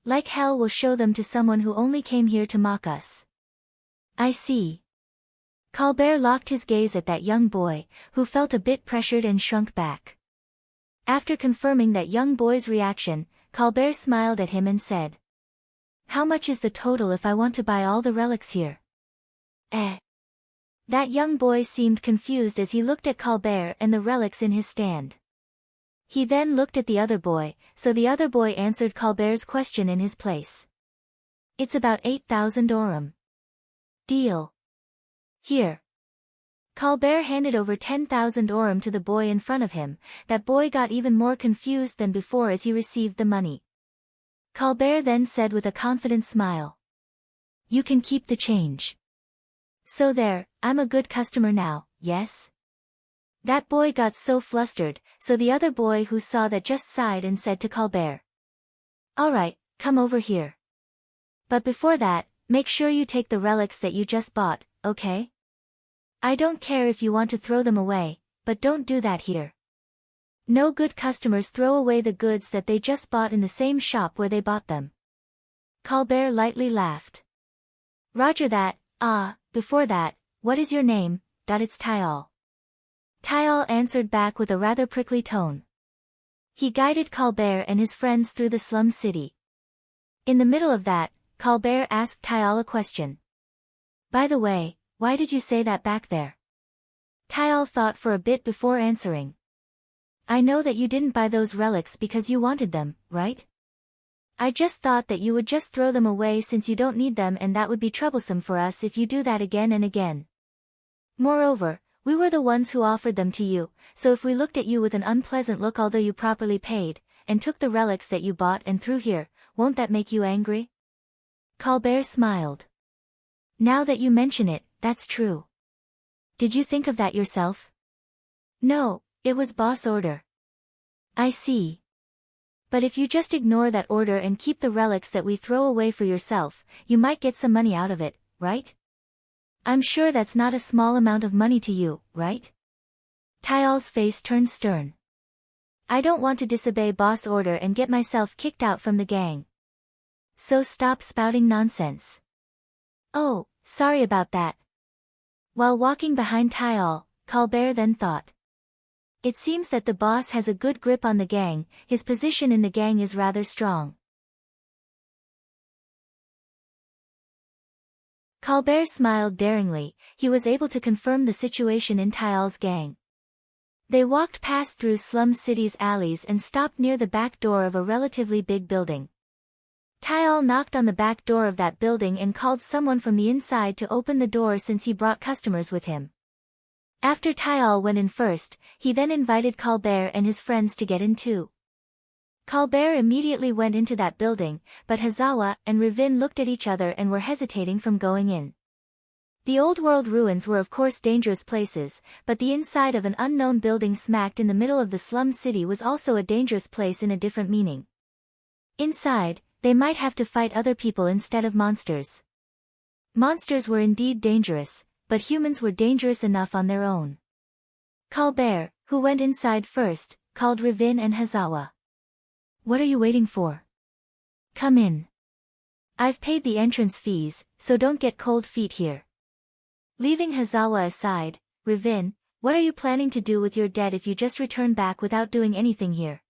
Like hell we'll show them to someone who only came here to mock us. I see. Colbert locked his gaze at that young boy, who felt a bit pressured and shrunk back. After confirming that young boy's reaction, Colbert smiled at him and said, How much is the total if I want to buy all the relics here? That young boy seemed confused as he looked at Colbert and the relics in his stand. He then looked at the other boy, so the other boy answered Colbert's question in his place. It's about 8,000 orum. Deal. Here. Colbert handed over 10,000 orum to the boy in front of him. That boy got even more confused than before as he received the money. Colbert then said with a confident smile. You can keep the change. So there, I'm a good customer now, yes? That boy got so flustered, so the other boy who saw that just sighed and said to Colbert. Alright, come over here. But before that, make sure you take the relics that you just bought, okay? I don't care if you want to throw them away, but don't do that here. No good customers throw away the goods that they just bought in the same shop where they bought them. Colbert lightly laughed. Roger that. Before that, what is your name? It's Tyal. Tyal answered back with a rather prickly tone. He guided Colbert and his friends through the slum city. In the middle of that, Colbert asked Tyal a question. By the way, why did you say that back there? Tyal thought for a bit before answering. I know that you didn't buy those relics because you wanted them, right? I just thought that you would just throw them away since you don't need them, and that would be troublesome for us if you do that again and again. Moreover, we were the ones who offered them to you, so if we looked at you with an unpleasant look although you properly paid, and took the relics that you bought and threw here, won't that make you angry? Colbert smiled. Now that you mention it, that's true. Did you think of that yourself? No, it was boss order. I see. But if you just ignore that order and keep the relics that we throw away for yourself, you might get some money out of it, right? I'm sure that's not a small amount of money to you, right? Tyal's face turned stern. I don't want to disobey boss order and get myself kicked out from the gang. So stop spouting nonsense. Oh, sorry about that. While walking behind Tyal, Colbert then thought. It seems that the boss has a good grip on the gang, his position in the gang is rather strong. Colbert smiled daringly, he was able to confirm the situation in Tyal's gang. They walked past through Slum City's alleys and stopped near the back door of a relatively big building. Tyal knocked on the back door of that building and called someone from the inside to open the door since he brought customers with him. After Tyal went in first, he then invited Colbert and his friends to get in too. Colbert immediately went into that building, but Hazawa and Ravin looked at each other and were hesitating from going in. The old world ruins were of course dangerous places, but the inside of an unknown building smacked in the middle of the slum city was also a dangerous place in a different meaning. Inside, they might have to fight other people instead of monsters. Monsters were indeed dangerous, but humans were dangerous enough on their own. Colbert, who went inside first, called Ravin and Hazawa. "What are you waiting for? Come in. I've paid the entrance fees, so don't get cold feet here." Leaving Hazawa aside, Ravin, "What are you planning to do with your debt if you just return back without doing anything here?"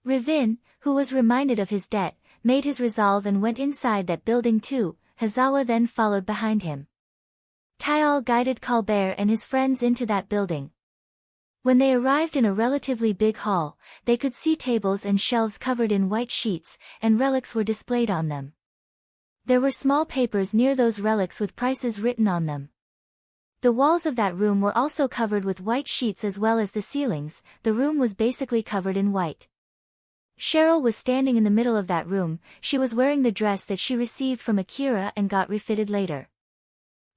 Ravin, who was reminded of his debt, made his resolve and went inside that building too. Hazawa then followed behind him. Tyal guided Colbert and his friends into that building. When they arrived in a relatively big hall, they could see tables and shelves covered in white sheets, and relics were displayed on them. There were small papers near those relics with prices written on them. The walls of that room were also covered with white sheets as well as the ceilings. The room was basically covered in white. Sheryl was standing in the middle of that room. She was wearing the dress that she received from Akira and got refitted later.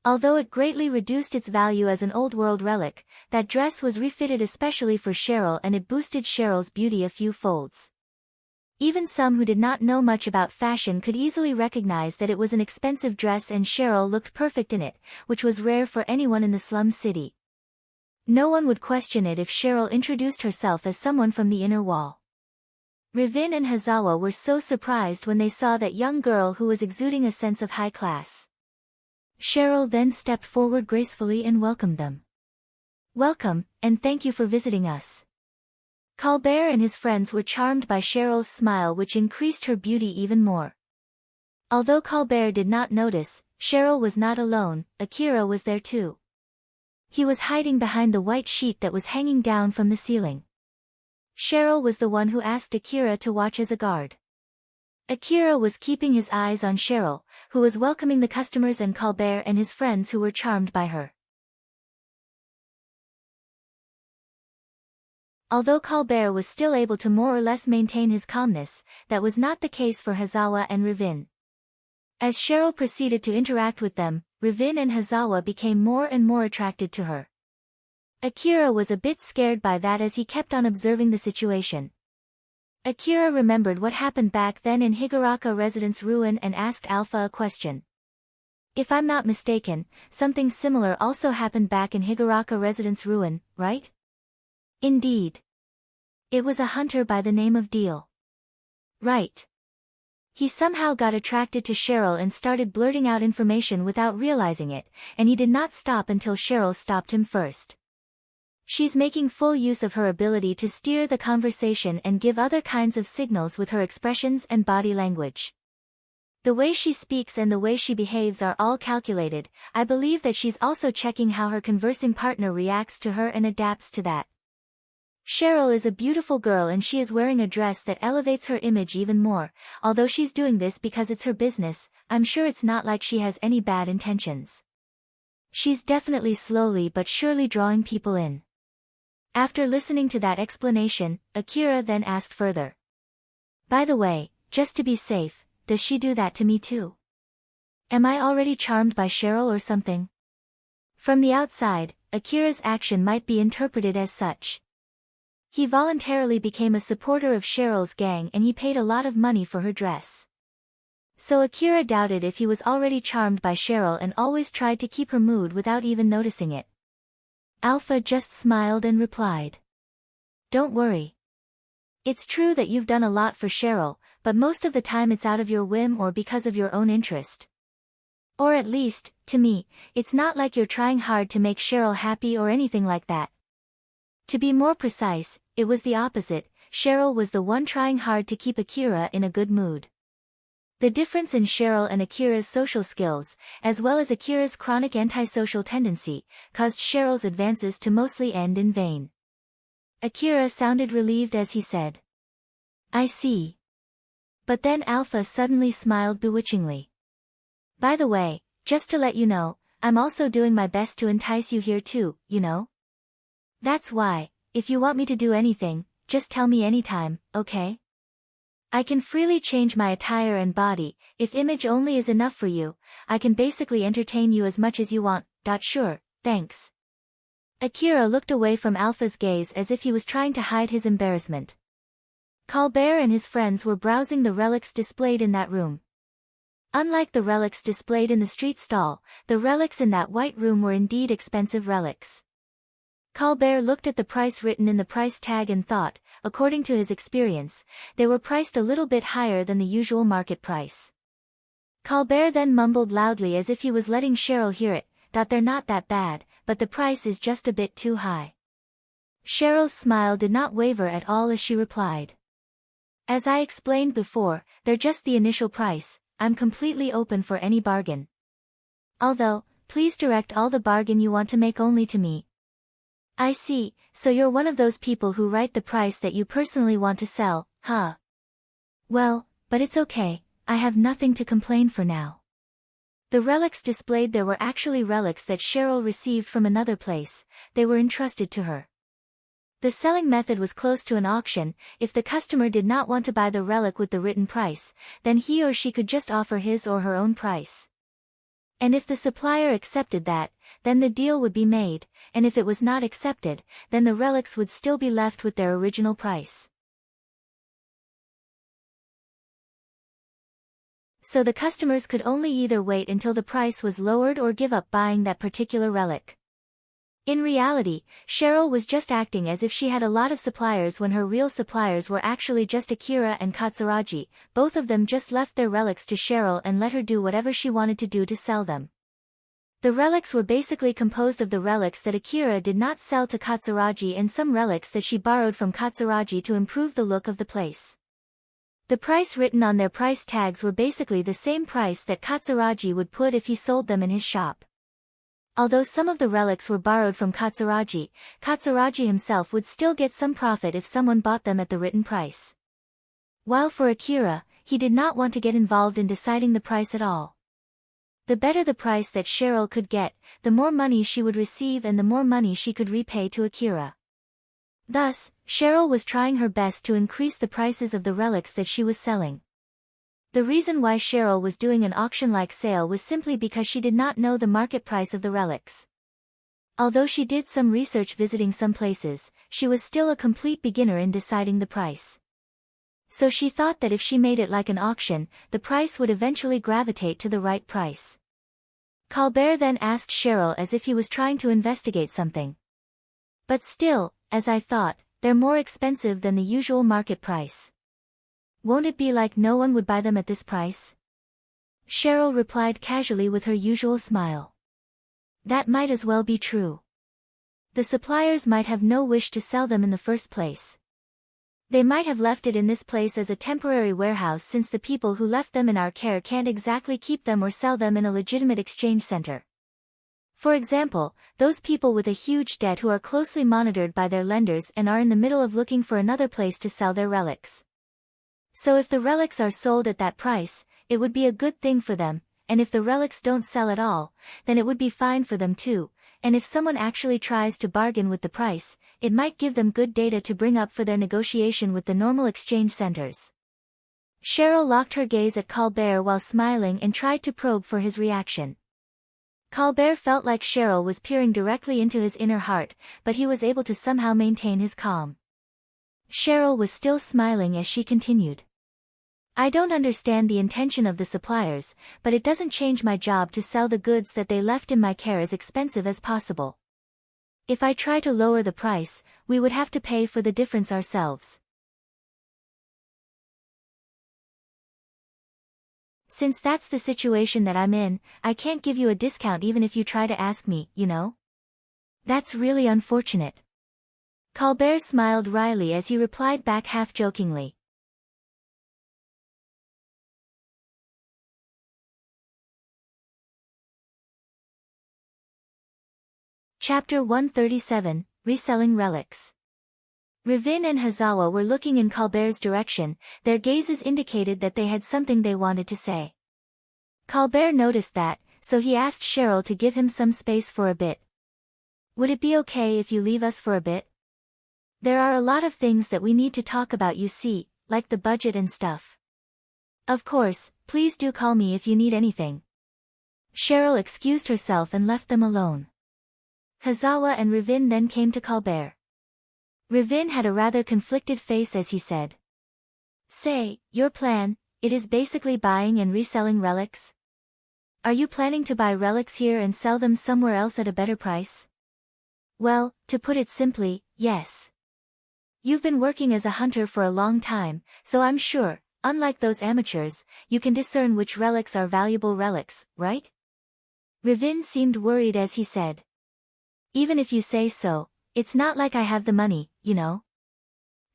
Although it greatly reduced its value as an old-world relic, that dress was refitted especially for Sheryl and it boosted Sheryl's beauty a few folds. Even some who did not know much about fashion could easily recognize that it was an expensive dress and Sheryl looked perfect in it, which was rare for anyone in the slum city. No one would question it if Sheryl introduced herself as someone from the inner wall. Ravin and Hazawa were so surprised when they saw that young girl who was exuding a sense of high class. Sheryl then stepped forward gracefully and welcomed them. "Welcome, and thank you for visiting us." Colbert and his friends were charmed by Sheryl's smile, which increased her beauty even more. Although Colbert did not notice, Sheryl was not alone. Akira was there too. He was hiding behind the white sheet that was hanging down from the ceiling. Sheryl was the one who asked Akira to watch as a guard. Akira was keeping his eyes on Sheryl, who was welcoming the customers, and Colbert and his friends who were charmed by her. Although Colbert was still able to more or less maintain his calmness, that was not the case for Hazawa and Ravin. As Sheryl proceeded to interact with them, Ravin and Hazawa became more and more attracted to her. Akira was a bit scared by that as he kept on observing the situation. Akira remembered what happened back then in Higuraka Residence Ruin and asked Alpha a question. "If I'm not mistaken, something similar also happened back in Higuraka Residence Ruin, right?" "Indeed. It was a hunter by the name of Deal." "Right." He somehow got attracted to Sheryl and started blurting out information without realizing it, and he did not stop until Sheryl stopped him first. She's making full use of her ability to steer the conversation and give other kinds of signals with her expressions and body language. The way she speaks and the way she behaves are all calculated. I believe that she's also checking how her conversing partner reacts to her and adapts to that. Sheryl is a beautiful girl and she is wearing a dress that elevates her image even more. Although she's doing this because it's her business, I'm sure it's not like she has any bad intentions. She's definitely slowly but surely drawing people in. After listening to that explanation, Akira then asked further. "By the way, just to be safe, does she do that to me too? Am I already charmed by Sheryl or something?" From the outside, Akira's action might be interpreted as such. He voluntarily became a supporter of Sheryl's gang and he paid a lot of money for her dress. So Akira doubted if he was already charmed by Sheryl and always tried to keep her mood without even noticing it. Alpha just smiled and replied. "Don't worry. It's true that you've done a lot for Sheryl, but most of the time it's out of your whim or because of your own interest. Or at least, to me, it's not like you're trying hard to make Sheryl happy or anything like that. To be more precise, it was the opposite. Sheryl was the one trying hard to keep Akira in a good mood." The difference in Sheryl and Akira's social skills, as well as Akira's chronic antisocial tendency, caused Sheryl's advances to mostly end in vain. Akira sounded relieved as he said. "I see." But then Alpha suddenly smiled bewitchingly. "By the way, just to let you know, I'm also doing my best to entice you here too, you know? That's why, if you want me to do anything, just tell me anytime, okay? I can freely change my attire and body. If image only is enough for you, I can basically entertain you as much as you want. Sure, thanks." Akira looked away from Alpha's gaze as if he was trying to hide his embarrassment. Colbert and his friends were browsing the relics displayed in that room. Unlike the relics displayed in the street stall, the relics in that white room were indeed expensive relics. Colbert looked at the price written in the price tag and thought, according to his experience, they were priced a little bit higher than the usual market price. Colbert then mumbled loudly as if he was letting Sheryl hear it, that they're not that bad, but the price is just a bit too high. Sheryl's smile did not waver at all as she replied. As I explained before, they're just the initial price, I'm completely open for any bargain. Although, please direct all the bargain you want to make only to me. I see, so you're one of those people who write the price that you personally want to sell, huh? Well, but it's okay, I have nothing to complain for now. The relics displayed there were actually relics that Sheryl received from another place, they were entrusted to her. The selling method was close to an auction. If the customer did not want to buy the relic with the written price, then he or she could just offer his or her own price. And if the supplier accepted that, then the deal would be made, and if it was not accepted, then the relics would still be left with their original price. So the customers could only either wait until the price was lowered or give up buying that particular relic. In reality, Sheryl was just acting as if she had a lot of suppliers when her real suppliers were actually just Akira and Katsuragi. Both of them just left their relics to Sheryl and let her do whatever she wanted to do to sell them. The relics were basically composed of the relics that Akira did not sell to Katsuragi and some relics that she borrowed from Katsuragi to improve the look of the place. The price written on their price tags were basically the same price that Katsuragi would put if he sold them in his shop. Although some of the relics were borrowed from Katsuragi, Katsuragi himself would still get some profit if someone bought them at the written price. While for Akira, he did not want to get involved in deciding the price at all. The better the price that Sheryl could get, the more money she would receive and the more money she could repay to Akira. Thus, Sheryl was trying her best to increase the prices of the relics that she was selling. The reason why Sheryl was doing an auction-like sale was simply because she did not know the market price of the relics. Although she did some research visiting some places, she was still a complete beginner in deciding the price. So she thought that if she made it like an auction, the price would eventually gravitate to the right price. Colbert then asked Sheryl as if he was trying to investigate something. But still, as I thought, they're more expensive than the usual market price. Won't it be like no one would buy them at this price? Sheryl replied casually with her usual smile. That might as well be true. The suppliers might have no wish to sell them in the first place. They might have left it in this place as a temporary warehouse since the people who left them in our care can't exactly keep them or sell them in a legitimate exchange center. For example, those people with a huge debt who are closely monitored by their lenders and are in the middle of looking for another place to sell their relics. So if the relics are sold at that price, it would be a good thing for them, and if the relics don't sell at all, then it would be fine for them too, and if someone actually tries to bargain with the price, it might give them good data to bring up for their negotiation with the normal exchange centers. Sheryl locked her gaze at Colbert while smiling and tried to probe for his reaction. Colbert felt like Sheryl was peering directly into his inner heart, but he was able to somehow maintain his calm. Sheryl was still smiling as she continued. I don't understand the intention of the suppliers, but it doesn't change my job to sell the goods that they left in my care as expensive as possible. If I try to lower the price, we would have to pay for the difference ourselves. Since that's the situation that I'm in, I can't give you a discount even if you try to ask me, you know? That's really unfortunate. Colbert smiled wryly as he replied back half-jokingly. Chapter 137, Reselling Relics. Ravin and Hazawa were looking in Colbert's direction, their gazes indicated that they had something they wanted to say. Colbert noticed that, so he asked Sheryl to give him some space for a bit. Would it be okay if you leave us for a bit? There are a lot of things that we need to talk about, you see, like the budget and stuff. Of course, please do call me if you need anything. Sheryl excused herself and left them alone. Hazawa and Ravin then came to Colbert. Ravin had a rather conflicted face as he said. Say, your plan, it is basically buying and reselling relics? Are you planning to buy relics here and sell them somewhere else at a better price? Well, to put it simply, yes. You've been working as a hunter for a long time, so I'm sure, unlike those amateurs, you can discern which relics are valuable relics, right? Ravin seemed worried as he said. Even if you say so, it's not like I have the money, you know.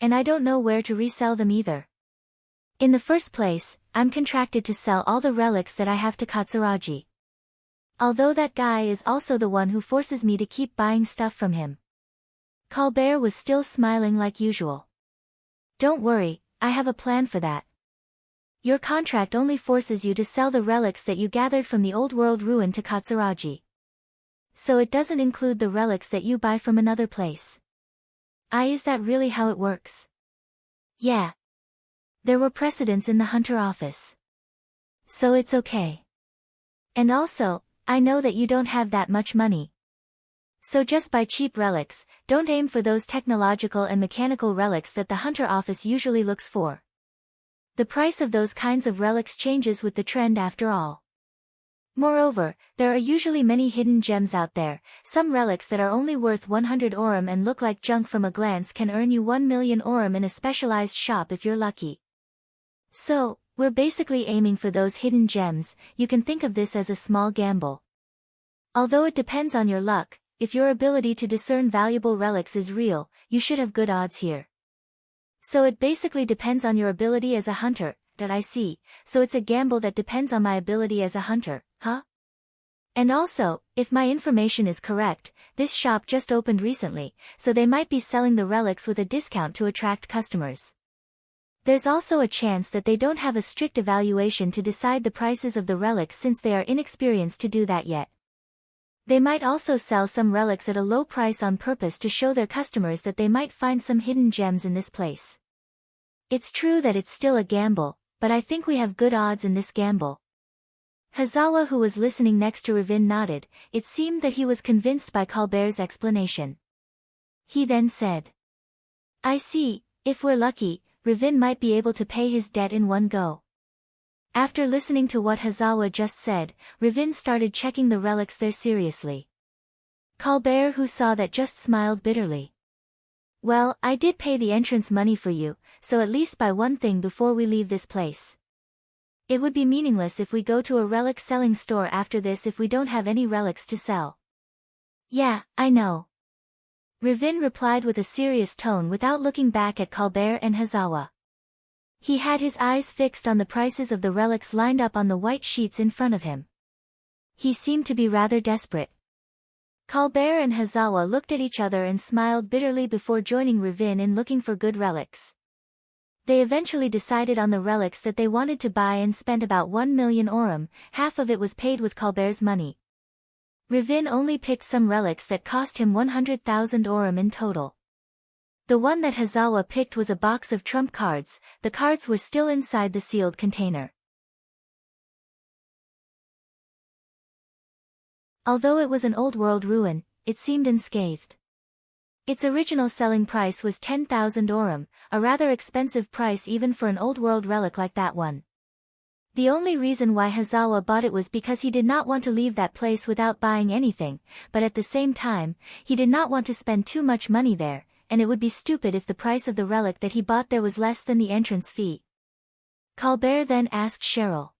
And I don't know where to resell them either. In the first place, I'm contracted to sell all the relics that I have to Katsuragi. Although that guy is also the one who forces me to keep buying stuff from him. Colbert was still smiling like usual. Don't worry, I have a plan for that. Your contract only forces you to sell the relics that you gathered from the old world ruin to Katsuragi. So it doesn't include the relics that you buy from another place. Is that really how it works? Yeah. There were precedents in the hunter office. So it's okay. And also, I know that you don't have that much money. So just buy cheap relics, don't aim for those technological and mechanical relics that the hunter office usually looks for. The price of those kinds of relics changes with the trend after all. Moreover, there are usually many hidden gems out there. Some relics that are only worth 100 orum and look like junk from a glance can earn you 1 million orum in a specialized shop if you're lucky. So, we're basically aiming for those hidden gems. You can think of this as a small gamble. Although it depends on your luck, if your ability to discern valuable relics is real, you should have good odds here. So it basically depends on your ability as a hunter, that I see, so it's a gamble that depends on my ability as a hunter, huh? And also, if my information is correct, this shop just opened recently, so they might be selling the relics with a discount to attract customers. There's also a chance that they don't have a strict evaluation to decide the prices of the relics since they are inexperienced to do that yet. They might also sell some relics at a low price on purpose to show their customers that they might find some hidden gems in this place. It's true that it's still a gamble, but I think we have good odds in this gamble. Hazawa, who was listening next to Ravin, nodded. It seemed that he was convinced by Colbert's explanation. He then said, I see, if we're lucky, Ravin might be able to pay his debt in one go. After listening to what Hazawa just said, Ravin started checking the relics there seriously. Colbert, who saw that, just smiled bitterly. Well, I did pay the entrance money for you, so at least buy one thing before we leave this place. It would be meaningless if we go to a relic selling store after this if we don't have any relics to sell. Yeah, I know. Ravin replied with a serious tone without looking back at Colbert and Hazawa. He had his eyes fixed on the prices of the relics lined up on the white sheets in front of him. He seemed to be rather desperate. Colbert and Hazawa looked at each other and smiled bitterly before joining Ravin in looking for good relics. They eventually decided on the relics that they wanted to buy and spent about 1 million orum. Half of it was paid with Colbert's money. Ravin only picked some relics that cost him 100,000 orum in total. The one that Hazawa picked was a box of trump cards. The cards were still inside the sealed container. Although it was an old world ruin, it seemed unscathed. Its original selling price was 10,000 orum, a rather expensive price even for an old world relic like that one. The only reason why Hazawa bought it was because he did not want to leave that place without buying anything, but at the same time, he did not want to spend too much money there, and it would be stupid if the price of the relic that he bought there was less than the entrance fee. Colbert then asked Sheryl.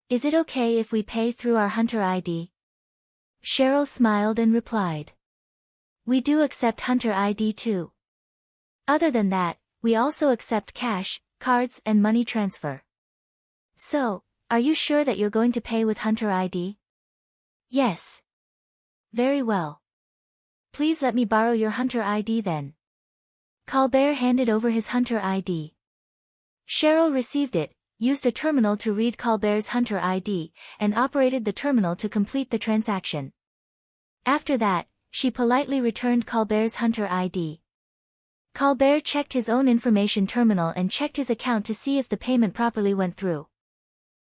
Is it okay if we pay through our hunter ID? Sheryl smiled and replied. We do accept hunter ID too. Other than that, we also accept cash, cards and money transfer. So, are you sure that you're going to pay with hunter ID? Yes. Very well. Please let me borrow your hunter ID then. Colbert handed over his hunter ID. Sheryl received it, used a terminal to read Colbert's hunter ID, and operated the terminal to complete the transaction. After that, she politely returned Colbert's hunter ID. Colbert checked his own information terminal and checked his account to see if the payment properly went through.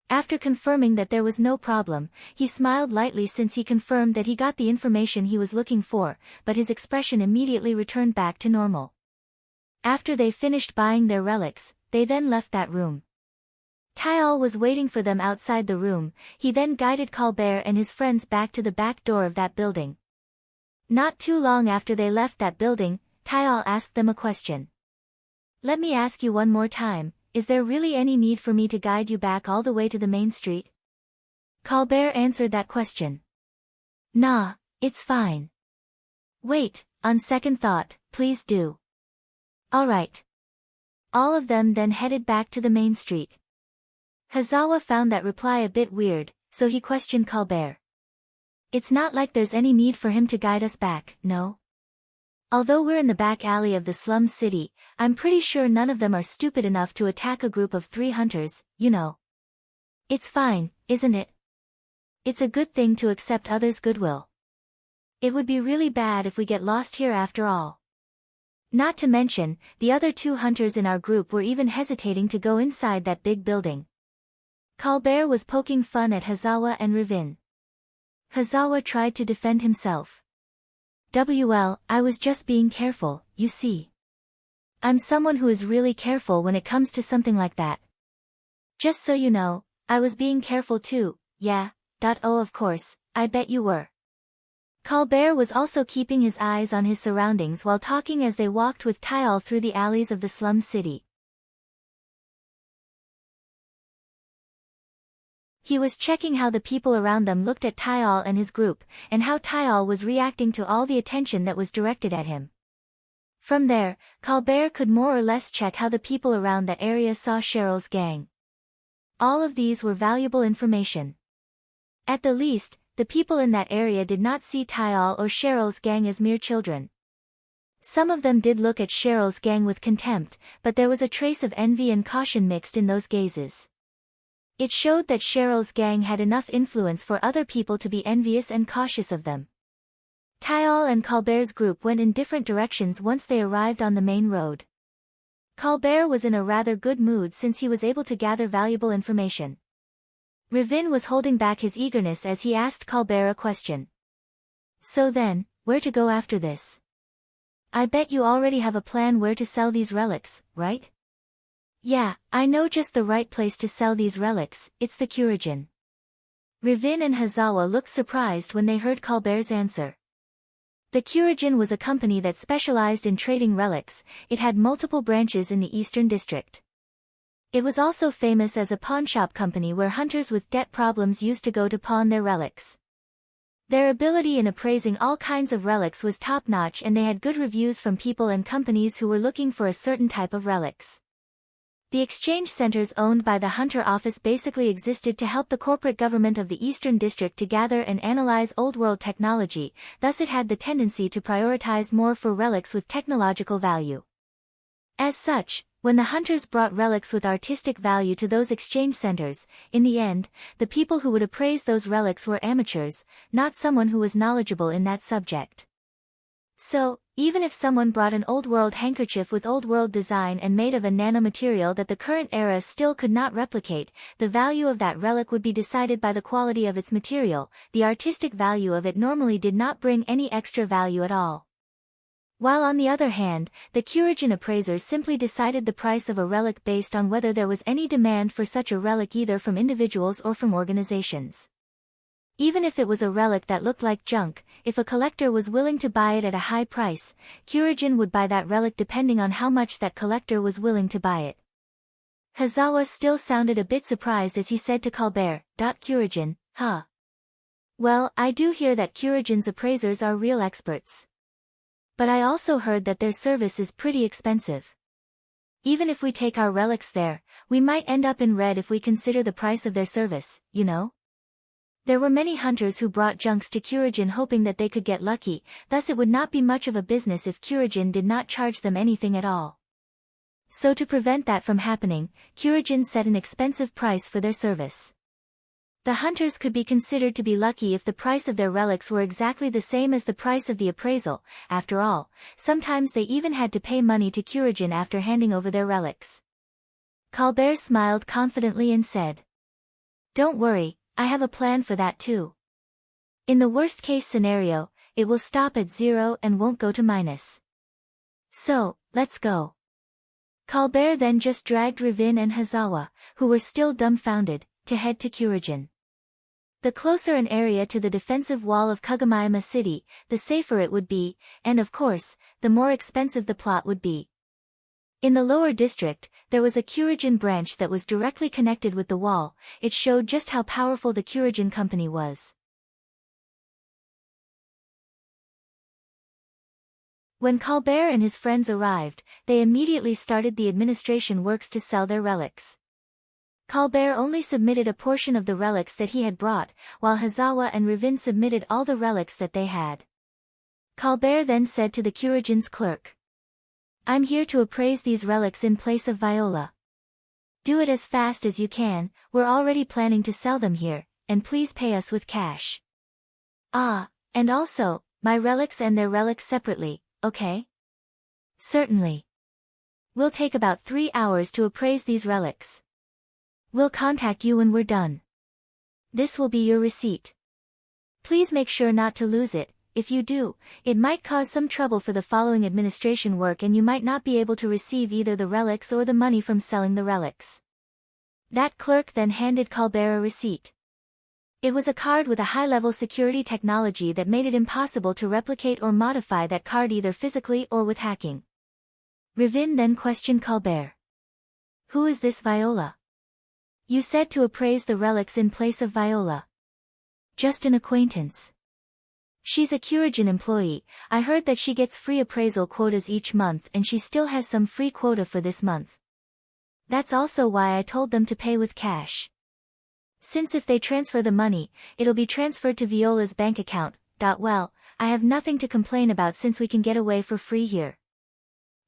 After confirming that there was no problem, he smiled lightly since he confirmed that he got the information he was looking for, but his expression immediately returned back to normal. After they finished buying their relics, they then left that room. Tayal was waiting for them outside the room. He then guided Colbert and his friends back to the back door of that building. Not too long after they left that building, Tayal asked them a question. Let me ask you one more time, is there really any need for me to guide you back all the way to the main street? Colbert answered that question. Nah, it's fine. Wait, on second thought, please do. Alright. All of them then headed back to the main street. Hazawa found that reply a bit weird, so he questioned Colbert. It's not like there's any need for him to guide us back, no? Although we're in the back alley of the slum city, I'm pretty sure none of them are stupid enough to attack a group of 3 hunters, you know. It's fine, isn't it? It's a good thing to accept others' goodwill. It would be really bad if we get lost here after all. Not to mention, the other 2 hunters in our group were even hesitating to go inside that big building. Colbert was poking fun at Hazawa and Ravin. Hazawa tried to defend himself. Well, I was just being careful, you see. I'm someone who is really careful when it comes to something like that. Just so you know, I was being careful too, yeah. Oh, of course, I bet you were. Colbert was also keeping his eyes on his surroundings while talking as they walked with Tayal through the alleys of the slum city. He was checking how the people around them looked at Tayal and his group, and how Tayal was reacting to all the attention that was directed at him. From there, Colbert could more or less check how the people around that area saw Sheryl's gang. All of these were valuable information. At the least, the people in that area did not see Tayal or Sheryl's gang as mere children. Some of them did look at Sheryl's gang with contempt, but there was a trace of envy and caution mixed in those gazes. It showed that Sheryl's gang had enough influence for other people to be envious and cautious of them. Tayal and Colbert's group went in different directions once they arrived on the main road. Colbert was in a rather good mood since he was able to gather valuable information. Ravin was holding back his eagerness as he asked Colbert a question. So then, where to go after this? I bet you already have a plan where to sell these relics, right? Yeah, I know just the right place to sell these relics, it's the Kurajin. Ravin and Hazawa looked surprised when they heard Colbert's answer. The Kurajin was a company that specialized in trading relics. It had multiple branches in the Eastern District. It was also famous as a pawnshop company where hunters with debt problems used to go to pawn their relics. Their ability in appraising all kinds of relics was top-notch, and they had good reviews from people and companies who were looking for a certain type of relics. The exchange centers owned by the Hunter office basically existed to help the corporate government of the Eastern District to gather and analyze old-world technology, thus it had the tendency to prioritize more for relics with technological value. As such, when the hunters brought relics with artistic value to those exchange centers, in the end, the people who would appraise those relics were amateurs, not someone who was knowledgeable in that subject. So, even if someone brought an old-world handkerchief with old-world design and made of a nanomaterial that the current era still could not replicate, the value of that relic would be decided by the quality of its material. The artistic value of it normally did not bring any extra value at all. While on the other hand, the Kurajin appraisers simply decided the price of a relic based on whether there was any demand for such a relic either from individuals or from organizations. Even if it was a relic that looked like junk, if a collector was willing to buy it at a high price, Kurajin would buy that relic depending on how much that collector was willing to buy it. Hazawa still sounded a bit surprised as he said to Colbert, Kurajin, huh? Well, I do hear that Kurajin's appraisers are real experts. But I also heard that their service is pretty expensive. Even if we take our relics there, we might end up in red if we consider the price of their service, you know? There were many hunters who brought junks to Kurajin hoping that they could get lucky, thus it would not be much of a business if Kurajin did not charge them anything at all. So to prevent that from happening, Kurajin set an expensive price for their service. The hunters could be considered to be lucky if the price of their relics were exactly the same as the price of the appraisal. After all, sometimes they even had to pay money to Kurajin after handing over their relics. Colbert smiled confidently and said, Don't worry, I have a plan for that too. In the worst-case scenario, it will stop at 0 and won't go to minus. So, let's go. Colbert then just dragged Ravin and Hazawa, who were still dumbfounded, to head to Kurajin. The closer an area to the defensive wall of Kagomayama City, the safer it would be, and of course, the more expensive the plot would be. In the lower district, there was a Kurajin branch that was directly connected with the wall. It showed just how powerful the Kurajin company was. When Colbert and his friends arrived, they immediately started the administration works to sell their relics. Colbert only submitted a portion of the relics that he had brought, while Hazawa and Ravin submitted all the relics that they had. Colbert then said to the Kurajin's clerk, "I'm here to appraise these relics in place of Viola. Do it as fast as you can, we're already planning to sell them here, and please pay us with cash. Ah, and also, my relics and their relics separately, okay?" "Certainly. We'll take about 3 hours to appraise these relics. We'll contact you when we're done. This will be your receipt. Please make sure not to lose it. If you do, it might cause some trouble for the following administration work and you might not be able to receive either the relics or the money from selling the relics." That clerk then handed Colbert a receipt. It was a card with a high-level security technology that made it impossible to replicate or modify that card either physically or with hacking. Ravin then questioned Colbert. "Who is this Viola? You said to appraise the relics in place of Viola." "Just an acquaintance. She's a Kurajin employee. I heard that she gets free appraisal quotas each month and she still has some free quota for this month. That's also why I told them to pay with cash. Since if they transfer the money, it'll be transferred to Viola's bank account. Well, I have nothing to complain about since we can get away for free here."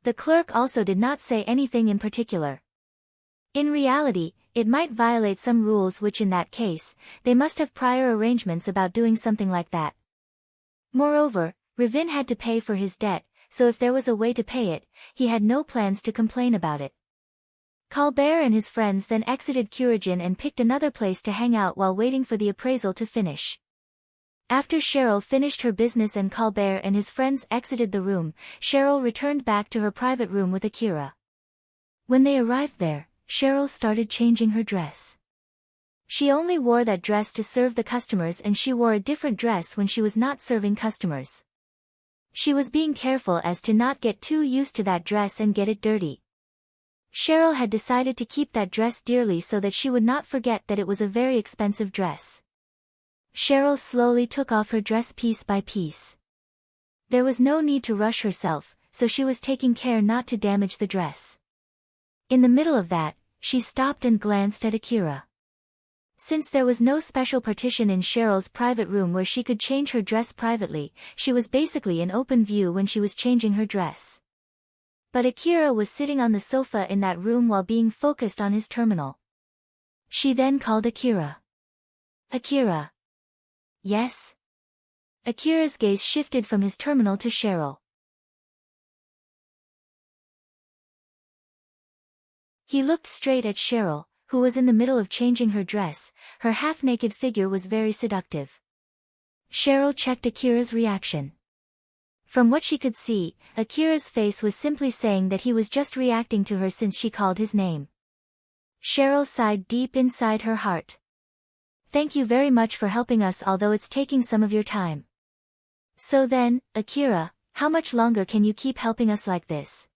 The clerk also did not say anything in particular. In reality, it might violate some rules which in that case, they must have prior arrangements about doing something like that. Moreover, Ravin had to pay for his debt, so if there was a way to pay it, he had no plans to complain about it. Colbert and his friends then exited Kurajin and picked another place to hang out while waiting for the appraisal to finish. After Sheryl finished her business and Colbert and his friends exited the room, Sheryl returned back to her private room with Akira. When they arrived there, Sheryl started changing her dress. She only wore that dress to serve the customers and she wore a different dress when she was not serving customers. She was being careful as to not get too used to that dress and get it dirty. Sheryl had decided to keep that dress dearly so that she would not forget that it was a very expensive dress. Sheryl slowly took off her dress piece by piece. There was no need to rush herself, so she was taking care not to damage the dress. In the middle of that, she stopped and glanced at Akira. Since there was no special partition in Sheryl's private room where she could change her dress privately, she was basically in open view when she was changing her dress. But Akira was sitting on the sofa in that room while being focused on his terminal. She then called Akira. "Akira." "Yes?" Akira's gaze shifted from his terminal to Sheryl. He looked straight at Sheryl, who was in the middle of changing her dress. Her half-naked figure was very seductive. Sheryl checked Akira's reaction. From what she could see, Akira's face was simply saying that he was just reacting to her since she called his name. Sheryl sighed deep inside her heart. "Thank you very much for helping us, although it's taking some of your time." "So then, Akira, how much longer can you keep helping us like this?"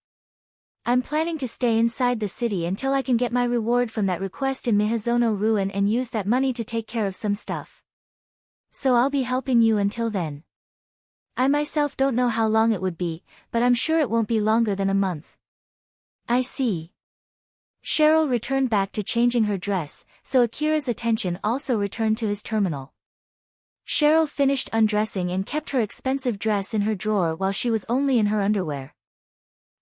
"I'm planning to stay inside the city until I can get my reward from that request in Mihazono Ruin and use that money to take care of some stuff. So I'll be helping you until then. I myself don't know how long it would be, but I'm sure it won't be longer than a month." "I see." Sheryl returned back to changing her dress, so Akira's attention also returned to his terminal. Sheryl finished undressing and kept her expensive dress in her drawer while she was only in her underwear.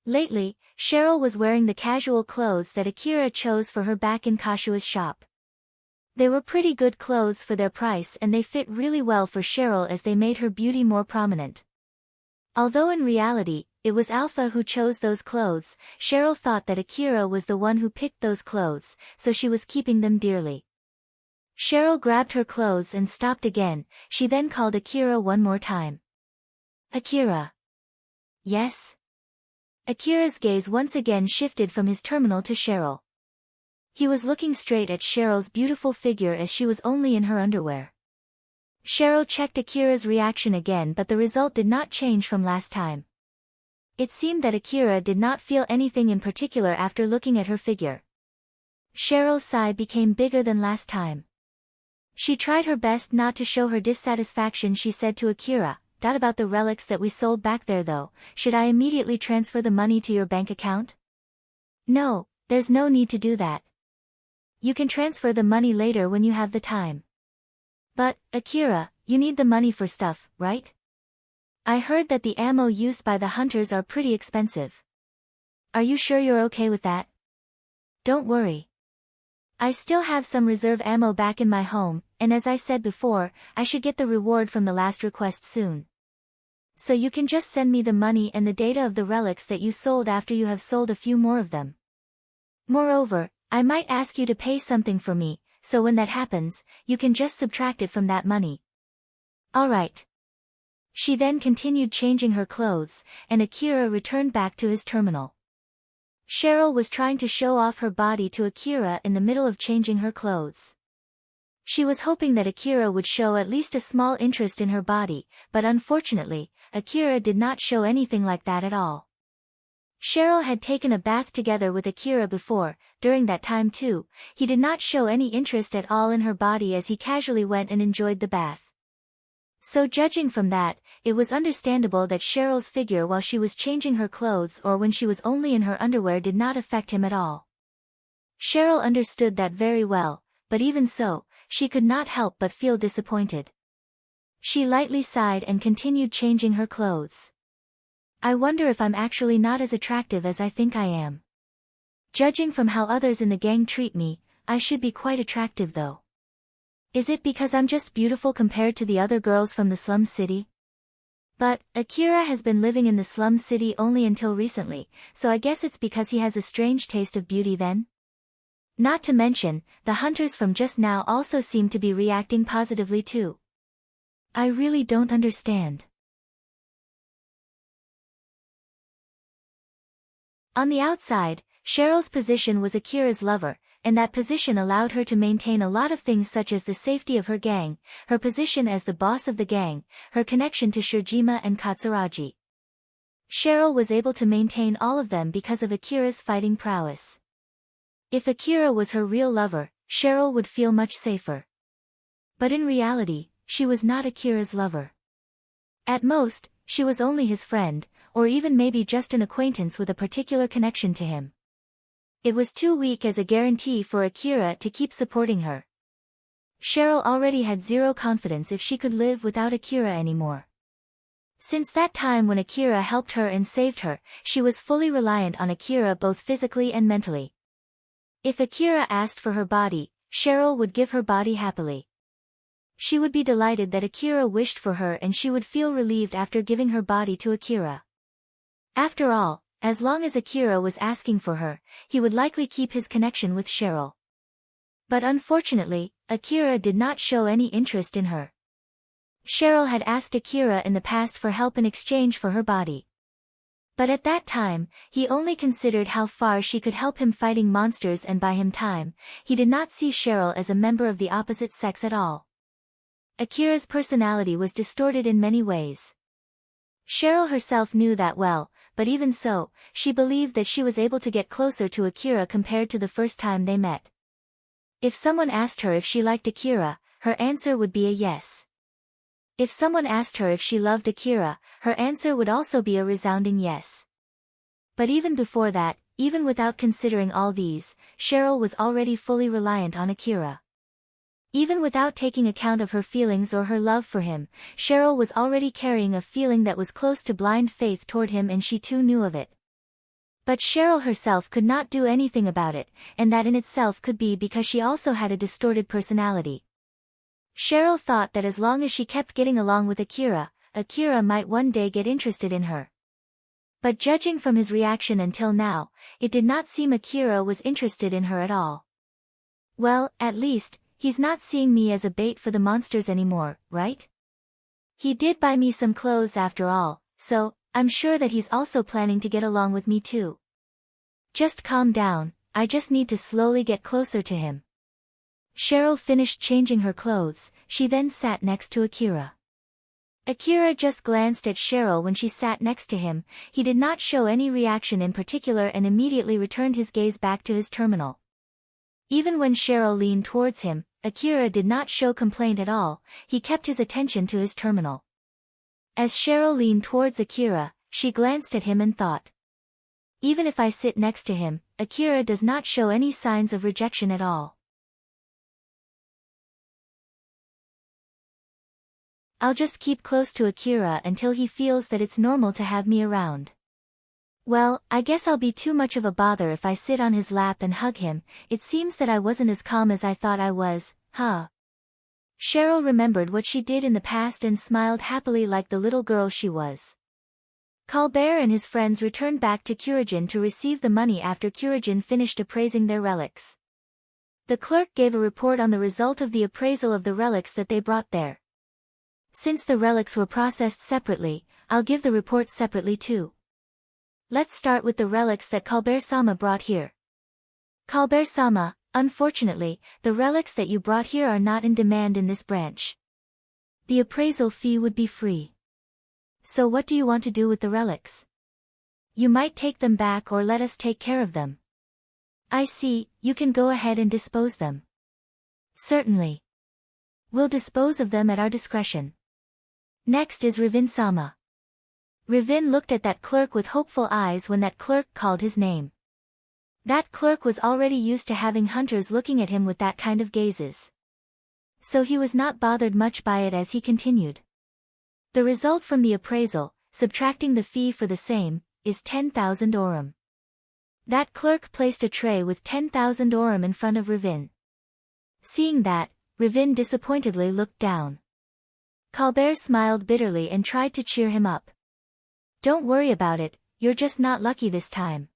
Lately, Sheryl was wearing the casual clothes that Akira chose for her back in Kashua's shop. They were pretty good clothes for their price and they fit really well for Sheryl as they made her beauty more prominent. Although in reality, it was Alpha who chose those clothes, Sheryl thought that Akira was the one who picked those clothes, so she was keeping them dearly. Sheryl grabbed her clothes and stopped again. She then called Akira one more time. "Akira." "Yes?" Akira's gaze once again shifted from his terminal to Sheryl. He was looking straight at Sheryl's beautiful figure as she was only in her underwear. Sheryl checked Akira's reaction again, but the result did not change from last time. It seemed that Akira did not feel anything in particular after looking at her figure. Sheryl's sigh became bigger than last time. She tried her best not to show her dissatisfaction. She said to Akira, "That about the relics that we sold back there though, should I immediately transfer the money to your bank account?" "No, there's no need to do that. You can transfer the money later when you have the time." "But, Akira, you need the money for stuff, right? I heard that the ammo used by the hunters are pretty expensive. Are you sure you're okay with that?" "Don't worry. I still have some reserve ammo back in my home, and as I said before, I should get the reward from the last request soon. So you can just send me the money and the data of the relics that you sold after you have sold a few more of them. Moreover, I might ask you to pay something for me, so when that happens, you can just subtract it from that money." "Alright." She then continued changing her clothes, and Akira returned back to his terminal. Sheryl was trying to show off her body to Akira in the middle of changing her clothes. She was hoping that Akira would show at least a small interest in her body, but unfortunately, Akira did not show anything like that at all. Sheryl had taken a bath together with Akira before. During that time too, he did not show any interest at all in her body as he casually went and enjoyed the bath. So judging from that, it was understandable that Sheryl's figure while she was changing her clothes or when she was only in her underwear did not affect him at all. Sheryl understood that very well, but even so, she could not help but feel disappointed. She lightly sighed and continued changing her clothes. "I wonder if I'm actually not as attractive as I think I am. Judging from how others in the gang treat me, I should be quite attractive though. Is it because I'm just beautiful compared to the other girls from the slum city? But, Akira has been living in the slum city only until recently, so I guess it's because he has a strange taste of beauty then? Not to mention, the hunters from just now also seem to be reacting positively too. I really don't understand." On the outside, Sheryl's position was Akira's lover, and that position allowed her to maintain a lot of things such as the safety of her gang, her position as the boss of the gang, her connection to Shirjima and Katsuragi. Sheryl was able to maintain all of them because of Akira's fighting prowess. If Akira was her real lover, Sheryl would feel much safer. But in reality, she was not Akira's lover. At most, she was only his friend, or even maybe just an acquaintance with a particular connection to him. It was too weak as a guarantee for Akira to keep supporting her. Sheryl already had zero confidence if she could live without Akira anymore. Since that time when Akira helped her and saved her, she was fully reliant on Akira both physically and mentally. If Akira asked for her body, Sheryl would give her body happily. She would be delighted that Akira wished for her and she would feel relieved after giving her body to Akira. After all, as long as Akira was asking for her, he would likely keep his connection with Sheryl. But unfortunately, Akira did not show any interest in her. Sheryl had asked Akira in the past for help in exchange for her body. But at that time, he only considered how far she could help him fighting monsters and buy him time. He did not see Sheryl as a member of the opposite sex at all. Akira's personality was distorted in many ways. Sheryl herself knew that well, but even so, she believed that she was able to get closer to Akira compared to the first time they met. If someone asked her if she liked Akira, her answer would be a yes. If someone asked her if she loved Akira, her answer would also be a resounding yes. But even before that, even without considering all these, Sheryl was already fully reliant on Akira. Even without taking account of her feelings or her love for him, Sheryl was already carrying a feeling that was close to blind faith toward him, and she too knew of it. But Sheryl herself could not do anything about it, and that in itself could be because she also had a distorted personality. Sheryl thought that as long as she kept getting along with Akira, Akira might one day get interested in her. But judging from his reaction until now, it did not seem Akira was interested in her at all. Well, at least, he's not seeing me as a bait for the monsters anymore, right? He did buy me some clothes after all, so, I'm sure that he's also planning to get along with me too. Just calm down, I just need to slowly get closer to him. Sheryl finished changing her clothes, she then sat next to Akira. Akira just glanced at Sheryl when she sat next to him, he did not show any reaction in particular and immediately returned his gaze back to his terminal. Even when Sheryl leaned towards him, Akira did not show complaint at all, he kept his attention to his terminal. As Sheryl leaned towards Akira, she glanced at him and thought. Even if I sit next to him, Akira does not show any signs of rejection at all. I'll just keep close to Akira until he feels that it's normal to have me around. Well, I guess I'll be too much of a bother if I sit on his lap and hug him, it seems that I wasn't as calm as I thought I was, huh? Sheryl remembered what she did in the past and smiled happily like the little girl she was. Colbert and his friends returned back to Kurajin to receive the money after Kurajin finished appraising their relics. The clerk gave a report on the result of the appraisal of the relics that they brought there. Since the relics were processed separately, I'll give the report separately too. Let's start with the relics that Colbert-sama brought here. Colbert-sama, unfortunately, the relics that you brought here are not in demand in this branch. The appraisal fee would be free. So what do you want to do with the relics? You might take them back or let us take care of them. I see, you can go ahead and dispose them. Certainly. We'll dispose of them at our discretion. Next is Ravin-sama. Ravin looked at that clerk with hopeful eyes when that clerk called his name. That clerk was already used to having hunters looking at him with that kind of gazes. So he was not bothered much by it as he continued. The result from the appraisal, subtracting the fee for the same, is 10,000 orum. That clerk placed a tray with 10,000 orum in front of Ravin. Seeing that, Ravin disappointedly looked down. Colbert smiled bitterly and tried to cheer him up. Don't worry about it, you're just not lucky this time.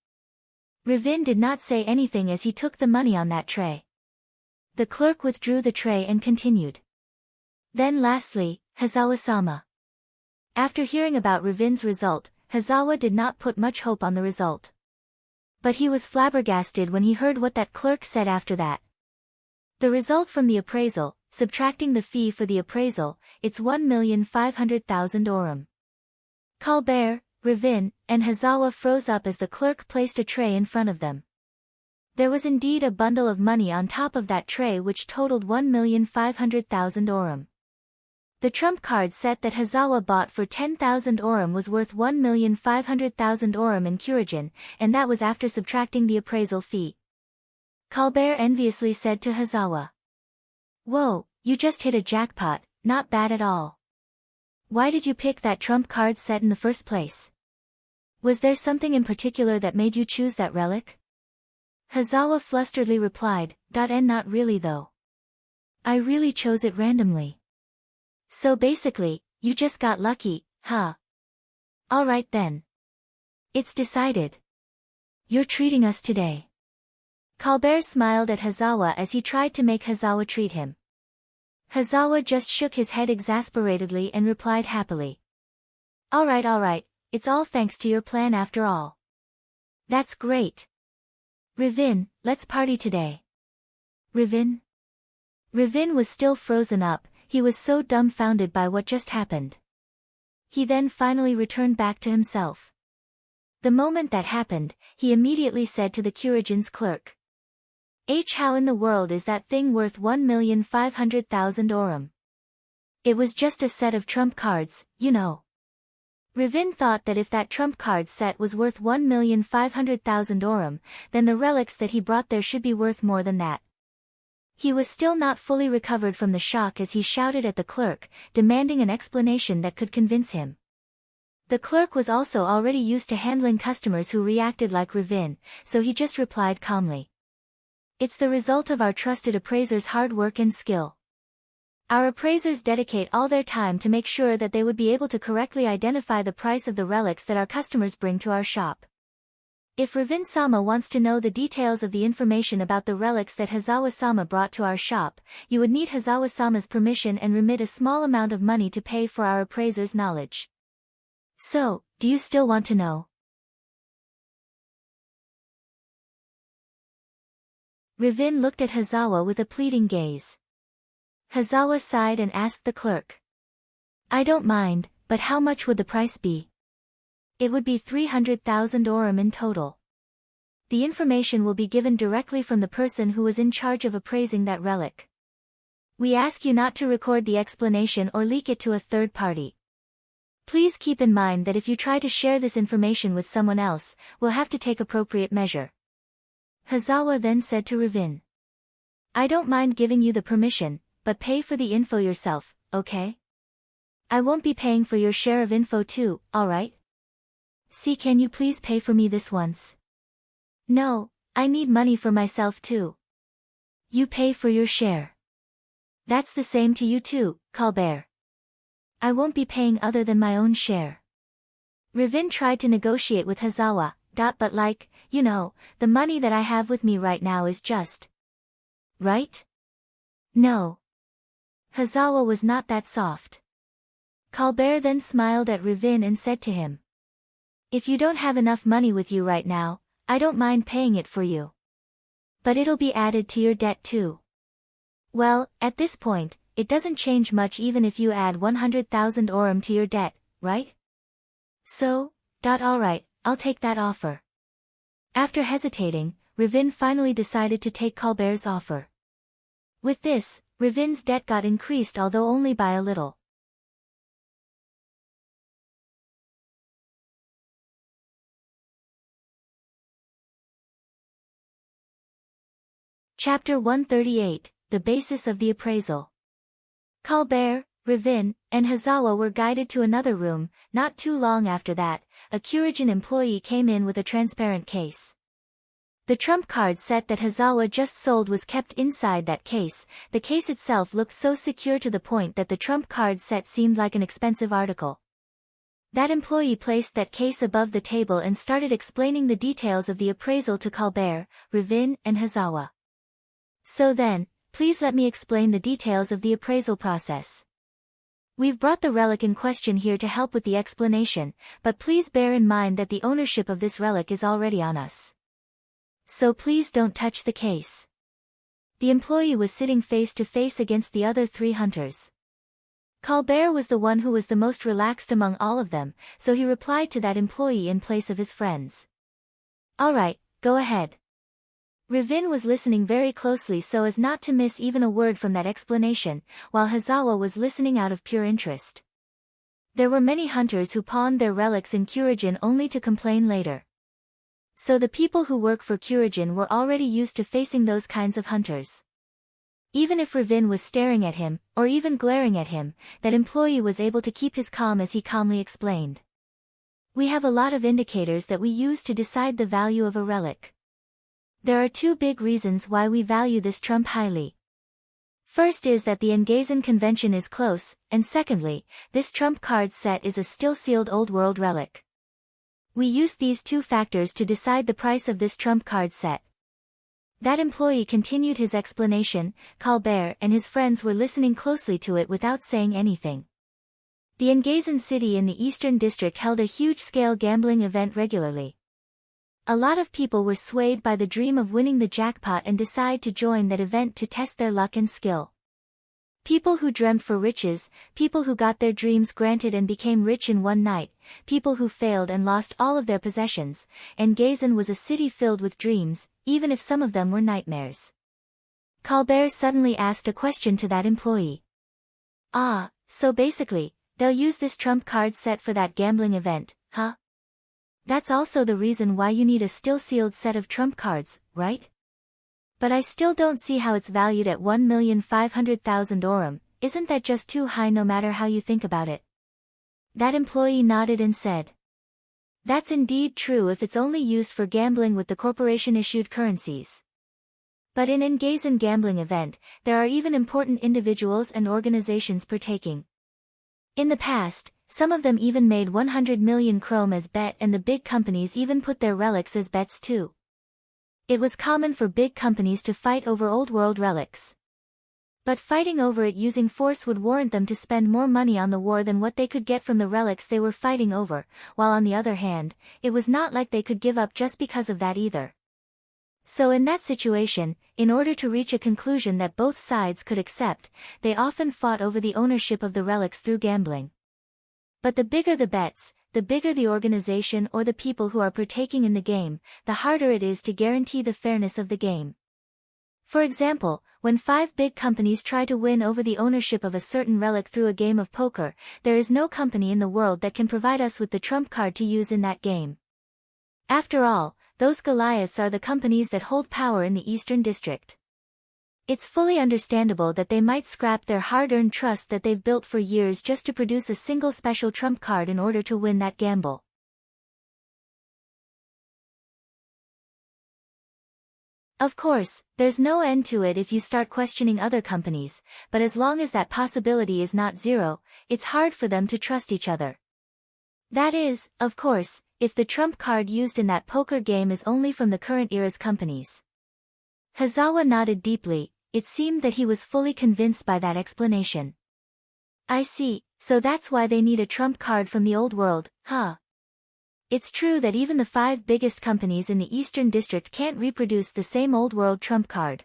Ravin did not say anything as he took the money on that tray. The clerk withdrew the tray and continued. Then lastly, Hazawa-sama. After hearing about Ravin's result, Hazawa did not put much hope on the result. But he was flabbergasted when he heard what that clerk said after that. The result from the appraisal, subtracting the fee for the appraisal, it's 1,500,000 orum. Colbert, Ravin, and Hazawa froze up as the clerk placed a tray in front of them. There was indeed a bundle of money on top of that tray which totaled 1,500,000 orum. The trump card set that Hazawa bought for 10,000 orum was worth 1,500,000 orum in Kurajin, and that was after subtracting the appraisal fee. Colbert enviously said to Hazawa. Whoa, you just hit a jackpot, not bad at all. Why did you pick that trump card set in the first place? Was there something in particular that made you choose that relic? Hazawa flusteredly replied, and not really though. I really chose it randomly. So basically, you just got lucky, huh? Alright then. It's decided. You're treating us today. Colbert smiled at Hazawa as he tried to make Hazawa treat him. Hazawa just shook his head exasperatedly and replied happily. Alright, it's all thanks to your plan after all. That's great. Ravin, let's party today. Ravin? Ravin was still frozen up, he was so dumbfounded by what just happened. He then finally returned back to himself. The moment that happened, he immediately said to the Kurajin's clerk. How in the world is that thing worth 1,500,000 orum? It was just a set of trump cards, you know. Ravin thought that if that trump card set was worth 1,500,000 orum, then the relics that he brought there should be worth more than that. He was still not fully recovered from the shock as he shouted at the clerk, demanding an explanation that could convince him. The clerk was also already used to handling customers who reacted like Ravin, so he just replied calmly. It's the result of our trusted appraisers' hard work and skill. Our appraisers dedicate all their time to make sure that they would be able to correctly identify the price of the relics that our customers bring to our shop. If Ravin-sama wants to know the details of the information about the relics that Hazawa-sama brought to our shop, you would need Hazawa-sama's permission and remit a small amount of money to pay for our appraisers' knowledge. So, do you still want to know? Ravin looked at Hazawa with a pleading gaze. Hazawa sighed and asked the clerk. I don't mind, but how much would the price be? It would be 300,000 orum in total. The information will be given directly from the person who was in charge of appraising that relic. We ask you not to record the explanation or leak it to a third party. Please keep in mind that if you try to share this information with someone else, we'll have to take appropriate measure. Hazawa then said to Ravin. I don't mind giving you the permission, but pay for the info yourself, okay? I won't be paying for your share of info too, alright? See, can you please pay for me this once? No, I need money for myself too. You pay for your share. That's the same to you too, Colbert. I won't be paying other than my own share. Ravin tried to negotiate with Hazawa, but like, you know, the money that I have with me right now is just... Right? No. Hazawa was not that soft. Colbert then smiled at Ravin and said to him. If you don't have enough money with you right now, I don't mind paying it for you. But it'll be added to your debt too. Well, at this point, it doesn't change much even if you add 100,000 orum to your debt, right? So, alright, I'll take that offer. After hesitating, Ravin finally decided to take Colbert's offer. With this, Ravin's debt got increased, although only by a little. Chapter 138, The Basis of the Appraisal. Colbert, Ravin, and Hazawa were guided to another room. Not too long after that, a Curagen employee came in with a transparent case. The trump card set that Hazawa just sold was kept inside that case. The case itself looked so secure to the point that the trump card set seemed like an expensive article. That employee placed that case above the table and started explaining the details of the appraisal to Colbert, Ravin, and Hazawa. So then, please let me explain the details of the appraisal process. We've brought the relic in question here to help with the explanation, but please bear in mind that the ownership of this relic is already on us. So please don't touch the case. The employee was sitting face to face against the other three hunters. Colbert was the one who was the most relaxed among all of them, so he replied to that employee in place of his friends. Alright, go ahead. Ravin was listening very closely so as not to miss even a word from that explanation, while Hazawa was listening out of pure interest. There were many hunters who pawned their relics in Curagen only to complain later. So the people who work for Curagen were already used to facing those kinds of hunters. Even if Ravin was staring at him, or even glaring at him, that employee was able to keep his calm as he calmly explained. We have a lot of indicators that we use to decide the value of a relic. There are two big reasons why we value this trump highly. First is that the Engazan convention is close, and secondly, this trump card set is a still-sealed Old World relic. We used these two factors to decide the price of this trump card set. That employee continued his explanation. Colbert and his friends were listening closely to it without saying anything. The Engazan city in the Eastern District held a huge-scale gambling event regularly. A lot of people were swayed by the dream of winning the jackpot and decided to join that event to test their luck and skill. People who dreamt for riches, people who got their dreams granted and became rich in one night, people who failed and lost all of their possessions. Engazan was a city filled with dreams, even if some of them were nightmares. Colbert suddenly asked a question to that employee. So basically, they'll use this trump card set for that gambling event, huh? That's also the reason why you need a still-sealed set of trump cards, right? But I still don't see how it's valued at 1,500,000 orum. Isn't that just too high no matter how you think about it? That employee nodded and said. That's indeed true if it's only used for gambling with the corporation-issued currencies. But in Engazan gambling event, there are even important individuals and organizations partaking. In the past, some of them even made 100 million chrome as bet, and the big companies even put their relics as bets too. It was common for big companies to fight over Old World relics. But fighting over it using force would warrant them to spend more money on the war than what they could get from the relics they were fighting over, while on the other hand, it was not like they could give up just because of that either. So in that situation, in order to reach a conclusion that both sides could accept, they often fought over the ownership of the relics through gambling. But the bigger the bets, the bigger the organization or the people who are partaking in the game, the harder it is to guarantee the fairness of the game. For example, when 5 big companies try to win over the ownership of a certain relic through a game of poker, there is no company in the world that can provide us with the trump card to use in that game. After all, those Goliaths are the companies that hold power in the Eastern District. It's fully understandable that they might scrap their hard-earned trust that they've built for years just to produce a single special trump card in order to win that gamble. Of course, there's no end to it if you start questioning other companies, but as long as that possibility is not zero, it's hard for them to trust each other. That is, of course, if the trump card used in that poker game is only from the current era's companies. Hazawa nodded deeply. It seemed that he was fully convinced by that explanation. I see, so that's why they need a trump card from the old world, huh? It's true that even the 5 biggest companies in the Eastern District can't reproduce the same old world trump card.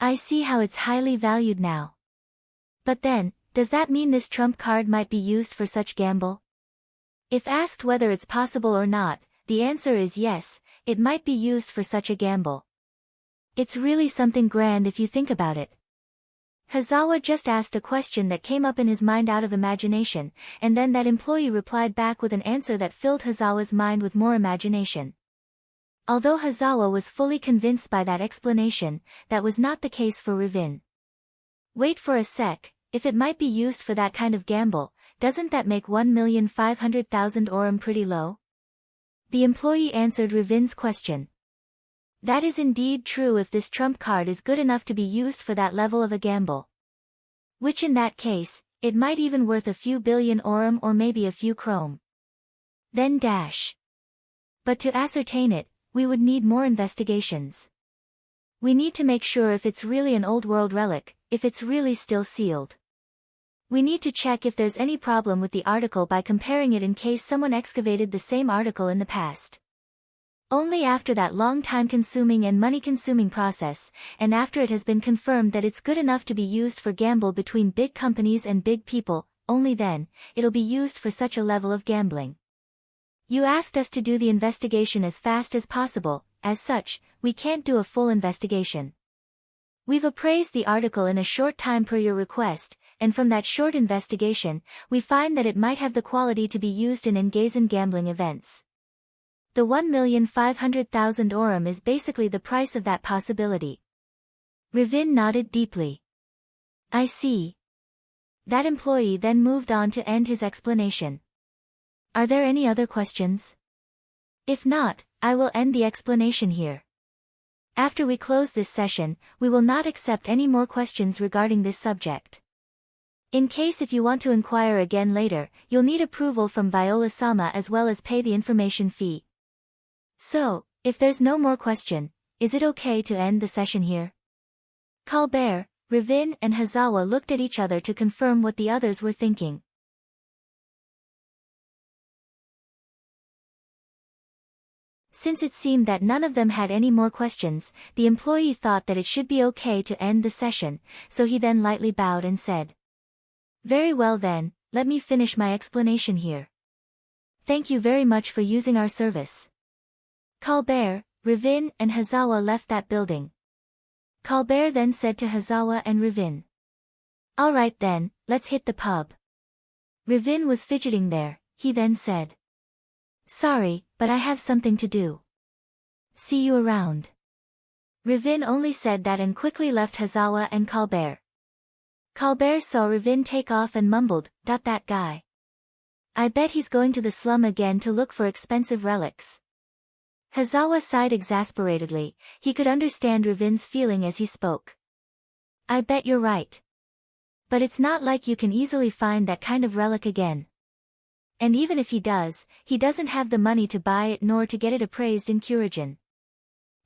I see how it's highly valued now. But then, does that mean this trump card might be used for such gamble? If asked whether it's possible or not, the answer is yes, it might be used for such a gamble. It's really something grand if you think about it. Hazawa just asked a question that came up in his mind out of imagination, and then that employee replied back with an answer that filled Hazawa's mind with more imagination. Although Hazawa was fully convinced by that explanation, that was not the case for Ravin. Wait for a sec, if it might be used for that kind of gamble, doesn't that make 1,500,000 orum pretty low? The employee answered Ravin's question. That is indeed true if this trump card is good enough to be used for that level of a gamble. Which in that case, it might even worth a few billion orum or maybe a few chrome. Then dash. But to ascertain it, we would need more investigations. We need to make sure if it's really an old world relic, if it's really still sealed. We need to check if there's any problem with the article by comparing it in case someone excavated the same article in the past. Only after that long time-consuming and money-consuming process, and after it has been confirmed that it's good enough to be used for gamble between big companies and big people, only then, it'll be used for such a level of gambling. You asked us to do the investigation as fast as possible, as such, we can't do a full investigation. We've appraised the article in a short time per your request, and from that short investigation, we find that it might have the quality to be used in engaging gambling events. The 1,500,000 orum is basically the price of that possibility. Ravin nodded deeply. I see. That employee then moved on to end his explanation. Are there any other questions? If not, I will end the explanation here. After we close this session, we will not accept any more questions regarding this subject. In case if you want to inquire again later, you'll need approval from Viola-sama as well as pay the information fee. So, if there's no more question, is it okay to end the session here? Colbert, Ravin and Hazawa looked at each other to confirm what the others were thinking. Since it seemed that none of them had any more questions, the employee thought that it should be okay to end the session, so he then lightly bowed and said, "Very well then, let me finish my explanation here. Thank you very much for using our service." Colbert, Ravin and Hazawa left that building. Colbert then said to Hazawa and Ravin, "All right then, let's hit the pub." Ravin was fidgeting there, he then said, "Sorry, but I have something to do. See you around." Ravin only said that and quickly left Hazawa and Colbert. Colbert saw Ravin take off and mumbled, "That guy. I bet he's going to the slum again to look for expensive relics." Hazawa sighed exasperatedly, he could understand Ravin's feeling as he spoke. "I bet you're right. But it's not like you can easily find that kind of relic again. And even if he does, he doesn't have the money to buy it nor to get it appraised in Kurigen.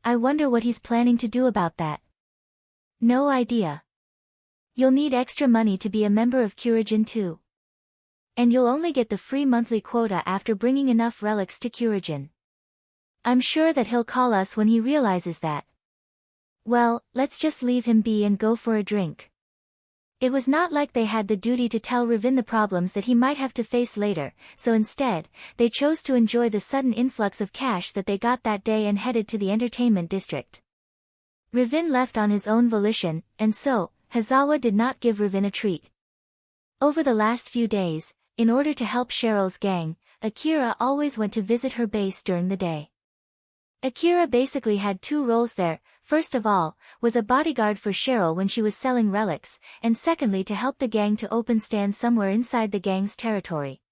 I wonder what he's planning to do about that." "No idea. You'll need extra money to be a member of Kurajin too. And you'll only get the free monthly quota after bringing enough relics to Kurajin. I'm sure that he'll call us when he realizes that. Well, let's just leave him be and go for a drink. It was not like they had the duty to tell Ravin the problems that he might have to face later, so instead, they chose to enjoy the sudden influx of cash that they got that day and headed to the entertainment district. Ravin left on his own volition, and so, Hazawa did not give Ravin a treat. Over the last few days, in order to help Sheryl's gang, Akira always went to visit her base during the day. Akira basically had two roles there. First of all, was a bodyguard for Sheryl when she was selling relics, and secondly to help the gang to open stands somewhere inside the gang's territory.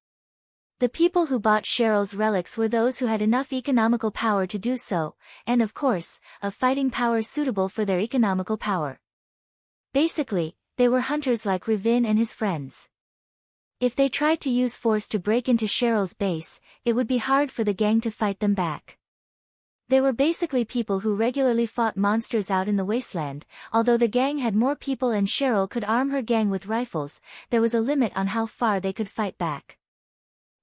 The people who bought Sheryl's relics were those who had enough economical power to do so, and of course, of fighting power suitable for their economical power. Basically, they were hunters like Ravin and his friends. If they tried to use force to break into Sheryl's base, it would be hard for the gang to fight them back. They were basically people who regularly fought monsters out in the wasteland. Although the gang had more people and Sheryl could arm her gang with rifles, there was a limit on how far they could fight back.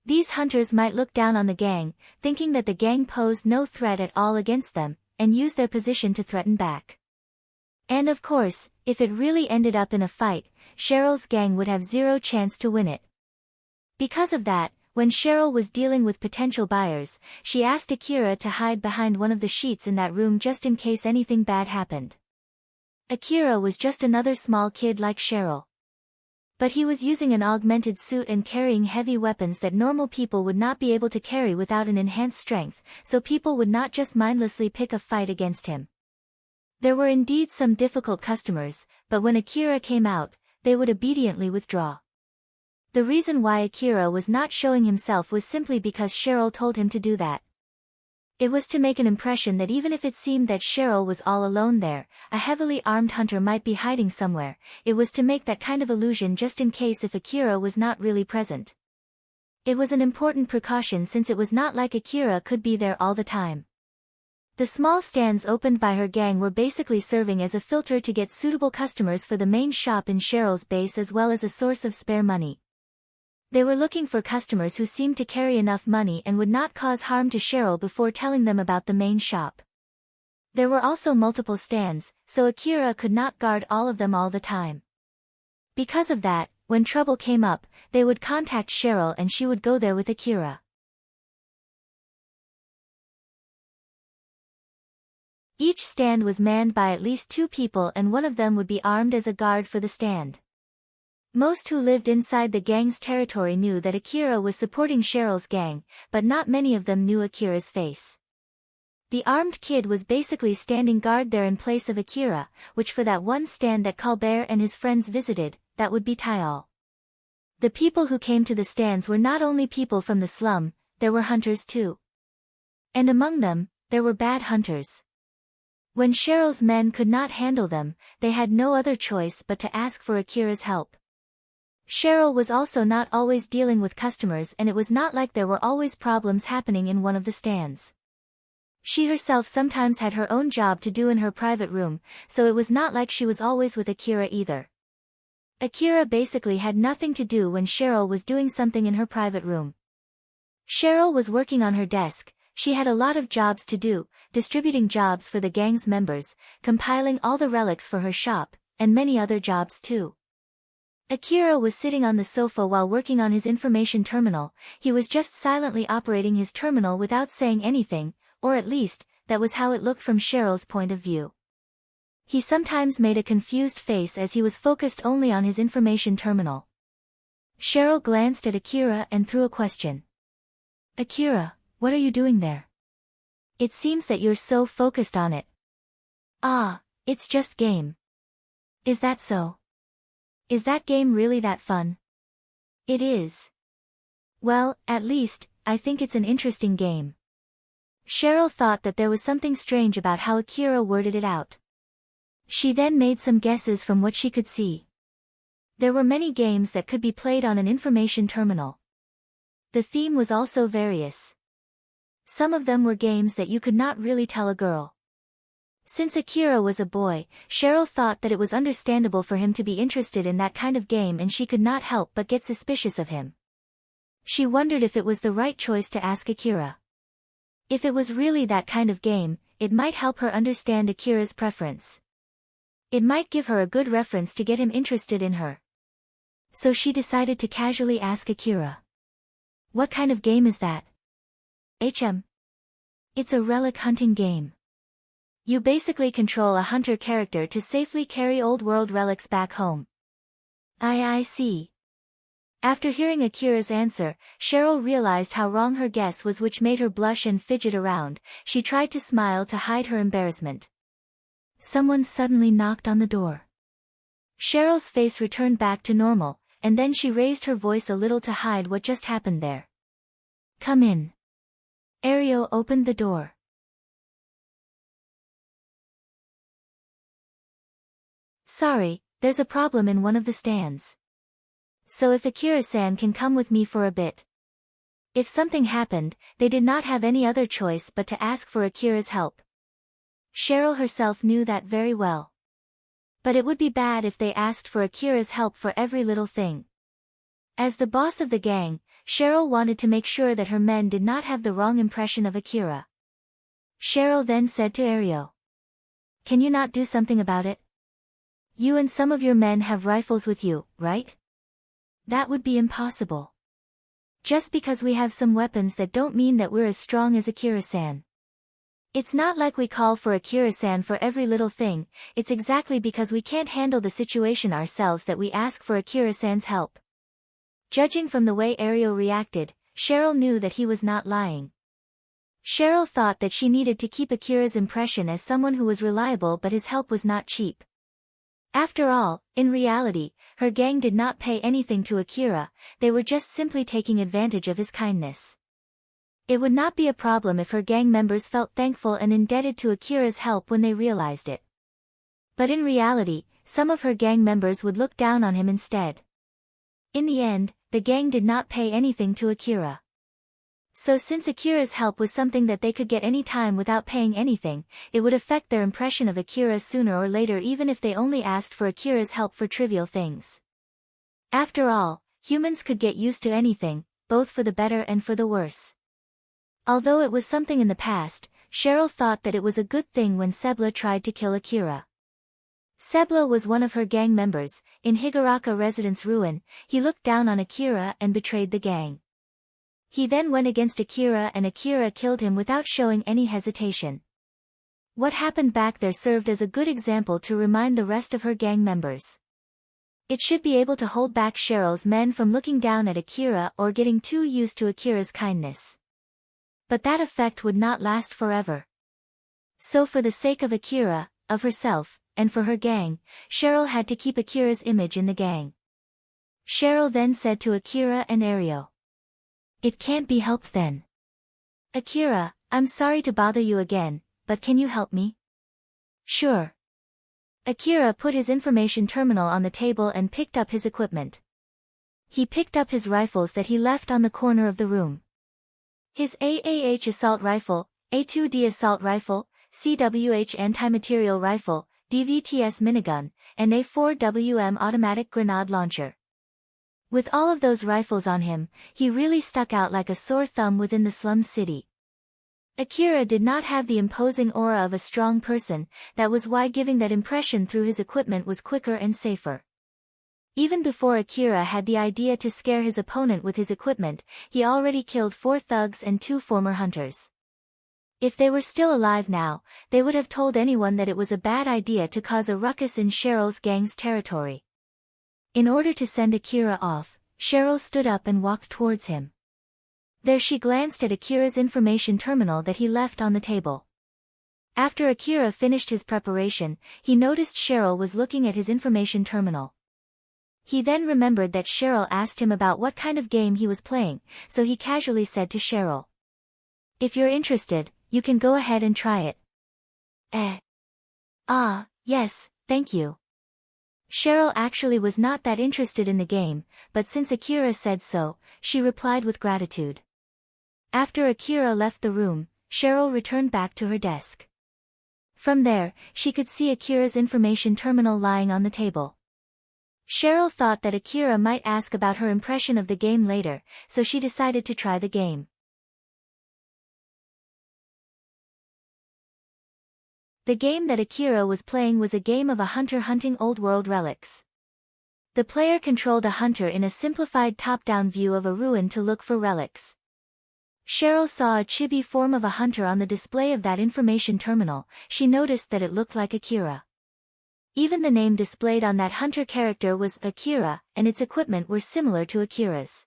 These hunters might look down on the gang, thinking that the gang posed no threat at all against them, and use their position to threaten back. And of course, if it really ended up in a fight, Sheryl's gang would have zero chance to win it. Because of that, when Sheryl was dealing with potential buyers, she asked Akira to hide behind one of the sheets in that room just in case anything bad happened. Akira was just another small kid like Sheryl. But he was using an augmented suit and carrying heavy weapons that normal people would not be able to carry without an enhanced strength, so people would not just mindlessly pick a fight against him. There were indeed some difficult customers, but when Akira came out, they would obediently withdraw. The reason why Akira was not showing himself was simply because Sheryl told him to do that. It was to make an impression that even if it seemed that Sheryl was all alone there, a heavily armed hunter might be hiding somewhere. It was to make that kind of illusion just in case if Akira was not really present. It was an important precaution since it was not like Akira could be there all the time. The small stands opened by her gang were basically serving as a filter to get suitable customers for the main shop in Sheryl's base as well as a source of spare money. They were looking for customers who seemed to carry enough money and would not cause harm to Sheryl before telling them about the main shop. There were also multiple stands, so Akira could not guard all of them all the time. Because of that, when trouble came up, they would contact Sheryl and she would go there with Akira. Each stand was manned by at least 2 people and one of them would be armed as a guard for the stand. Most who lived inside the gang's territory knew that Akira was supporting Sheryl's gang, but not many of them knew Akira's face. The armed kid was basically standing guard there in place of Akira, which for that one stand that Colbert and his friends visited, that would be Tyal. The people who came to the stands were not only people from the slum, there were hunters too. And among them, there were bad hunters. When Sheryl's men could not handle them, they had no other choice but to ask for Akira's help. Sheryl was also not always dealing with customers and it was not like there were always problems happening in one of the stands. She herself sometimes had her own job to do in her private room, so it was not like she was always with Akira either. Akira basically had nothing to do when Sheryl was doing something in her private room. Sheryl was working on her desk. She had a lot of jobs to do, distributing jobs for the gang's members, compiling all the relics for her shop, and many other jobs too. Akira was sitting on the sofa while working on his information terminal. He was just silently operating his terminal without saying anything, or at least, that was how it looked from Sheryl's point of view. He sometimes made a confused face as he was focused only on his information terminal. Sheryl glanced at Akira and threw a question. Akira, what are you doing there? It seems that you're so focused on it. Ah, it's just game. Is that so? Is that game really that fun? It is. Well, at least, I think it's an interesting game. Sheryl thought that there was something strange about how Akira worded it out. She then made some guesses from what she could see. There were many games that could be played on an information terminal. The theme was also various. Some of them were games that you could not really tell a girl. Since Akira was a boy, Sheryl thought that it was understandable for him to be interested in that kind of game, and she could not help but get suspicious of him. She wondered if it was the right choice to ask Akira. If it was really that kind of game, it might help her understand Akira's preference. It might give her a good reference to get him interested in her. So she decided to casually ask Akira. "What kind of game is that?" It's a relic hunting game. You basically control a hunter character to safely carry old world relics back home." I see. After hearing Akira's answer, Sheryl realized how wrong her guess was, which made her blush and fidget around. She tried to smile to hide her embarrassment. Someone suddenly knocked on the door. Sheryl's face returned back to normal, and then she raised her voice a little to hide what just happened there. "Come in." Ario opened the door. "Sorry, there's a problem in one of the stands. So if Akira-san can come with me for a bit." If something happened, they did not have any other choice but to ask for Akira's help. Sheryl herself knew that very well. But it would be bad if they asked for Akira's help for every little thing. As the boss of the gang, Sheryl wanted to make sure that her men did not have the wrong impression of Akira. Sheryl then said to Ario, "Can you not do something about it? You and some of your men have rifles with you, right? That would be impossible. Just because we have some weapons, that don't mean that we're as strong as Akira-san. It's not like we call for Akira-san for every little thing. It's exactly because we can't handle the situation ourselves that we ask for Akira-san's help." Judging from the way Ario reacted, Sheryl knew that he was not lying. Sheryl thought that she needed to keep Akira's impression as someone who was reliable, but his help was not cheap. After all, in reality, her gang did not pay anything to Akira, they were just simply taking advantage of his kindness. It would not be a problem if her gang members felt thankful and indebted to Akira's help when they realized it. But in reality, some of her gang members would look down on him instead. In the end, the gang did not pay anything to Akira. So since Akira's help was something that they could get any time without paying anything, it would affect their impression of Akira sooner or later, even if they only asked for Akira's help for trivial things. After all, humans could get used to anything, both for the better and for the worse. Although it was something in the past, Sheryl thought that it was a good thing when Sebla tried to kill Akira. Sebla was one of her gang members. In Higuraka Residence Ruin, he looked down on Akira and betrayed the gang. He then went against Akira, and Akira killed him without showing any hesitation. What happened back there served as a good example to remind the rest of her gang members. It should be able to hold back Sheryl's men from looking down at Akira or getting too used to Akira's kindness. But that effect would not last forever. So for the sake of Akira, of herself, and for her gang, Sheryl had to keep Akira's image in the gang. Sheryl then said to Akira and Ario, "It can't be helped then. Akira, I'm sorry to bother you again, but can you help me?" "Sure." Akira put his information terminal on the table and picked up his equipment. He picked up his rifles that he left on the corner of the room. His AAH assault rifle, A2D assault rifle, CWH anti-material rifle, DVTS minigun, and A4WM automatic grenade launcher. With all of those rifles on him, he really stuck out like a sore thumb within the slum city. Akira did not have the imposing aura of a strong person, that was why giving that impression through his equipment was quicker and safer. Even before Akira had the idea to scare his opponent with his equipment, he already killed 4 thugs and 2 former hunters. If they were still alive now, they would have told anyone that it was a bad idea to cause a ruckus in Sheryl's gang's territory. In order to send Akira off, Sheryl stood up and walked towards him. There she glanced at Akira's information terminal that he left on the table. After Akira finished his preparation, he noticed Sheryl was looking at his information terminal. He then remembered that Sheryl asked him about what kind of game he was playing, so he casually said to Sheryl, "If you're interested, you can go ahead and try it." Yes, thank you." Sheryl actually was not that interested in the game, but since Akira said so, she replied with gratitude. After Akira left the room, Sheryl returned back to her desk. From there, she could see Akira's information terminal lying on the table. Sheryl thought that Akira might ask about her impression of the game later, so she decided to try the game. The game that Akira was playing was a game of a hunter hunting old-world relics. The player controlled a hunter in a simplified top-down view of a ruin to look for relics. Sheryl saw a chibi form of a hunter on the display of that information terminal. She noticed that it looked like Akira. Even the name displayed on that hunter character was Akira, and its equipment were similar to Akira's.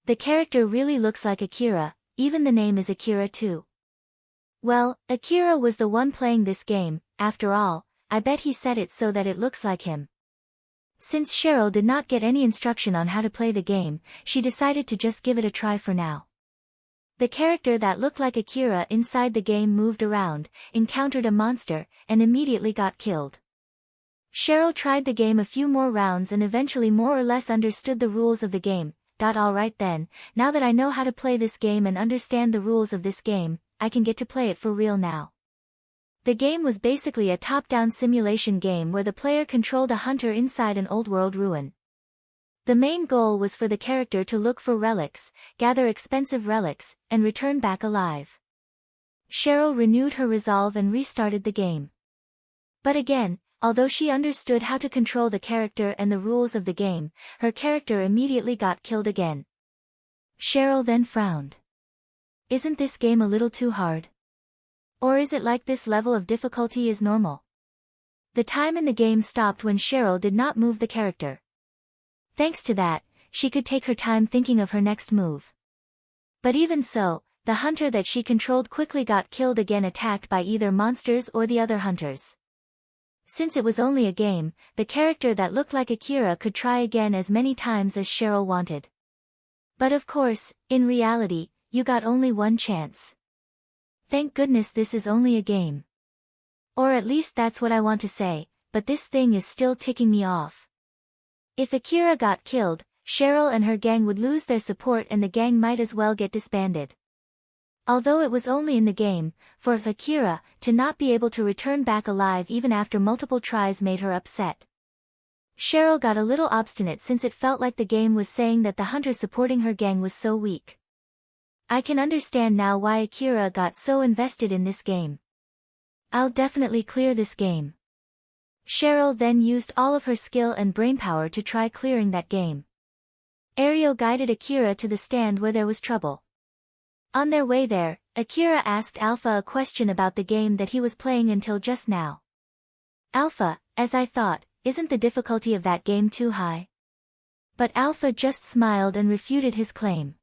The character really looks like Akira, even the name is Akira too. Well, Akira was the one playing this game, after all. I bet he set it so that it looks like him. Since Sheryl did not get any instruction on how to play the game, she decided to just give it a try for now. The character that looked like Akira inside the game moved around, encountered a monster, and immediately got killed. Sheryl tried the game a few more rounds and eventually more or less understood the rules of the game. Alright then, now that I know how to play this game and understand the rules of this game, I can get to play it for real now. The game was basically a top-down simulation game where the player controlled a hunter inside an old-world ruin. The main goal was for the character to look for relics, gather expensive relics, and return back alive. Sheryl renewed her resolve and restarted the game. But again, although she understood how to control the character and the rules of the game, her character immediately got killed again. Sheryl then frowned. Isn't this game a little too hard? Or is it like this level of difficulty is normal? The time in the game stopped when Sheryl did not move the character. Thanks to that, she could take her time thinking of her next move. But even so, the hunter that she controlled quickly got killed again, attacked by either monsters or the other hunters. Since it was only a game, the character that looked like Akira could try again as many times as Sheryl wanted. But of course, in reality, you got only one chance. Thank goodness this is only a game. Or at least that's what I want to say, but this thing is still ticking me off. If Akira got killed, Sheryl and her gang would lose their support and the gang might as well get disbanded. Although it was only in the game, for Akira to not be able to return back alive even after multiple tries made her upset. Sheryl got a little obstinate since it felt like the game was saying that the hunter supporting her gang was so weak. I can understand now why Akira got so invested in this game. I'll definitely clear this game. Sheryl then used all of her skill and brainpower to try clearing that game. Ario guided Akira to the stand where there was trouble. On their way there, Akira asked Alpha a question about the game that he was playing until just now. Alpha, as I thought, isn't the difficulty of that game too high? But Alpha just smiled and refuted his claim.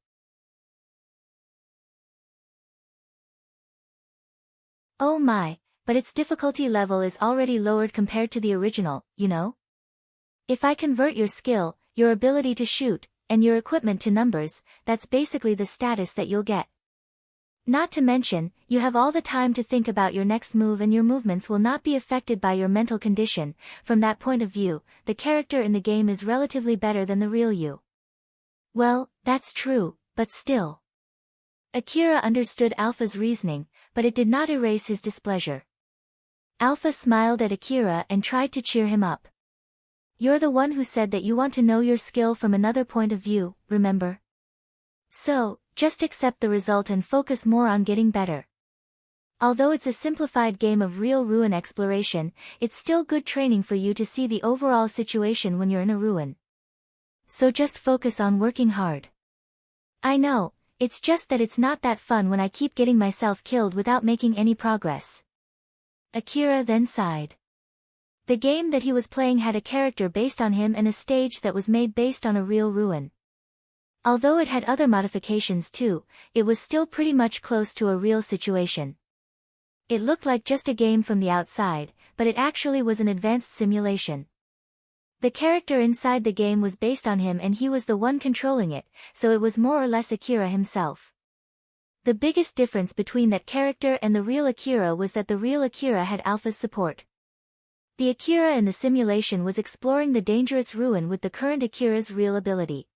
Oh my, but its difficulty level is already lowered compared to the original, you know? If I convert your skill, your ability to shoot, and your equipment to numbers, that's basically the status that you'll get. Not to mention, you have all the time to think about your next move and your movements will not be affected by your mental condition. From that point of view, the character in the game is relatively better than the real you. Well, that's true, but still. Akira understood Alpha's reasoning, but it did not erase his displeasure. Alpha smiled at Akira and tried to cheer him up. You're the one who said that you want to know your skill from another point of view, remember? So, just accept the result and focus more on getting better. Although it's a simplified game of real ruin exploration, it's still good training for you to see the overall situation when you're in a ruin. So just focus on working hard. I know, it's just that it's not that fun when I keep getting myself killed without making any progress. Akira then sighed. The game that he was playing had a character based on him and a stage that was made based on a real ruin. Although it had other modifications too, it was still pretty much close to a real situation. It looked like just a game from the outside, but it actually was an advanced simulation. The character inside the game was based on him and he was the one controlling it, so it was more or less Akira himself. The biggest difference between that character and the real Akira was that the real Akira had Alpha's support. The Akira in the simulation was exploring the dangerous ruin with the current Akira's real ability.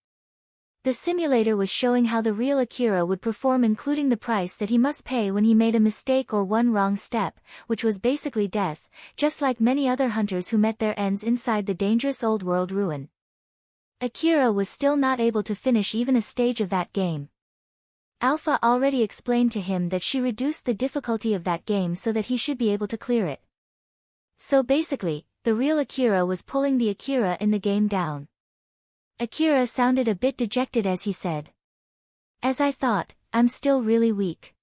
The simulator was showing how the real Akira would perform, including the price that he must pay when he made a mistake or one wrong step, which was basically death, just like many other hunters who met their ends inside the dangerous old world ruin. Akira was still not able to finish even a stage of that game. Alpha already explained to him that she reduced the difficulty of that game so that he should be able to clear it. So basically, the real Akira was pulling the Akira in the game down. Akira sounded a bit dejected as he said, "As I thought, I'm still really weak."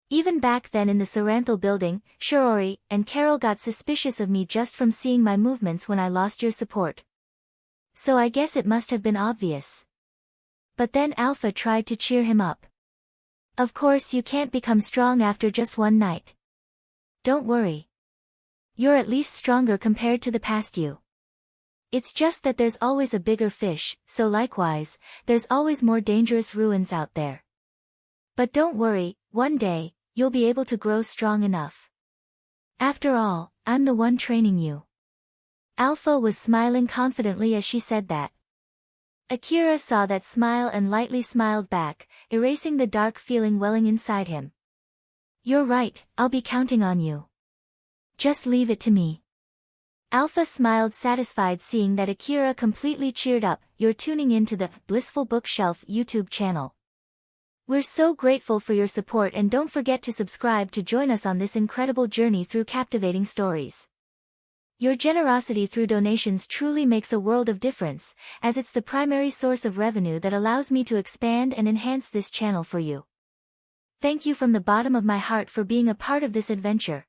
Even back then in the Saranthal building, Shirory and Carol got suspicious of me just from seeing my movements when I lost your support. So I guess it must have been obvious. But then Alpha tried to cheer him up. "Of course you can't become strong after just one night. Don't worry. You're at least stronger compared to the past you. It's just that there's always a bigger fish, so likewise, there's always more dangerous ruins out there. But don't worry, one day, you'll be able to grow strong enough. After all, I'm the one training you." Alpha was smiling confidently as she said that. Akira saw that smile and lightly smiled back, erasing the dark feeling welling inside him. "You're right, I'll be counting on you. Just leave it to me." Alpha smiled satisfied seeing that Akira completely cheered up. "You're tuning in to the Blissful Bookshelf YouTube channel. We're so grateful for your support and don't forget to subscribe to join us on this incredible journey through captivating stories. Your generosity through donations truly makes a world of difference, as it's the primary source of revenue that allows me to expand and enhance this channel for you. Thank you from the bottom of my heart for being a part of this adventure."